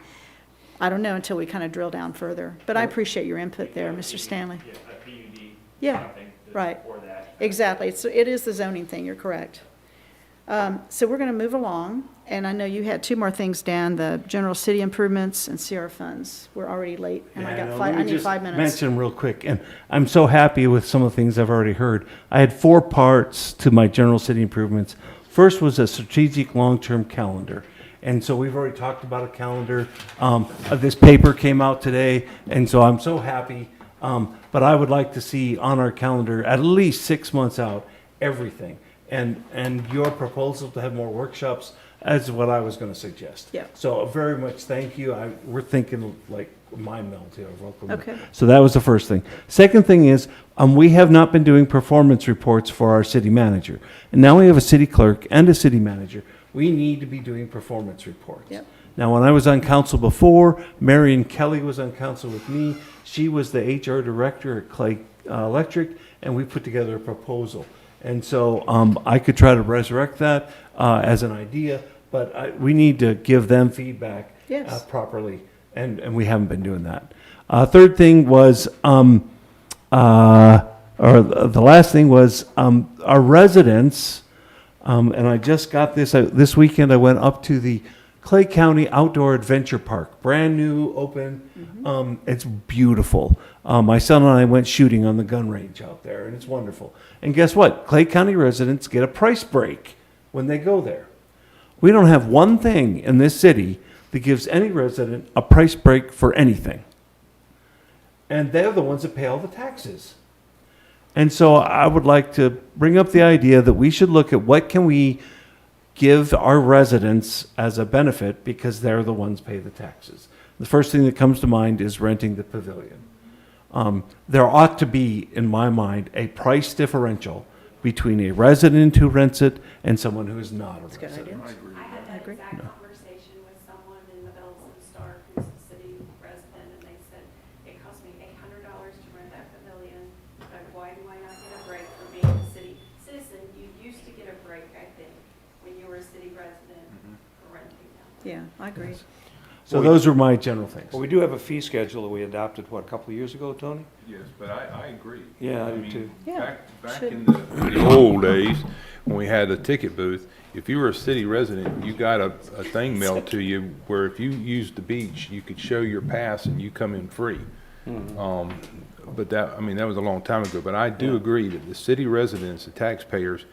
I don't know until we kind of drill down further. But I appreciate your input there, Mr. Stanley. Yeah, a PUD. Yeah, Something that's right. for that. Exactly. It is the zoning thing, you're correct. So we're going to move along, and I know you had two more things down, the general city improvements and CR funds. We're already late, and I need 5 minutes. Mention real quick, and I'm so happy with some of the things I've already heard. I had 4 parts to my general city improvements. First was a strategic long-term calendar. And so we've already talked about a calendar. This paper came out today, and so I'm so happy. But I would like to see on our calendar, at least 6 months out, everything. And your proposal to have more workshops is what I was going to suggest. Yeah. So very much thank you. We're thinking like mind melt here. Okay. So that was the first thing. Second thing is, we have not been doing performance reports for our city manager. And now we have a city clerk and a city manager. We need to be doing performance reports. Yep. Now, when I was on council before, Marion Kelly was on council with me. She was the HR director at Clay Electric, and we put together a proposal. And so I could try to resurrect that as an idea, but we need to give them feedback Yes. properly, and we haven't been doing that. Third thing was or the last thing was, our residents, and I just got this, this weekend I went up to the Clay County Outdoor Adventure Park, brand new, open. It's beautiful. My son and I went shooting on the gun range out there, and it's wonderful. And guess what? Clay County residents get a price break when they go there. We don't have one thing in this city that gives any resident a price break for anything. And they're the ones that pay all the taxes. And so I would like to bring up the idea that we should look at what can we give our residents as a benefit because they're the ones pay the taxes. The first thing that comes to mind is renting the pavilion. There ought to be, in my mind, a price differential between a resident who rents it and someone who is not a resident. I had that exact conversation with someone in the Bells and Star who's a city resident, and they said, it cost me $800 to rent that pavilion, but why do I not get a break for being a city citizen? You used to get a break, I think, when you were a city resident for renting them. Yeah, I agree. So those are my general things. Well, we do have a fee schedule that we adopted, what, a couple of years ago, Tony? Yes, but I agree. Yeah, I do mean, too. Yeah, Back should. in the old days, when we had a ticket booth, if you were a city resident, you got a thing mailed to you where if you used the beach, you could show your pass and you come in free. But that was a long time ago. But I do agree that the city residents, the taxpayers,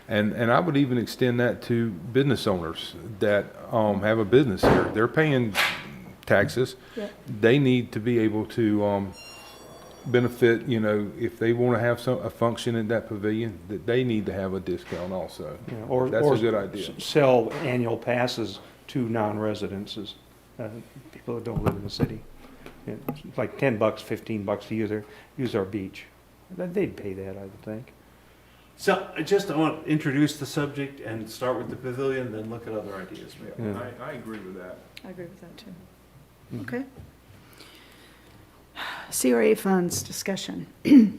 and I would even extend that to business owners that have a business here. They're paying taxes. Yep. They need to be able to benefit, if they want to have a function in that pavilion, that they need to have a discount also. Yeah, or That's a good idea. Sell annual passes to non-residences, people that don't live in the city. It's like $10, $15 to use our beach. They'd pay that, I would think. So I want to introduce the subject and start with the pavilion, then look at other ideas. Yeah. I agree with that. I agree with that, too. Okay. CRA funds discussion. It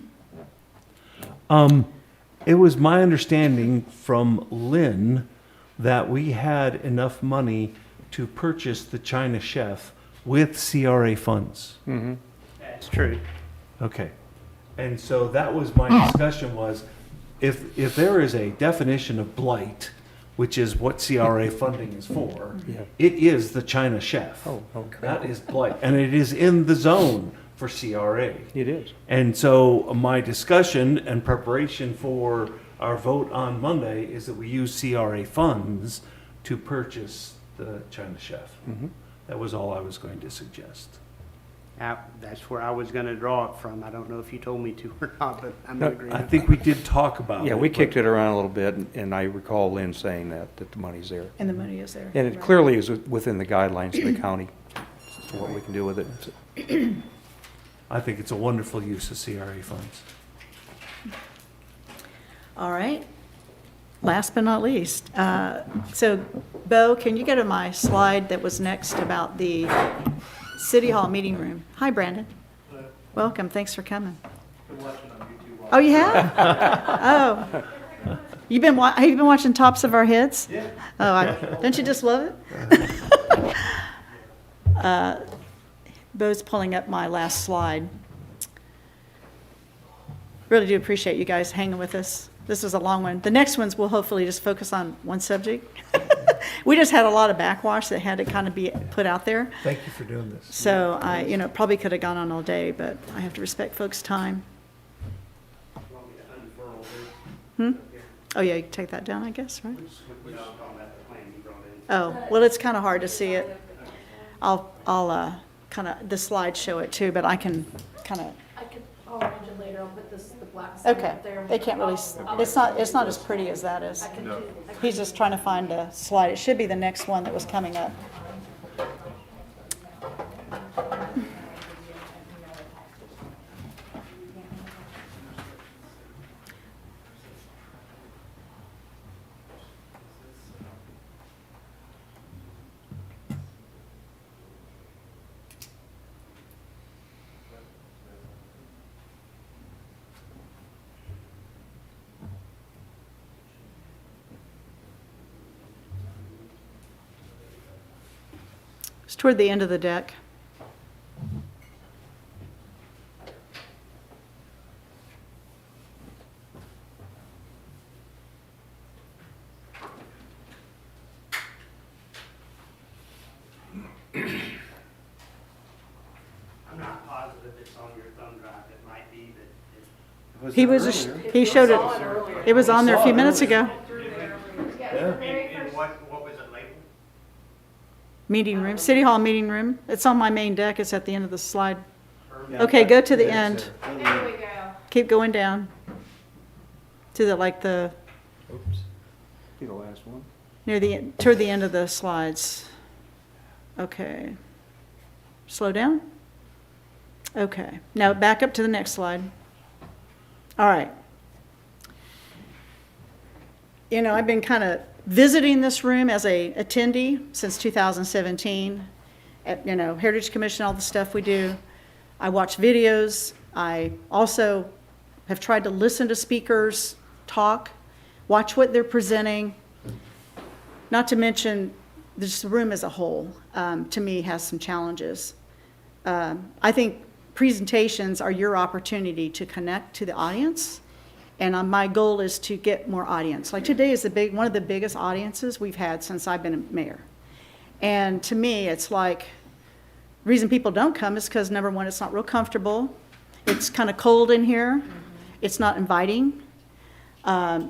was my understanding from Lynn that we had enough money to purchase the China Chef with CRA funds. That's true. Okay. And so that was my discussion was, if there is a definition of blight, which is what CRA funding is for, Yeah. it is the China Chef. Oh, okay. That is blight, and it is in the zone for CRA. It is. And so my discussion and preparation for our vote on Monday is that we use CRA funds to purchase the China Chef. That was all I was going to suggest. That's where I was going to draw it from. I don't know if you told me to or not, but I'm in agreement. I think we did talk about it. Yeah, we kicked it around a little bit, and I recall Lynn saying that the money's there. And the money is there. And it Right. clearly is within the guidelines of the county, as to what we can do with it. I think it's a wonderful use of CRA funds. All right. Last but not least, so Bo, can you go to my slide that was next about the City Hall meeting room? Hi, Brandon. Welcome, thanks for coming. Oh, you have? Oh. Have you been watching Tops of Our Heads? Yeah. Oh, don't you just love it? Bo's pulling up my last slide. Really do appreciate you guys hanging with us. This was a long one. The next ones will hopefully just focus on one subject. We just had a lot of backwash that had to kind of be put out there. Thank you for doing this. So I, probably could have gone on all day, but I have to respect folks' time. Oh, yeah, you can take that down, I guess, right? Oh, well, it's kind of hard to see it. I'll kind of, the slides show it too, but I can kind of, I'll arrange it later, I'll put the black sign okay. up there. They can't really, it's not as pretty as that is. He's just trying to find a slide. It should be the next one that was coming up. It's toward the end of the deck. I'm not positive it's on your thumb drive, it might be that He showed it, it was on there a few minutes ago. And what was it labeled? Meeting room, City Hall meeting room. It's on my main deck. It's at the end of the slide. Okay, go to the end. There we go. Keep going down. To the, like the, Oops. Be the last one. toward the end of the slides. Okay. Slow down. Okay. Now back up to the next slide. All right. You know, I've been kind of visiting this room as a attendee since 2017. At, you know, Heritage Commission, all the stuff we do. I watch videos. I also have tried to listen to speakers talk, watch what they're presenting. Not to mention, this room as a whole, to me, has some challenges. I think presentations are your opportunity to connect to the audience. And my goal is to get more audience. Like today is one of the biggest audiences we've had since I've been a mayor. And to me, it's like, the reason people don't come is because, number one, it's not real comfortable. It's kind of cold in here. It's not inviting.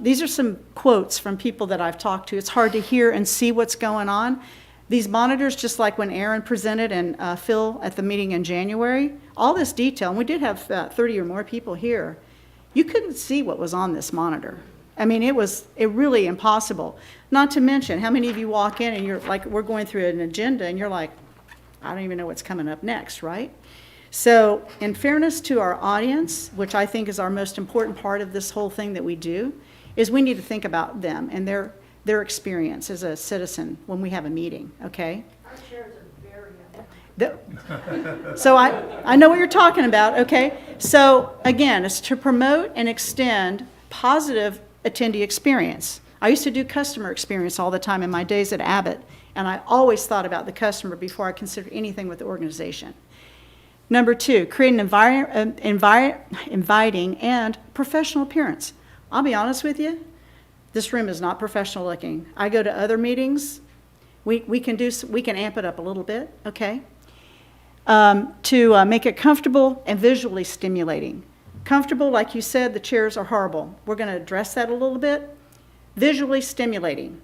These are some quotes from people that I've talked to. It's hard to hear and see what's going on. These monitors, just like when Aaron presented and Phil at the meeting in January, all this detail, and we did have 30 or more people here, you couldn't see what was on this monitor. I mean, it really impossible. Not to mention, how many of you walk in and you're like, we're going through an agenda and you're like, I don't even know what's coming up next, right? So in fairness to our audience, which I think is our most important part of this whole thing that we do, is we need to think about them and their experience as a citizen when we have a meeting, okay? Our chairs are very So I know what you're talking about, okay? So again, it's to promote and extend positive attendee experience. I used to do customer experience all the time in my days at Abbott, and I always thought about the customer before I considered anything with the organization. Number two, create an inviting and professional appearance. I'll be honest with you, this room is not professional looking. I go to other meetings, we can amp it up a little bit, okay? To make it comfortable and visually stimulating. Comfortable, like you said, the chairs are horrible. We're going to address that a little bit. Visually stimulating.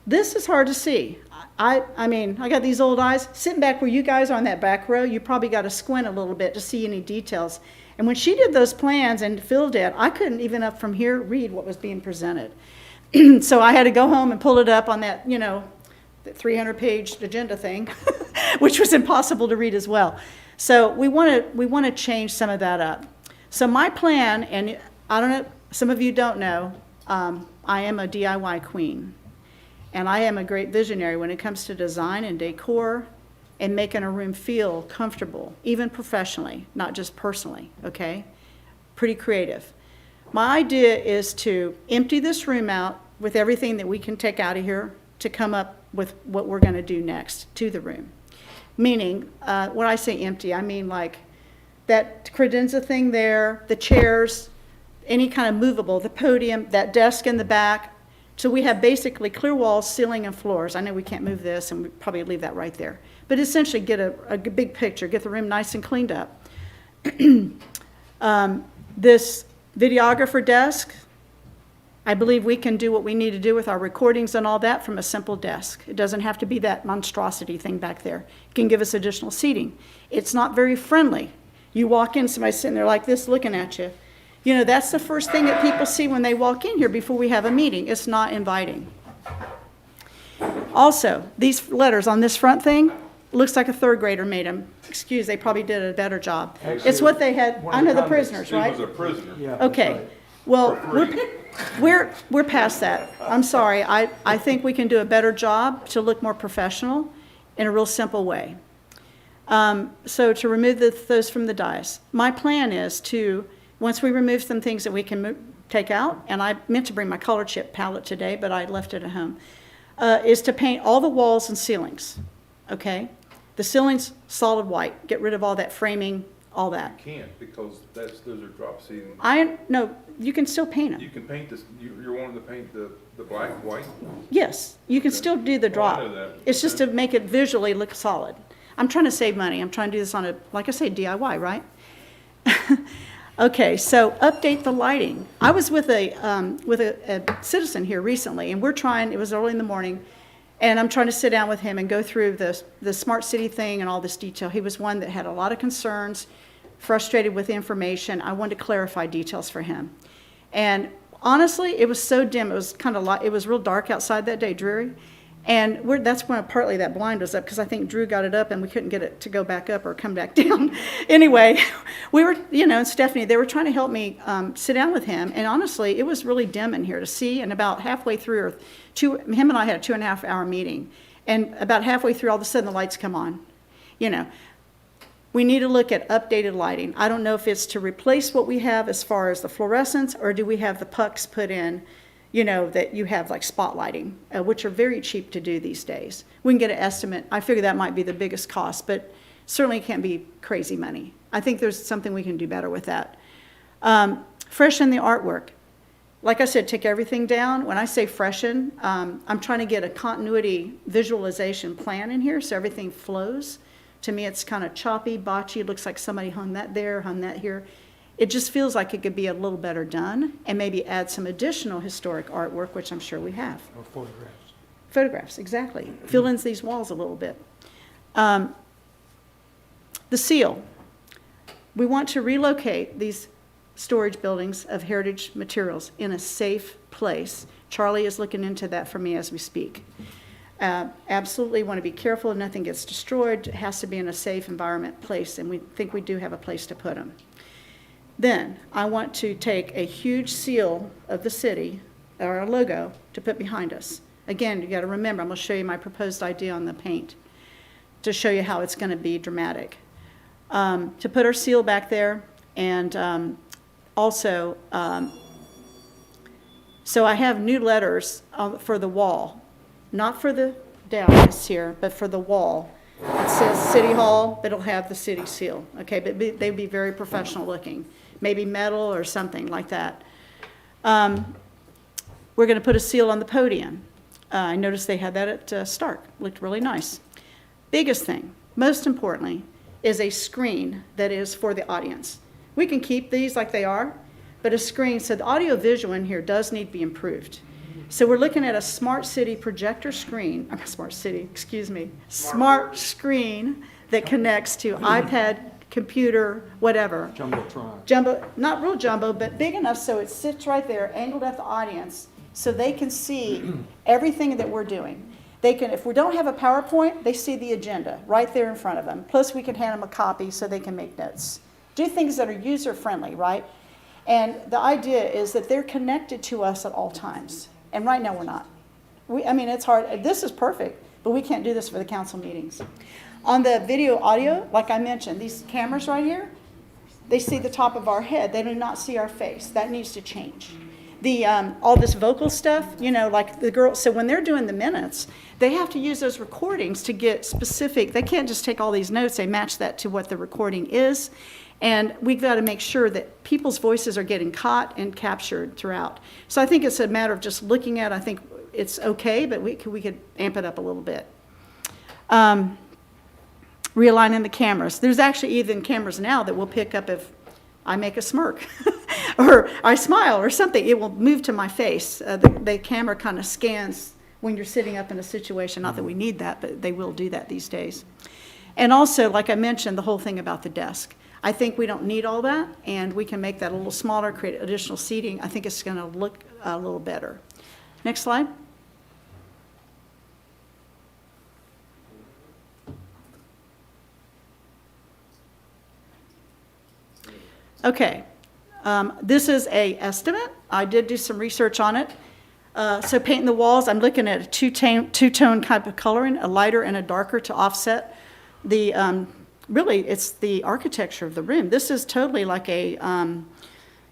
This is hard to see. I mean, I got these old eyes. Sitting back where you guys are on that back row, you probably got to squint a little bit to see any details. And when she did those plans and Phil did, I couldn't even up from here read what was being presented. So I had to go home and pull it up on that, you know, the 300-page agenda thing, which was impossible to read as well. So we want to change some of that up. So my plan, and I don't know, some of you don't know, I am a DIY queen. And I am a great visionary when it comes to design and decor and making a room feel comfortable, even professionally, not just personally, okay? Pretty creative. My idea is to empty this room out with everything that we can take out of here to come up with what we're going to do next to the room. Meaning, when I say empty, I mean like that credenza thing there, the chairs, any kind of movable, the podium, that desk in the back. So we have basically clear walls, ceiling, and floors. I know we can't move this, and we probably leave that right there. But essentially get a big picture, get the room nice and cleaned up. This videographer desk, I believe we can do what we need to do with our recordings and all that from a simple desk. It doesn't have to be that monstrosity thing back there. It can give us additional seating. It's not very friendly. You walk in, somebody's sitting there like this looking at you. You know, that's the first thing that people see when they walk in here before we have a meeting. It's not inviting. Also, these letters on this front thing, looks like a third grader made them. Excuse, they probably did a better job. Actually, It's what they had under the prisoners, right? He was a prisoner. Yeah, Okay. that's right. Well, we're past that. I'm sorry. I think we can do a better job to look more professional in a real simple way. So to remove those from the dais. My plan is to, once we remove some things that we can take out, and I meant to bring my color chip palette today, but I left it at home, is to paint all the walls and ceilings, okay? The ceilings, solid white. Get rid of all that framing, all that. You can't, because those are drop ceiling. No, you can still paint them. You can paint this, you're wanting to paint the black and white? Yes, you can still do the drop. I know that. It's just to make it visually look solid. I'm trying to save money. I'm trying to do this on a, like I say, DIY, right? Okay, so update the lighting. I was with a citizen here recently, and we're trying, it was early in the morning, and I'm trying to sit down with him and go through the smart city thing and all this detail. He was one that had a lot of concerns, frustrated with information. I wanted to clarify details for him. And honestly, it was so dim, it was kind of light, it was real dark outside that day, dreary. And that's when partly that blind was up, because I think Drew got it up and we couldn't get it to go back up or come back down. Anyway, we were, and Stephanie, they were trying to help me sit down with him. And honestly, it was really dim in here to see. And about halfway through, him and I had a 2.5 hour meeting. And about halfway through, all of a sudden the lights come on. We need to look at updated lighting. I don't know if it's to replace what we have as far as the fluorescents, or do we have the pucks put in, that you have like spotlighting, which are very cheap to do these days. We can get an estimate. I figure that might be the biggest cost, but certainly can't be crazy money. I think there's something we can do better with that. Freshen the artwork. Like I said, take everything down. When I say freshen, I'm trying to get a continuity visualization plan in here so everything flows. To me, it's kind of choppy, botchy. It looks like somebody hung that there, hung that here. It just feels like it could be a little better done, and maybe add some additional historic artwork, which I'm sure we have. Or photographs. Photographs, exactly. Fill in these walls a little bit. The seal. We want to relocate these storage buildings of heritage materials in a safe place. Charlie is looking into that for me as we speak. Absolutely want to be careful nothing gets destroyed. It has to be in a safe environment place, and we think we do have a place to put them. Then I want to take a huge seal of the city, or a logo, to put behind us. Again, you got to remember, I'm going to show you my proposed idea on the paint to show you how it's going to be dramatic. To put our seal back there, and also, so I have new letters for the wall, not for the dais here, but for the wall. It says City Hall, but it'll have the city seal, okay? But they'd be very professional looking. Maybe metal or something like that. We're going to put a seal on the podium. I noticed they had that at Stark. Looked really nice. Biggest thing, most importantly, is a screen that is for the audience. We can keep these like they are, but a screen, so the audio visual in here does need to be improved. So we're looking at a smart city projector screen, smart screen that connects to iPad, computer, whatever. Jumbotron. Jumbo, not real jumbo, but big enough so it sits right there, angled at the audience, so they can see everything that we're doing. They can, if we don't have a PowerPoint, they see the agenda right there in front of them. Plus, we can hand them a copy so they can make notes. Do things that are user-friendly, right? And the idea is that they're connected to us at all times. And right now, we're not. It's hard. This is perfect, but we can't do this for the council meetings. On the video audio, like I mentioned, these cameras right here, they see the top of our head. They do not see our face. That needs to change. The all this vocal stuff, like the girl, so when they're doing the minutes, they have to use those recordings to get specific. They can't just take all these notes. They match that to what the recording is. And we've got to make sure that people's voices are getting caught and captured throughout. So I think it's a matter of just looking at, I think it's okay, but we could amp it up a little bit. Realigning the cameras. There's actually even cameras now that will pick up if I make a smirk or I smile or something. It will move to my face. The camera kind of scans when you're sitting up in a situation. Not that we need that, but they will do that these days. And also, like I mentioned, the whole thing about the desk. I think we don't need all that, and we can make that a little smaller, create additional seating. I think it's going to look a little better. Next slide. Okay, this is a estimate. I did do some research on it. So painting the walls, I'm looking at a two-tone type of coloring, a lighter and a darker to offset the, really it's the architecture of the room. This is totally like a,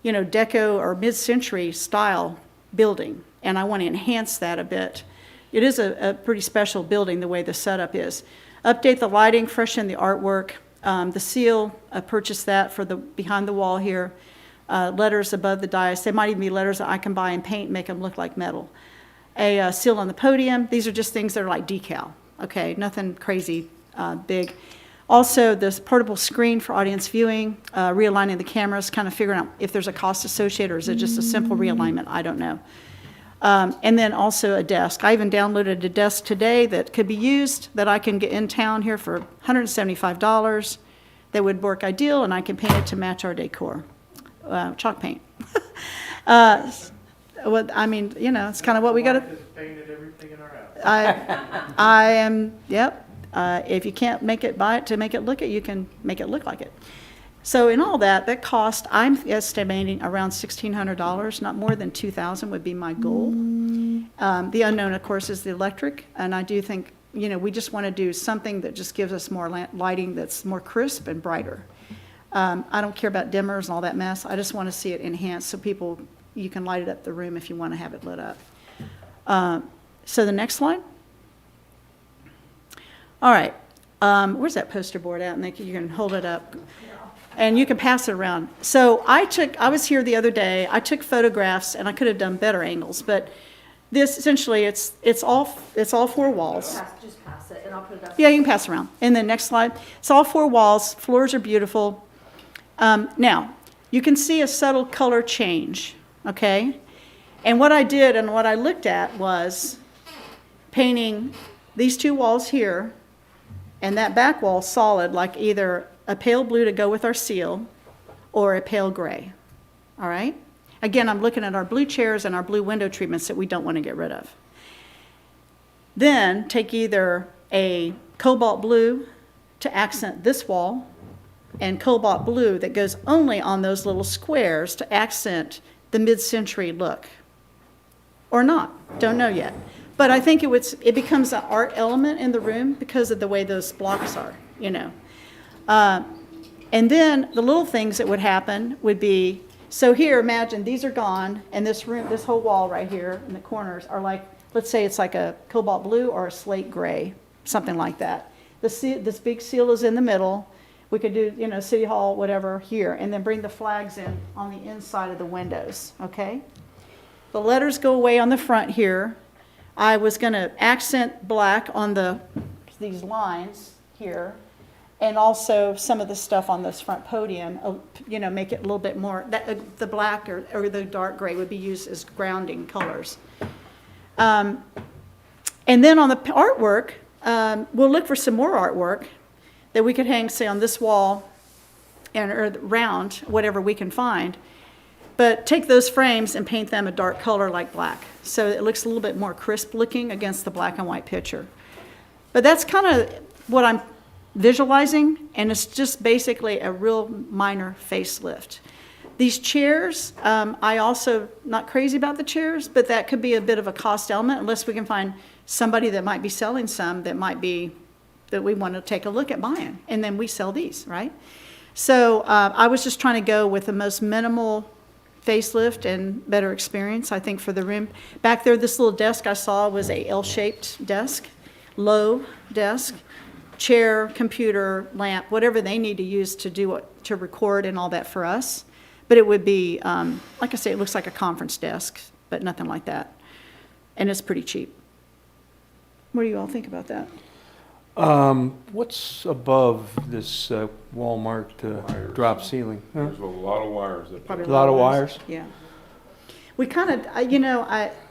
deco or mid-century style building, and I want to enhance that a bit. It is a pretty special building the way the setup is. Update the lighting, freshen the artwork. The seal, I purchased that for the behind the wall here. Letters above the dais. They might even be letters that I can buy and paint and make them look like metal. A seal on the podium. These are just things that are like decal. Okay, nothing crazy. big. Also, this portable screen for audience viewing, realigning the cameras, kind of figuring out if there's a cost associated, or is it just a simple realignment? I don't know. And then also a desk. I even downloaded a desk today that could be used, that I can get in town here for $175. That would work ideal, and I can paint it to match our decor. Chalk paint. What, I mean, you know, it's kind of what we got to. Painted everything in our house. I am, yep. If you can't buy it to make it look it, you can make it look like it. So in all that cost, I'm estimating around $1,600, not more than $2,000 would be my goal. The unknown, of course, is the electric, and I do think, you know, we just want to do something that just gives us more lighting that's more crisp and brighter. I don't care about dimmers and all that mess. I just want to see it enhanced so you can light it up the room if you want to have it lit up. So the next slide. All right, where's that poster board at? And you can hold it up, and you can pass it around. So I was here the other day. I took photographs, and I could have done better angles, but this essentially it's all 4 walls. Just pass it, and I'll put it up. Yeah, you can pass it around. And then next slide. It's all 4 walls. Floors are beautiful. Now you can see a subtle color change. Okay, and what I did and what I looked at was painting these 2 walls here. And that back wall solid, like either a pale blue to go with our seal or a pale gray. All right? Again, I'm looking at our blue chairs and our blue window treatments that we don't want to get rid of. Then take either a cobalt blue to accent this wall and cobalt blue that goes only on those little squares to accent the mid-century look. Or not. Don't know yet. But I think it becomes an art element in the room because of the way those blocks are, you know. And then the little things that would happen would be, so here, imagine these are gone, and this room, this whole wall right here in the corners are like, let's say it's like a cobalt blue or a slate gray, something like that. This big seal is in the middle. We could do, you know, City Hall, whatever, here, and then bring the flags in on the inside of the windows, okay? The letters go away on the front here. I was going to accent black on these lines here, and also some of the stuff on this front podium, you know, make it a little bit more, the black or the dark gray would be used as grounding colors. And then on the artwork, we'll look for some more artwork that we could hang, say, on this wall or round, whatever we can find. But take those frames and paint them a dark color like black. So it looks a little bit more crisp looking against the black and white picture. But that's kind of what I'm visualizing, and it's just basically a real minor facelift. These chairs, I also not crazy about the chairs, but that could be a bit of a cost element unless we can find somebody that might be selling some that we want to take a look at buying, and then we sell these, right? So I was just trying to go with the most minimal facelift and better experience, I think, for the room. Back there, this little desk I saw was a L-shaped desk, low desk, chair, computer, lamp, whatever they need to use to record and all that for us. But it would be, like I say, it looks like a conference desk, but nothing like that. And it's pretty cheap. What do you all think about that? What's above this Walmart drop ceiling? Huh? There's a lot of wires. Probably A lot of wires? Yeah. We kind of,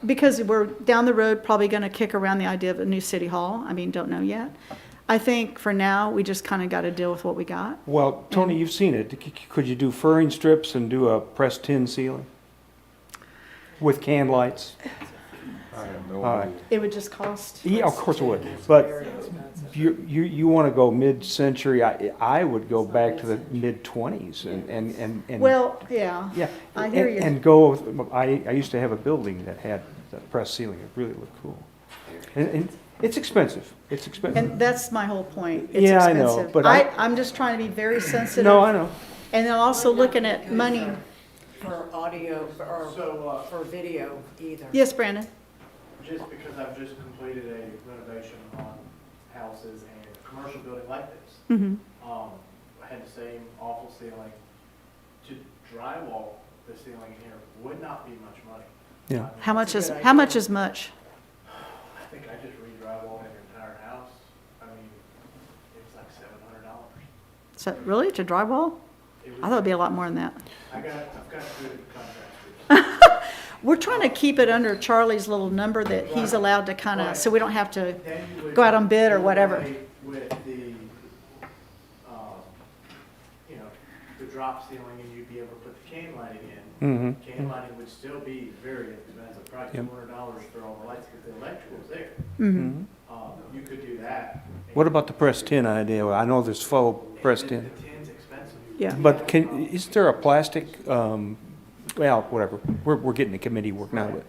because we're down the road, probably going to kick around the idea of a new city hall. I mean, don't know yet. I think for now, we just kind of got to deal with what we got. Well, Tony, you've seen it. Could you do furring strips and do a pressed tin ceiling with can lights? I have no All right. idea. It would just cost. Yeah, of course it would. But you want to go mid-century, I would go back to the mid-20s and Well, yeah. yeah, I hear you. and go. I used to have a building that had the pressed ceiling. It really looked cool. And it's expensive. It's expensive. And that's my whole point. It's Yeah, I expensive. know, but I'm just trying to be very sensitive. No, I know. And then also looking at money. For audio or for video either. Yes, Brandon? Just because I've just completed a renovation on houses and a commercial building like this. Mm-hmm. I had the same awful ceiling. To drywall the ceiling here would not be much money. Yeah. How much is much? I think I just re-drywalled an entire house. I mean, So, really, to drywall? I thought it'd be a lot more than that. I've got good contracts. We're trying to keep it under Charlie's little number that he's allowed to kind of, so we don't have to go out on bid or whatever. With the, you know, the drop ceiling, and you'd be able to put the can lighting in. Can lighting would still be very expensive, probably $200 for all the lights, because the electrical's there. You could do that. What about the press tin idea? I know there's faux press tin. The tin's expensive. Yeah. But is there a plastic, well, whatever, we're getting the committee work now, but.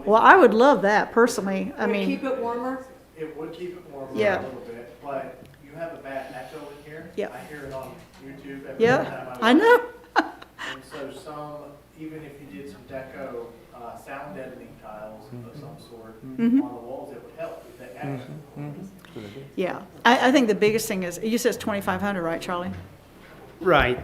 Well, I would love that personally. I Would it mean, keep it warmer? It would keep it warmer Yeah. a little bit, but you have a bad echo in here. Yeah. I hear it on YouTube every time yeah, I I know. And so even if you did some deco, sound deadening tiles of some sort on the walls, it would help with that echo. Yeah, I think the biggest thing is, you said it's 2,500, right, Charlie? Right.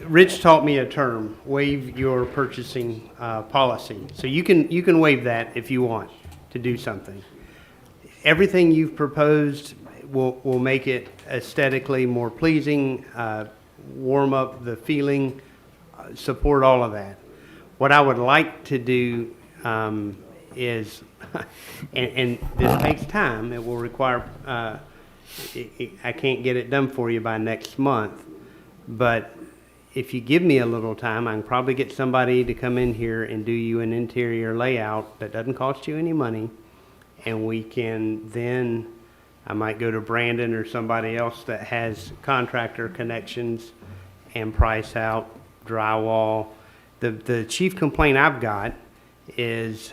Rich taught me a term, waive your purchasing policy. So you can waive that if you want to do something. Everything you've proposed will make it aesthetically more pleasing, warm up the feeling, support all of that. What I would like to do is, and this takes time, it will require, I can't get it done for you by next month, but if you give me a little time, I can probably get somebody to come in here and do you an interior layout that doesn't cost you any money, and we can then, I might go to Brandon or somebody else that has contractor connections and price out drywall. The chief complaint I've got is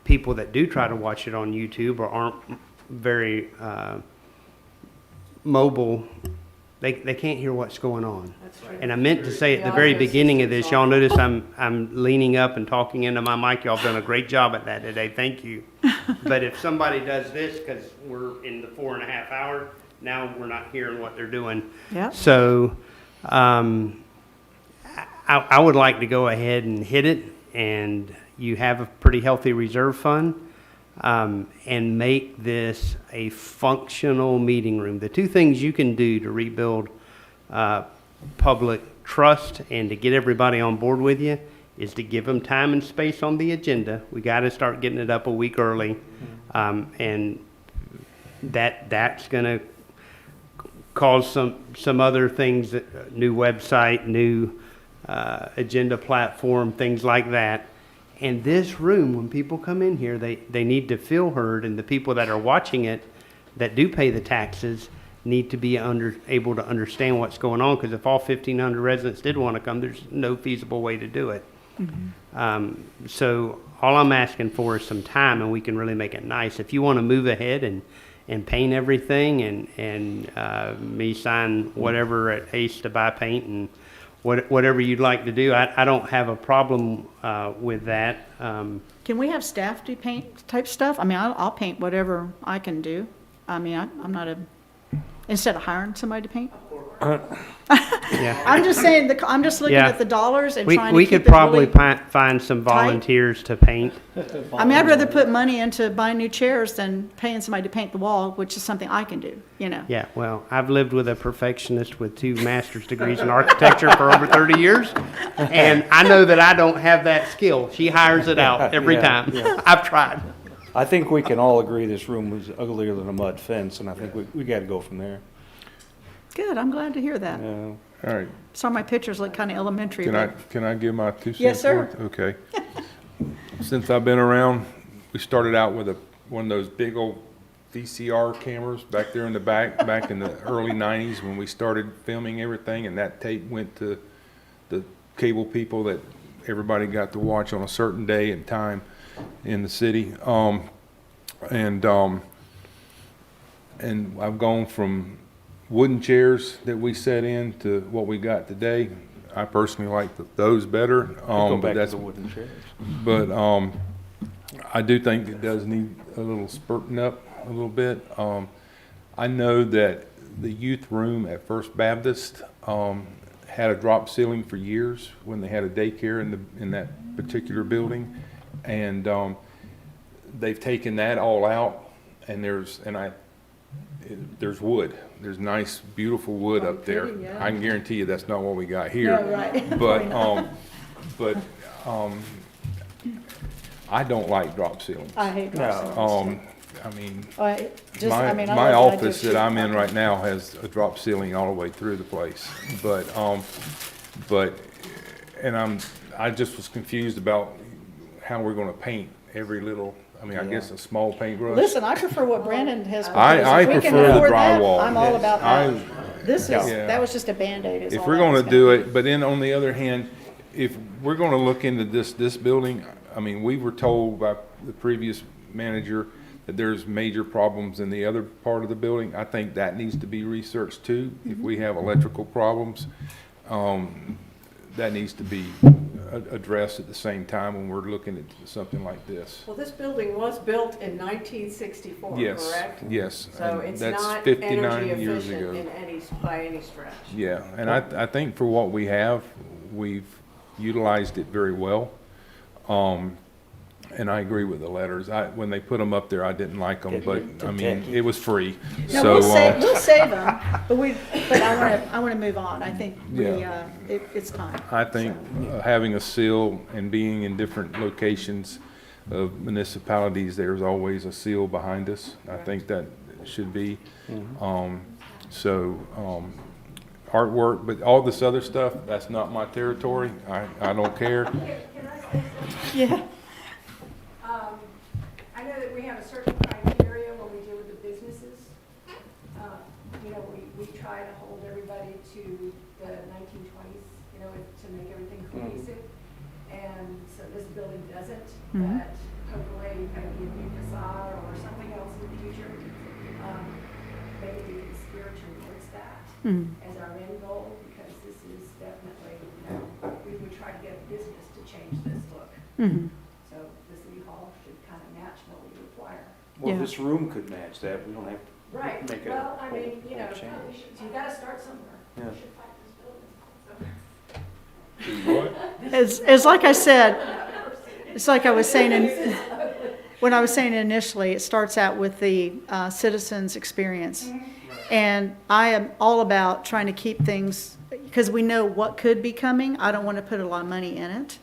people that do try to watch it on YouTube or aren't very mobile, they can't hear what's going on. And I meant to say at the very beginning of this, y'all notice I'm leaning up and talking into my mic. Y'all have done a great job at that today. Thank you. But if somebody does this, because we're in the 4.5 hour, now we're not hearing what they're doing. Yeah. So I would like to go ahead and hit it, and you have a pretty healthy reserve fund, and make this a functional meeting room. The two things you can do to rebuild public trust and to get everybody on board with you is to give them time and space on the agenda. We got to start getting it up a week early, and that's going to cause some other things, new website, new agenda platform, things like that. And this room, when people come in here, they need to feel heard, and the people that are watching it that do pay the taxes need to be able to understand what's going on, because if all 1,500 residents did want to come, there's no feasible way to do it. So all I'm asking for is some time, and we can really make it nice. If you want to move ahead and paint everything and me sign whatever at Haste to buy paint and whatever you'd like to do, I don't have a problem with that. Can we have staff do paint type stuff? I mean, I'll paint whatever I can do. I mean, I'm not instead of hiring somebody to paint. Yeah. I'm just saying, I'm just looking Yeah. at the dollars and trying to we keep could it probably really find some volunteers to paint. I mean, I'd rather put money into buying new chairs than paying somebody to paint the wall, which is something I can do, you know. Yeah, well, I've lived with a perfectionist with 2 master's degrees in architecture for over 30 years, and I know that I don't have that skill. She hires it out every time. Yeah. I've tried. I think we can all agree this room was uglier than a mud fence, and I think we got to go from there. Good, I'm glad to hear that. Yeah. All right. Saw my pictures look kind of elementary. Can I give my 2 cents? Yes, sir. worth? Okay. Since I've been around, we started out with one of those big old VCR cameras back there in the back in the early 90s when we started filming everything, and that tape went to the cable people that everybody got to watch on a certain day and time in the city. And I've gone from wooden chairs that we sat in to what we got today. I personally like those better. Go back but to that's the wooden chairs. But I do think it does need a little spurting up a little bit. I know that the youth room at First Baptist had a drop ceiling for years when they had a daycare in that particular building, and they've taken that all out. And there's wood. There's nice, beautiful wood up there. kidding, yeah. I can guarantee you that's not what we got here. No, right. But, Probably I don't like drop ceilings. I hate drop ceilings. I mean, I just, my, I mean, I my love office that I'm in right now has a drop ceiling all the way through the place. I just was confused about how we're gonna paint every little, I mean, I guess a small paintbrush. Listen, I prefer what Brandon has proposed. I If we can prefer the afford that, drywall. I'm all about that. This is, Yeah. that was just a Band-Aid is If all we're that gonna was do it, but then on the other hand, if we're gonna look into this building, I mean, we were told by the previous manager that there's major problems in the other part of the building. I think that needs to be researched too. If we have electrical problems, that needs to be addressed at the same time when we're looking at something like this. Well, this building was built in 1964, Yes, correct? yes, So and it's that's not 59 energy years efficient ago. by any stretch. Yeah, and I think for what we have, we've utilized it very well. And I agree with the letters. When they put them up there, I didn't like them, but I mean, it was free. No, So, we'll save them, but I want to move on. I think Yeah. it's time. I think having a seal and being in different locations of municipalities, there's always a seal behind us. I think that should be. Artwork, but all this other stuff, that's not my territory. I don't care. Can I say something? Yeah. I know that we have a certain criteria when we deal with the businesses. You know, we try to hold everybody to the 1920s, you know, to make everything cohesive. And so this building doesn't, but hopefully maybe a new facade or something else in the future, maybe we can steer towards that as our end goal, because this is definitely, you know, we would try to get a business to change this look. So the city hall should kind of match what we require. Well, this room could match that. We don't have to Right, make a well, I mean, you know, whole change. you gotta start somewhere. Yeah. We should fight this building. As like I said, it's like I was saying when I was saying initially, it starts out with the citizens' experience. And I am all about trying to keep things, because we know what could be coming. I don't want to put a lot of money in it.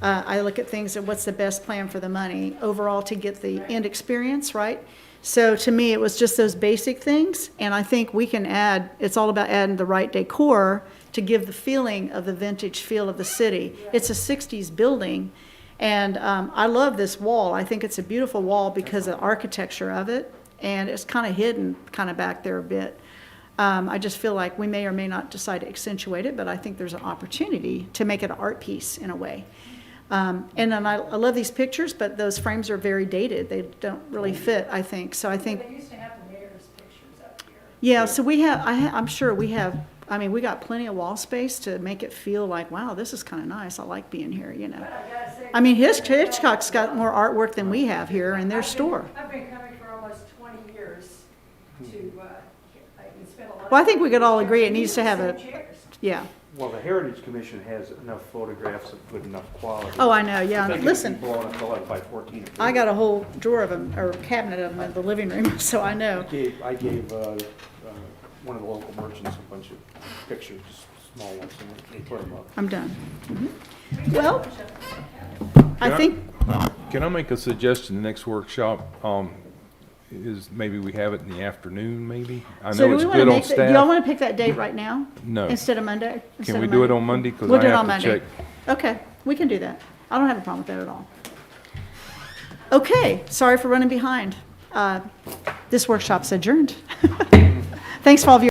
I look at things and what's the best plan for the money overall to get the end experience, right? So to me, it was just those basic things. And I think we can add, it's all about adding the right decor to give the feeling of the vintage feel of the city. It's a 60s building. And I love this wall. I think it's a beautiful wall because of the architecture of it. And it's kind of hidden kind of back there a bit. I just feel like we may or may not decide to accentuate it, but I think there's an opportunity to make it an art piece in a way. And then I love these pictures, but those frames are very dated. They don't really fit, I think. So I think. They used to have the mayor's pictures up here. Yeah, so we have, I'm sure we have, I mean, we got plenty of wall space to make it feel like, wow, this is kind of nice. I like being here, you know. But I gotta say. I mean, Hitchcock's got more artwork than we have here in their store. I've been coming for almost 20 years to, I spent a lot of. Well, I think we could all agree it needs to have a, Same chairs. yeah. Well, the Heritage Commission has enough photographs of good enough quality. Oh, I know, yeah. They can Listen. be blown up to 11 by 14. I got a whole drawer of them, or cabinet of them in the living room, so I know. I gave one of the local merchants a bunch of pictures, just small ones, and they put them up. I'm done. Well, I think, Can I make a suggestion, the next workshop, is maybe we have it in the afternoon, maybe? I so know do it's we want to good on make, do y'all staff. want to pick that date right now? No. Instead of Monday? Instead Can we of do it on Monday? Because We'll I do it on have to Monday. check. Okay, we can do that. I don't have a problem with that at all. Okay, sorry for running behind. This workshop's adjourned. Thanks for all of your